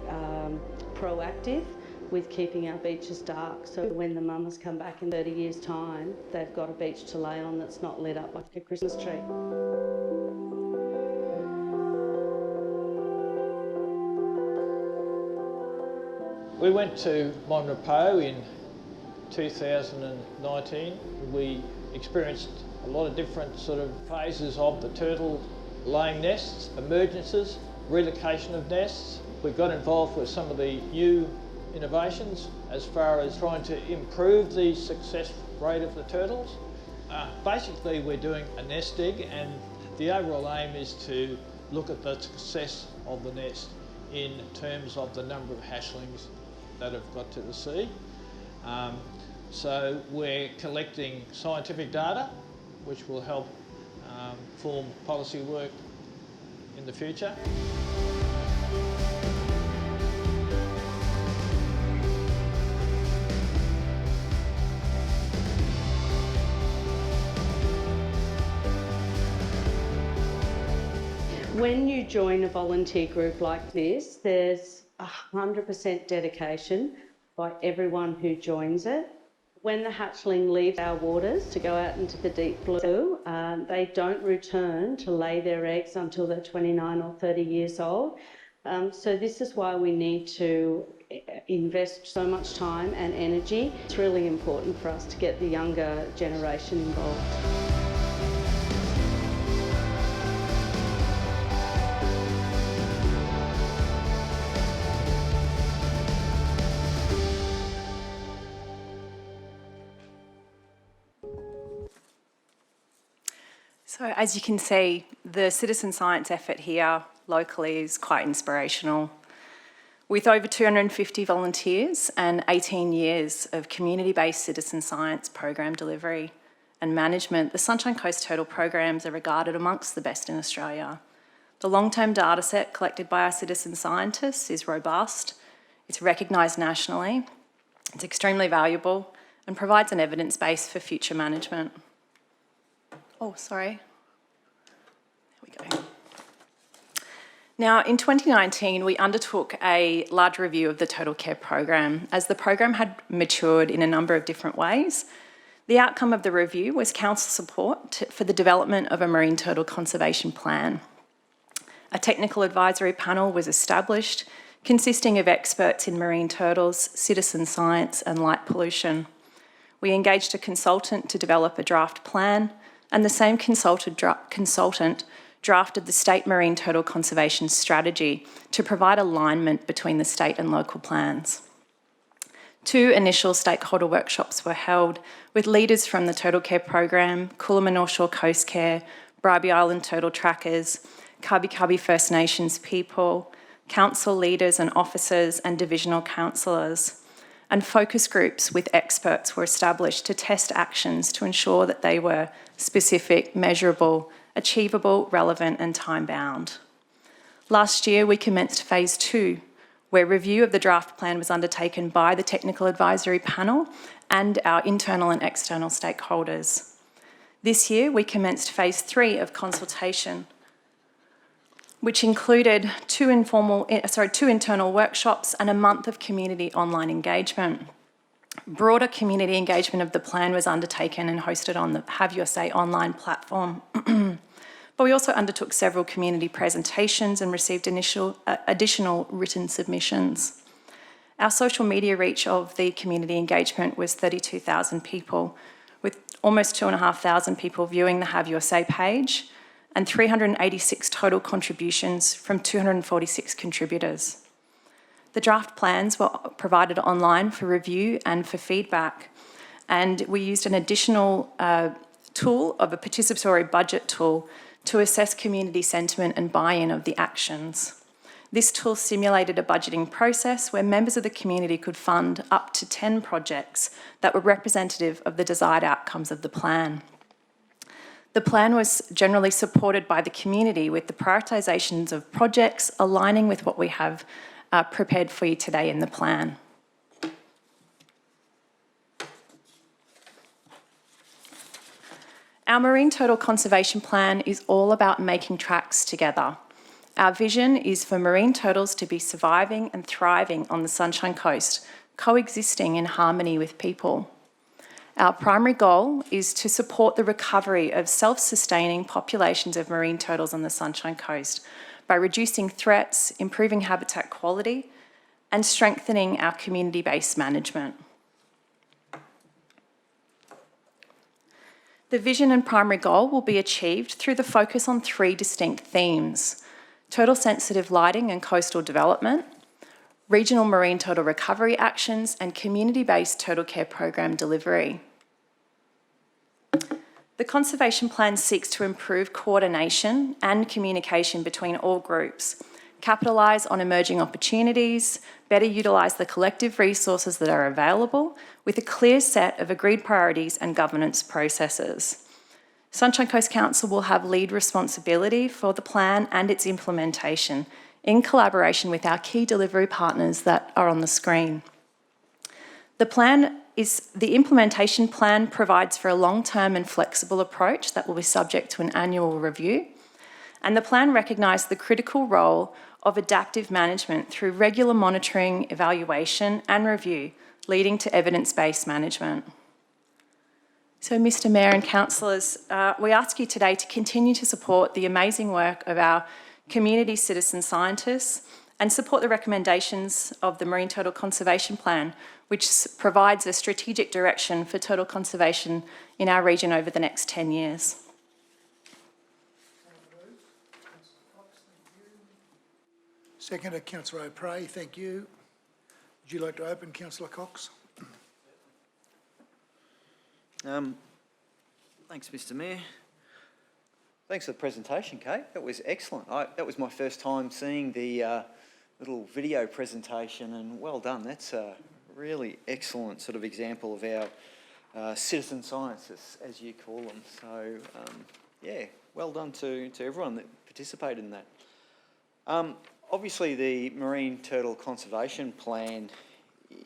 proactive with keeping our beaches dark, so when the mamas come back in 30 years' time, they've got a beach to lay on that's not lit up like a Christmas tree. We went to Macropod in 2019. We experienced a lot of different sort of phases of the turtle laying nests, emergences, relocation of nests. We got involved with some of the new innovations as far as trying to improve the success rate of the turtles. Basically we're doing a nest dig, and the overall aim is to look at the success of the nest in terms of the number of hatchlings that have got to the sea. So we're collecting scientific data which will help form policy work in the future. When you join a volunteer group like this, there's 100% dedication by everyone who joins it. When the hatchling leaves our waters to go out into the deep blue, they don't return to lay their eggs until they're 29 or 30 years old. So this is why we need to invest so much time and energy. It's really important for us to get the younger generation involved. So as you can see, the citizen science effort here locally is quite inspirational. With over 250 volunteers and 18 years of community-based citizen science program delivery and management, the Sunshine Coast Turtle programs are regarded amongst the best in Australia. The long-term data set collected by our citizen scientists is robust, it's recognised nationally, it's extremely valuable and provides an evidence base for future management. Oh, sorry. There we go. Now, in 2019, we undertook a large review of the Turtle Care program as the program had matured in a number of different ways. The outcome of the review was council support for the development of a marine turtle conservation plan. A technical advisory panel was established consisting of experts in marine turtles, citizen science and light pollution. We engaged a consultant to develop a draft plan, and the same consultant drafted the State Marine Turtle Conservation Strategy to provide alignment between the state and local plans. 2 initial stakeholder workshops were held with leaders from the Turtle Care program, Coolum and North Shore Coast Care, Bribie Island Turtle Trackers, Kabi Kabi First Nations people, council leaders and officers and divisional councillors, and focus groups with experts were established to test actions to ensure that they were specific, measurable, achievable, relevant and time-bound. Last year, we commenced phase 2, where review of the draft plan was undertaken by the Technical Advisory Panel and our internal and external stakeholders. This year, we commenced phase 3 of consultation, which included 2 internal workshops and a month of community online engagement. Broader community engagement of the plan was undertaken and hosted on the Have Your Say online platform. But we also undertook several community presentations and received additional written submissions. Our social media reach of the community engagement was 32,000 people, with almost 2,500 people viewing the Have Your Say page and 386 total contributions from 246 contributors. The draft plans were provided online for review and for feedback, and we used an additional tool of a participatory budget tool to assess community sentiment and buy-in of the actions. This tool simulated a budgeting process where members of the community could fund up to 10 projects that were representative of the desired outcomes of the plan. The plan was generally supported by the community with the prioritisations of projects aligning with what we have prepared for you today in the plan. Our Marine Turtle Conservation Plan is all about making tracks together. Our vision is for marine turtles to be surviving and thriving on the Sunshine Coast, coexisting in harmony with people. Our primary goal is to support the recovery of self-sustaining populations of marine turtles on the Sunshine Coast by reducing threats, improving habitat quality, and strengthening our community-based management. The vision and primary goal will be achieved through the focus on 3 distinct themes: turtle-sensitive lighting and coastal development, regional marine turtle recovery actions, and community-based turtle care program delivery. The Conservation Plan seeks to improve coordination and communication between all groups, capitalise on emerging opportunities, better utilise the collective resources that are available with a clear set of agreed priorities and governance processes. Sunshine Coast Council will have lead responsibility for the plan and its implementation in collaboration with our key delivery partners that are on the screen. The implementation plan provides for a long-term and flexible approach that will be subject to an annual review, and the plan recognised the critical role of adaptive management through regular monitoring, evaluation and review, leading to evidence-based management. So, Mr Mayor and councillors, we ask you today to continue to support the amazing work of our community citizen scientists and support the recommendations of the Marine Turtle Conservation Plan, which provides a strategic direction for turtle conservation in our region over the next 10 years. Seconder, Councillor O'Prey, thank you. Would you like to open, Councillor Cox? Thanks, Mr Mayor. Thanks for the presentation, Kate. That was excellent. That was my first time seeing the little video presentation, and well done. That's a really excellent sort of example of our citizen scientists, as you call them. So, yeah, well done to everyone that participated in that. Obviously, the Marine Turtle Conservation Plan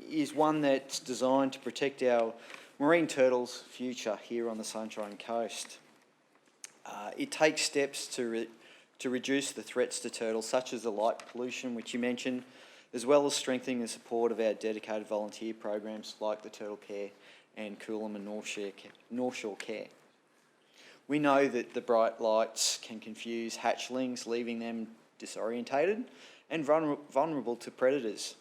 is one that's designed to protect our marine turtles' future here on the Sunshine Coast. It takes steps to reduce the threats to turtles, such as the light pollution, which you mentioned, as well as strengthening the support of our dedicated volunteer programs like the Turtle Care and Coolum and North Shore Care. We know that the bright lights can confuse hatchlings, leaving them disorientated and vulnerable to predators.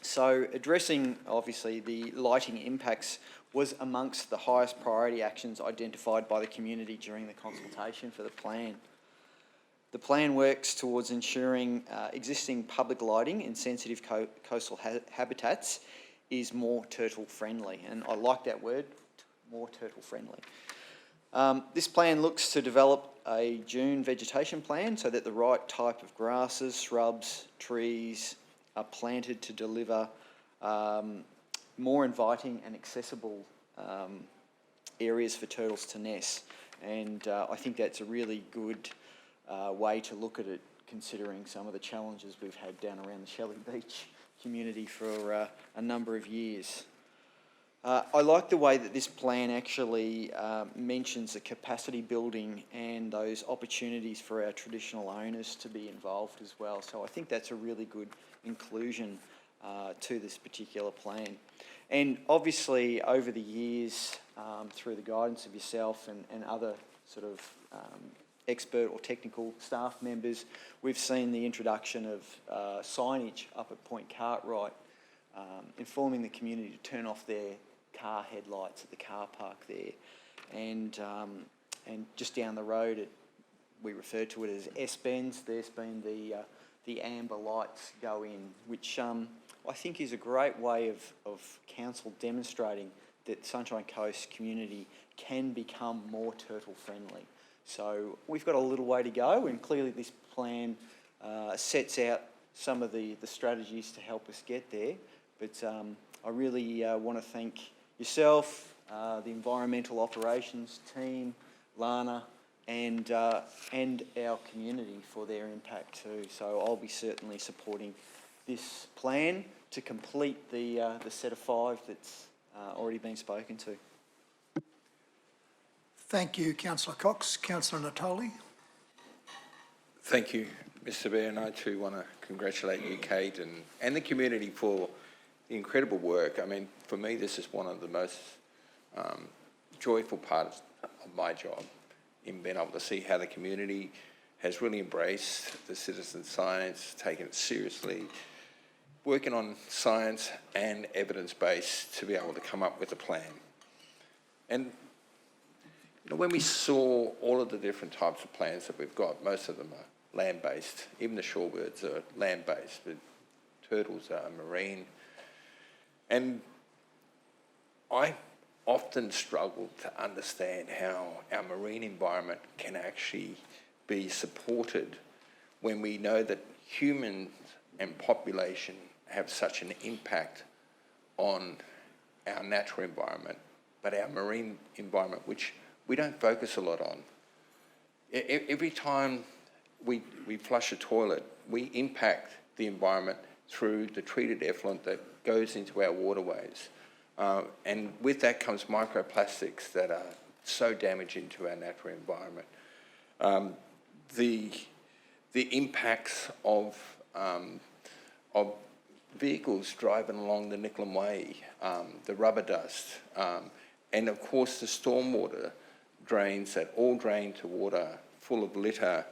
So addressing, obviously, the lighting impacts was amongst the highest priority actions identified by the community during the consultation for the plan. The plan works towards ensuring existing public lighting in sensitive coastal habitats is more turtle friendly, and I like that word, more turtle friendly. This plan looks to develop a dune vegetation plan so that the right type of grasses, shrubs, trees are planted to deliver more inviting and accessible areas for turtles to nest. And I think that's a really good way to look at it, considering some of the challenges we've had down around the Shelley Beach community for a number of years. I like the way that this plan actually mentions the capacity building and those opportunities for our traditional owners to be involved as well. So I think that's a really good inclusion to this particular plan. And obviously over the years, through the guidance of yourself and other sort of expert or technical staff members, we've seen the introduction of signage up at Point Cartwright, informing the community to turn off their car headlights at the car park there. And just down the road, we refer to it as S-bends. There's been the amber lights go in, which I think is a great way of council demonstrating that Sunshine Coast community can become more turtle friendly. So we've got a little way to go, and clearly this plan sets out some of the strategies to help us get there. But I really want to thank yourself, the environmental operations team, Lana, and our community for their impact too. So I'll be certainly supporting this plan to complete the set of 5 that's already been spoken to. Thank you, Councillor Cox. Councillor Natoli. Thank you, Mr. Bear, and I too want to congratulate you, Kate, and the community for the incredible work. I mean, for me, this is one of the most joyful parts of my job, in being able to see how the community has really embraced the citizen science, taken it seriously, working on science and evidence-based to be able to come up with a plan. And you know, when we saw all of the different types of plans that we've got, most of them are land-based. Even the shorebirds are land-based, but turtles are marine. And I often struggle to understand how our marine environment can actually be supported when we know that humans and population have such an impact on our natural environment, but our marine environment, which we don't focus a lot on. Every time we flush a toilet, we impact the environment through the treated effluent that goes into our waterways. And with that comes microplastics that are so damaging to our natural environment. The impacts of vehicles driving along the Nicklin Way, the rubber dust, and of course the stormwater drains that all drain to water full of litter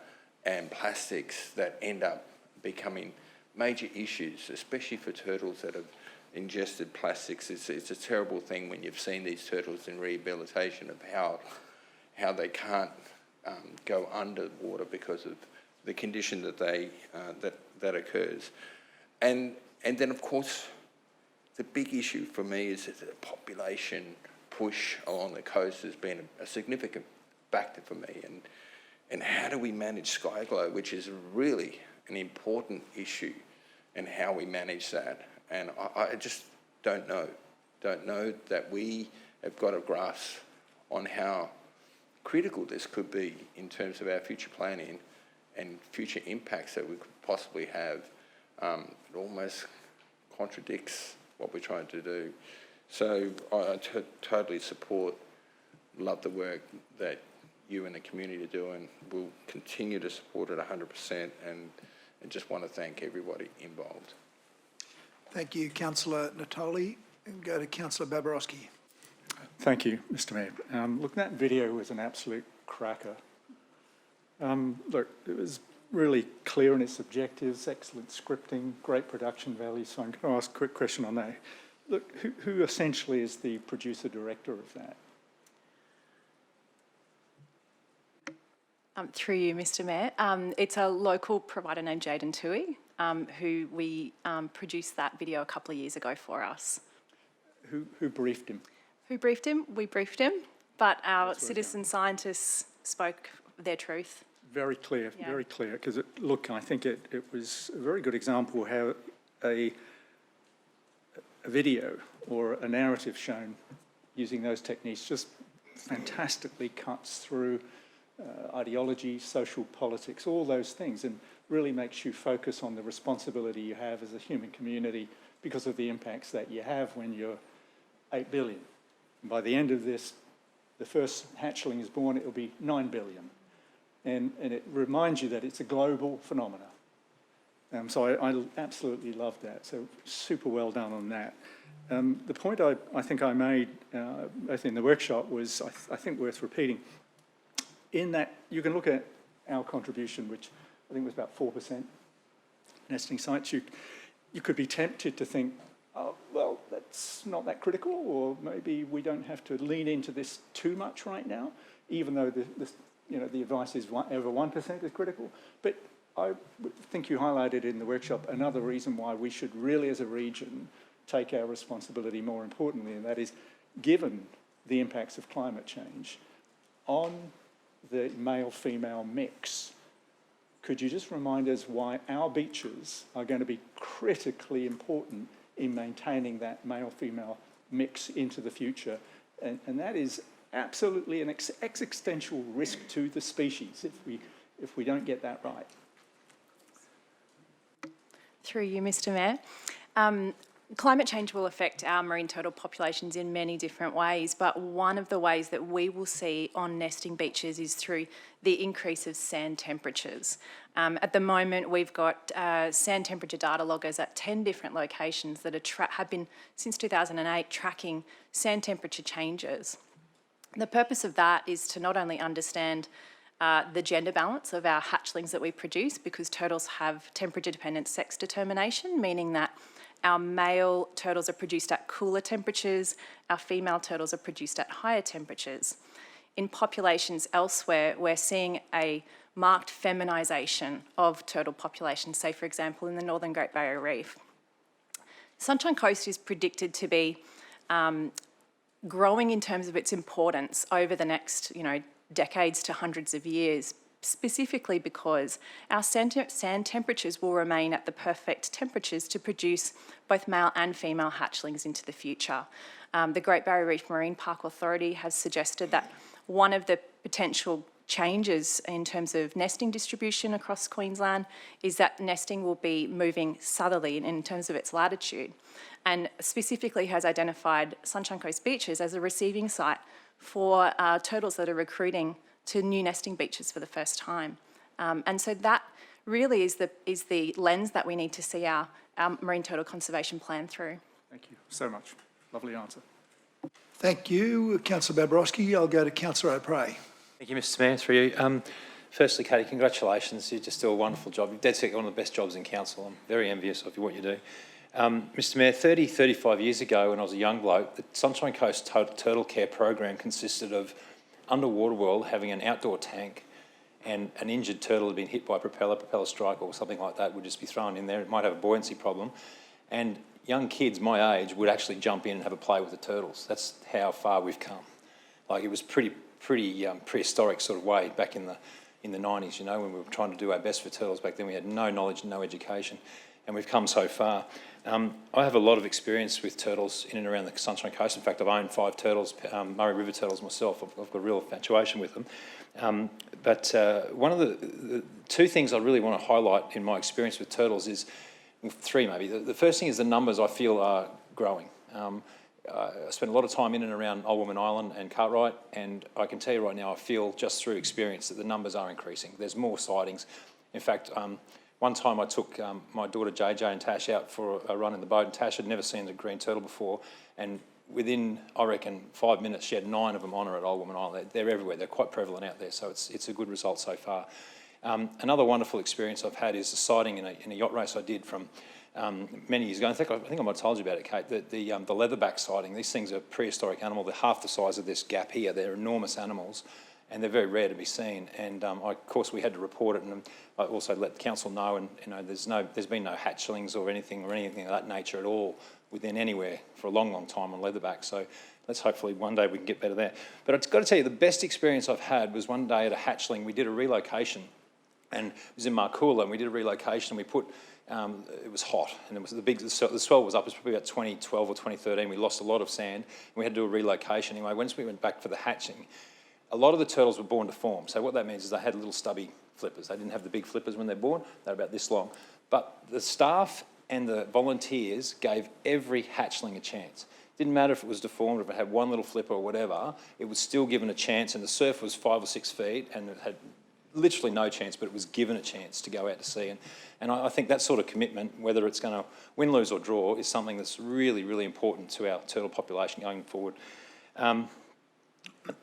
and plastics that end up becoming major issues, especially for turtles that have ingested plastics. It's a terrible thing when you've seen these turtles in rehabilitation of how they can't go underwater because of the condition that they that occurs. And then of course the big issue for me is that the population push along the coast has been a significant factor for me, and how do we manage sky glow, which is really an important issue and how we manage that. And I just don't know that we have got a grasp on how critical this could be in terms of our future planning and future impacts that we could possibly have. It almost contradicts what we're trying to do. So I totally love the work that you and the community are doing. We'll continue to support it 100% and just want to thank everybody involved. Thank you, Councillor Natoli. And go to Councillor Babarowski. Thank you, Mr Mayor. Look, that video was an absolute cracker. Look, it was really clear in its objectives, excellent scripting, great production value. So I'm going to ask a quick question on that. Look, who essentially is the producer-director of that? Through you, Mr Mayor. It's a local provider named Jaden Tui, who we produced that video a couple of years ago for us. Who briefed him? Who briefed him? We briefed him, but our citizen scientists spoke their truth. Very clear, very clear. Because look, I think it was a very good example how a video or a narrative shown using those techniques just fantastically cuts through ideology, social politics, all those things, and really makes you focus on the responsibility you have as a human community because of the impacts that you have when you're 8 billion. And by the end of this, the first hatchling is born, it'll be 9 billion. And it reminds you that it's a global phenomenon. So I absolutely love that. So super well done on that. The point I think I made both in the workshop was, I think, worth repeating. In that, you can look at our contribution, which I think was about 4% nesting sites. You could be tempted to think, oh, well, that's not that critical, or maybe we don't have to lean into this too much right now, even though the advice is over 1% is critical. But I think you highlighted in the workshop another reason why we should really, as a region, take our responsibility more importantly, and that is, given the impacts of climate change on the male-female mix, could you just remind us why our beaches are going to be critically important in maintaining that male-female mix into the future? And that is absolutely an existential risk to the species if we don't get that right. Through you, Mr Mayor. Climate change will affect our marine turtle populations in many different ways, but one of the ways that we will see on nesting beaches is through the increase of sand temperatures. At the moment, we've got sand temperature data loggers at 10 different locations that have been, since 2008, tracking sand temperature changes. The purpose of that is to not only understand the gender balance of our hatchlings that we produce, because turtles have temperature-dependent sex determination, meaning that our male turtles are produced at cooler temperatures, our female turtles are produced at higher temperatures. In populations elsewhere, we're seeing a marked feminisation of turtle populations, say, for example, in the Northern Great Barrier Reef. Sunshine Coast is predicted to be growing in terms of its importance over the next, decades to hundreds of years, specifically because our sand temperatures will remain at the perfect temperatures to produce both male and female hatchlings into the future. The Great Barrier Reef Marine Park Authority has suggested that one of the potential changes in terms of nesting distribution across Queensland is that nesting will be moving southerly in terms of its latitude, and specifically has identified Sunshine Coast beaches as a receiving site for turtles that are recruiting to new nesting beaches for the first time. And so that really is the lens that we need to see our marine turtle conservation plan through. Thank you so much. Lovely answer. Thank you, Councillor Babarowski. I'll go to Councillor O'Prey. Thank you, Mr Mayor, through you. Firstly, Katie, congratulations. You just do a wonderful job. You're dead set one of the best jobs in council. I'm very envious of what you do. Mr Mayor, 35 years ago when I was a young bloke, the Sunshine Coast Turtle Care program consisted of Underwater World having an outdoor tank, and an injured turtle had been hit by a propeller strike or something like that would just be thrown in there. It might have a buoyancy problem. And young kids my age would actually jump in and have a play with the turtles. That's how far we've come. Like, it was pretty prehistoric sort of way back in the in the 90s, you know, when we were trying to do our best for turtles back then. We had no knowledge, no education, and we've come so far. I have a lot of experience with turtles in and around the Sunshine Coast. In fact, I've owned 5 turtles, Murray River turtles myself. I've got a real infatuation with them. But one of the 2 things I really want to highlight in my experience with turtles is, 3 maybe. The first thing is the numbers I feel are growing. I spent a lot of time in and around Old Woman Island and Cartwright, and I can tell you right now, I feel just through experience that the numbers are increasing. There's more sightings. In fact, one time I took my daughter JJ and Tash out for a run in the boat, and Tash had never seen a green turtle before, and within, I reckon, 5 minutes, she had 9 of them on her at Old Woman Island. They're everywhere. They're quite prevalent out there, so it's a good result so far. Another wonderful experience I've had is a sighting in a yacht race I did from many years ago. I think I might have told you about it, Kate, the leatherback sighting. These things are a prehistoric animal. They're half the size of this gap here. They're enormous animals, and they're very rare to be seen. And of course, we had to report it, and I also let the council know. And you know, there's been no hatchlings or anything of that nature at all within anywhere for a long, long time on leatherback. So let's hopefully one day we can get better there. But I've got to tell you, the best experience I've had was one day at a hatchling. We did a relocation, and it was in Coolum, and we did a relocation. And we put it was hot, and it was the swell was up. It was probably about 2012 or 2013. We lost a lot of sand, and we had to do a relocation. Anyway, once we went back for the hatching, a lot of the turtles were born deformed. So what that means is they had little stubby flippers. They didn't have the big flippers when they're born. They're about this long. But the staff and the volunteers gave every hatchling a chance. Didn't matter if it was deformed, if it had one little flipper or whatever, it was still given a chance, and the surf was 5 or 6 feet, and it had literally no chance, but it was given a chance to go out to sea. And I think that sort of commitment, whether it's going to win, lose or draw, is something that's really, really important to our turtle population going forward.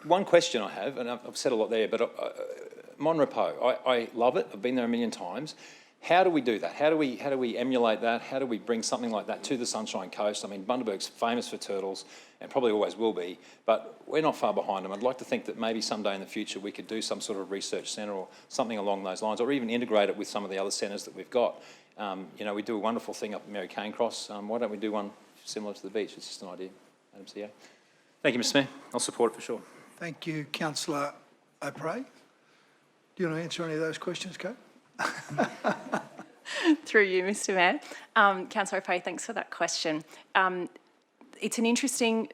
One question I have, and I've said a lot there, but Monrepo, I love it. I've been there a million times. How do we do that? How do we emulate that? How do we bring something like that to the Sunshine Coast? I mean, Bundaberg's famous for turtles and probably always will be, but we're not far behind them. I'd like to think that maybe someday in the future we could do some sort of research centre or something along those lines, or even integrate it with some of the other centres that we've got. You know, we do a wonderful thing up at Mary Cane Cross. Why don't we do one similar to the beach? It's just an idea, Madam CEO. Thank you, Mr Mayor. I'll support it for sure. Thank you, Councillor O'Prey. Do you want to answer any of those questions, Kate? Through you, Mr Mayor. Councillor O'Prey, thanks for that question. It's an interesting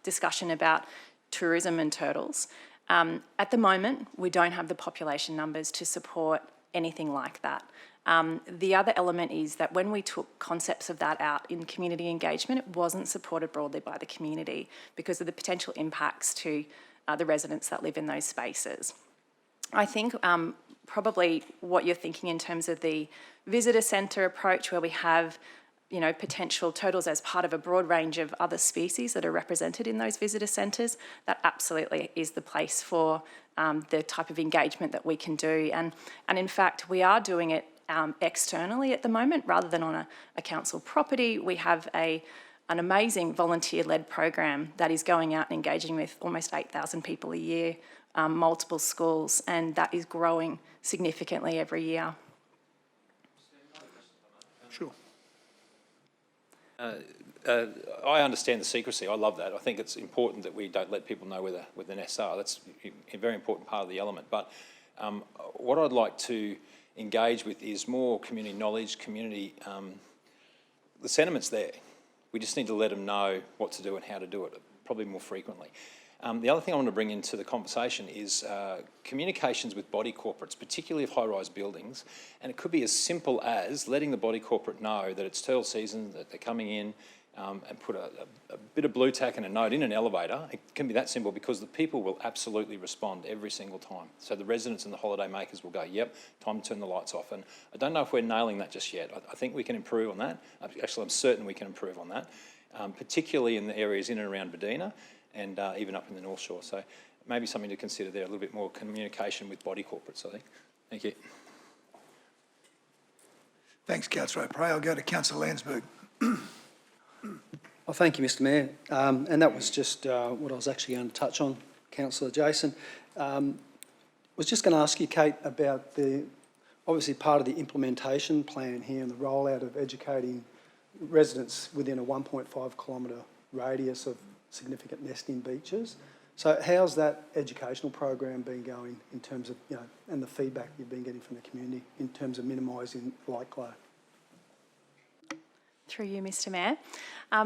discussion about tourism and turtles. At the moment, we don't have the population numbers to support anything like that. The other element is that when we took concepts of that out in community engagement, it wasn't supported broadly by the community because of the potential impacts to the residents that live in those spaces. I think probably what you're thinking in terms of the visitor centre approach, where we have, you know, potential turtles as part of a broad range of other species that are represented in those visitor centres, that absolutely is the place for the type of engagement that we can do. And in fact, we are doing it externally at the moment rather than on a council property. We have an amazing volunteer-led program that is going out and engaging with almost 8,000 people a year, multiple schools, and that is growing significantly every year. Sure. I understand the secrecy. I love that. I think it's important that we don't let people know where the nests are. That's a very important part of the element. But what I'd like to engage with is more community knowledge, community... the sentiment's there. We just need to let them know what to do and how to do it, probably more frequently. The other thing I want to bring into the conversation is communications with body corporates, particularly of high-rise buildings, and it could be as simple as letting the body corporate know that it's turtle season, that they're coming in, and put a bit of blue tack and a note in an elevator. It can be that simple because the people will absolutely respond every single time. So the residents and the holiday makers will go, yep, time to turn the lights off. And I don't know if we're nailing that just yet. I think we can improve on that. Actually, I'm certain we can improve on that, particularly in the areas in and around Bedina and even up in the North Shore. So maybe something to consider there, a little bit more communication with body corporates, I think. Thank you. Thanks, Councillor O'Prey. I'll go to Councillor Landsberg. Well, thank you, Mr Mayor. And that was just what I was actually going to touch on, Councillor Jason. Was just going to ask you, Kate, about obviously part of the implementation plan here and the rollout of educating residents within a 1.5 kilometre radius of significant nesting beaches. So how's that educational program been going in terms of, and the feedback you've been getting from the community in terms of minimising light glow? Through you, Mr Mayor.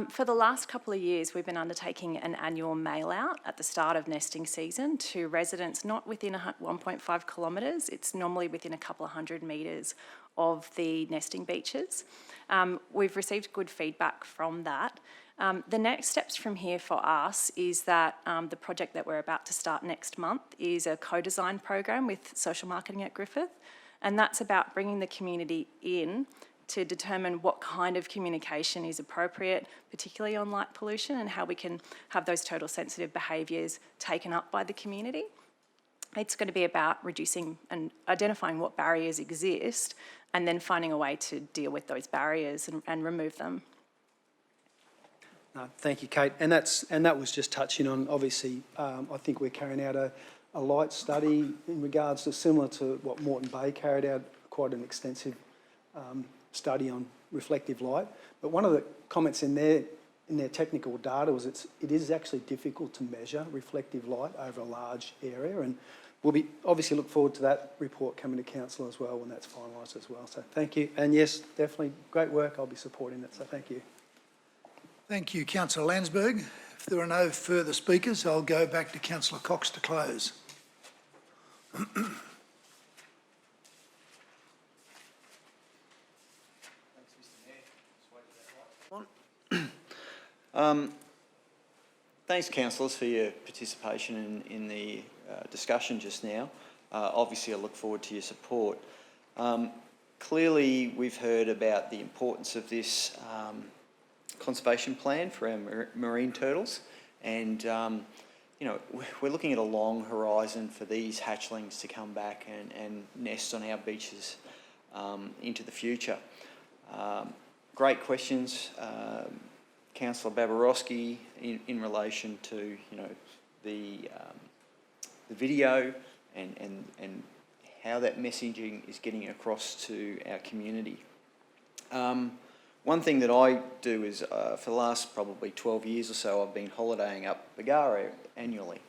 For the last couple of years, we've been undertaking an annual mail-out at the start of nesting season to residents not within 1.5 kilometres. It's normally within a couple of 100 metres of the nesting beaches. We've received good feedback from that. The next steps from here for us is that the project that we're about to start next month is a co-design program with social marketing at Griffith, and that's about bringing the community in to determine what kind of communication is appropriate, particularly on light pollution, and how we can have those total sensitive behaviours taken up by the community. It's going to be about reducing and identifying what barriers exist and then finding a way to deal with those barriers and remove them. No, thank you, Kate. And that was just touching on, obviously, I think we're carrying out a light study in regards to similar to what Moreton Bay carried out, quite an extensive study on reflective light. But one of the comments in their technical data was it is actually difficult to measure reflective light over a large area, and we'll be obviously look forward to that report coming to council as well when that's finalised as well. So thank you, and yes, definitely great work. I'll be supporting it. So thank you. Thank you, Councillor Landsberg. If there are no further speakers, I'll go back to Councillor Cox to close. Thanks, councillors, for your participation in the discussion just now. Obviously, I look forward to your support. Clearly, we've heard about the importance of this conservation plan for our marine turtles, and we're looking at a long horizon for these hatchlings to come back and nest on our beaches into the future. Great questions, Councillor Babarowski, in relation to the video and how that messaging is getting across to our community. One thing that I do is, for the last probably 12 years or so, I've been holidaying up Beerwah annually,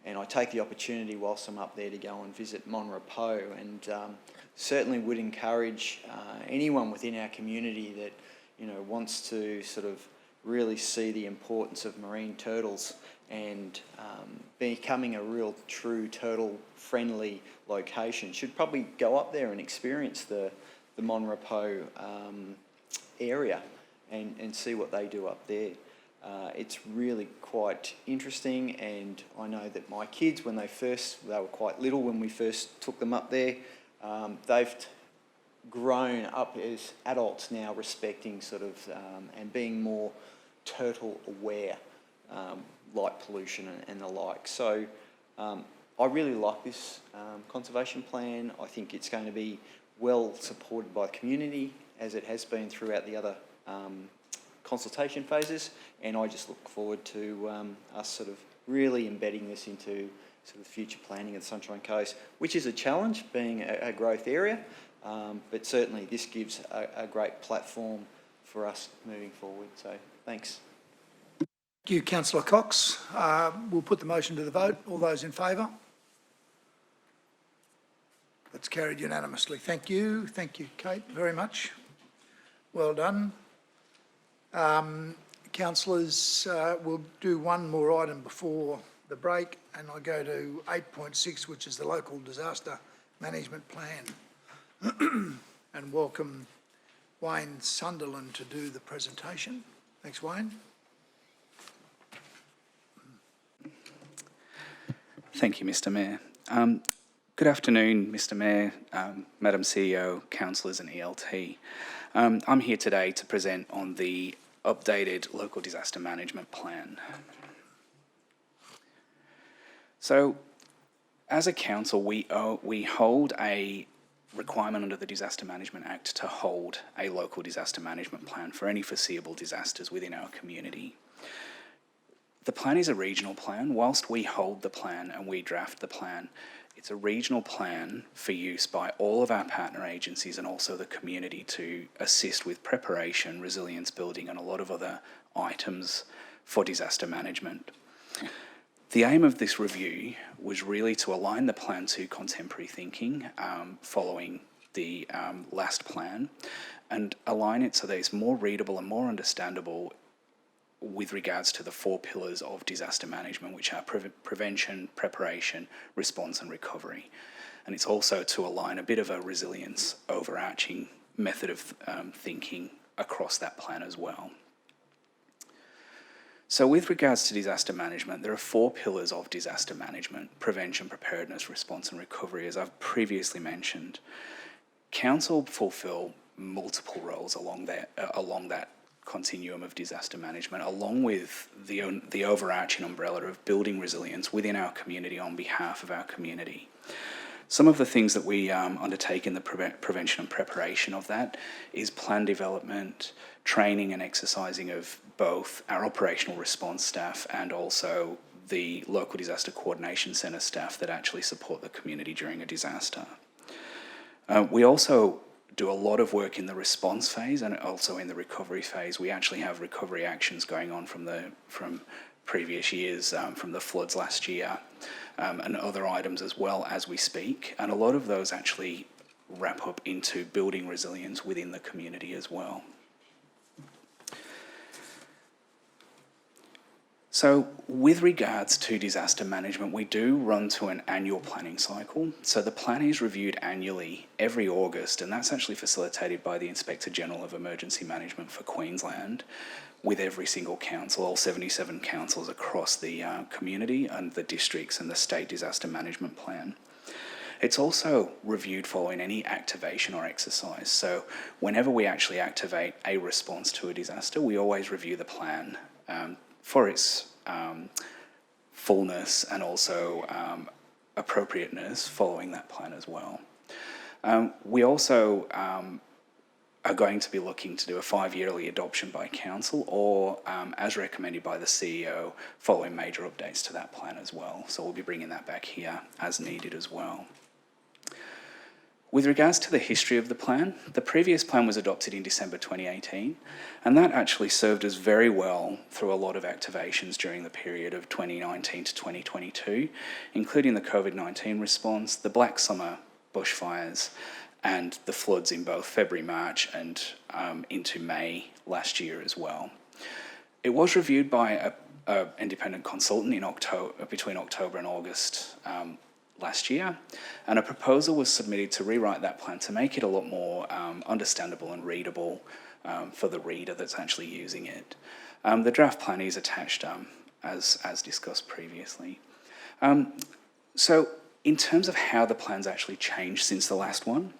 and I take the opportunity whilst I'm up there to go and visit Maroochy, and certainly would encourage anyone within our community that wants to sort of really see the importance of marine turtles and becoming a real true turtle friendly location should probably go up there and experience the Maroochy area and see what they do up there. It's really quite interesting, and I know that my kids, when they were quite little when we first took them up there, they've grown up as adults now, respecting sort of and being more turtle aware, light pollution and the like. So I really like this conservation plan. I think it's going to be well supported by the community, as it has been throughout the other consultation phases, and I just look forward to us sort of really embedding this into sort of future planning of the Sunshine Coast, which is a challenge being a growth area, but certainly this gives a great platform for us moving forward. So thanks. Thank you, Councillor Cox. We'll put the motion to the vote. All those in favour? That's carried unanimously. Thank you. Thank you, Kate, very much. Well done. Councillors, we'll do one more item before the break, and I go to 8.6, which is the Local Disaster Management Plan, and welcome Wayne Sunderland to do the presentation. Thanks, Wayne. Thank you, Mr Mayor. Good afternoon, Mr Mayor, Madam CEO, councillors and ELT. I'm here today to present on the updated Local Disaster Management Plan. So, as a council, we hold a requirement under the Disaster Management Act to hold a local disaster management plan for any foreseeable disasters within our community. The plan is a regional plan. Whilst we hold the plan and we draft the plan, it's a regional plan for use by all of our partner agencies and also the community to assist with preparation, resilience building and a lot of other items for disaster management. The aim of this review was really to align the plan to contemporary thinking following the last plan, and align it so that it's more readable and more understandable with regards to the 4 pillars of disaster management, which are prevention, preparation, response and recovery. And it's also to align a bit of a resilience overarching method of thinking across that plan as well. So with regards to disaster management, there are 4 pillars of disaster management: prevention, preparedness, response and recovery, as I've previously mentioned. Council fulfil multiple roles along that continuum of disaster management, along with the overarching umbrella of building resilience within our community on behalf of our community. Some of the things that we undertake in the prevention and preparation of that is plan development, training and exercising of both our operational response staff and also the local disaster coordination centre staff that actually support the community during a disaster. We also do a lot of work in the response phase and also in the recovery phase. We actually have recovery actions going on from previous years, from the floods last year, and other items as well as we speak. And a lot of those actually wrap up into building resilience within the community as well. So with regards to disaster management, we do run to an annual planning cycle. So the plan is reviewed annually every August, and that's actually facilitated by the Inspector General of Emergency Management for Queensland, with every single council, all 77 councils across the community and the districts and the state disaster management plan. It's also reviewed following any activation or exercise. So whenever we actually activate a response to a disaster, we always review the plan for its fullness and also appropriateness following that plan as well. We also are going to be looking to do a 5-yearly adoption by council or, as recommended by the CEO, following major updates to that plan as well. So we'll be bringing that back here as needed as well. With regards to the history of the plan, the previous plan was adopted in December 2018, and that actually served us very well through a lot of activations during the period of 2019 to 2022, including the COVID-19 response, the Black Summer bushfires, and the floods in both February, March, and into May last year as well. It was reviewed by an independent consultant in between October and August last year, and a proposal was submitted to rewrite that plan to make it a lot more understandable and readable for the reader that's actually using it. The draft plan is attached as discussed previously. So in terms of how the plan's actually changed since the last one,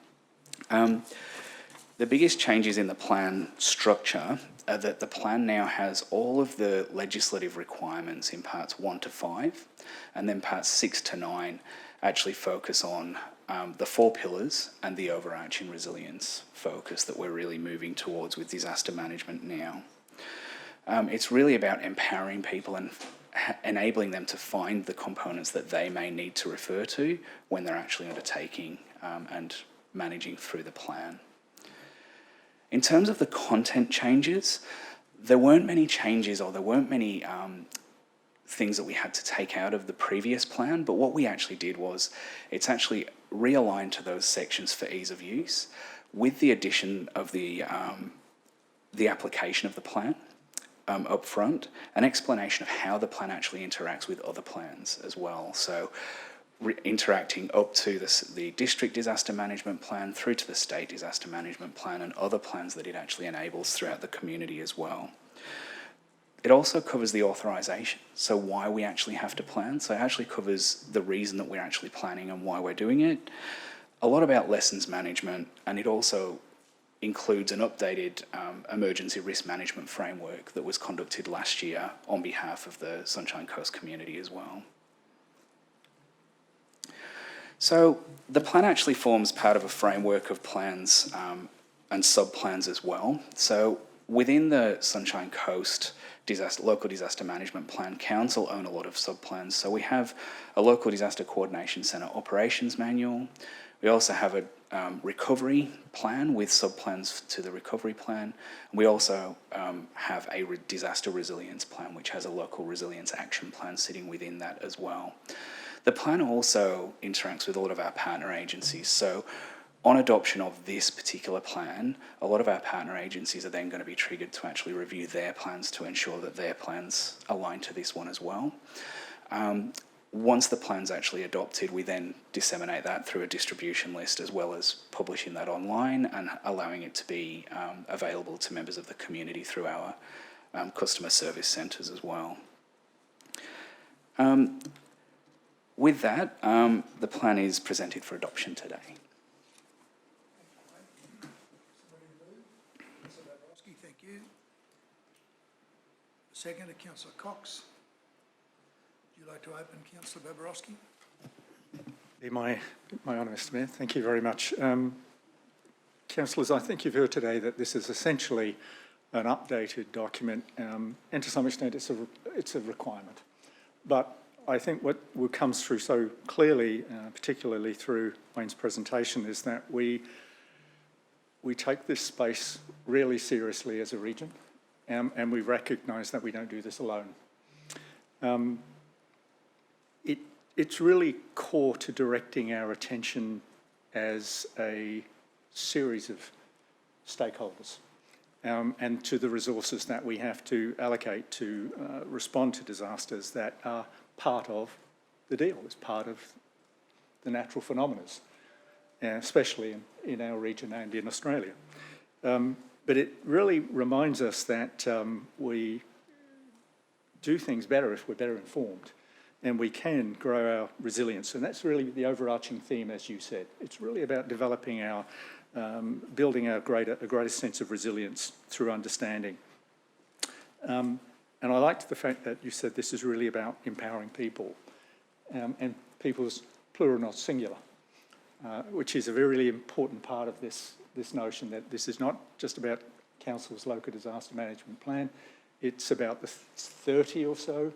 the biggest changes in the plan structure are that the plan now has all of the legislative requirements in parts 1 to 5, and then parts 6 to 9 actually focus on the 4 pillars and the overarching resilience focus that we're really moving towards with disaster management now. It's really about empowering people and enabling them to find the components that they may need to refer to when they're actually undertaking and managing through the plan. In terms of the content changes, there weren't many changes or there weren't many things that we had to take out of the previous plan, but what we actually did was it's actually realigned to those sections for ease of use with the addition of the application of the plan up front, an explanation of how the plan actually interacts with other plans as well. So interacting up to the district disaster management plan through to the state disaster management plan and other plans that it actually enables throughout the community as well. It also covers the authorisation, so why we actually have to plan. So it actually covers the reason that we're actually planning and why we're doing it. A lot about lessons management, and it also includes an updated emergency risk management framework that was conducted last year on behalf of the Sunshine Coast community as well. So the plan actually forms part of a framework of plans and sub-plans as well. So within the Sunshine Coast local disaster management plan, council own a lot of sub-plans. So we have a local disaster coordination centre operations manual, We also have a recovery plan with sub-plans to the recovery plan. We also have a disaster resilience plan, which has a local resilience action plan sitting within that as well. The plan also interacts with all of our partner agencies. So on adoption of this particular plan, a lot of our partner agencies are then going to be triggered to actually review their plans to ensure that their plans align to this one as well. Once the plan's actually adopted, we then disseminate that through a distribution list as well as publishing that online and allowing it to be available to members of the community through our customer service centres as well. With that, the plan is presented for adoption today. Thank you. Second to Councillor Cox. Would you like to open, Councillor Babarowski? My honour, Mr Mayor. Thank you very much. Councillors, I think you've heard today that this is essentially an updated document, and to some extent it's a requirement. But I think what comes through so clearly, particularly through Wayne's presentation, is that we take this space really seriously as a region, and we recognise that we don't do this alone. It's really core to directing our attention as a series of stakeholders and to the resources that we have to allocate to respond to disasters that are part of the deal, as part of the natural phenomena, especially in our region and in Australia. But it really reminds us that we do things better if we're better informed, and we can grow our resilience. And that's really the overarching theme, as you said. It's really about developing our, building a greater sense of resilience through understanding. And I liked the fact that you said this is really about empowering people, and people's plural, not singular, which is a really important part of this notion that this is not just about Council's local disaster management plan. It's about the 30 or so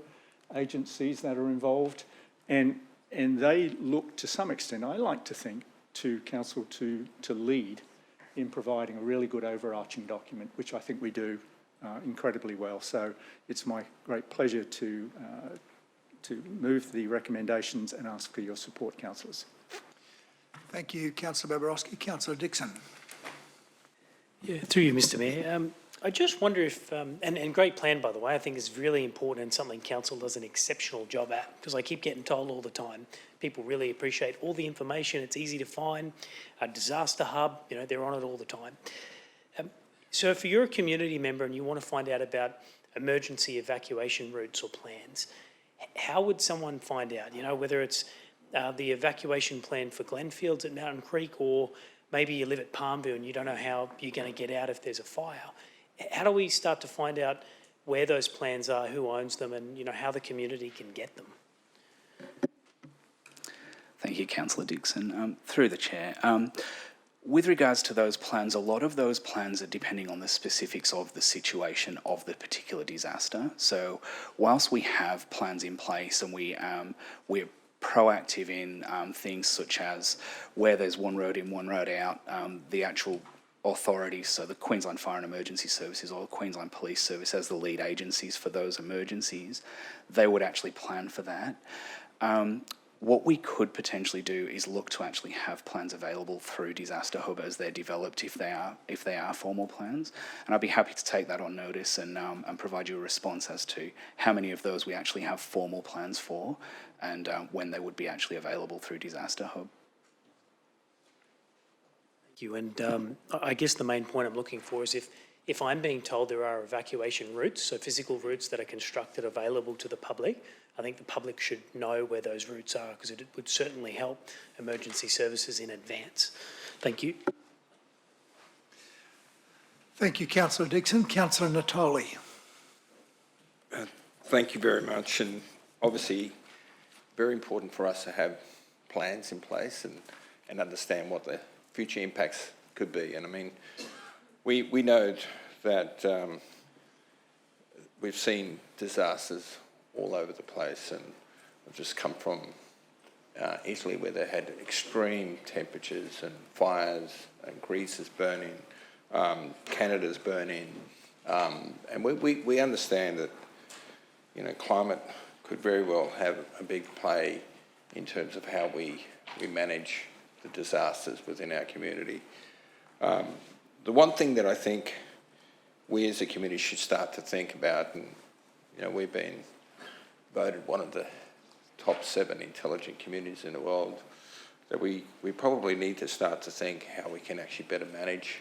agencies that are involved, and they look to some extent, I like to think, to Council to lead in providing a really good overarching document, which I think we do incredibly well. So it's my great pleasure to move the recommendations and ask for your support, councillors. Thank you, Councillor Babarowski. Councillor Dixon. Yeah, through you, Mr Mayor. I just wonder if, and great plan, by the way, I think is really important and something Council does an exceptional job at, because I keep getting told all the time, people really appreciate all the information, it's easy to find, a disaster hub, you know, they're on it all the time. So if you're a community member and you want to find out about emergency evacuation routes or plans, how would someone find out, you know, whether it's the evacuation plan for Glenfields at Mountain Creek, or maybe you live at Palmville and you don't know how you're going to get out if there's a fire. How do we start to find out where those plans are, who owns them, and, you know, how the community can get them? Thank you, Councillor Dixon. Through the Chair. With regards to those plans, a lot of those plans are depending on the specifics of the situation of the particular disaster. So whilst we have plans in place and we're proactive in things such as where there's one road in, one road out, the actual authorities, so the Queensland Fire and Emergency Services or the Queensland Police Service as the lead agencies for those emergencies, they would actually plan for that. What we could potentially do is look to actually have plans available through Disaster Hub as they're developed, if they are formal plans. And I'd be happy to take that on notice and provide you a response as to how many of those we actually have formal plans for and when they would be actually available through Disaster Hub. Thank you. And I guess the main point I'm looking for is if I'm being told there are evacuation routes, so physical routes that are constructed available to the public, I think the public should know where those routes are, because it would certainly help emergency services in advance. Thank you. Thank you, Councillor Dixon. Councillor Natoli. Thank you very much, and obviously very important for us to have plans in place and understand what the future impacts could be. And I mean, we know that we've seen disasters all over the place, and I've just come from Italy, where they had extreme temperatures and fires and Greece is burning, Canada's burning, and we understand that, you know, climate could very well have a big play in terms of how we manage the disasters within our community. The one thing that I think we as a community should start to think about, and you know, we've been voted one of the top 7 intelligent communities in the world, that we probably need to start to think how we can actually better manage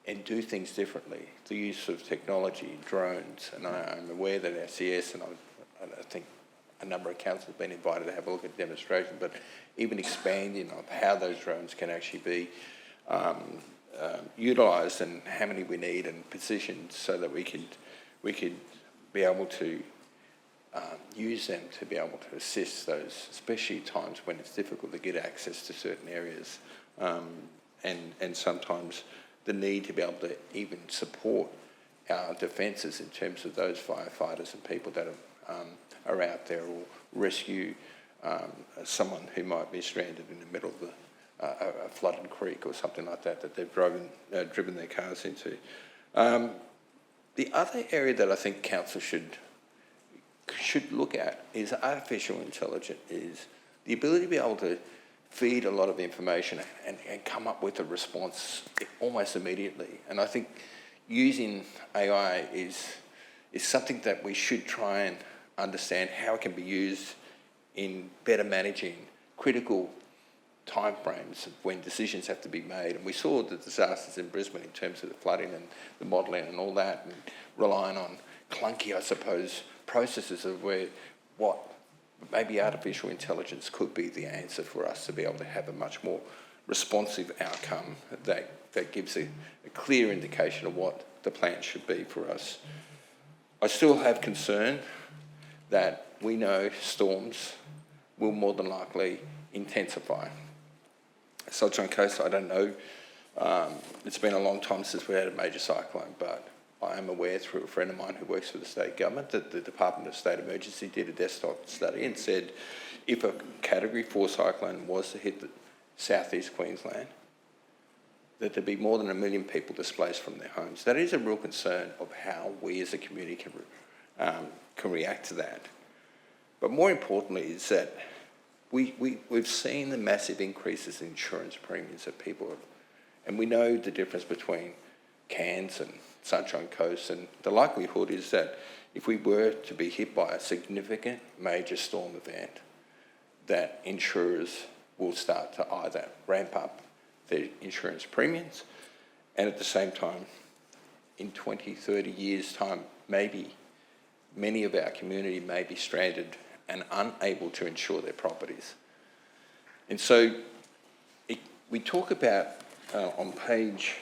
and do things differently. The use of technology, drones, and I'm aware that SES, and I think a number of councils have been invited to have a look at demonstration, but even expanding on how those drones can actually be utilised and how many we need and positioned so that we could be able to use them to be able to assist those, especially times when it's difficult to get access to certain areas, and sometimes the need to be able to even support our defences in terms of those firefighters and people that are out there, or rescue someone who might be stranded in the middle of a flooded creek or something like that that they've driven their cars into. The other area that I think council should look at is artificial intelligence, is the ability to be able to feed a lot of information and come up with a response almost immediately. And I think using AI is something that we should try and understand how it can be used in better managing critical timeframes of when decisions have to be made. And we saw the disasters in Brisbane in terms of the flooding and the modelling and all that, and relying on clunky, I suppose, processes of where what maybe artificial intelligence could be the answer for us to be able to have a much more responsive outcome that gives a clear indication of what the plan should be for us. I still have concern that we know storms will more than likely intensify. Sunshine Coast, I don't know. It's been a long time since we had a major cyclone, but I am aware through a friend of mine who works for the state government that the Department of State Emergency did a desktop study and said if a Category 4 cyclone was to hit the southeast Queensland, that there'd be more than 1 million people displaced from their homes. That is a real concern of how we as a community can react to that. But more importantly is that we've seen the massive increases in insurance premiums that people have, and we know the difference between Cairns and Sunshine Coast, and the likelihood is that if we were to be hit by a significant major storm event, that insurers will start to either ramp up their insurance premiums, and at the same time, in 20, 30 years' time, maybe many of our community may be stranded and unable to insure their properties. And so we talk about, on page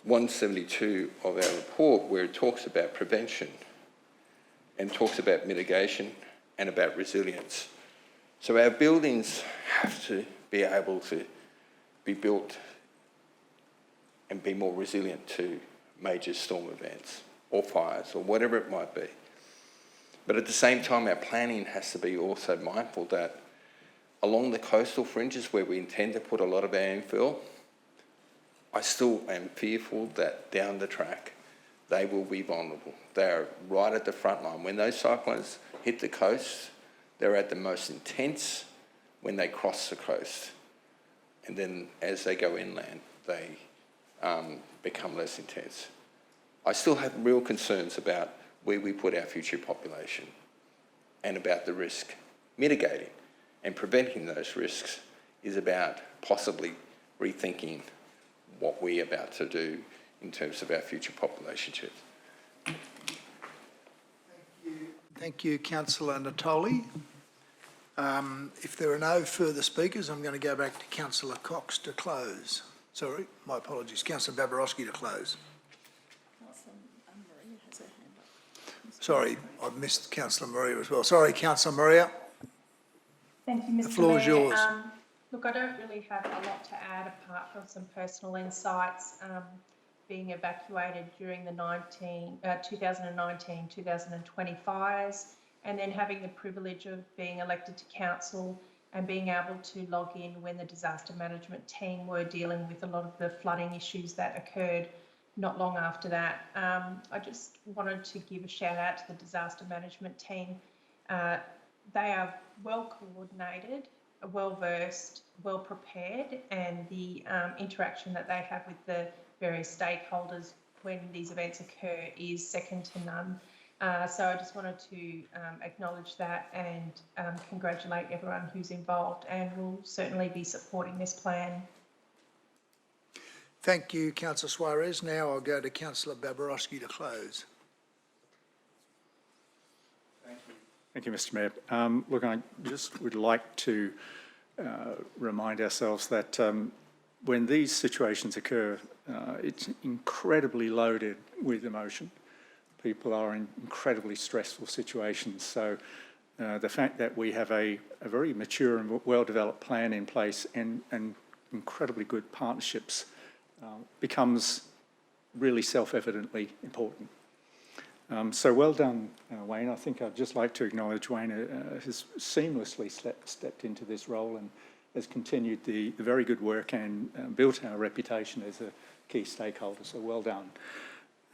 172 of our report, where it talks about prevention and talks about mitigation and about resilience. So our buildings have to be able to be built and be more resilient to major storm events or fires or whatever it might be. But at the same time, our planning has to be also mindful that along the coastal fringes where we intend to put a lot of our infill, I still am fearful that down the track, they will be vulnerable. They are right at the front line. When those cyclones hit the coast, they're at the most intense when they cross the coast. And then as they go inland, they become less intense. I still have real concerns about where we put our future population and about the risk. Mitigating and preventing those risks is about possibly rethinking what we're about to do in terms of our future population shift. Thank you, Councillor Natoli. If there are no further speakers, I'm going to go back to Councillor Cox to close. Sorry, my apologies. Councillor Babarowski to close. Sorry, I've missed Councillor Maria as well. Sorry, Councillor Maria. Thank you, Mr. The floor is yours. Look, I don't really have a lot to add apart from some personal insights. Being evacuated during the 2019-2020 fires and then having the privilege of being elected to council and being able to log in when the disaster management team were dealing with a lot of the flooding issues that occurred not long after that. I just wanted to give a shout out to the disaster management team. They are well coordinated, well versed, well prepared, and the interaction that they have with the various stakeholders when these events occur is second to none. So I just wanted to acknowledge that and congratulate everyone who's involved, and we'll certainly be supporting this plan. Thank you, Councillor Suarez. Now I'll go to Councillor Babarowski to close. Thank you, Mr Mayor. Look, I just would like to remind ourselves that when these situations occur, it's incredibly loaded with emotion. People are in incredibly stressful situations. So the fact that we have a very mature and well-developed plan in place and incredibly good partnerships becomes really self-evidently important. So well done, Wayne. I think I'd just like to acknowledge Wayne has seamlessly stepped into this role and has continued the very good work and built our reputation as a key stakeholder. So well done.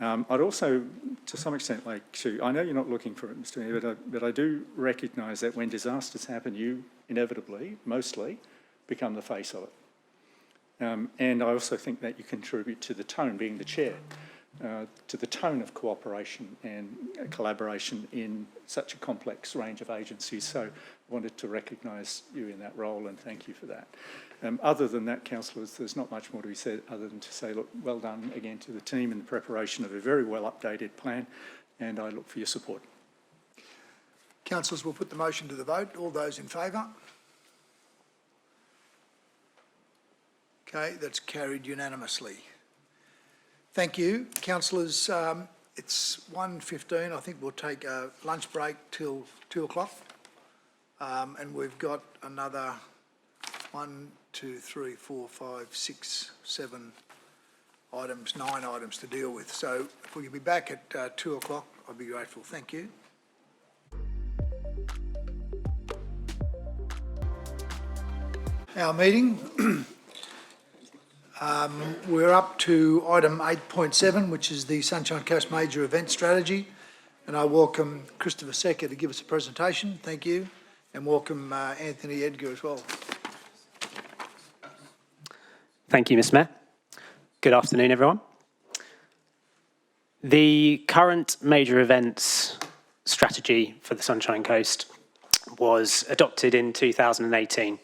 I'd also, to some extent, like to, I know you're not looking for it, Mr Mayor, but I do recognise that when disasters happen, you inevitably, mostly, become the face of it. And I also think that you contribute to the tone, being the chair, to the tone of cooperation and collaboration in such a complex range of agencies. So I wanted to recognise you in that role and thank you for that. Other than that, councillors, there's not much more to be said other than to say, look, well done again to the team in the preparation of a very well updated plan, and I look for your support. Councillors, we'll put the motion to the vote. All those in favour? Okay, that's carried unanimously. Thank you. Councillors, it's 1:15. I think we'll take a lunch break till 2 o'clock. And we've got another 1, 2, 3, 4, 5, 6, 7 items, 9 items to deal with. So if we could be back at 2 o'clock, I'd be grateful. Thank you. Our meeting. We're up to item 8.7, which is the Sunshine Coast Major Event Strategy. And I welcome Christopher Secker to give us a presentation. Thank you. And welcome Anthony Edgar as well. Thank you, Mr Mayor. Good afternoon, everyone. The current major events strategy for the Sunshine Coast was adopted in 2018.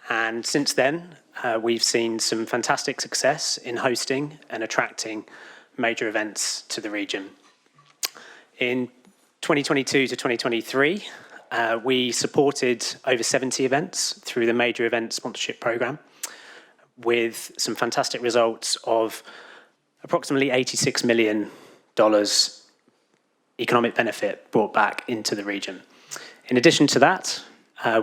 And since then, we've seen some fantastic success in hosting and attracting major events to the region. In 2022 to 2023, we supported over 70 events through the Major Event Sponsorship Programme, with some fantastic results of approximately $86 million economic benefit brought back into the region. In addition to that,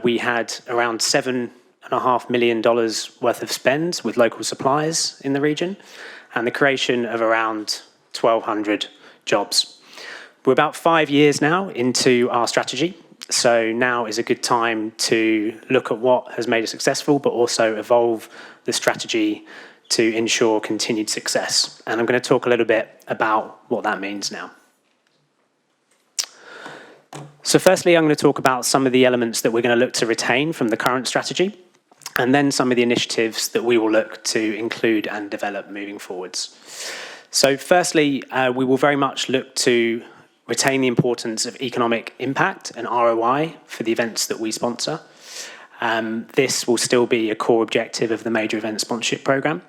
we had around $7.5 million worth of spend with local suppliers in the region and the creation of around 1,200 jobs. We're about 5 years now into our strategy, so now is a good time to look at what has made us successful, but also evolve the strategy to ensure continued success. And I'm going to talk a little bit about what that means now. So firstly, I'm going to talk about some of the elements that we're going to look to retain from the current strategy, and then some of the initiatives that we will look to include and develop moving forwards. So firstly, we will very much look to retain the importance of economic impact and ROI for the events that we sponsor. This will still be a core objective of the Major Event Sponsorship Programme.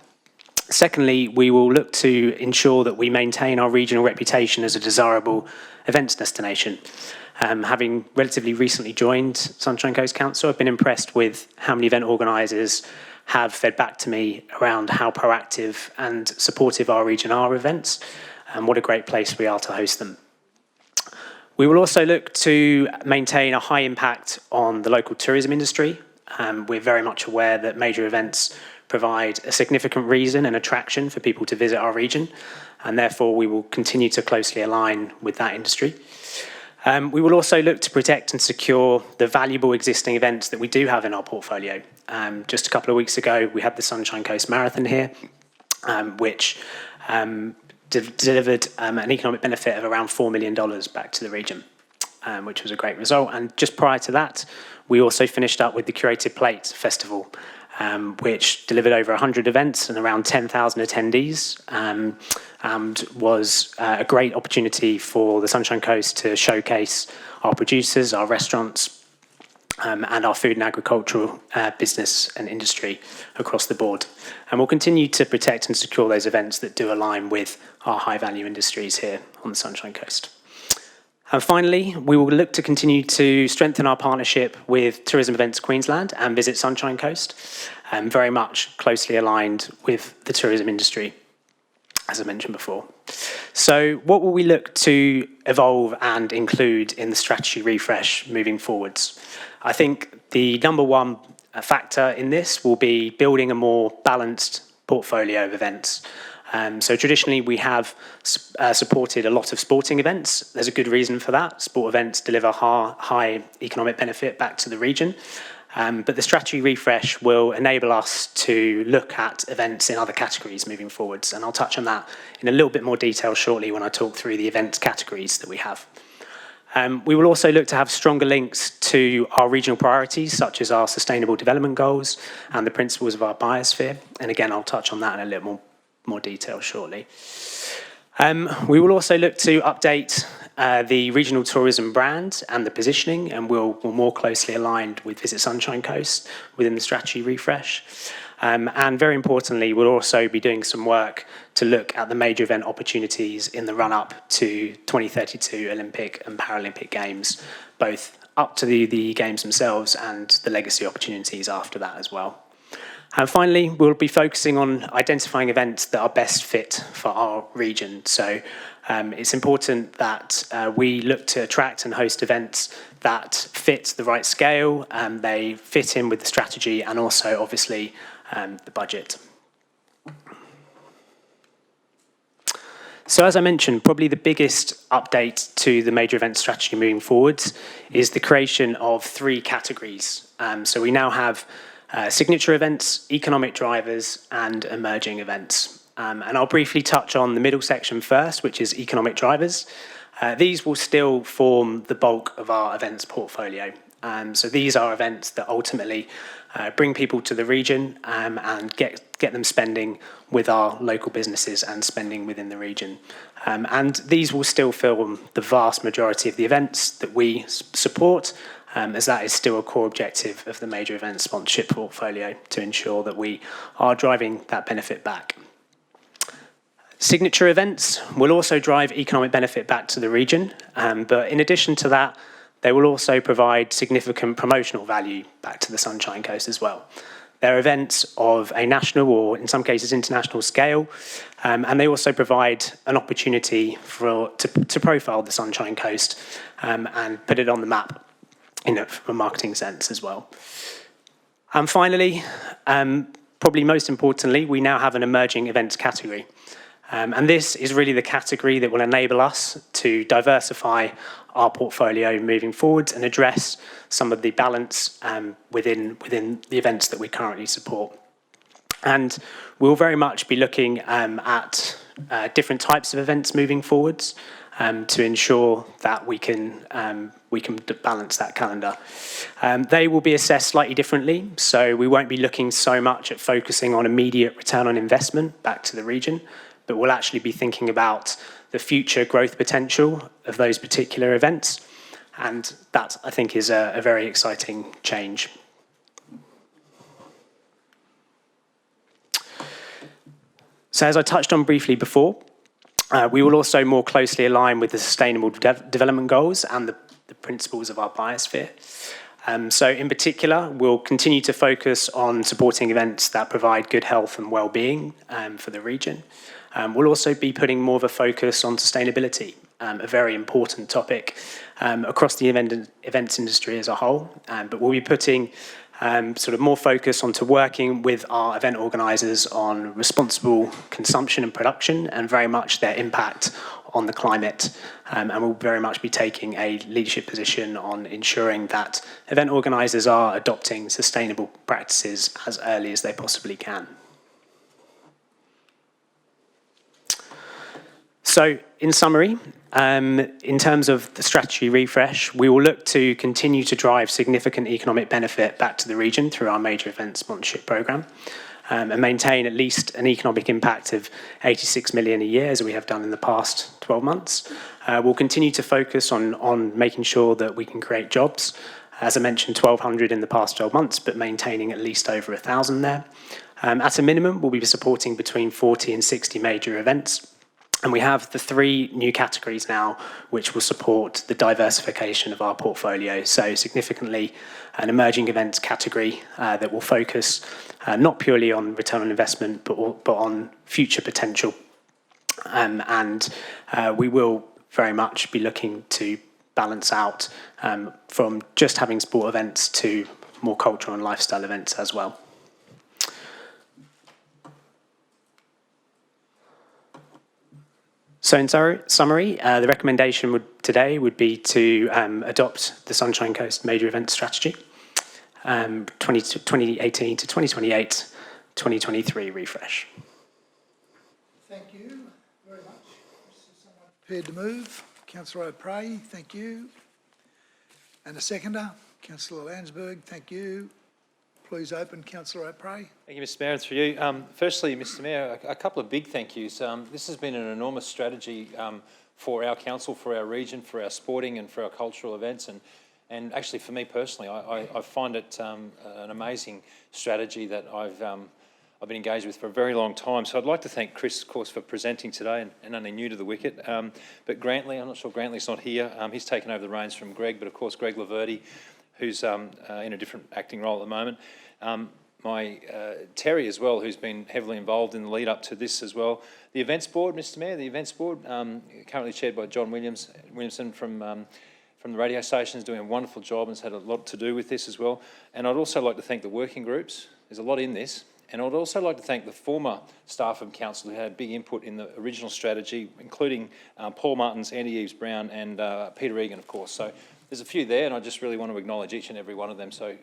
Secondly, we will look to ensure that we maintain our regional reputation as a desirable events destination. Having relatively recently joined Sunshine Coast Council, I've been impressed with how many event organisers have fed back to me around how proactive and supportive our region are of events, and what a great place we are to host them. We will also look to maintain a high impact on the local tourism industry. We're very much aware that major events provide a significant reason and attraction for people to visit our region, and therefore we will continue to closely align with that industry. We will also look to protect and secure the valuable existing events that we do have in our portfolio. Just a couple of weeks ago, we had the Sunshine Coast Marathon here, which delivered an economic benefit of around $4 million back to the region, which was a great result. And just prior to that, we also finished up with the Curated Plate Festival, which delivered over 100 events and around 10,000 attendees, and was a great opportunity for the Sunshine Coast to showcase our producers, our restaurants, and our food and agricultural business and industry across the board. And we'll continue to protect and secure those events that do align with our high-value industries here on the Sunshine Coast. And finally, we will look to continue to strengthen our partnership with Tourism Events Queensland and Visit Sunshine Coast, very much closely aligned with the tourism industry, as I mentioned before. So what will we look to evolve and include in the strategy refresh moving forwards? I think the number one factor in this will be building a more balanced portfolio of events. So traditionally, we have supported a lot of sporting events. There's a good reason for that. Sport events deliver high economic benefit back to the region. But the strategy refresh will enable us to look at events in other categories moving forwards. And I'll touch on that in a little bit more detail shortly when I talk through the events categories that we have. We will also look to have stronger links to our regional priorities, such as our sustainable development goals and the principles of our biosphere. And again, I'll touch on that in a little more detail shortly. We will also look to update the regional tourism brand and the positioning, and we'll more closely aligned with Visit Sunshine Coast within the strategy refresh. And very importantly, we'll also be doing some work to look at the major event opportunities in the run-up to 2032 Olympic and Paralympic Games, both up to the Games themselves and the legacy opportunities after that as well. And finally, we'll be focusing on identifying events that are best fit for our region. So it's important that we look to attract and host events that fit the right scale, and they fit in with the strategy and also, obviously, the budget. So as I mentioned, probably the biggest update to the major event strategy moving forwards is the creation of 3 categories. So we now have signature events, economic drivers, and emerging events. And I'll briefly touch on the middle section first, which is economic drivers. These will still form the bulk of our events portfolio. So these are events that ultimately bring people to the region and get them spending with our local businesses and spending within the region. And these will still film the vast majority of the events that we support, as that is still a core objective of the major event sponsorship portfolio to ensure that we are driving that benefit back. Signature events will also drive economic benefit back to the region, but in addition to that, they will also provide significant promotional value back to the Sunshine Coast as well. They're events of a national or, in some cases, international scale, and they also provide an opportunity to profile the Sunshine Coast and put it on the map from a marketing sense as well. And finally, probably most importantly, we now have an emerging events category. And this is really the category that will enable us to diversify our portfolio moving forward and address some of the balance within the events that we currently support. And we'll very much be looking at different types of events moving forwards to ensure that we can balance that calendar. They will be assessed slightly differently, so we won't be looking so much at focusing on immediate return on investment back to the region, but we'll actually be thinking about the future growth potential of those particular events. And that, I think, is a very exciting change. So as I touched on briefly before, we will also more closely align with the sustainable development goals and the principles of our biosphere. So in particular, we'll continue to focus on supporting events that provide good health and well-being for the region. We'll also be putting more of a focus on sustainability, a very important topic across the events industry as a whole. But we'll be putting sort of more focus onto working with our event organisers on responsible consumption and production and very much their impact on the climate. And we'll very much be taking a leadership position on ensuring that event organisers are adopting sustainable practices as early as they possibly can. So, in summary, in terms of the strategy refresh, we will look to continue to drive significant economic benefit back to the region through our major event sponsorship programme and maintain at least an economic impact of 86 million a year, as we have done in the past 12 months. We'll continue to focus on making sure that we can create jobs. As I mentioned, 1,200 in the past 12 months, but maintaining at least over 1,000 there. At a minimum, we'll be supporting between 40 and 60 major events. And we have the 3 new categories now, which will support the diversification of our portfolio. So significantly, an emerging events category that will focus not purely on return on investment, but on future potential. And we will very much be looking to balance out from just having sport events to more cultural and lifestyle events as well. So in summary, the recommendation today would be to adopt the Sunshine Coast Major Event Strategy, 2018 to 2028, 2023 refresh. Thank you very much. Is someone prepared to move? Councillor O'Prey, thank you. And a seconder, Councillor Landsberg, thank you. Please open, Councillor O'Prey. Thank you, Mr Mayor, and through you. Firstly, Mr Mayor, a couple of big thank yous. This has been an enormous strategy for our council, for our region, for our sporting and for our cultural events, and actually for me personally, I find it an amazing strategy that I've been engaged with for a very long time. So I'd like to thank Chris, of course, for presenting today and only new to the wicket. But Grantley, I'm not sure Grantley's not here. He's taken over the reins from Greg, but of course Greg Laverty, who's in a different acting role at the moment. My Terry as well, who's been heavily involved in the lead up to this as well. The events board, Mr Mayor, the events board, currently chaired by John Williamson from the radio station, is doing a wonderful job and has had a lot to do with this as well. And I'd also like to thank the working groups. There's a lot in this. And I'd also like to thank the former staff of council who had big input in the original strategy, including Paul Martins, Andy Eves-Brown and Peter Egan, of course. So there's a few there, and I just really want to acknowledge each and every one of them. So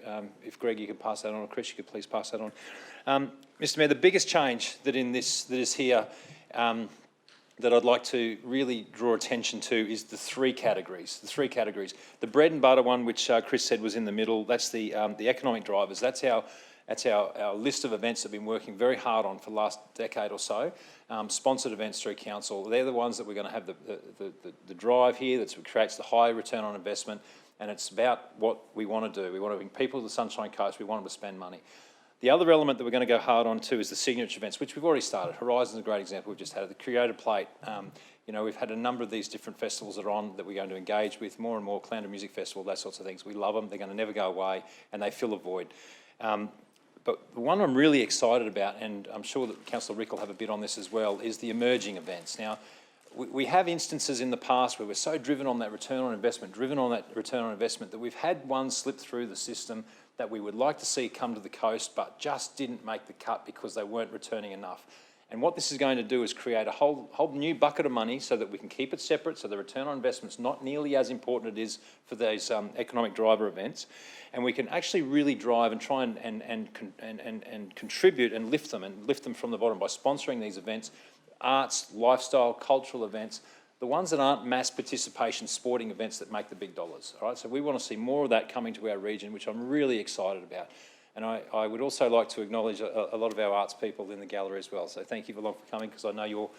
if Greg, you could pass that on, or Chris, you could please pass that on. Mr Mayor, the biggest change that is here that I'd like to really draw attention to is the 3 categories. The bread and butter one, which Chris said was in the middle, that's the economic drivers. That's our list of events that we've been working very hard on for the last decade or so. Sponsored events through council. They're the ones that we're going to have the drive here that creates the high return on investment, and it's about what we want to do. We want to bring people to the Sunshine Coast. We want them to spend money. The other element that we're going to go hard on too is the signature events, which we've already started. Horizon's a great example. We've just had the Creator Plate. We've had a number of these different festivals that are on that we're going to engage with, more and more. Caloundra Music Festival, those sorts of things. We love them. They're going to never go away, and they fill a void. But the one I'm really excited about, and I'm sure that Councillor Rick will have a bit on this as well, is the emerging events. Now, we have instances in the past where we're so driven on that return on investment, that we've had one slip through the system that we would like to see come to the coast, but just didn't make the cut because they weren't returning enough. And what this is going to do is create a whole new bucket of money so that we can keep it separate, so the return on investment's not nearly as important it is for those economic driver events. And we can actually really drive and try and contribute and lift them from the bottom by sponsoring these events, arts, lifestyle, cultural events, the ones that aren't mass participation sporting events that make the big dollars. All right, so we want to see more of that coming to our region, which I'm really excited about. And I would also like to acknowledge a lot of our arts people in the gallery as well. So thank you for coming, because I know your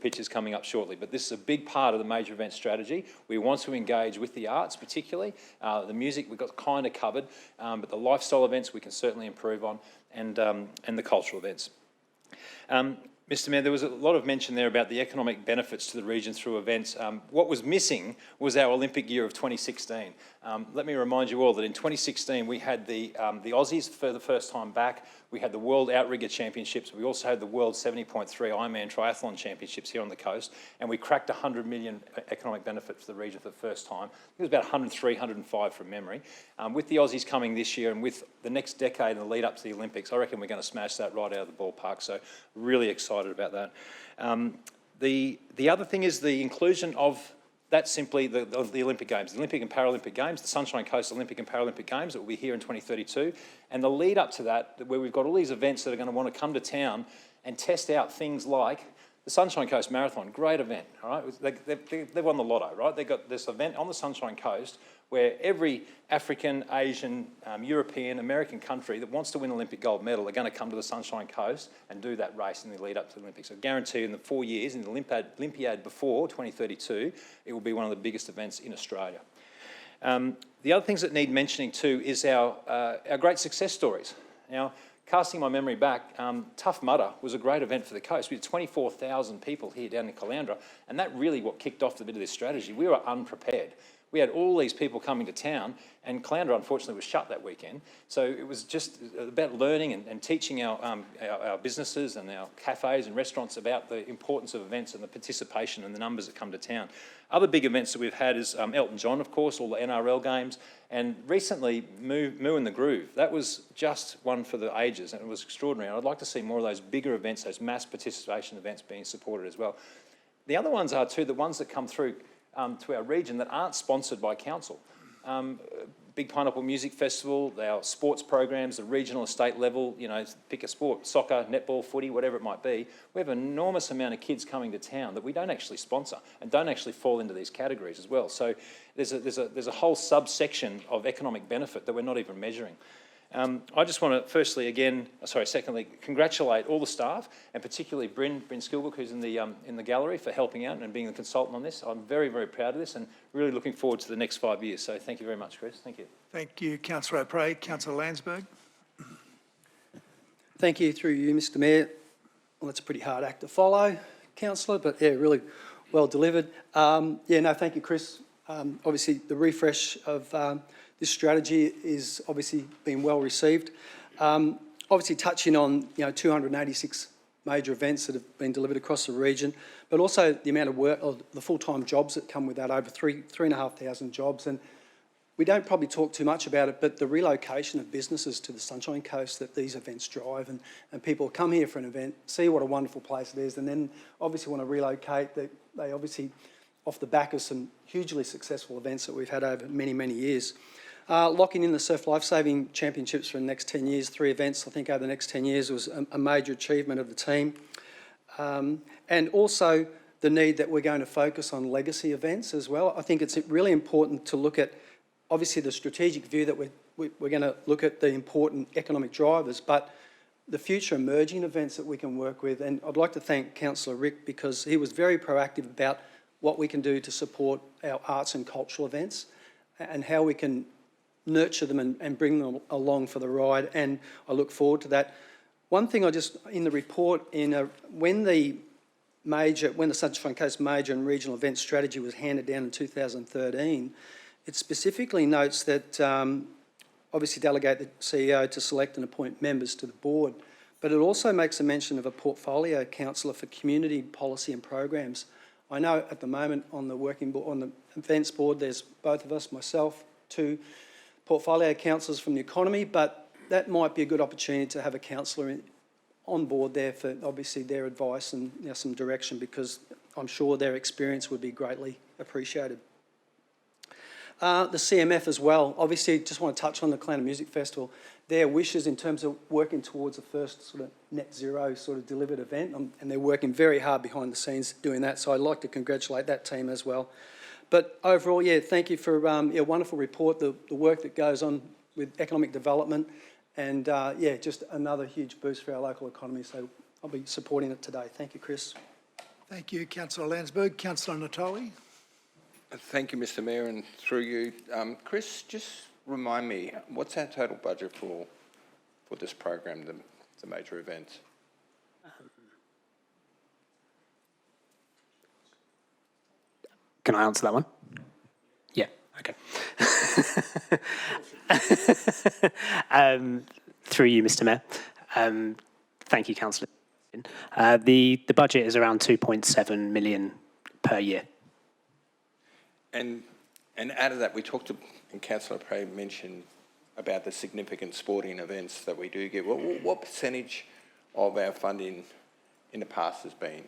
pitch is coming up shortly. But this is a big part of the major event strategy. We want to engage with the arts particularly. The music we've got kind of covered, but the lifestyle events we can certainly improve on, and the cultural events. Mr Mayor, there was a lot of mention there about the economic benefits to the region through events. What was missing was our Olympic year of 2016. Let me remind you all that in 2016 we had the Aussies for the first time back. We had the World Outrigger Championships. We also had the World 70.3 Ironman Triathlon Championships here on the coast. And we cracked 100 million economic benefit for the region for the first time. It was about 103, 105 from memory. With the Aussies coming this year and with the next decade and the lead up to the Olympics, I reckon we're going to smash that right out of the ballpark. So really excited about that. The other thing is the inclusion of that's simply the Olympic Games, the Olympic and Paralympic Games, the Sunshine Coast Olympic and Paralympic Games that will be here in 2032. And the lead up to that, where we've got all these events that are going to want to come to town and test out things like the Sunshine Coast Marathon, great event, all right? They've won the lotto, right? They've got this event on the Sunshine Coast where every African, Asian, European, American country that wants to win an Olympic gold medal are going to come to the Sunshine Coast and do that race in the lead up to the Olympics. I guarantee you in the 4 years, in the Olympiad before 2032, it will be one of the biggest events in Australia. The other things that need mentioning too is our great success stories. Now, casting my memory back, Tough Mudder was a great event for the coast. We had 24,000 people here down in Caloundra, and that really what kicked off the bit of this strategy. We were unprepared. We had all these people coming to town, and Caloundra unfortunately was shut that weekend. So it was just about learning and teaching our businesses and our cafes and restaurants about the importance of events and the participation and the numbers that come to town. Other big events that we've had is Elton John, of course, all the NRL games, and recently Moo and the Groove. That was just one for the ages, and it was extraordinary. I'd like to see more of those bigger events, those mass participation events being supported as well. The other ones are too the ones that come through to our region that aren't sponsored by council. Big Pineapple Music Festival, our sports programs, the regional and state level, you know, pick a sport, soccer, netball, footy, whatever it might be. We have an enormous amount of kids coming to town that we don't actually sponsor and don't actually fall into these categories as well. So there's a whole subsection of economic benefit that we're not even measuring. I just want to, secondly, congratulate all the staff and particularly Bryn Skilbrook, who's in the gallery, for helping out and being the consultant on this. I'm very, very proud of this and really looking forward to the next 5 years. So thank you very much, Chris. Thank you. Thank you, Councillor O'Prey. Councillor Landsberg. Thank you, through you, Mr Mayor. Well, that's a pretty hard act to follow, Councillor, but yeah, really well delivered. Thank you, Chris. Obviously, the refresh of this strategy is obviously been well received. Obviously touching on 286 major events that have been delivered across the region, but also the amount of work, or the full-time jobs that come with that, over 3,500 jobs. And we don't probably talk too much about it, but the relocation of businesses to the Sunshine Coast that these events drive, and people come here for an event, see what a wonderful place it is, and then obviously want to relocate. They obviously, off the back of some hugely successful events that we've had over many, many years. Locking in the Surf Lifesaving Championships for the next 10 years, 3 events, I think, over the next 10 years was a major achievement of the team. And also the need that we're going to focus on legacy events as well. I think it's really important to look at, obviously, the strategic view that we're going to look at the important economic drivers, but the future emerging events that we can work with. And I'd like to thank Councillor Rick, because he was very proactive about what we can do to support our arts and cultural events and how we can nurture them and bring them along for the ride, and I look forward to that. One thing in the report, when the Sunshine Coast Major and Regional Event Strategy was handed down in 2013, it specifically notes that obviously delegate the CEO to select and appoint members to the board, but it also makes a mention of a portfolio councillor for community policy and programs. I know at the moment on the working board, on the events board, there's both of us, myself, 2 portfolio councillors from the economy, but that might be a good opportunity to have a councillor on board there for obviously their advice and some direction, because I'm sure their experience would be greatly appreciated. The CMF as well, obviously just want to touch on the Caloundra Music Festival. Their wishes in terms of working towards the first sort of net zero sort of delivered event, and they're working very hard behind the scenes doing that, so I'd like to congratulate that team as well. But overall, thank you for a wonderful report, the work that goes on with economic development, and just another huge boost for our local economy. So I'll be supporting it today. Thank you, Chris. Thank you, Councillor Landsberg. Councillor Natoli. Thank you, Mr Mayor, and through you, Chris, just remind me, what's our total budget for this program, the major events? Can I answer that one? Yeah, okay. Through you, Mr Mayor. Thank you, Councillor. The budget is around 2.7 million per year. And out of that, we talked to, and Councillor Prey mentioned about the significant sporting events that we do get. What percentage of our funding in the past has been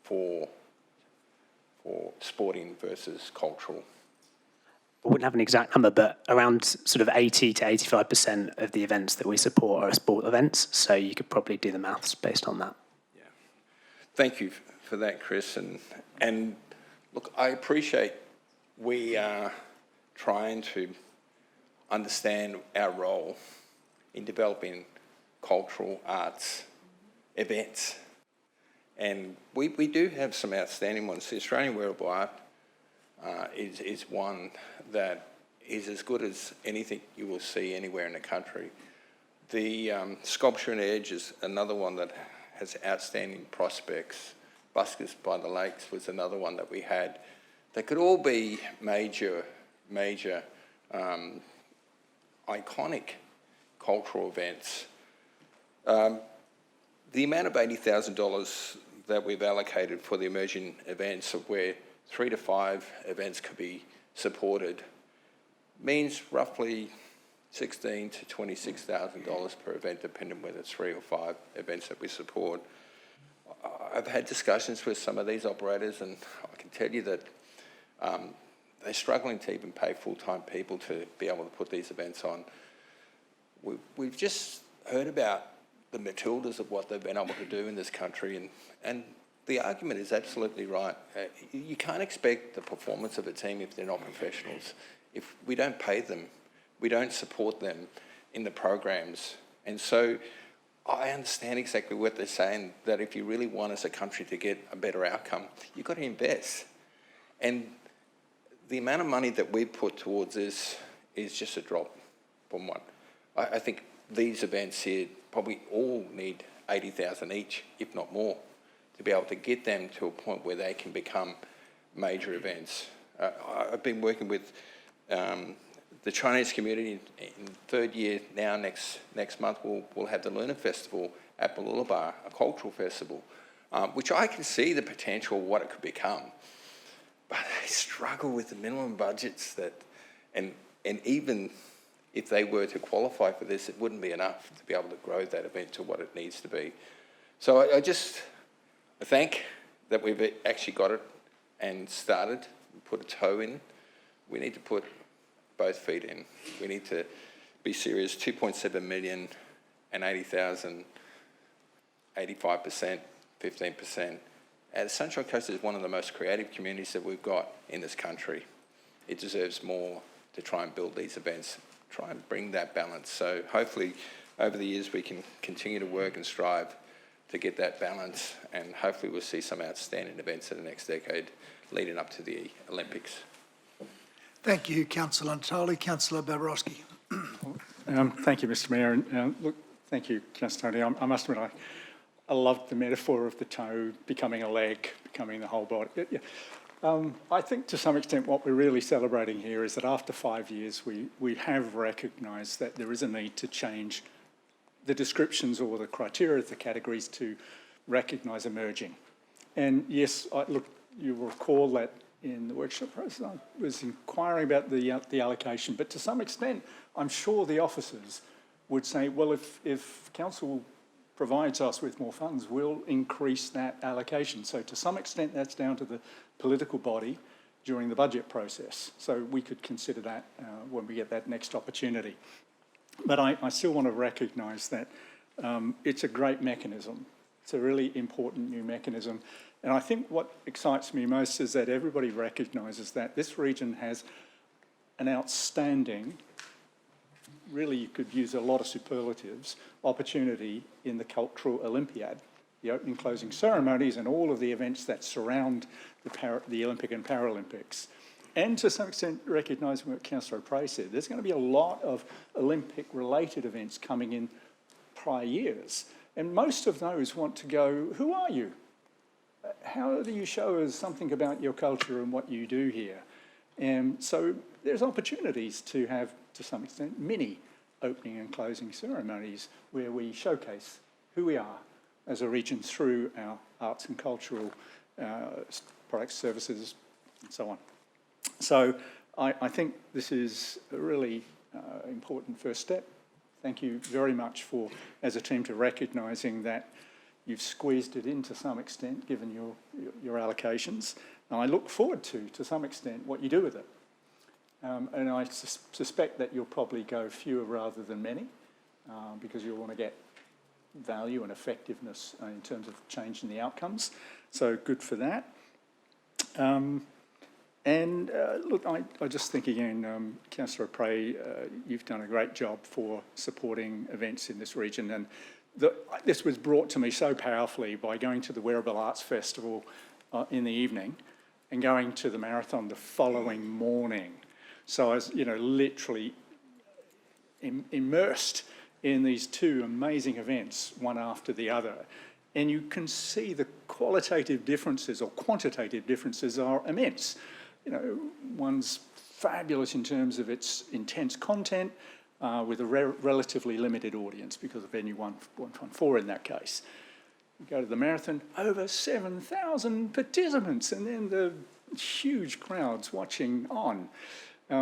for sporting versus cultural? I wouldn't have an exact number, but around sort of 80 to 85% of the events that we support are sport events. So you could probably do the maths based on that. Yeah. Thank you for that, Chris. And look, I appreciate we are trying to understand our role in developing cultural arts events. And we do have some outstanding ones. The Australian Wearable Art is one that is as good as anything you will see anywhere in the country. The Sculpture and Edge is another one that has outstanding prospects. Buskers by the Lakes was another one that we had. They could all be major iconic cultural events. The amount of $80,000 that we've allocated for the emerging events, of where 3 to 5 events could be supported, means roughly $16,000 to $26,000 per event, depending whether it's 3 or 5 events that we support. I've had discussions with some of these operators, and I can tell you that they're struggling to even pay full-time people to be able to put these events on. We've just heard about the Matildas of what they've been able to do in this country, and the argument is absolutely right. You can't expect the performance of a team if they're not professionals. If we don't pay them, we don't support them in the programs. And so I understand exactly what they're saying, that if you really want as a country to get a better outcome, you've got to invest. And the amount of money that we put towards this is just a drop from one. I think these events here probably all need 80,000 each, if not more, to be able to get them to a point where they can become major events. I've been working with the Chinese community in third year now. Next month we'll have the Lunar Festival at Balsa, a cultural festival, which I can see the potential of what it could become. But they struggle with the minimum budgets and even if they were to qualify for this, it wouldn't be enough to be able to grow that event to what it needs to be. So I think that we've actually got it and started, put a toe in. We need to put both feet in. We need to be serious. 2.7 million and 80,000, 85%, 15%. The Sunshine Coast is one of the most creative communities that we've got in this country. It deserves more to try and build these events, try and bring that balance. So hopefully over the years we can continue to work and strive to get that balance, and hopefully we'll see some outstanding events in the next decade leading up to the Olympics. Thank you, Councillor Natali. Councillor Babarowski. Thank you, Mr Mayor. And look, thank you, Councillor Tony. I must admit, I loved the metaphor of the toe becoming a leg, becoming the whole body. I think to some extent what we're really celebrating here is that after 5 years we have recognised that there is a need to change the descriptions or the criteria of the categories to recognise emerging. And yes, look, you will recall that in the workshop process I was inquiring about the allocation, but to some extent I'm sure the officers would say, well, if council provides us with more funds, we'll increase that allocation. So to some extent that's down to the political body during the budget process. So we could consider that when we get that next opportunity. But I still want to recognise that it's a great mechanism. It's a really important new mechanism. And I think what excites me most is that everybody recognises that this region has an outstanding, really you could use a lot of superlatives, opportunity in the Cultural Olympiad, the opening closing ceremonies and all of the events that surround the Olympic and Paralympics. And to some extent, recognising what Councillor Prey said, there's going to be a lot of Olympic-related events coming in prior years. And most of those want to go, who are you? How do you show us something about your culture and what you do here? And so there's opportunities to have, to some extent, mini opening and closing ceremonies where we showcase who we are as a region through our arts and cultural products, services, and so on. So I think this is a really important first step. Thank you very much for, as a team, to recognising that you've squeezed it in to some extent, given your allocations. And I look forward to some extent, what you do with it. And I suspect that you'll probably go fewer rather than many, because you'll want to get value and effectiveness in terms of changing the outcomes. So good for that. Look, I just think again, Councillor Prey, you've done a great job for supporting events in this region, and this was brought to me so powerfully by going to the Wearable Arts Festival in the evening and going to the marathon the following morning. So I was, literally immersed in these two amazing events, one after the other. And you can see the qualitative differences or quantitative differences are immense. One's fabulous in terms of its intense content with a relatively limited audience because of venue 114 in that case. You go to the marathon, over 7,000 participants, and then the huge crowds watching on.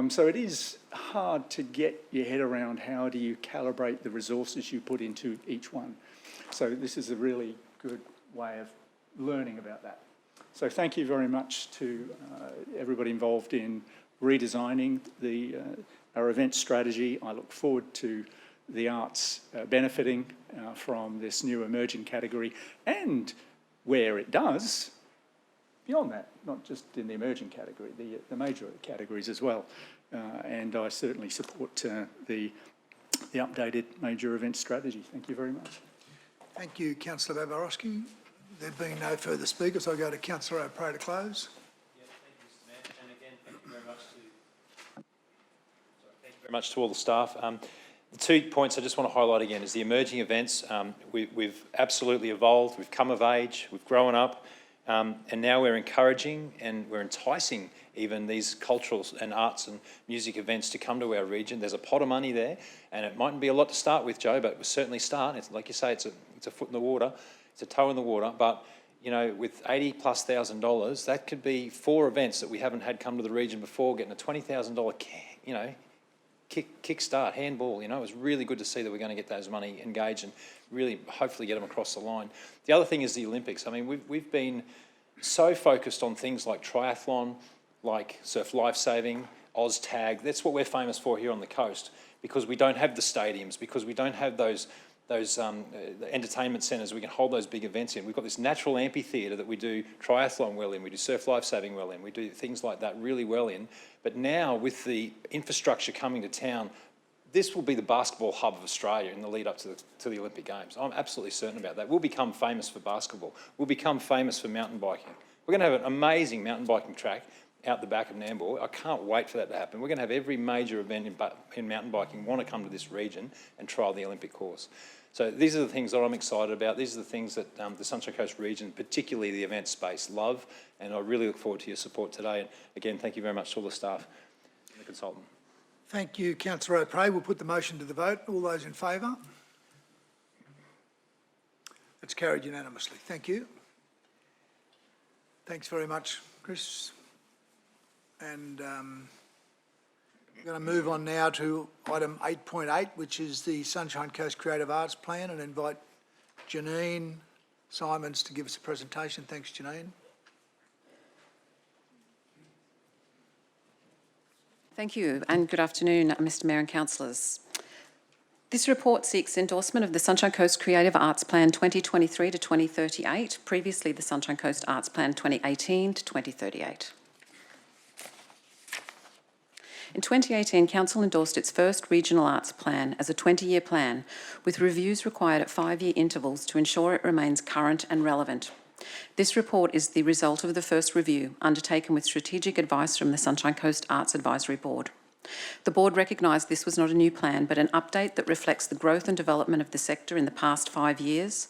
So it is hard to get your head around how do you calibrate the resources you put into each one. So this is a really good way of learning about that. So thank you very much to everybody involved in redesigning our event strategy. I look forward to the arts benefiting from this new emerging category, and where it does, beyond that, not just in the emerging category, the major categories as well. And I certainly support the updated major event strategy. Thank you very much. Thank you, Councillor Babarowski. There being no further speakers, I'll go to Councillor O'Prey to close. Thank you, Mr Mayor. And again, thank you very much to all the staff. The 2 points I just want to highlight again is the emerging events. We've absolutely evolved, we've come of age, we've grown up, and now we're encouraging and we're enticing even these cultural and arts and music events to come to our region. There's a pot of money there, and it mightn't be a lot to start with, Joe, but we'll certainly start. It's, like you say, it's a foot in the water, it's a toe in the water, but with $80,000+, that could be 4 events that we haven't had come to the region before, getting a $20,000, kickstart, handball. It was really good to see that we're going to get those money engaged and really hopefully get them across the line. The other thing is the Olympics. I mean, we've been so focused on things like triathlon, like surf lifesaving, OzTag. That's what we're famous for here on the coast, because we don't have the stadiums, because we don't have those entertainment centres we can hold those big events in. We've got this natural amphitheatre that we do triathlon well in, we do surf lifesaving well in, we do things like that really well in. But now with the infrastructure coming to town, this will be the basketball hub of Australia in the lead up to the Olympic Games. I'm absolutely certain about that. We'll become famous for basketball. We'll become famous for mountain biking. We're going to have an amazing mountain biking track out the back of Nambour. I can't wait for that to happen. We're going to have every major event in mountain biking want to come to this region and trial the Olympic course. So these are the things that I'm excited about. These are the things that the Sunshine Coast region, particularly the event space, love, and I really look forward to your support today. And again, thank you very much to all the staff and the consultant. Thank you, Councillor O'Prey. We'll put the motion to the vote. All those in favour? It's carried unanimously. Thank you. Thanks very much, Chris. And we're going to move on now to item 8.8, which is the Sunshine Coast Creative Arts Plan, and invite Janine Simons to give us a presentation. Thanks, Janine. Thank you, and good afternoon, Mr Mayor and councillors. This report seeks endorsement of the Sunshine Coast Creative Arts Plan 2023 to 2038, previously the Sunshine Coast Arts Plan 2018 to 2038. In 2018, Council endorsed its first regional arts plan as a 20-year plan, with reviews required at 5-year intervals to ensure it remains current and relevant. This report is the result of the first review, undertaken with strategic advice from the Sunshine Coast Arts Advisory Board. The board recognised this was not a new plan, but an update that reflects the growth and development of the sector in the past 5 years,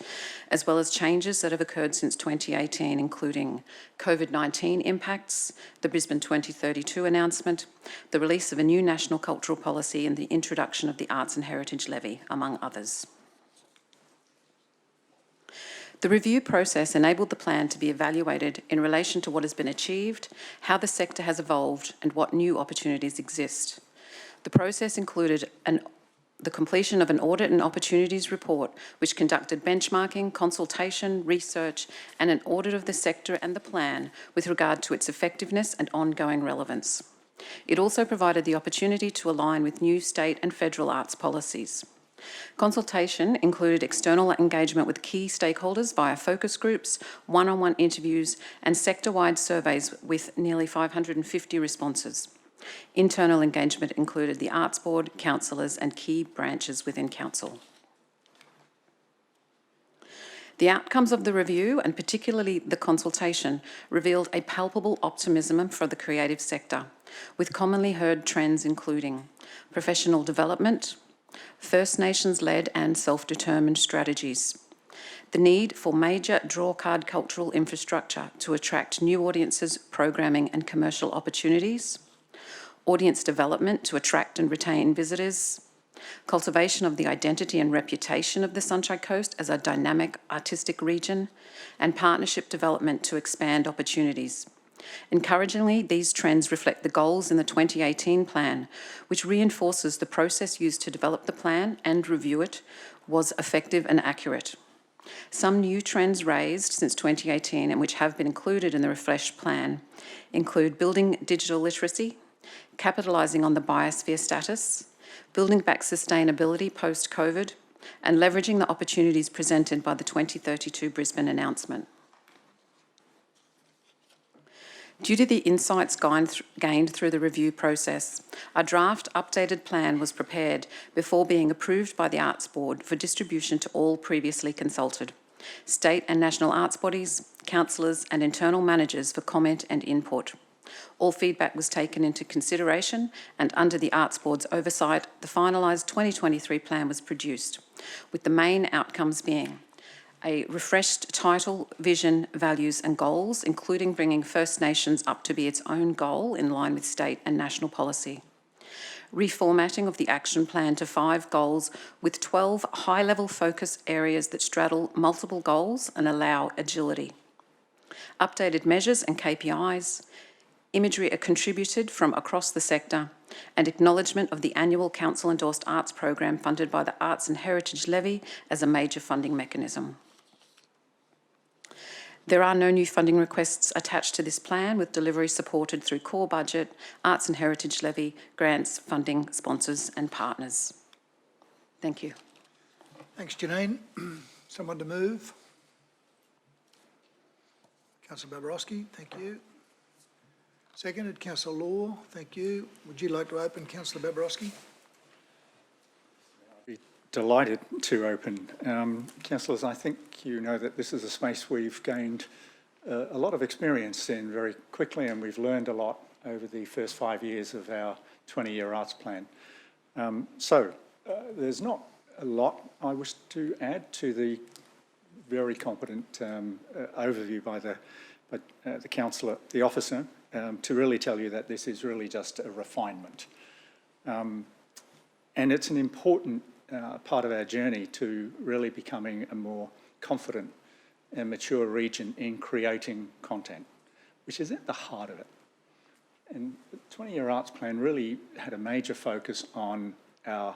as well as changes that have occurred since 2018, including COVID-19 impacts, the Brisbane 2032 announcement, the release of a new national cultural policy and the introduction of the Arts and Heritage Levy, among others. The review process enabled the plan to be evaluated in relation to what has been achieved, how the sector has evolved, and what new opportunities exist. The process included the completion of an audit and opportunities report, which conducted benchmarking, consultation, research, and an audit of the sector and the plan with regard to its effectiveness and ongoing relevance. It also provided the opportunity to align with new state and federal arts policies. Consultation included external engagement with key stakeholders via focus groups, one-on-one interviews, and sector-wide surveys with nearly 550 responses. Internal engagement included the Arts Board, councillors, and key branches within council. The outcomes of the review, and particularly the consultation, revealed a palpable optimism for the creative sector, with commonly heard trends including professional development, First Nations-led and self-determined strategies, the need for major drawcard cultural infrastructure to attract new audiences, programming and commercial opportunities, audience development to attract and retain visitors, cultivation of the identity and reputation of the Sunshine Coast as a dynamic artistic region, and partnership development to expand opportunities. Encouragingly, these trends reflect the goals in the 2018 plan, which reinforces the process used to develop the plan and review it was effective and accurate. Some new trends raised since 2018 and which have been included in the refreshed plan include building digital literacy, capitalising on the biosphere status, building back sustainability post-COVID, and leveraging the opportunities presented by the 2032 Brisbane announcement. Due to the insights gained through the review process, a draft updated plan was prepared before being approved by the Arts Board for distribution to all previously consulted, state and national arts bodies, councillors and internal managers for comment and input. All feedback was taken into consideration, and under the Arts Board's oversight, the finalised 2023 plan was produced, with the main outcomes being a refreshed title, vision, values and goals, including bringing First Nations up to be its own goal in line with state and national policy. Reformatting of the action plan to 5 goals with 12 high-level focus areas that straddle multiple goals and allow agility. Updated measures and KPIs, imagery contributed from across the sector, and acknowledgement of the annual council-endorsed arts program funded by the Arts and Heritage Levy as a major funding mechanism. There are no new funding requests attached to this plan, with delivery supported through core budget, Arts and Heritage Levy, grants, funding, sponsors and partners. Thank you. Thanks, Janine. Someone to move? Councillor Babarowski, thank you. Seconded, Councillor Law, thank you. Would you like to open, Councillor Babarowski? Delighted to open. Councillors, I think you know that this is a space we've gained a lot of experience in very quickly, and we've learned a lot over the first 5 years of our 20-year arts plan. There's not a lot I wish to add to the very competent overview by the councillor, the officer, to really tell you that this is really just a refinement. And it's an important part of our journey to really becoming a more confident and mature region in creating content, which is at the heart of it. And the 20-year arts plan really had a major focus on our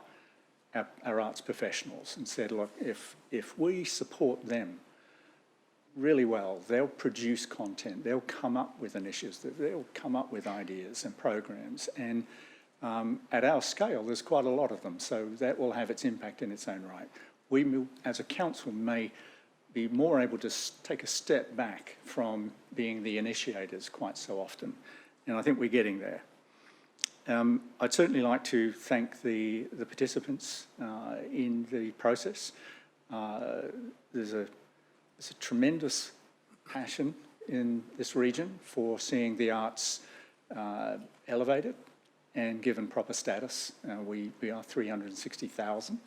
arts professionals and said, look, if we support them really well, they'll produce content, they'll come up with initiatives, they'll come up with ideas and programs, and at our scale, there's quite a lot of them, so that will have its impact in its own right. We, as a council, may be more able to take a step back from being the initiators quite so often, and I think we're getting there. I'd certainly like to thank the participants in the process. There's a tremendous passion in this region for seeing the arts elevated and given proper status. We are 360,000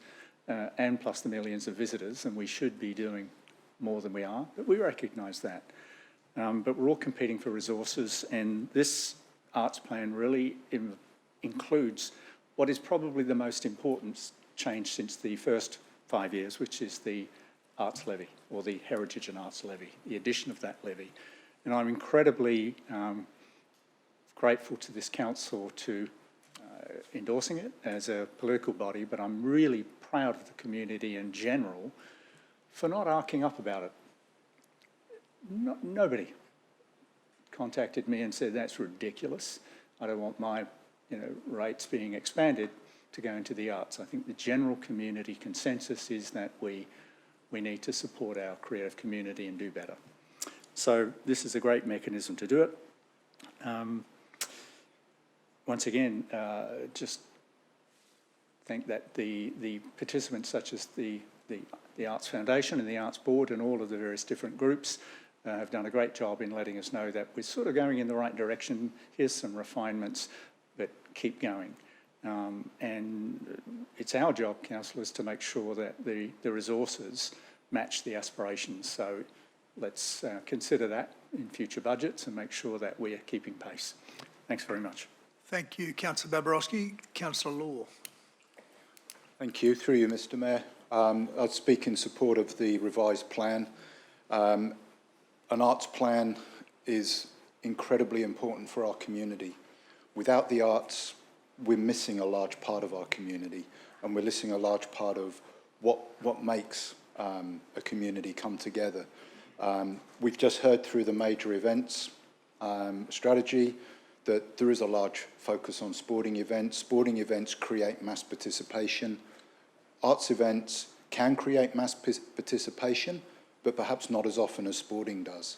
and plus the millions of visitors, and we should be doing more than we are, but we recognise that. But we're all competing for resources, and this arts plan really includes what is probably the most important change since the first 5 years, which is the arts levy, or the heritage and arts levy, the addition of that levy. And I'm incredibly grateful to this council to endorsing it as a political body, but I'm really proud of the community in general for not arcing up about it. Nobody contacted me and said, that's ridiculous. I don't want my rates being expanded to go into the arts. I think the general community consensus is that we need to support our creative community and do better. So this is a great mechanism to do it. Once again, just think that the participants such as the Arts Foundation and the Arts Board and all of the various different groups have done a great job in letting us know that we're sort of going in the right direction. Here's some refinements, but keep going. And it's our job, councillors, to make sure that the resources match the aspirations. So let's consider that in future budgets and make sure that we're keeping pace. Thanks very much. Thank you, Councillor Babarowski. Councillor Law. Thank you. Through you, Mr Mayor. I'll speak in support of the revised plan. An arts plan is incredibly important for our community. Without the arts, we're missing a large part of our community, and we're missing a large part of what makes a community come together. We've just heard through the major events strategy that there is a large focus on sporting events. Sporting events create mass participation. Arts events can create mass participation, but perhaps not as often as sporting does.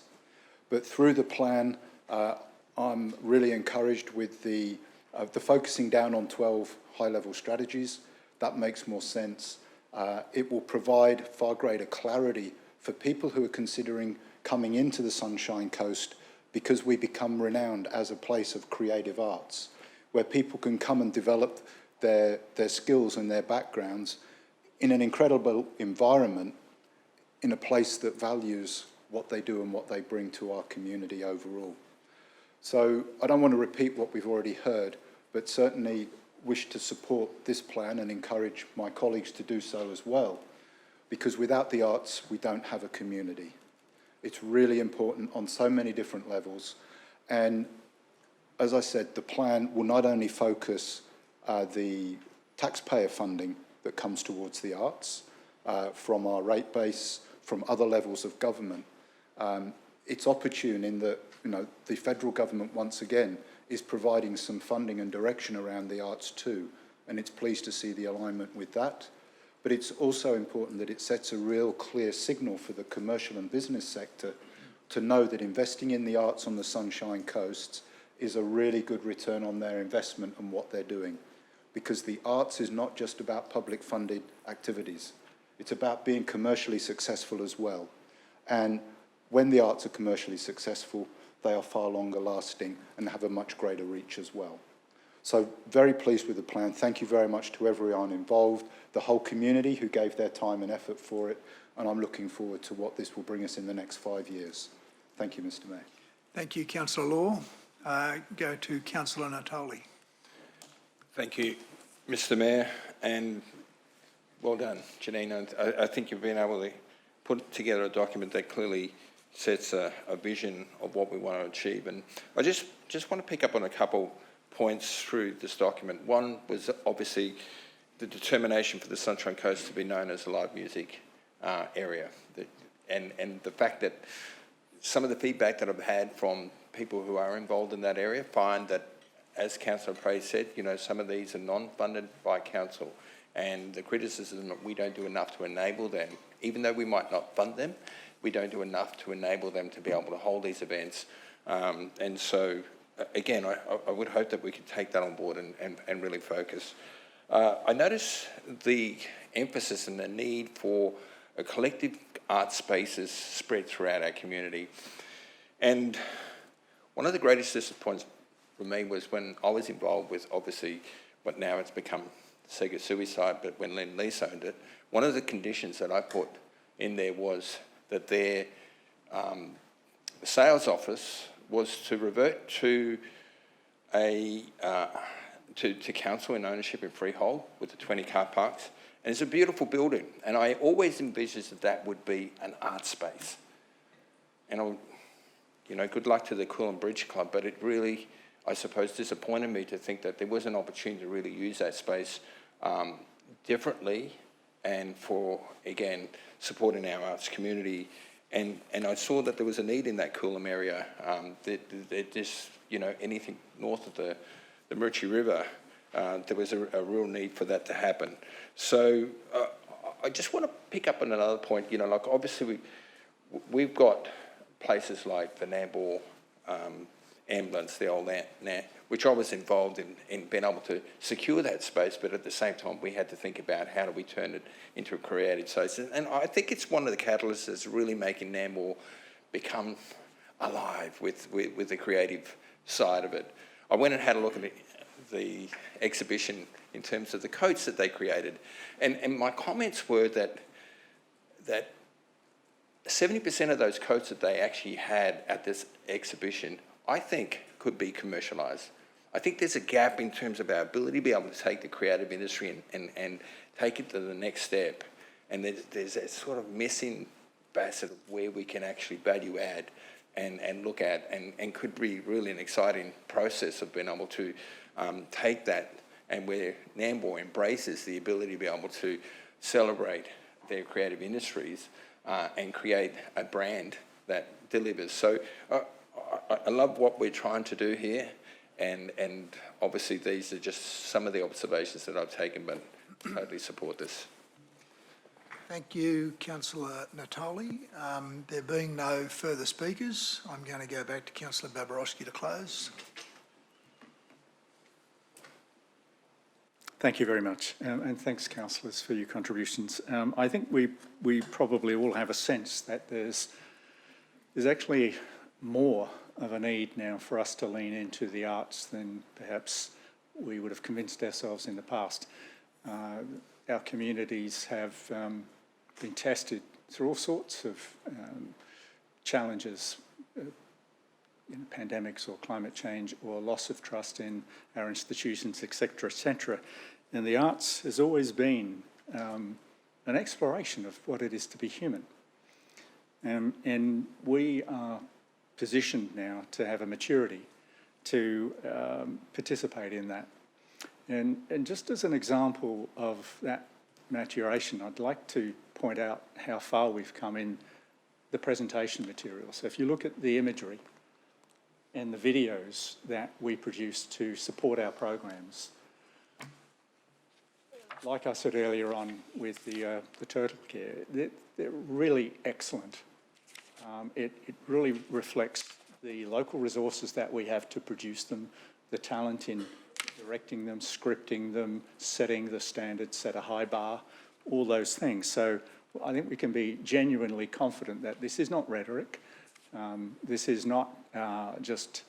But through the plan, I'm really encouraged with the focusing down on 12 high-level strategies. That makes more sense. It will provide far greater clarity for people who are considering coming into the Sunshine Coast, because we become renowned as a place of creative arts, where people can come and develop their skills and their backgrounds in an incredible environment, in a place that values what they do and what they bring to our community overall. So I don't want to repeat what we've already heard, but certainly wish to support this plan and encourage my colleagues to do so as well, because without the arts, we don't have a community. It's really important on so many different levels. And as I said, the plan will not only focus the taxpayer funding that comes towards the arts from our rate base, from other levels of government. It's opportune in that the federal government once again is providing some funding and direction around the arts too, and it's pleased to see the alignment with that. But it's also important that it sets a real clear signal for the commercial and business sector to know that investing in the arts on the Sunshine Coast is a really good return on their investment and what they're doing. Because the arts is not just about public funded activities. It's about being commercially successful as well. And when the arts are commercially successful, they are far longer lasting and have a much greater reach as well. So very pleased with the plan. Thank you very much to everyone involved, the whole community who gave their time and effort for it, and I'm looking forward to what this will bring us in the next 5 years. Thank you, Mr Mayor. Thank you, Councillor Law. Go to Councillor Natoli. Thank you, Mr Mayor, and well done, Janine. I think you've been able to put together a document that clearly sets a vision of what we want to achieve. And I just want to pick up on a couple points through this document. One was obviously the determination for the Sunshine Coast to be known as a live music area. And the fact that some of the feedback that I've had from people who are involved in that area find that, as Councillor Prey said, some of these are non-funded by council, and the criticism that we don't do enough to enable them, even though we might not fund them, we don't do enough to enable them to be able to hold these events. And so, again, I would hope that we could take that on board and really focus. I notice the emphasis and the need for a collective art spaces spread throughout our community. And one of the greatest disappointments for me was when I was involved with, obviously, what now it's become Sega Suicide, but when Lease owned it, one of the conditions that I put in there was that their sales office was to revert to to council in ownership in Freehold with the 20 car parks. And it's a beautiful building, and I always envisaged that that would be an art space. And good luck to the Coolum Bridge Club, but it really, I suppose, disappointed me to think that there was an opportunity to really use that space differently and for, again, supporting our arts community. And I saw that there was a need in that Coolum area. Anything north of the Maroochy River, there was a real need for that to happen. So I just want to pick up on another point. Obviously we've got places like the Nambour ambulance, the old which I was involved in being able to secure that space, but at the same time we had to think about how do we turn it into a creative space. And I think it's one of the catalysts that's really making Nambour become alive with the creative side of it. I went and had a look at the exhibition in terms of the coats that they created, and my comments were that 70% of those coats that they actually had at this exhibition, I think, could be commercialised. I think there's a gap in terms of our ability to be able to take the creative industry and take it to the next step. And there's that sort of missing facet of where we can actually value add and look at and could be really an exciting process of being able to take that, and where Nambour embraces the ability to be able to celebrate their creative industries and create a brand that delivers. So I love what we're trying to do here, and obviously these are just some of the observations that I've taken, but totally support this. Thank you, Councillor Natoli. There being no further speakers, I'm going to go back to Councillor Babarowski to close. Thank you very much, and thanks, councillors, for your contributions. I think we probably all have a sense that there's actually more of a need now for us to lean into the arts than perhaps we would have convinced ourselves in the past. Our communities have been tested through all sorts of challenges, pandemics or climate change or loss of trust in our institutions, etc., etc. And the arts has always been an exploration of what it is to be human. And we are positioned now to have a maturity to participate in that. And just as an example of that maturation, I'd like to point out how far we've come in the presentation material. So if you look at the imagery and the videos that we produce to support our programs, like I said earlier on with the turtle care, they're really excellent. It really reflects the local resources that we have to produce them, the talent in directing them, scripting them, setting the standards, set a high bar, all those things. So I think we can be genuinely confident that this is not rhetoric. This is not just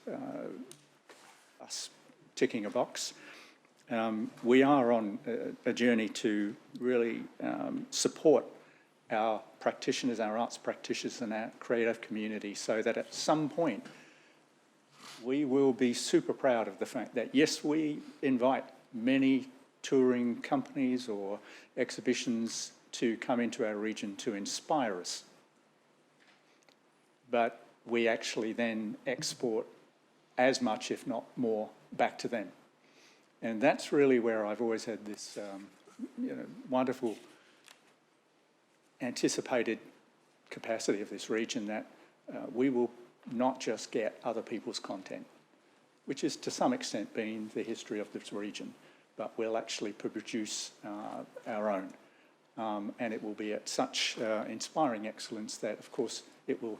us ticking a box. We are on a journey to really support our practitioners, our arts practitioners and our creative community, so that at some point we will be super proud of the fact that, yes, we invite many touring companies or exhibitions to come into our region to inspire us, but we actually then export as much, if not more, back to them. And that's really where I've always had this wonderful anticipated capacity of this region, that we will not just get other people's content, which is to some extent been the history of this region, but we'll actually produce our own. And it will be at such inspiring excellence that, of course, it will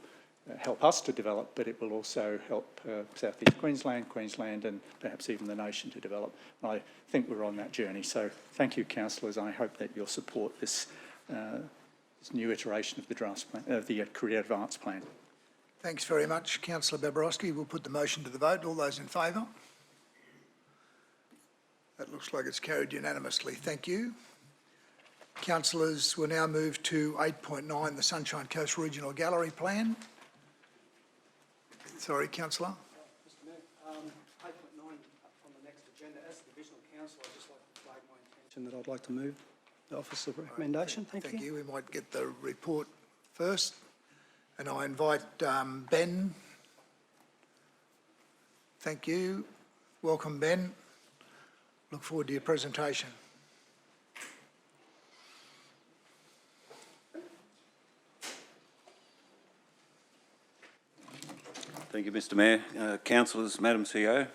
help us to develop, but it will also help South East Queensland and perhaps even the nation to develop. And I think we're on that journey. So thank you, councillors. I hope that you'll support this new iteration of the draft plan, of the Creative Arts Plan. Thanks very much, Councillor Babarowski. We'll put the motion to the vote. All those in favour? That looks like it's carried unanimously. Thank you. Councillors, we'll now move to 8.9, the Sunshine Coast Regional Gallery Plan. Sorry, Councillor. Mr Mayor, 8.9 on the next agenda. As Divisional Councillor, I'd just like to flag my intention that I'd like to move the Office of Recommendation. Thank you. We might get the report first. And I invite Ben. Thank you. Welcome, Ben. Look forward to your presentation. Thank you, Mr Mayor. Councillors, Madam CEO,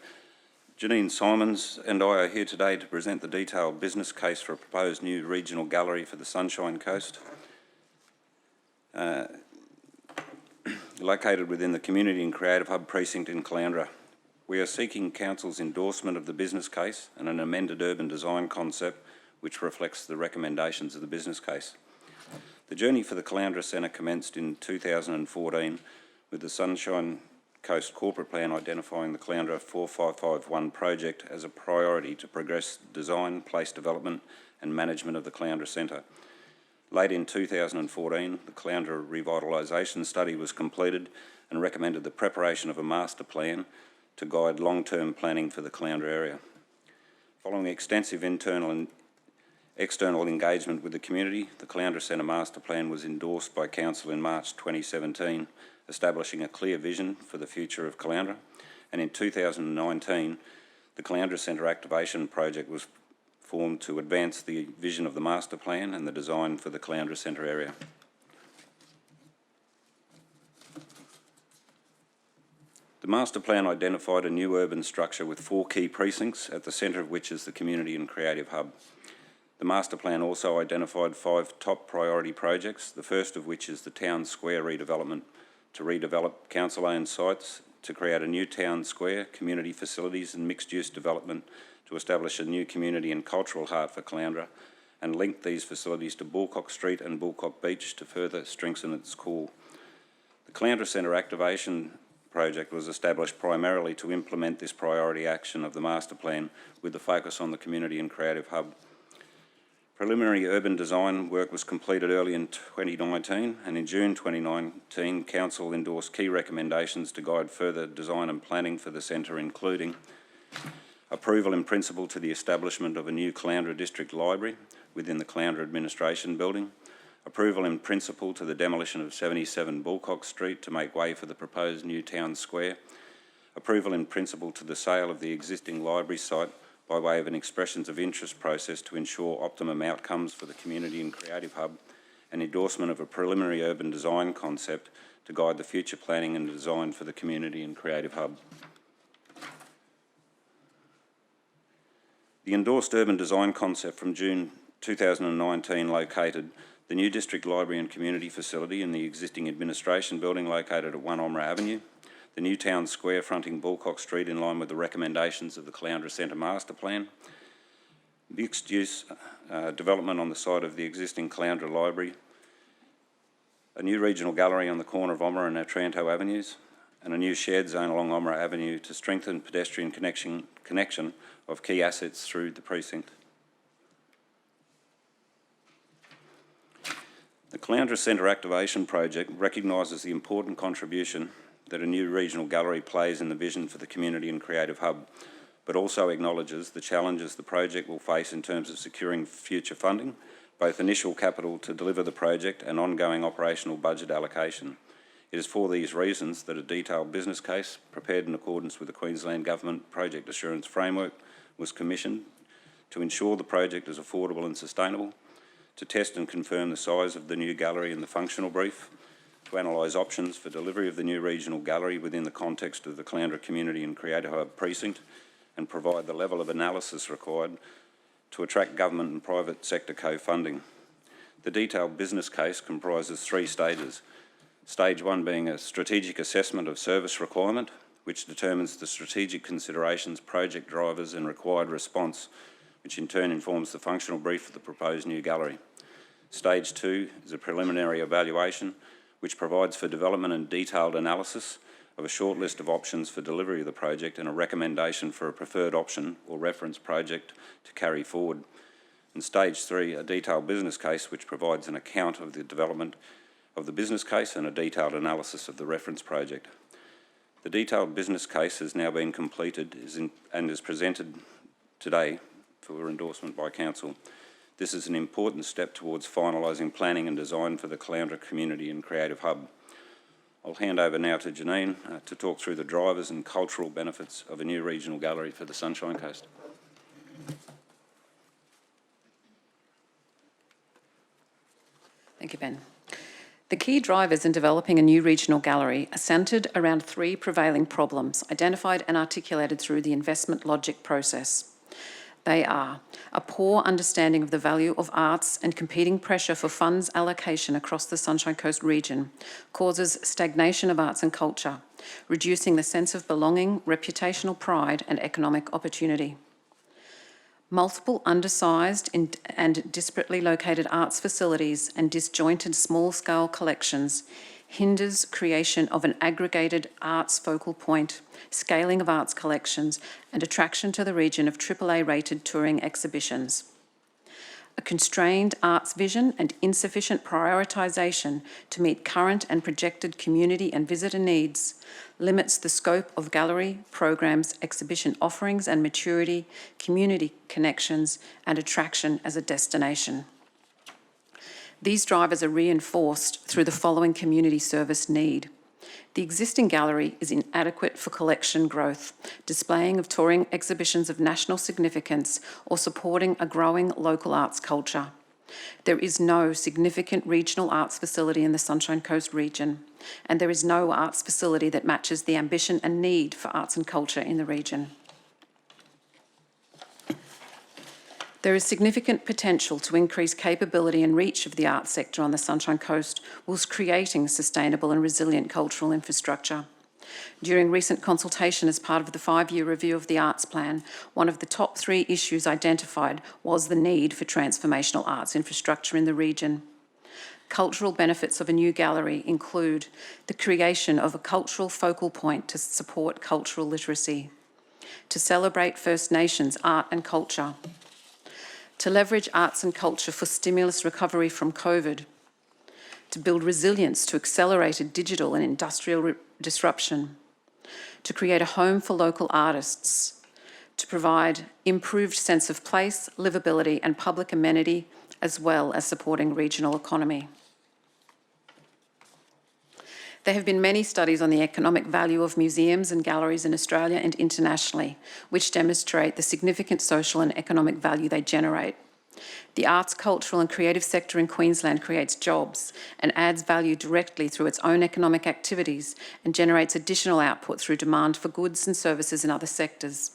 Janine Simons and I are here today to present the detailed business case for a proposed new regional gallery for the Sunshine Coast. Located within the Community and Creative Hub precinct in Caloundra. We are seeking Council's endorsement of the business case and an amended urban design concept which reflects the recommendations of the business case. The journey for the Caloundra Centre commenced in 2014 with the Sunshine Coast Corporate Plan identifying the Caloundra 4551 project as a priority to progress design, place development and management of the Caloundra Centre. Late in 2014, the Caloundra Revitalisation Study was completed and recommended the preparation of a master plan to guide long-term planning for the Caloundra area. Following extensive internal and external engagement with the community, the Caloundra Centre Master Plan was endorsed by Council in March 2017, establishing a clear vision for the future of Caloundra. And in 2019, the Caloundra Centre Activation Project was formed to advance the vision of the Master Plan and the design for the Caloundra Centre area. The Master Plan identified a new urban structure with 4 key precincts, at the centre of which is the Community and Creative Hub. The Master Plan also identified 5 top priority projects, the first of which is the Town Square redevelopment, to redevelop council-owned sites, to create a new town square, community facilities and mixed-use development, to establish a new community and cultural heart for Caloundra, and link these facilities to Bullcock Street and Bullcock Beach to further strengthen its core. The Caloundra Centre Activation Project was established primarily to implement this priority action of the Master Plan with the focus on the Community and Creative Hub. Preliminary urban design work was completed early in 2019, and in June 2019, Council endorsed key recommendations to guide further design and planning for the centre, including approval in principle to the establishment of a new Caloundra District Library within the Caloundra Administration Building, approval in principle to the demolition of 77 Bullcock Street to make way for the proposed new town square, approval in principle to the sale of the existing library site by way of an expressions of interest process to ensure optimum outcomes for the Community and Creative Hub, and endorsement of a preliminary urban design concept to guide the future planning and design for the Community and Creative Hub. The endorsed urban design concept from June 2019 located the new District Library and Community Facility in the existing administration building located at 1 Omra Avenue, the new town square fronting Bullcock Street in line with the recommendations of the Caloundra Centre Master Plan, mixed-use development on the site of the existing Caloundra Library, a new regional gallery on the corner of Omra and Otranto Avenues, and a new shared zone along Omra Avenue to strengthen pedestrian connection of key assets through the precinct. The Caloundra Centre Activation Project recognises the important contribution that a new regional gallery plays in the vision for the Community and Creative Hub, but also acknowledges the challenges the project will face in terms of securing future funding, both initial capital to deliver the project and ongoing operational budget allocation. It is for these reasons that a detailed business case, prepared in accordance with the Queensland Government Project Assurance Framework, was commissioned to ensure the project is affordable and sustainable, to test and confirm the size of the new gallery in the functional brief, to analyse options for delivery of the new regional gallery within the context of the Caloundra Community and Creative Hub precinct, and provide the level of analysis required to attract government and private sector co-funding. The detailed business case comprises 3 stages. Stage 1 being a strategic assessment of service requirement, which determines the strategic considerations, project drivers and required response, which in turn informs the functional brief for the proposed new gallery. Stage 2 is a preliminary evaluation, which provides for development and detailed analysis of a short list of options for delivery of the project and a recommendation for a preferred option or reference project to carry forward. And stage 3, a detailed business case which provides an account of the development of the business case and a detailed analysis of the reference project. The detailed business case has now been completed and is presented today for endorsement by Council. This is an important step towards finalising planning and design for the Caloundra Community and Creative Hub. I'll hand over now to Janine to talk through the drivers and cultural benefits of a new regional gallery for the Sunshine Coast. Thank you, Ben. The key drivers in developing a new regional gallery are centred around 3 prevailing problems identified and articulated through the investment logic process. They are a poor understanding of the value of arts and competing pressure for funds allocation across the Sunshine Coast region causes stagnation of arts and culture, reducing the sense of belonging, reputational pride and economic opportunity. Multiple undersized and disparately located arts facilities and disjointed small-scale collections hinders creation of an aggregated arts focal point, scaling of arts collections and attraction to the region of AAA-rated touring exhibitions. A constrained arts vision and insufficient prioritisation to meet current and projected community and visitor needs limits the scope of gallery, programs, exhibition offerings and maturity, community connections and attraction as a destination. These drivers are reinforced through the following community service need. The existing gallery is inadequate for collection growth, displaying of touring exhibitions of national significance or supporting a growing local arts culture. There is no significant regional arts facility in the Sunshine Coast region, and there is no arts facility that matches the ambition and need for arts and culture in the region. There is significant potential to increase capability and reach of the arts sector on the Sunshine Coast whilst creating sustainable and resilient cultural infrastructure. During recent consultation as part of the 5-year review of the Arts Plan, one of the top 3 issues identified was the need for transformational arts infrastructure in the region. Cultural benefits of a new gallery include the creation of a cultural focal point to support cultural literacy, to celebrate First Nations art and culture, to leverage arts and culture for stimulus recovery from COVID, to build resilience to accelerated digital and industrial disruption, to create a home for local artists, to provide improved sense of place, livability and public amenity, as well as supporting regional economy. There have been many studies on the economic value of museums and galleries in Australia and internationally, which demonstrate the significant social and economic value they generate. The arts, cultural and creative sector in Queensland creates jobs and adds value directly through its own economic activities and generates additional output through demand for goods and services in other sectors.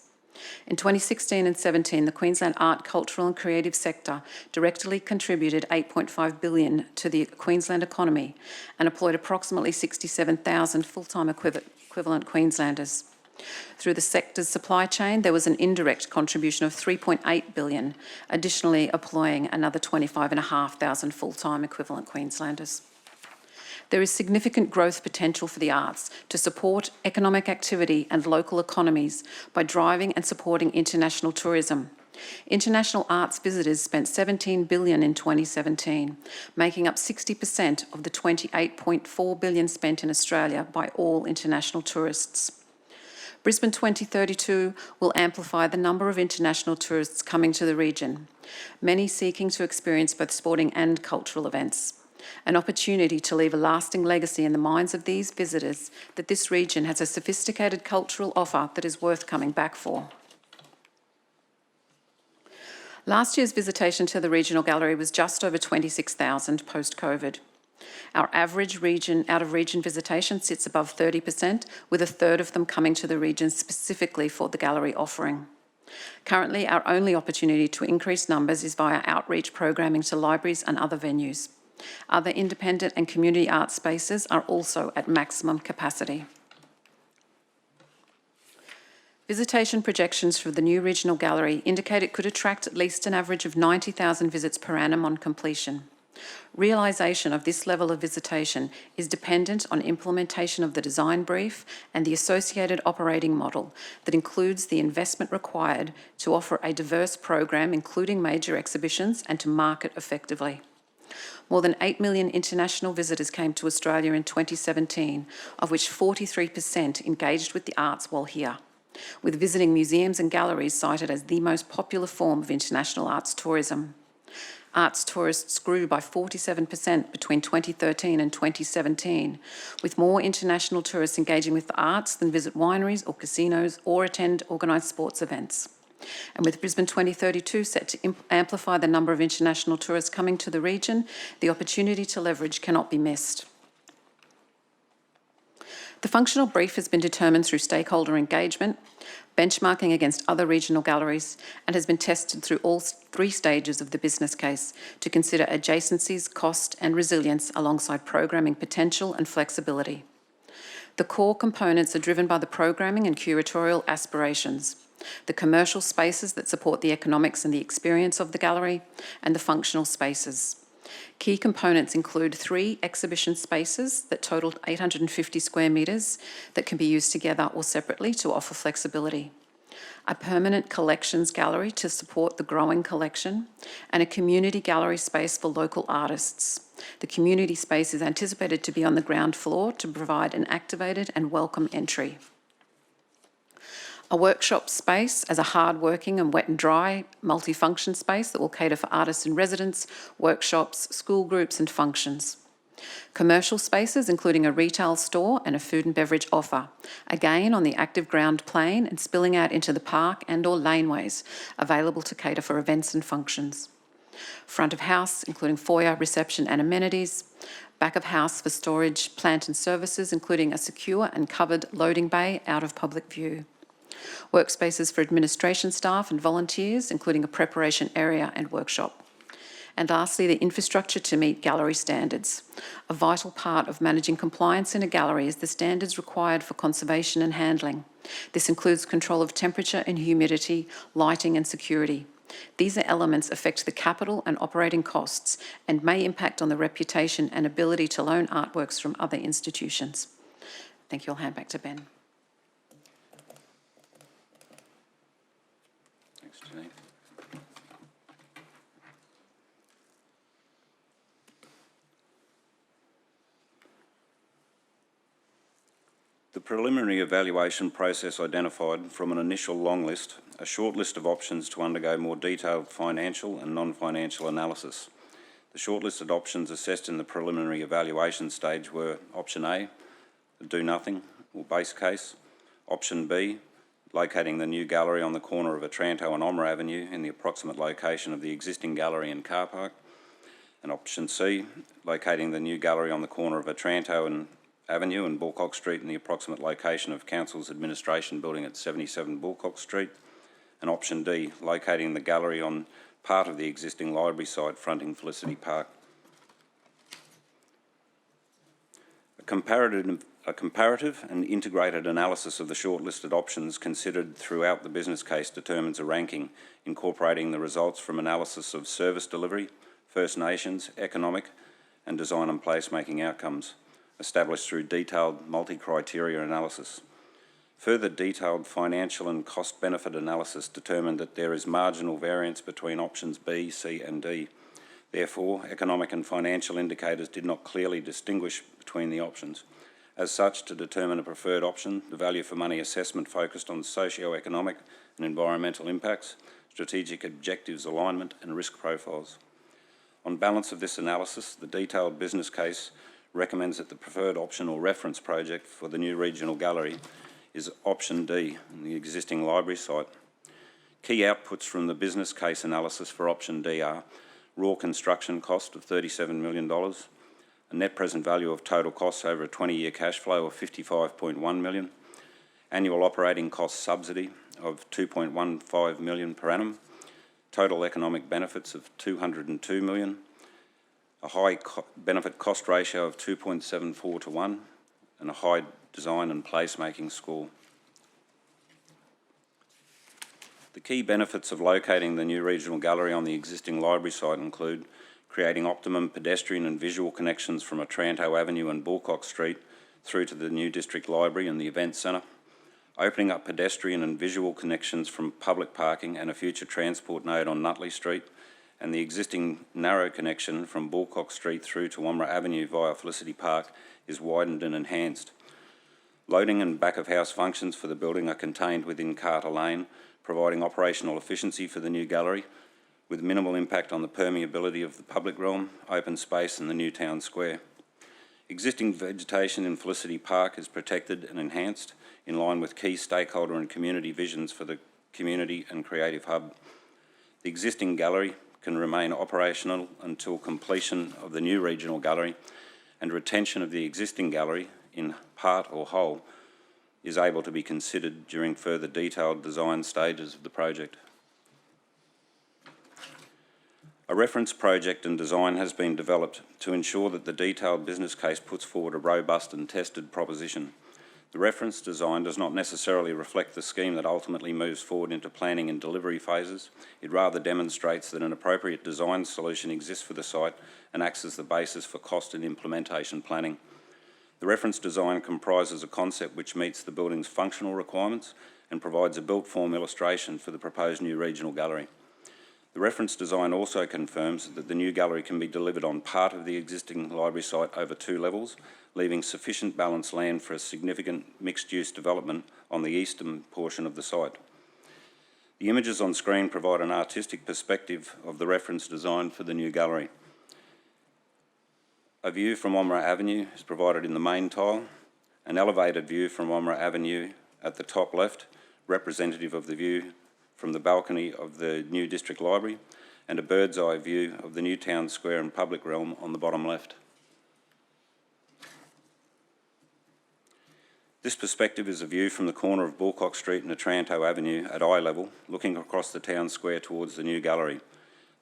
In 2016 and 17, the Queensland art, cultural and creative sector directly contributed $8.5 billion to the Queensland economy and employed approximately 67,000 full-time equivalent Queenslanders. Through the sector's supply chain, there was an indirect contribution of $3.8 billion, additionally employing another 25,500 full-time equivalent Queenslanders. There is significant growth potential for the arts to support economic activity and local economies by driving and supporting international tourism. International arts visitors spent $17 billion in 2017, making up 60% of the $28.4 billion spent in Australia by all international tourists. Brisbane 2032 will amplify the number of international tourists coming to the region, many seeking to experience both sporting and cultural events. An opportunity to leave a lasting legacy in the minds of these visitors that this region has a sophisticated cultural offer that is worth coming back for. Last year's visitation to the regional gallery was just over 26,000 post-COVID. Our average out-of-region visitation sits above 30%, with a third of them coming to the region specifically for the gallery offering. Currently, our only opportunity to increase numbers is via outreach programming to libraries and other venues. Other independent and community art spaces are also at maximum capacity. Visitation projections for the new regional gallery indicate it could attract at least an average of 90,000 visits per annum on completion. Realisation of this level of visitation is dependent on implementation of the design brief and the associated operating model that includes the investment required to offer a diverse program, including major exhibitions, and to market effectively. More than 8 million international visitors came to Australia in 2017, of which 43% engaged with the arts while here, with visiting museums and galleries cited as the most popular form of international arts tourism. Arts tourists grew by 47% between 2013 and 2017, with more international tourists engaging with the arts than visit wineries or casinos or attend organised sports events. And with Brisbane 2032 set to amplify the number of international tourists coming to the region, the opportunity to leverage cannot be missed. The functional brief has been determined through stakeholder engagement, benchmarking against other regional galleries, and has been tested through all 3 stages of the business case to consider adjacencies, cost and resilience alongside programming potential and flexibility. The core components are driven by the programming and curatorial aspirations, the commercial spaces that support the economics and the experience of the gallery, and the functional spaces. Key components include 3 exhibition spaces that totaled 850 square metres that can be used together or separately to offer flexibility, a permanent collections gallery to support the growing collection, and a community gallery space for local artists. The community space is anticipated to be on the ground floor to provide an activated and welcome entry. A workshop space as a hard-working and wet and dry multi-function space that will cater for artists in residence, workshops, school groups and functions. Commercial spaces including a retail store and a food and beverage offer, again on the active ground plane and spilling out into the park and or laneways, available to cater for events and functions. Front of house including foyer, reception and amenities. Back of house for storage, plant and services including a secure and covered loading bay out of public view. Workspaces for administration staff and volunteers, including a preparation area and workshop. And lastly, the infrastructure to meet gallery standards. A vital part of managing compliance in a gallery is the standards required for conservation and handling. This includes control of temperature and humidity, lighting and security. These elements affect the capital and operating costs and may impact on the reputation and ability to loan artworks from other institutions. Thank you. I'll hand back to Ben. The preliminary evaluation process identified from an initial long list a short list of options to undergo more detailed financial and non-financial analysis. The shortlisted options assessed in the preliminary evaluation stage were option A, do nothing or base case, option B, locating the new gallery on the corner of Otranto and Omra Avenue in the approximate location of the existing gallery and car park, and option C, locating the new gallery on the corner of Otranto and Avenue and Bulcock Street in the approximate location of Council's administration building at 77 Bulcock Street, and option D, locating the gallery on part of the existing library site fronting Felicity Park. A comparative and integrated analysis of the shortlisted options considered throughout the business case determines a ranking incorporating the results from analysis of service delivery, First Nations, economic and design and placemaking outcomes, established through detailed multi-criteria analysis. Further detailed financial and cost-benefit analysis determined that there is marginal variance between options B, C and D. Therefore, economic and financial indicators did not clearly distinguish between the options. As such, to determine a preferred option, the value for money assessment focused on socio-economic and environmental impacts, strategic objectives alignment and risk profiles. On balance of this analysis, the detailed business case recommends that the preferred option or reference project for the new regional gallery is option D, the existing library site. Key outputs from the business case analysis for option D are raw construction cost of $37 million, a net present value of total costs over a 20-year cash flow of $55.1 million, annual operating cost subsidy of $2.15 million per annum, total economic benefits of $202 million, a high benefit cost ratio of 2.74 to 1, and a high design and placemaking score. The key benefits of locating the new regional gallery on the existing library site include creating optimum pedestrian and visual connections from Otranto Avenue and Bulcock Street through to the new District Library and the Event Centre, opening up pedestrian and visual connections from public parking and a future transport node on Nutley Street, and the existing narrow connection from Bulcock Street through to Woomera Avenue via Felicity Park is widened and enhanced. Loading and back-of-house functions for the building are contained within Carter Lane, providing operational efficiency for the new gallery, with minimal impact on the permeability of the public realm, open space and the new town square. Existing vegetation in Felicity Park is protected and enhanced in line with key stakeholder and community visions for the community and creative hub. The existing gallery can remain operational until completion of the new regional gallery, and retention of the existing gallery in part or whole is able to be considered during further detailed design stages of the project. A reference project and design has been developed to ensure that the detailed business case puts forward a robust and tested proposition. The reference design does not necessarily reflect the scheme that ultimately moves forward into planning and delivery phases. It rather demonstrates that an appropriate design solution exists for the site and acts as the basis for cost and implementation planning. The reference design comprises a concept which meets the building's functional requirements and provides a built form illustration for the proposed new regional gallery. The reference design also confirms that the new gallery can be delivered on part of the existing library site over 2 levels, leaving sufficient balanced land for a significant mixed-use development on the eastern portion of the site. The images on screen provide an artistic perspective of the reference design for the new gallery. A view from Woomera Avenue is provided in the main tile, an elevated view from Woomera Avenue at the top left, representative of the view from the balcony of the new District Library, and a bird's eye view of the new town square and public realm on the bottom left. This perspective is a view from the corner of Bulcock Street and Otranto Avenue at eye level, looking across the town square towards the new gallery.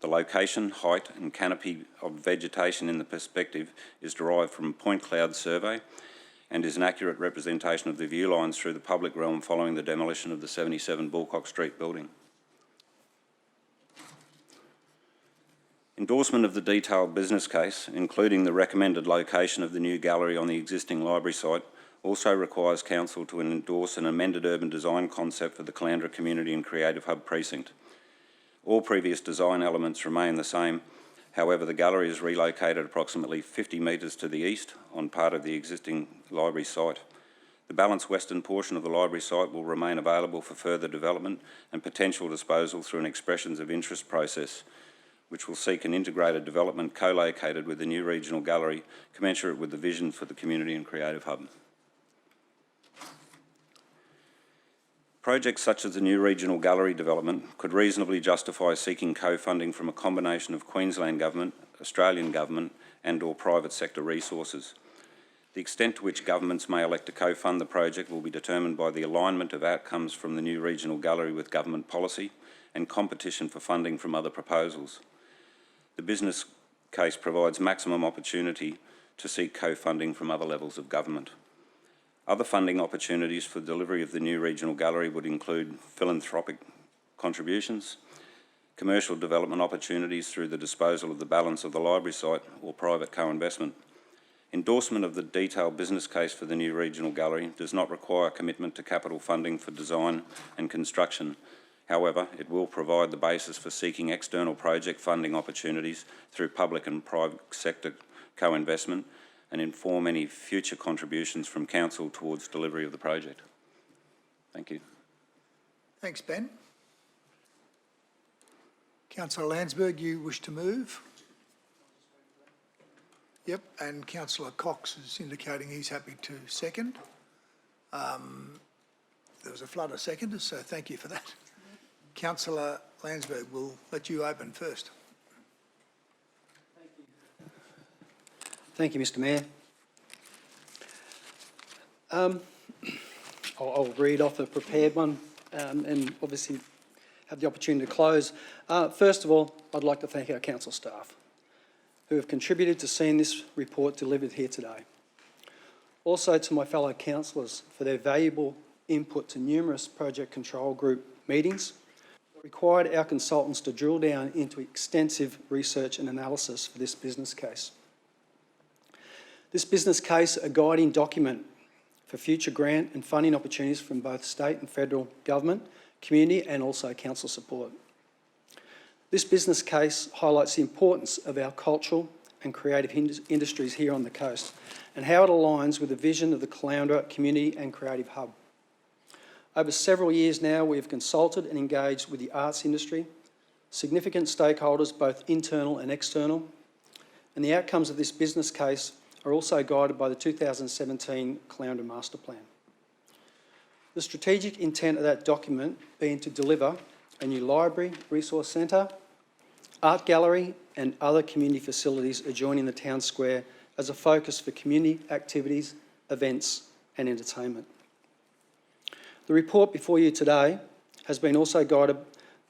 The location, height and canopy of vegetation in the perspective is derived from a point cloud survey and is an accurate representation of the view lines through the public realm following the demolition of the 77 Bulcock Street building. Endorsement of the detailed business case, including the recommended location of the new gallery on the existing library site, also requires Council to endorse an amended urban design concept for the Caloundra Community and Creative Hub precinct. All previous design elements remain the same. However, the gallery is relocated approximately 50 metres to the east on part of the existing library site. The balanced western portion of the library site will remain available for further development and potential disposal through an expressions of interest process, which will seek an integrated development co-located with the new regional gallery, commensurate with the vision for the community and creative hub. Projects such as the new regional gallery development could reasonably justify seeking co-funding from a combination of Queensland Government, Australian Government and/or private sector resources. The extent to which governments may elect to co-fund the project will be determined by the alignment of outcomes from the new regional gallery with government policy and competition for funding from other proposals. The business case provides maximum opportunity to seek co-funding from other levels of government. Other funding opportunities for delivery of the new regional gallery would include philanthropic contributions, commercial development opportunities through the disposal of the balance of the library site or private co-investment. Endorsement of the detailed business case for the new regional gallery does not require commitment to capital funding for design and construction. However, it will provide the basis for seeking external project funding opportunities through public and private sector co-investment and inform any future contributions from Council towards delivery of the project. Thank you. Thanks, Ben. Councillor Landsberg, you wish to move? Yep, and Councillor Cox is indicating he's happy to second. There was a flood of seconders, so thank you for that. Councillor Landsberg, we'll let you open first. Thank you, Mr. Mayor. I'll read off a prepared one and obviously have the opportunity to close. First of all, I'd like to thank our council staff who have contributed to seeing this report delivered here today. Also to my fellow councillors for their valuable input to numerous project control group meetings. required our consultants to drill down into extensive research and analysis for this business case. This business case, a guiding document for future grant and funding opportunities from both state and federal government, community and also council support. This business case highlights the importance of our cultural and creative industries here on the coast and how it aligns with the vision of the Caloundra Community and Creative Hub. Over several years now, we have consulted and engaged with the arts industry, significant stakeholders, both internal and external, and the outcomes of this business case are also guided by the 2017 Caloundra Master Plan. The strategic intent of that document being to deliver a new library, resource centre, art gallery and other community facilities adjoining the town square as a focus for community activities, events and entertainment. The report before you today has been also guided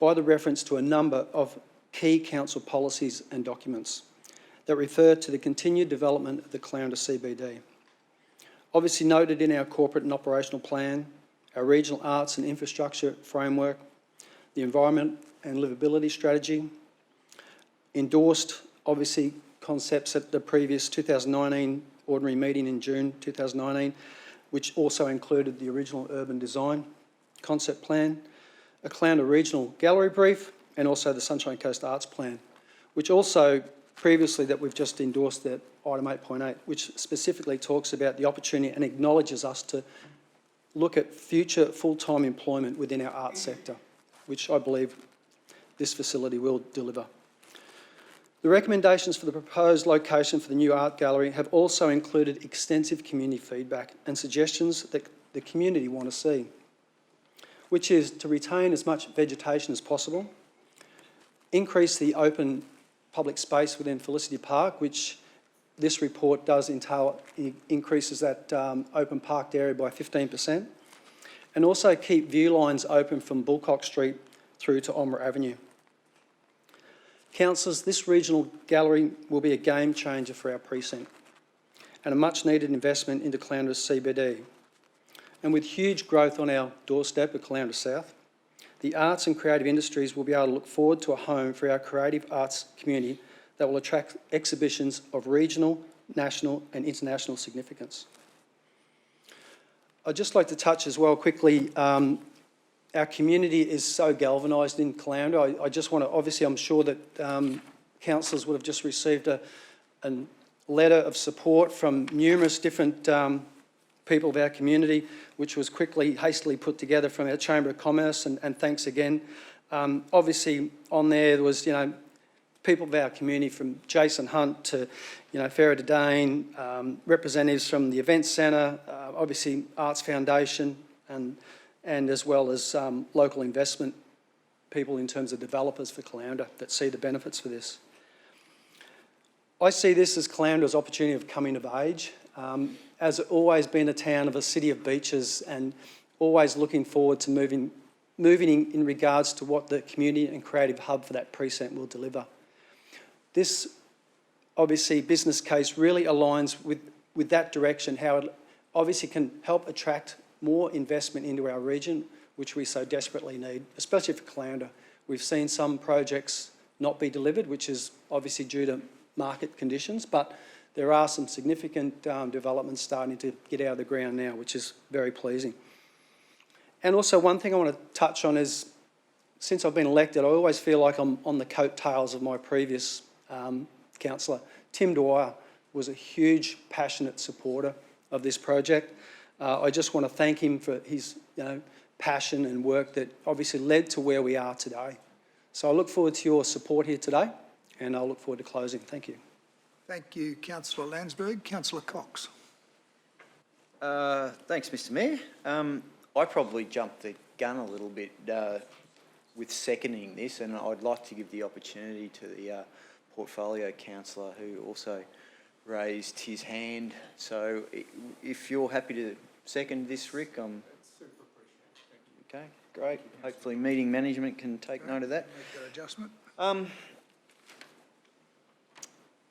by the reference to a number of key council policies and documents that refer to the continued development of the Caloundra CBD. Obviously noted in our corporate and operational plan, our regional arts and infrastructure framework, the environment and livability strategy, endorsed obviously concepts at the previous 2019 ordinary meeting in June 2019, which also included the original urban design concept plan, a Caloundra regional gallery brief, and also the Sunshine Coast Arts Plan, which also previously that we've just endorsed that item 8.8, which specifically talks about the opportunity and acknowledges us to look at future full-time employment within our arts sector, which I believe this facility will deliver. The recommendations for the proposed location for the new art gallery have also included extensive community feedback and suggestions that the community want to see, which is to retain as much vegetation as possible, increase the open public space within Felicity Park, which this report does entail, increases that open parked area by 15%, and also keep view lines open from Bulcock Street through to Omra Avenue. Councillors, this regional gallery will be a game changer for our precinct and a much needed investment into Caloundra's CBD. And with huge growth on our doorstep at Caloundra South, the arts and creative industries will be able to look forward to a home for our creative arts community that will attract exhibitions of regional, national and international significance. I'd just like to touch as well quickly, our community is so galvanised in Caloundra. I just want to, obviously I'm sure that councillors would have just received a letter of support from numerous different people of our community, which was hastily put together from our Chamber of Commerce, and thanks again. Obviously on there was, people of our community from Jason Hunt to, Farah Dane, representatives from the Events Centre, obviously Arts Foundation, and as well as local investment people in terms of developers for Caloundra that see the benefits for this. I see this as Calandra's opportunity of coming of age. As always been a town of a city of beaches and always looking forward to moving in regards to what the community and creative hub for that precinct will deliver. This obviously business case really aligns with that direction, how it obviously can help attract more investment into our region, which we so desperately need, especially for Caloundra. We've seen some projects not be delivered, which is obviously due to market conditions, but there are some significant developments starting to get out of the ground now, which is very pleasing. And also one thing I want to touch on is, since I've been elected, I always feel like I'm on the coattails of my previous councillor. Tim Dwyer was a huge, passionate supporter of this project. I just want to thank him for his passion and work that obviously led to where we are today. So I look forward to your support here today, and I'll look forward to closing. Thank you. Thank you, Councillor Landsberg. Councillor Cox. Thanks, Mr Mayor. I probably jumped the gun a little bit with seconding this, and I'd like to give the opportunity to the portfolio councillor who also raised his hand. So if you're happy to second this, Rick, okay, great. Hopefully meeting management can take note of that. Make that adjustment.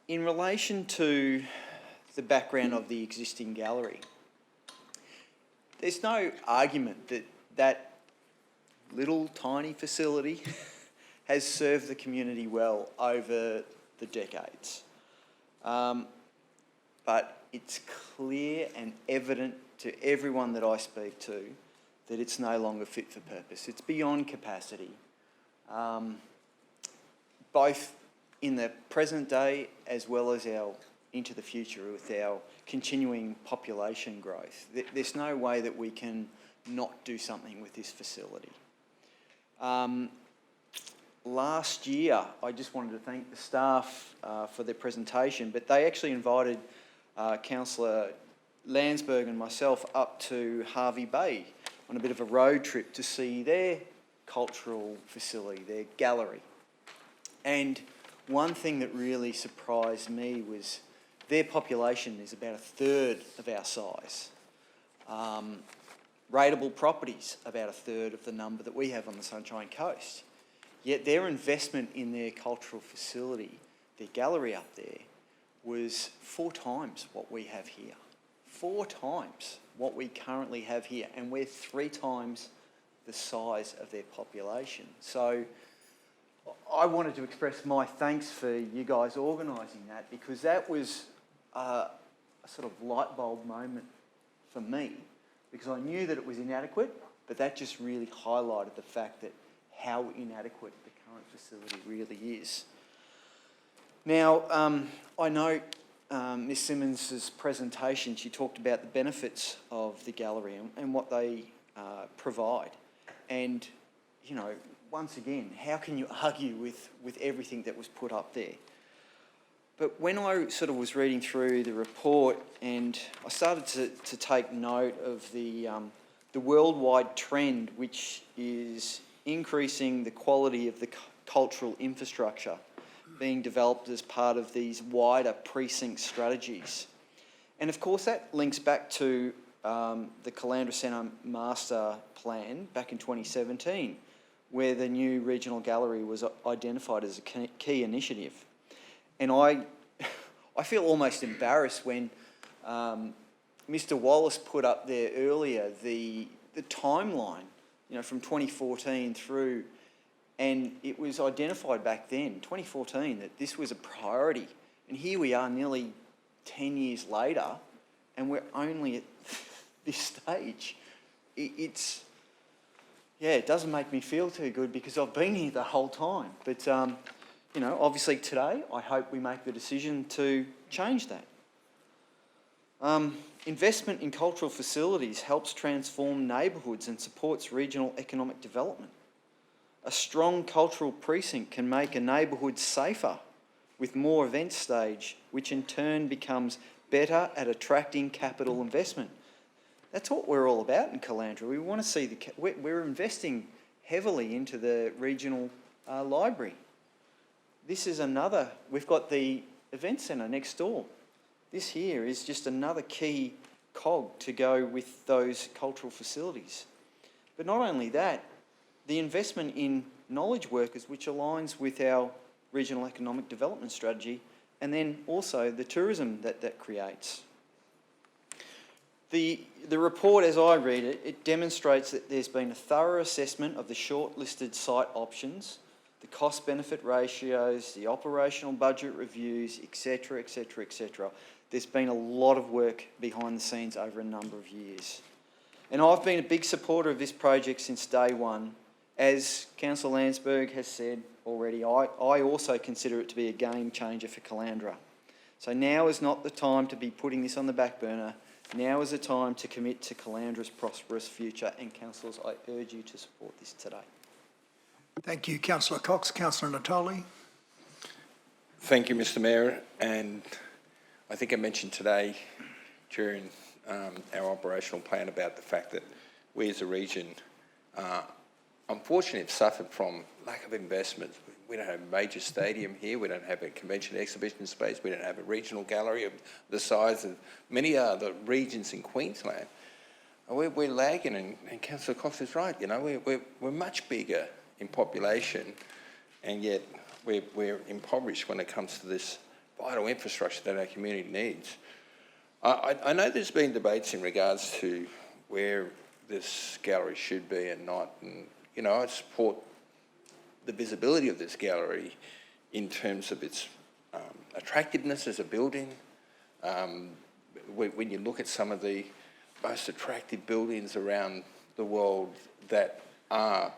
In relation to the background of the existing gallery, there's no argument that little tiny facility has served the community well over the decades. But it's clear and evident to everyone that I speak to that it's no longer fit for purpose. It's beyond capacity, both in the present day as well as into the future with our continuing population growth. There's no way that we can not do something with this facility. Last year, I just wanted to thank the staff for their presentation, but they actually invited Councillor Landsberg and myself up to Hervey Bay on a bit of a road trip to see their cultural facility, their gallery. And one thing that really surprised me was their population is about a third of our size. Rateable properties, about a third of the number that we have on the Sunshine Coast. Yet their investment in their cultural facility, their gallery up there, was 4 times what we have here. 4 times what we currently have here, and we're 3 times the size of their population. So I wanted to express my thanks for you guys organising that, because that was a sort of light bulb moment for me, because I knew that it was inadequate, but that just really highlighted the fact that how inadequate the current facility really is. Now, I know Ms Simmons's presentation, she talked about the benefits of the gallery and what they provide. And, you know, once again, how can you argue with everything that was put up there? But when I sort of was reading through the report, and I started to take note of the worldwide trend, which is increasing the quality of the cultural infrastructure being developed as part of these wider precinct strategies. And of course that links back to the Caloundra Centre Master Plan back in 2017, where the new regional gallery was identified as a key initiative. And I feel almost embarrassed when Mr Wallace put up there earlier the timeline, you know, from 2014 through, and it was identified back then, 2014, that this was a priority. And here we are nearly 10 years later, and we're only at this stage. It doesn't make me feel too good because I've been here the whole time. But, you know, obviously today, I hope we make the decision to change that. Investment in cultural facilities helps transform neighbourhoods and supports regional economic development. A strong cultural precinct can make a neighbourhood safer with more event stage, which in turn becomes better at attracting capital investment. That's what we're all about in Caloundra. We want to see we're investing heavily into the regional library. This is another, we've got the event centre next door. This here is just another key cog to go with those cultural facilities. But not only that, the investment in knowledge workers, which aligns with our regional economic development strategy, and then also the tourism that creates. The report, as I read it, it demonstrates that there's been a thorough assessment of the shortlisted site options, the cost-benefit ratios, the operational budget reviews, etc., etc., etc. There's been a lot of work behind the scenes over a number of years. And I've been a big supporter of this project since day one. As Councillor Landsberg has said already, I also consider it to be a game changer for Caloundra. So now is not the time to be putting this on the back burner. Now is the time to commit to Calandra's prosperous future. And councillors, I urge you to support this today. Thank you, Councillor Cox. Councillor Natoli. Thank you, Mr Mayor. And I think I mentioned today during our operational plan about the fact that we as a region unfortunately have suffered from lack of investment. We don't have a major stadium here, we don't have a convention exhibition space, we don't have a regional gallery of the size of many other regions in Queensland. We're lagging, and Councillor Cox is right, you know, we're much bigger in population, and yet we're impoverished when it comes to this vital infrastructure that our community needs. I know there's been debates in regards to where this gallery should be and not, and I support the visibility of this gallery in terms of its attractiveness as a building. When you look at some of the most attractive buildings around the world that are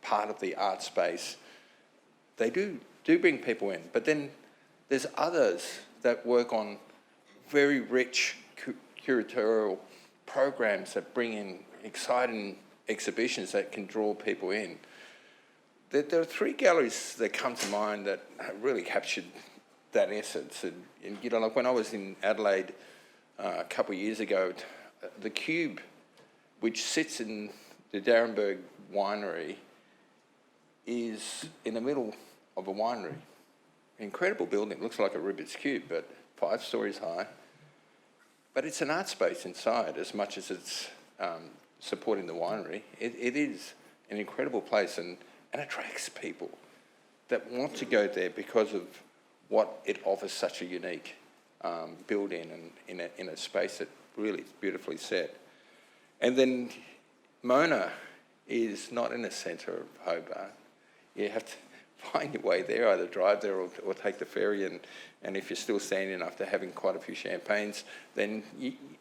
part of the art space, they do bring people in. But then there's others that work on very rich curatorial programs that bring in exciting exhibitions that can draw people in. There are three galleries that come to mind that really captured that essence. And like when I was in Adelaide a couple of years ago, the Cube, which sits in the Darrenberg winery, is in the middle of a winery. Incredible building, looks like a Rubik's Cube, but 5 stories high. But it's an art space inside as much as it's supporting the winery. It is an incredible place and attracts people that want to go there because of what it offers, such a unique building and in a space that really is beautifully set. And then Mona is not in the centre of Hobart. You have to find your way there, either drive there or take the ferry, and if you're still standing after having quite a few champagnes, then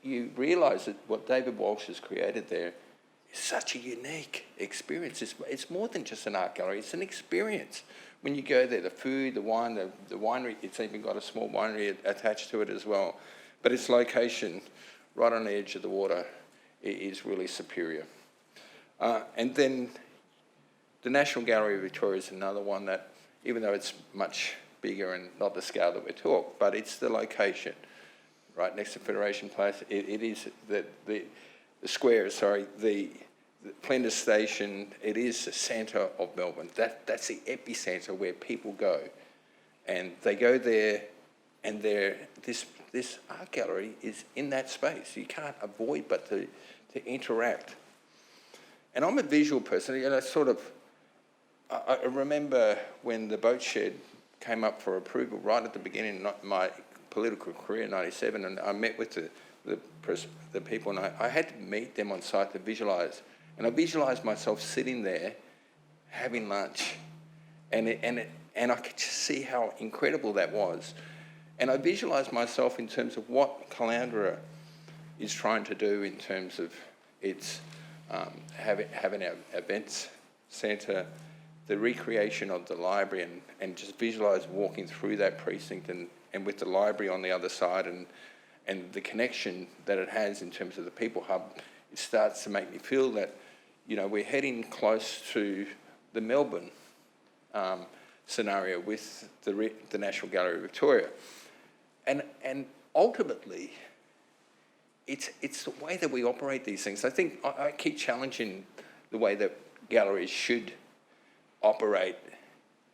you realise that what David Walsh has created there is such a unique experience. It's more than just an art gallery, it's an experience. When you go there, the food, the wine, the winery, it's even got a small winery attached to it as well. But its location, right on the edge of the water, is really superior. And then the National Gallery of Victoria is another one that, even though it's much bigger and not the scale that we talk, but it's the location, right next to Federation Place. It is the square, the Flinders Station. It is the centre of Melbourne. That's the epicentre where people go, and they go there, and this art gallery is in that space. You can't avoid but to interact. And I'm a visual person, I remember when the boat shed came up for approval right at the beginning of my political career in '97, and I met with the people, and I had to meet them on site to visualise. And I visualised myself sitting there having lunch, and I could just see how incredible that was. And I visualised myself in terms of what Caloundra is trying to do in terms of its having our events centre, the recreation of the library, and just visualise walking through that precinct and with the library on the other side and the connection that it has in terms of the people hub. It starts to make me feel that, we're heading close to the Melbourne scenario with the National Gallery of Victoria. And ultimately, it's the way that we operate these things. I think I keep challenging the way that galleries should operate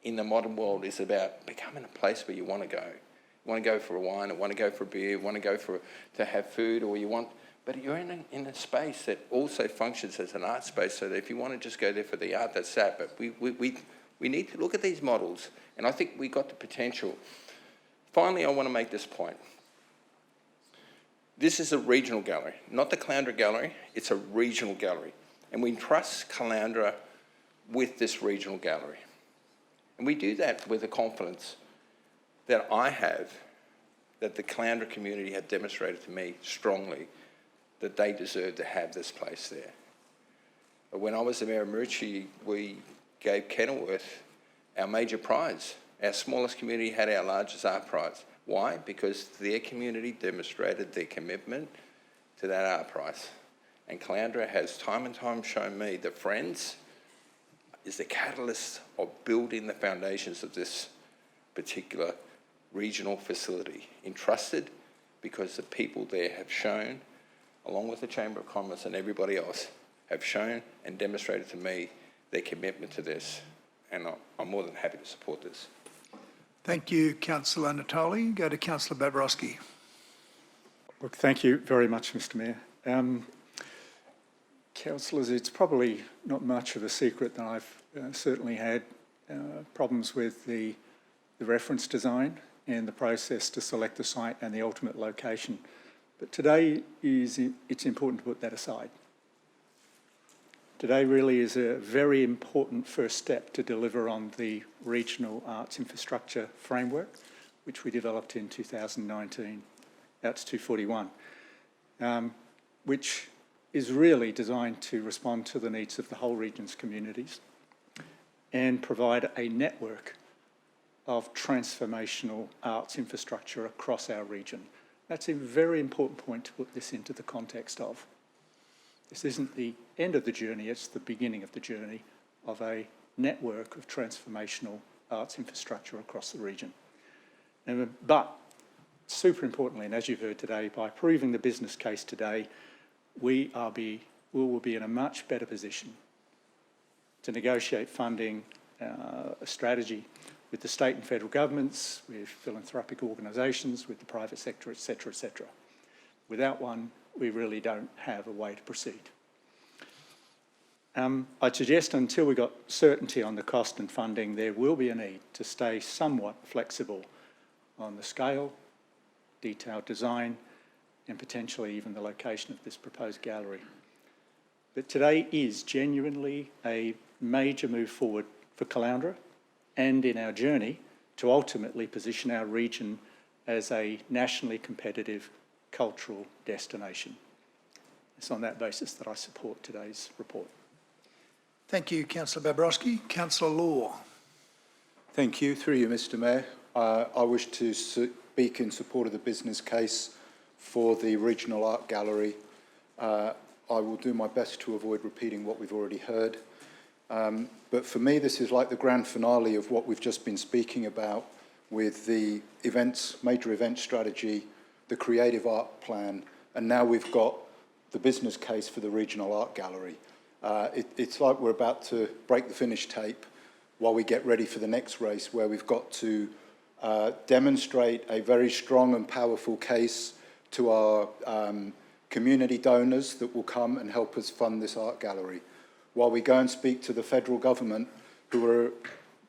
in the modern world is about becoming a place where you want to go. You want to go for a wine, or want to go for a beer, you want to go to have food, but you're in a space that also functions as an art space, so that if you want to just go there for the art, that's that. But we need to look at these models, and I think we got the potential. Finally, I want to make this point. This is a regional gallery, not the Caloundra gallery, it's a regional gallery. And we entrust Caloundra with this regional gallery. And we do that with the confidence that I have, that the Caloundra community have demonstrated to me strongly that they deserve to have this place there. But when I was the Mayor of Maroochy, we gave Kenilworth our major prize. Our smallest community had our largest art prize. Why? Because their community demonstrated their commitment to that art prize. And Caloundra has time and time shown me that Friends is the catalyst of building the foundations of this particular regional facility. Entrusted because the people there have shown, along with the Chamber of Commerce and everybody else, have shown and demonstrated to me their commitment to this. And I'm more than happy to support this. Thank you, Councillor Natoli. Go to Councillor Babrowski. Look, thank you very much, Mr Mayor. Councillors, it's probably not much of a secret that I've certainly had problems with the reference design and the process to select the site and the ultimate location. But today it's important to put that aside. Today really is a very important first step to deliver on the regional arts infrastructure framework, which we developed in 2019, out to 241, which is really designed to respond to the needs of the whole region's communities and provide a network of transformational arts infrastructure across our region. That's a very important point to put this into the context of. This isn't the end of the journey, it's the beginning of the journey of a network of transformational arts infrastructure across the region. But super importantly, and as you've heard today, by approving the business case today, we will be in a much better position to negotiate funding, a strategy with the state and federal governments, with philanthropic organisations, with the private sector, etc., etc. Without one, we really don't have a way to proceed. I'd suggest until we've got certainty on the cost and funding, there will be a need to stay somewhat flexible on the scale, detailed design, and potentially even the location of this proposed gallery. But today is genuinely a major move forward for Caloundra and in our journey to ultimately position our region as a nationally competitive cultural destination. It's on that basis that I support today's report. Thank you, Councillor Babrowski. Councillor Law. Thank you. Through you, Mr Mayor. I wish to speak in support of the business case for the Regional Art Gallery. I will do my best to avoid repeating what we've already heard. But for me, this is like the grand finale of what we've just been speaking about with the major event strategy, the creative art plan, and now we've got the business case for the Regional Art Gallery. It's like we're about to break the finish tape while we get ready for the next race, where we've got to demonstrate a very strong and powerful case to our community donors that will come and help us fund this art gallery, while we go and speak to the federal government, who are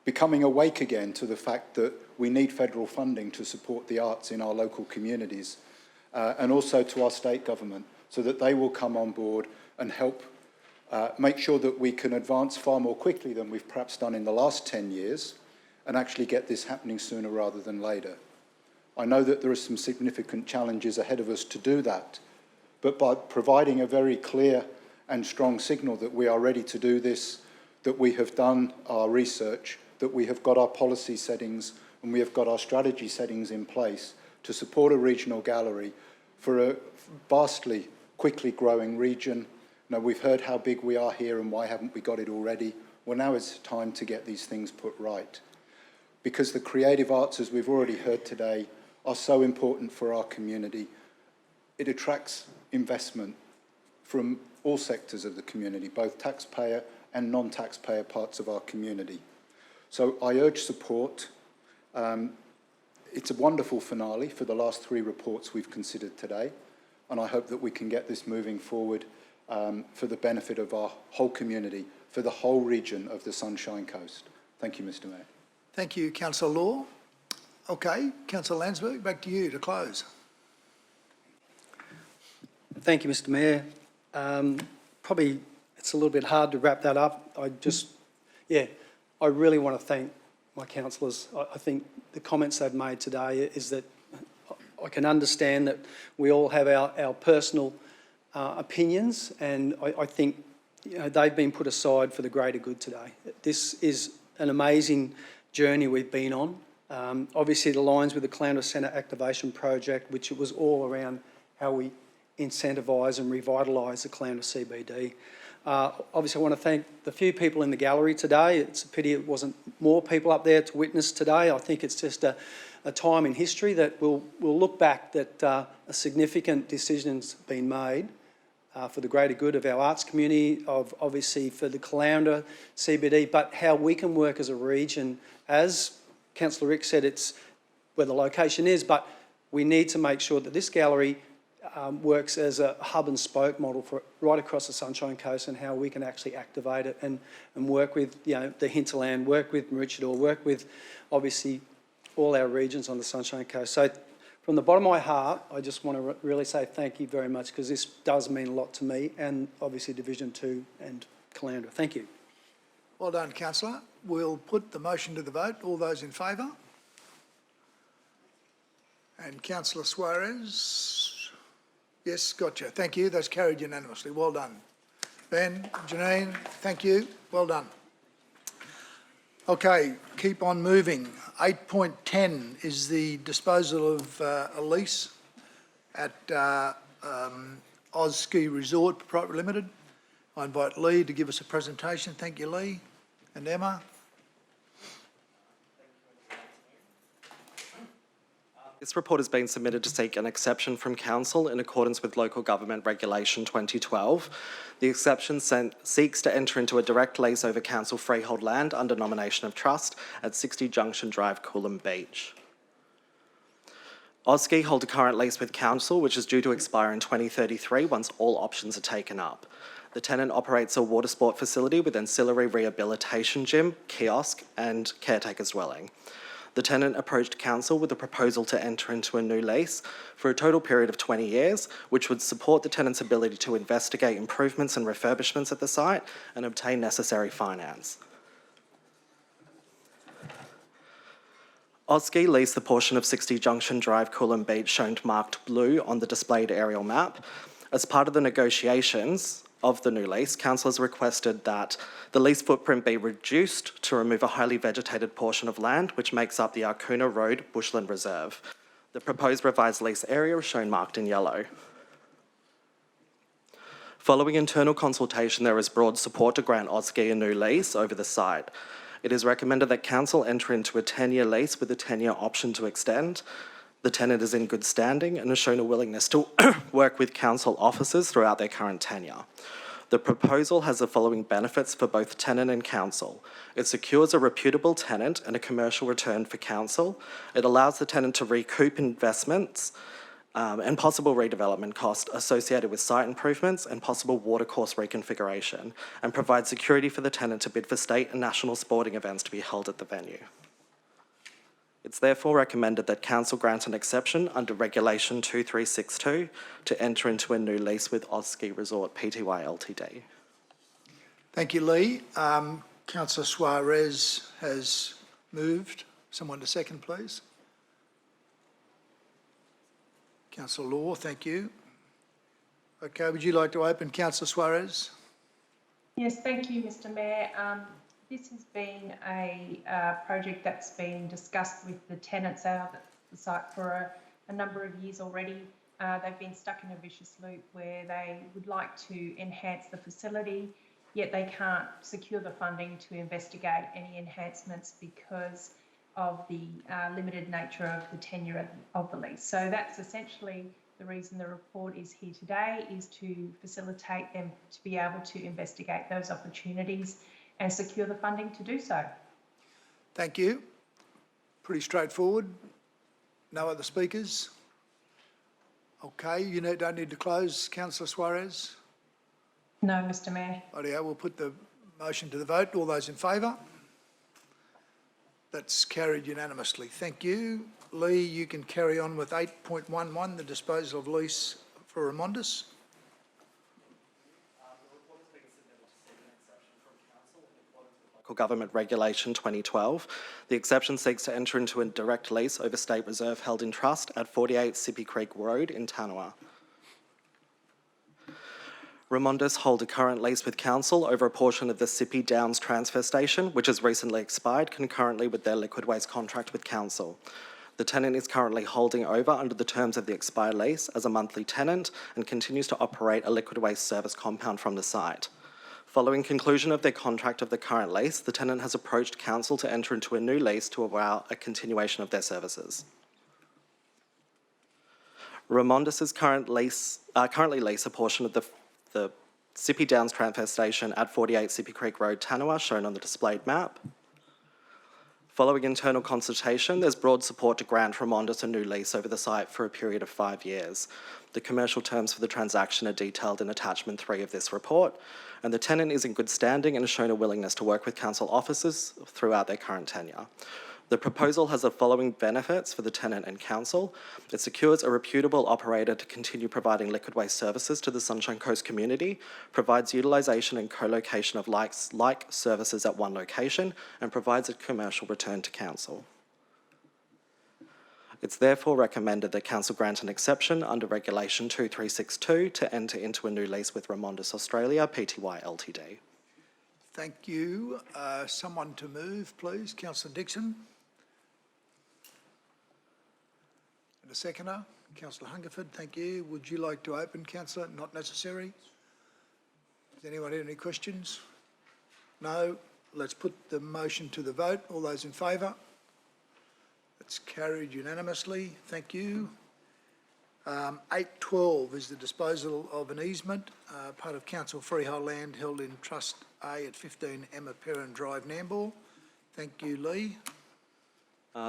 becoming awake again to the fact that we need federal funding to support the arts in our local communities, and also to our state government, so that they will come on board and help make sure that we can advance far more quickly than we've perhaps done in the last 10 years and actually get this happening sooner rather than later. I know that there are some significant challenges ahead of us to do that, but by providing a very clear and strong signal that we are ready to do this, that we have done our research, that we have got our policy settings and we have got our strategy settings in place to support a regional gallery for a vastly quickly growing region. Now, we've heard how big we are here and why haven't we got it already? Well, now it's time to get these things put right. Because the creative arts, as we've already heard today, are so important for our community. It attracts investment from all sectors of the community, both taxpayer and non-taxpayer parts of our community. So I urge support. It's a wonderful finale for the last 3 reports we've considered today, and I hope that we can get this moving forward for the benefit of our whole community, for the whole region of the Sunshine Coast. Thank you, Mr Mayor. Thank you, Councillor Law. Okay, Councillor Landsberg, back to you to close. Thank you, Mr Mayor. Probably it's a little bit hard to wrap that up. I really want to thank my councillors. I think the comments they've made today is that I can understand that we all have our personal opinions, and I think they've been put aside for the greater good today. This is an amazing journey we've been on. Obviously, it aligns with the Caloundra Centre Activation Project, which it was all around how we incentivise and revitalise the Caloundra CBD. Obviously, I want to thank the few people in the gallery today. It's a pity it wasn't more people up there to witness today. I think it's just a time in history that we'll look back that a significant decision's been made for the greater good of our arts community, obviously for the Caloundra CBD, but how we can work as a region. As Councillor Rick said, it's where the location is, but we need to make sure that this gallery works as a hub and spoke model for right across the Sunshine Coast, and how we can actually activate it and work with the hinterland, work with Maroochy, work with obviously all our regions on the Sunshine Coast. So from the bottom of my heart, I just want to really say thank you very much, because this does mean a lot to me and obviously Division 2 and Caloundra. Thank you. Well done, councillor. We'll put the motion to the vote. All those in favour? And councillor Suarez? Yes, gotcha. Thank you. That's carried unanimously. Well done. Ben, Janine, thank you. Well done. Okay, keep on moving. 8.10 is the disposal of a lease at OzSki Resort Proprietary Limited. I invite Lee to give us a presentation. Thank you, Lee. And Emma. This report has been submitted to seek an exception from Council in accordance with Local Government Regulation 2012. The exception seeks to enter into a direct lease over Council freehold land under nomination of trust at 60 Junction Drive, Coolum Beach. OzSki hold a current lease with Council, which is due to expire in 2033 once all options are taken up. The tenant operates a water sport facility with ancillary rehabilitation gym, kiosk and caretaker's dwelling. The tenant approached Council with a proposal to enter into a new lease for a total period of 20 years, which would support the tenant's ability to investigate improvements and refurbishments at the site and obtain necessary finance. OzSki leased the portion of 60 Junction Drive, Coolum Beach shown marked blue on the displayed aerial map. As part of the negotiations of the new lease, Council has requested that the lease footprint be reduced to remove a highly vegetated portion of land which makes up the Arcuna Road Bushland Reserve. The proposed revised lease area is shown marked in yellow. Following internal consultation, there is broad support to grant OzSki a new lease over the site. It is recommended that Council enter into a 10-year lease with a 10-year option to extend. The tenant is in good standing and has shown a willingness to work with Council officers throughout their current tenure. The proposal has the following benefits for both tenant and Council. It secures a reputable tenant and a commercial return for Council. It allows the tenant to recoup investments and possible redevelopment costs associated with site improvements and possible watercourse reconfiguration, and provides security for the tenant to bid for state and national sporting events to be held at the venue. It's therefore recommended that Council grant an exception under Regulation 2362 to enter into a new lease with OzSki Resort Pty Ltd. Thank you, Lee. Councillor Suarez has moved. Someone to second, please. Councillor Law, thank you. Okay, would you like to open, Councillor Suarez? Yes, thank you, Mr Mayor. This has been a project that's been discussed with the tenants out at the site for a number of years already. They've been stuck in a vicious loop where they would like to enhance the facility, yet they can't secure the funding to investigate any enhancements because of the limited nature of the tenure of the lease. So that's essentially the reason the report is here today, is to facilitate them to be able to investigate those opportunities and secure the funding to do so. Thank you. Pretty straightforward. No other speakers? Okay, you don't need to close, Councillor Suarez? No, Mr Mayor. Rightio, we'll put the motion to the vote. All those in favour? That's carried unanimously. Thank you. Lee, you can carry on with 8.11, the disposal of lease for Remondis. Local Government Regulation 2012. The exception seeks to enter into a direct lease over State Reserve held in trust at 48 Sippy Creek Road in Tanawha. Remondis hold a current lease with Council over a portion of the Sippy Downs transfer station, which has recently expired concurrently with their liquid waste contract with Council. The tenant is currently holding over under the terms of the expired lease as a monthly tenant and continues to operate a liquid waste service compound from the site. Following conclusion of their contract of the current lease, the tenant has approached Council to enter into a new lease to allow a continuation of their services. Remondis currently lease a portion of the Sippy Downs transfer station at 48 Sippy Creek Road, Tanawha, shown on the displayed map. Following internal consultation, there's broad support to grant Remondis a new lease over the site for a period of 5 years. The commercial terms for the transaction are detailed in attachment 3 of this report, and the tenant is in good standing and has shown a willingness to work with Council officers throughout their current tenure. The proposal has the following benefits for the tenant and council. It secures a reputable operator to continue providing liquid waste services to the Sunshine Coast community, provides utilisation and co-location of like services at one location, and provides a commercial return to council. It's therefore recommended that council grant an exception under Regulation 2362 to enter into a new lease with Remondis Australia Pty Ltd. Thank you. Someone to move, please. Councillor Dixon. And a seconder. Councillor Hungerford, thank you. Would you like to open, Councillor? Not necessary. Does anyone have any questions? No. Let's put the motion to the vote. All those in favour? That's carried unanimously. Thank you. 8.12 is the disposal of an easement, part of council freehold land held in Trust A at 15 Emma Perren Drive, Nambour. Thank you, Lee.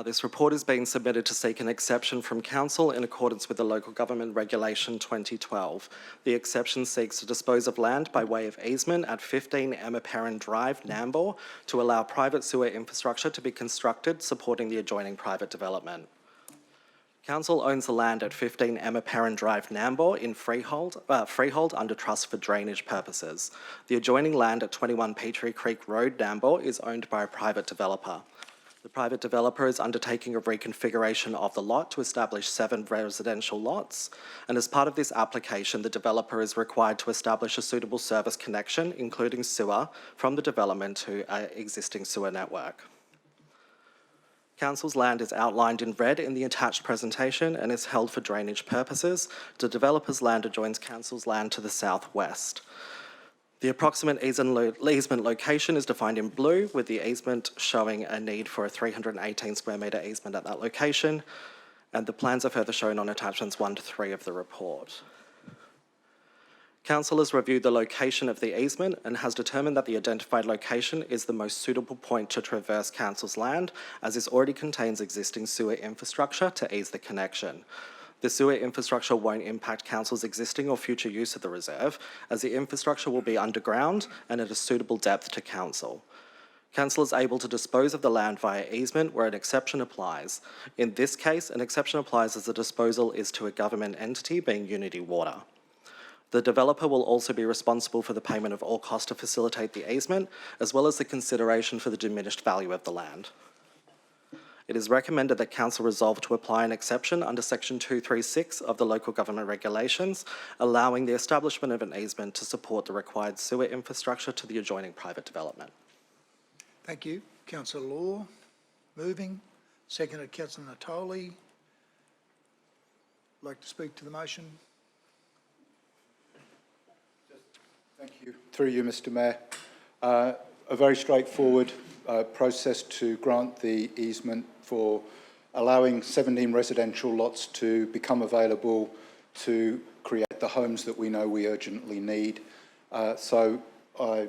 This report is being submitted to seek an exception from council in accordance with the Local Government Regulation 2012. The exception seeks to dispose of land by way of easement at 15 Emma Perren Drive, Nambour, to allow private sewer infrastructure to be constructed supporting the adjoining private development. Council owns the land at 15 Emma Perren Drive, Nambour in Freehold under trust for drainage purposes. The adjoining land at 21 Petrie Creek Road, Nambour is owned by a private developer. The private developer is undertaking a reconfiguration of the lot to establish 7 residential lots, and as part of this application, the developer is required to establish a suitable service connection, including sewer, from the development to an existing sewer network. Council's land is outlined in red in the attached presentation and is held for drainage purposes. The developer's land adjoins Council's land to the southwest. The approximate easement location is defined in blue, with the easement showing a need for a 318 square metre easement at that location, and the plans are further shown on attachments 1 to 3 of the report. Council has reviewed the location of the easement and has determined that the identified location is the most suitable point to traverse Council's land, as this already contains existing sewer infrastructure to ease the connection. The sewer infrastructure won't impact Council's existing or future use of the reserve, as the infrastructure will be underground and at a suitable depth to Council. Council is able to dispose of the land via easement where an exception applies. In this case, an exception applies as the disposal is to a government entity, being Unity Water. The developer will also be responsible for the payment of all costs to facilitate the easement, as well as the consideration for the diminished value of the land. It is recommended that Council resolve to apply an exception under Section 236 of the Local Government Regulations, allowing the establishment of an easement to support the required sewer infrastructure to the adjoining private development. Thank you. Councillor Law, moving. Seconded, Councillor Natoli. Like to speak to the motion? Thank you. Through you, Mr Mayor. A very straightforward process to grant the easement for allowing 17 residential lots to become available to create the homes that we know we urgently need. So I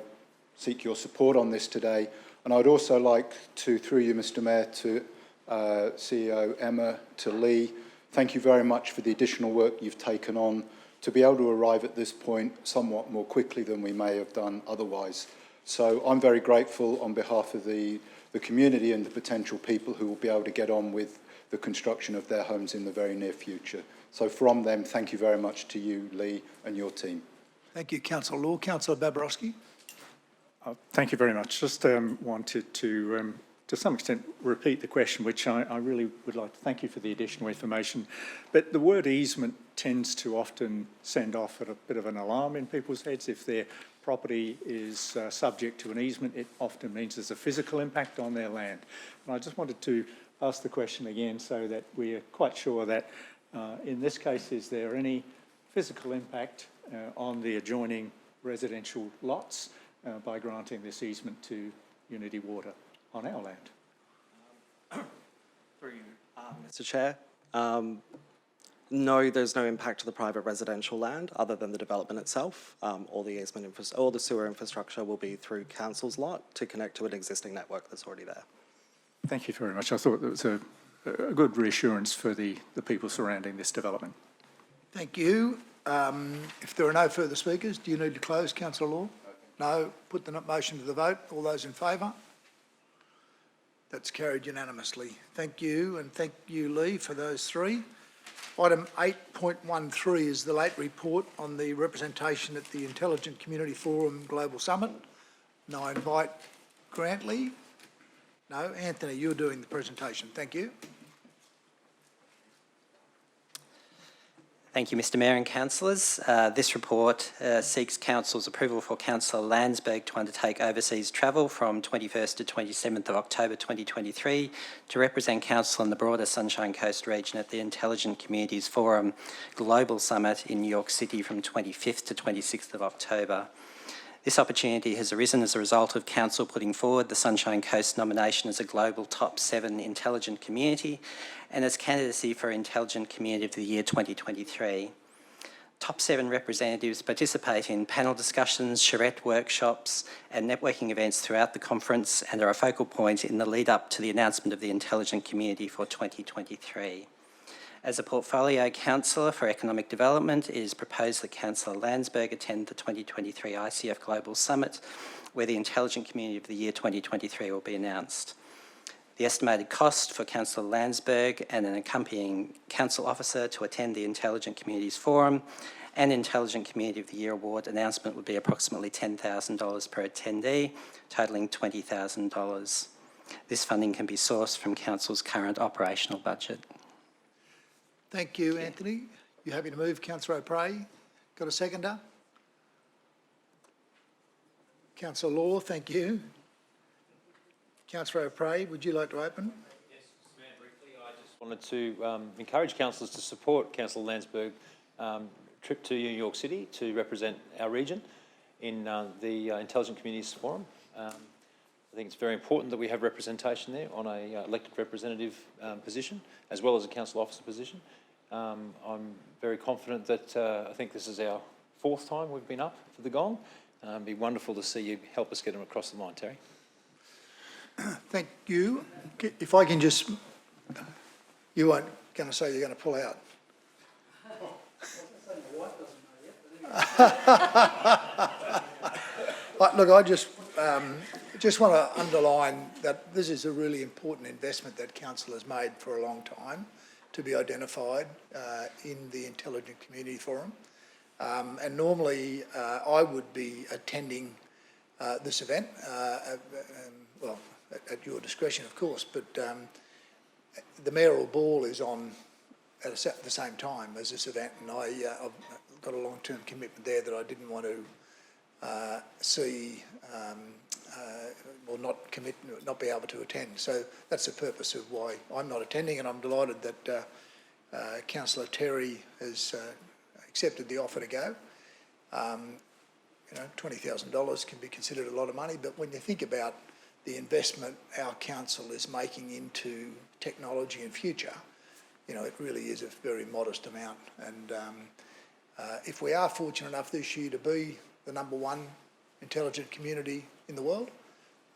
seek your support on this today. And I'd also like to, through you, Mr Mayor, to CEO Emma, to Lee, thank you very much for the additional work you've taken on to be able to arrive at this point somewhat more quickly than we may have done otherwise. So I'm very grateful on behalf of the community and the potential people who will be able to get on with the construction of their homes in the very near future. So from them, thank you very much to you, Lee, and your team. Thank you, Councillor Law. Councillor Babarowski. Thank you very much. Just wanted to some extent, repeat the question, which I really would like to thank you for the additional information. But the word easement tends to often send off at a bit of an alarm in people's heads. If their property is subject to an easement, it often means there's a physical impact on their land. And I just wanted to ask the question again so that we are quite sure that in this case, is there any physical impact on the adjoining residential lots by granting this easement to Unity Water on our land? Through you, Mr Chair. No, there's no impact to the private residential land other than the development itself. All the easement all the sewer infrastructure will be through Council's lot to connect to an existing network that's already there. Thank you very much. I thought that was a good reassurance for the people surrounding this development. Thank you. If there are no further speakers, do you need to close, Councillor Law? No. Put the motion to the vote. All those in favour? That's carried unanimously. Thank you, and thank you, Lee, for those three. Item 8.13 is the late report on the representation at the Intelligent Community Forum Global Summit. Now I invite Grantley. No, Anthony, you're doing the presentation. Thank you. Thank you, Mr Mayor and councillors. This report seeks Council's approval for Councillor Landsberg to undertake overseas travel from 21st to 27th of October 2023 to represent Council in the broader Sunshine Coast region at the Intelligent Communities Forum Global Summit in New York City from 25th to 26th of October. This opportunity has arisen as a result of Council putting forward the Sunshine Coast nomination as a global top 7 intelligent community and as candidacy for Intelligent Community of the Year 2023. Top 7 representatives participate in panel discussions, charrette workshops and networking events throughout the conference and are a focal point in the lead up to the announcement of the Intelligent Community for 2023. As a portfolio councillor for economic development, it is proposed that Councillor Landsberg attend the 2023 ICF Global Summit, where the Intelligent Community of the Year 2023 will be announced. The estimated cost for Councillor Landsberg and an accompanying council officer to attend the Intelligent Communities Forum and Intelligent Community of the Year Award announcement would be approximately $10,000 per attendee, totalling $20,000. This funding can be sourced from Council's current operational budget. Thank you, Anthony. You happy to move, Councillor O'Prey? Got a seconder? Councillor Law, thank you. Councillor O'Prey, would you like to open? Yes, Mr Mayor, briefly, I just wanted to encourage councillors to support Councillor Landsberg's trip to New York City to represent our region in the Intelligent Communities Forum. I think it's very important that we have representation there on a elected representative position, as well as a council officer position. I'm very confident that I think this is our 4th time we've been up for the gong. It'd be wonderful to see you help us get them across the line, Terry. Thank you. If I can just, you weren't going to say you're going to pull out. Look, I just want to underline that this is a really important investment that Council has made for a long time to be identified in the Intelligent Community Forum. And normally I would be attending this event, well, at your discretion, of course, but the mayoral ball is on at the same time as this event, and I've got a long-term commitment there that I didn't want to see or not be able to attend. So that's the purpose of why I'm not attending, and I'm delighted that Councillor Terry has accepted the offer to go. You know, $20,000 can be considered a lot of money, but when you think about the investment our council is making into technology and future, you know, it really is a very modest amount. And if we are fortunate enough this year to be the #1 intelligent community in the world,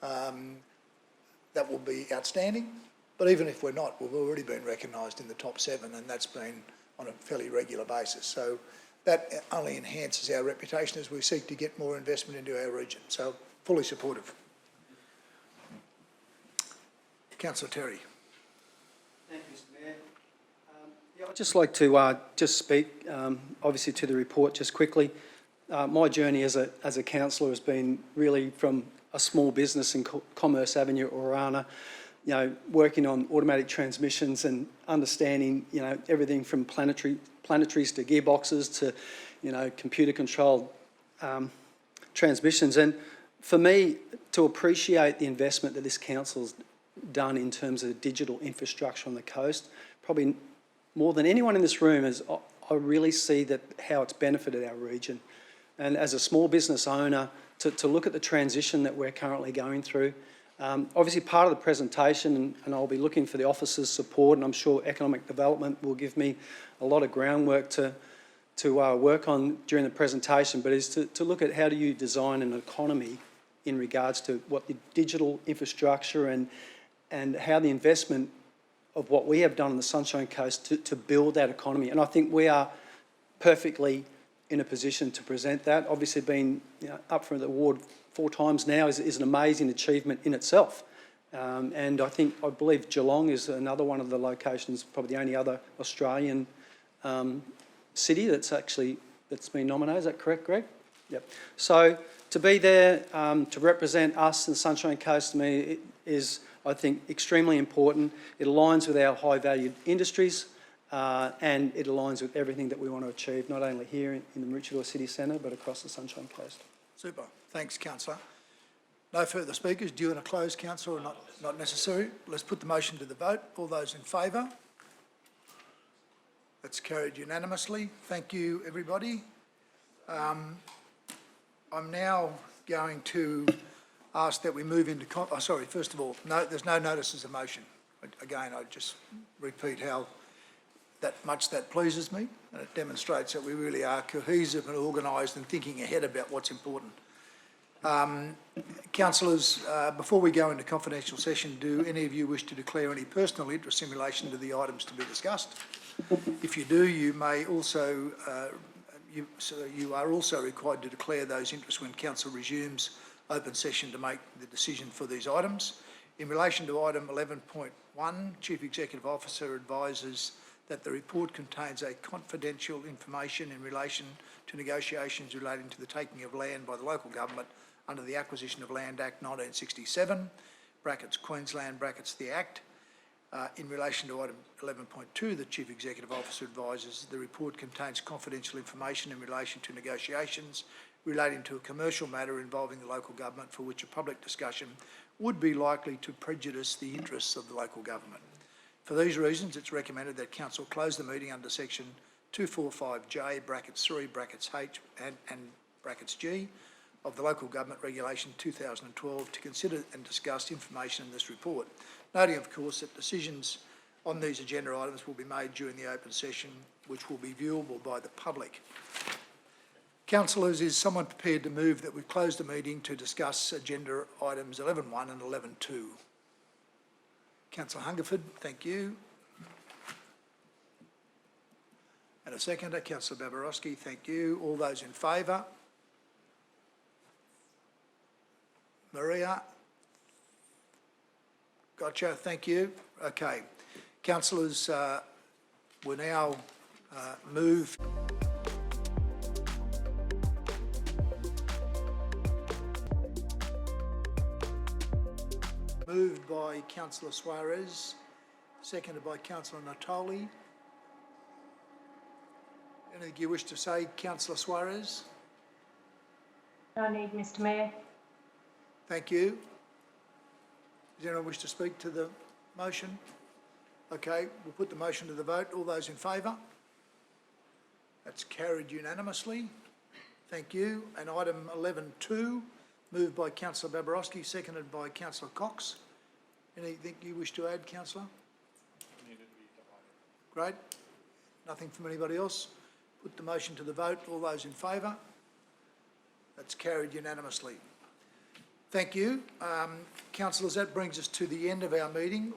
that will be outstanding. But even if we're not, we've already been recognised in the top 7, and that's been on a fairly regular basis. So that only enhances our reputation as we seek to get more investment into our region. So fully supportive. Councillor Terry. Thank you, Mr Mayor. I'd just like to just speak, obviously, to the report just quickly. My journey as a councillor has been really from a small business in Commerce Avenue, Orana, you know, working on automatic transmissions and understanding, you know, everything from planetaries to gearboxes to, you know, computer-controlled transmissions. And for me, to appreciate the investment that this council's done in terms of digital infrastructure on the coast, probably more than anyone in this room, is I really see that how it's benefited our region. And as a small business owner, to look at the transition that we're currently going through, obviously part of the presentation, and I'll be looking for the officers' support, and I'm sure economic development will give me a lot of groundwork to work on during the presentation, but is to look at how do you design an economy in regards to what the digital infrastructure and how the investment of what we have done on the Sunshine Coast to build that economy. And I think we are perfectly in a position to present that. Obviously being, you know, up for the award 4 times now is an amazing achievement in itself. And I believe Geelong is another one of the locations, probably the only other Australian city that's been nominated. Is that correct, Greg? Yep. So to be there to represent us in the Sunshine Coast, to me, it is, I think, extremely important. It aligns with our high-valued industries and it aligns with everything that we want to achieve, not only here in the Maroochy City Centre, but across the Sunshine Coast. Super. Thanks, councillor. No further speakers. Do you want to close, councillor, or not necessary? Let's put the motion to the vote. All those in favour? That's carried unanimously. Thank you, everybody. I'm now going to ask that we move into... first of all, no, there's no notices of motion. Again, I just repeat how much that pleases me, and it demonstrates that we really are cohesive and organised and thinking ahead about what's important. Councillors, before we go into confidential session, do any of you wish to declare any personal interest in relation to the items to be discussed? If you do, you may also, you are also required to declare those interests when council resumes open session to make the decision for these items. In relation to item 11.1, Chief Executive Officer advises that the report contains a confidential information in relation to negotiations relating to the taking of land by the local government under the Acquisition of Land Act 1967, brackets Queensland, brackets the Act. In relation to item 11.2, the Chief Executive Officer advises the report contains confidential information in relation to negotiations relating to a commercial matter involving the local government for which a public discussion would be likely to prejudice the interests of the local government. For these reasons, it's recommended that Council close the meeting under section 245J, brackets 3, brackets H and brackets G of the Local Government Regulation 2012 to consider and discuss information in this report. Noting, of course, that decisions on these agenda items will be made during the open session, which will be viewable by the public. Councillors, is someone prepared to move that we close the meeting to discuss agenda items 11.1 and 11.2? Councillor Hungerford, thank you. And a seconder, Councillor Babarowski, thank you. All those in favour? Maria? Gotcha, thank you. Okay. Councillors, we now move... Moved by Councillor Suarez, seconded by Councillor Natoli. Anything you wish to say, Councillor Suarez? No need, Mr Mayor. Thank you. Does anyone wish to speak to the motion? Okay, we'll put the motion to the vote. All those in favour? That's carried unanimously. Thank you. And item 11.2, moved by Councillor Babarowski, seconded by Councillor Cox. Anything you wish to add, Councillor? Great. Nothing from anybody else? Put the motion to the vote. All those in favour? That's carried unanimously. Thank you. Councillors, that brings us to the end of our meeting.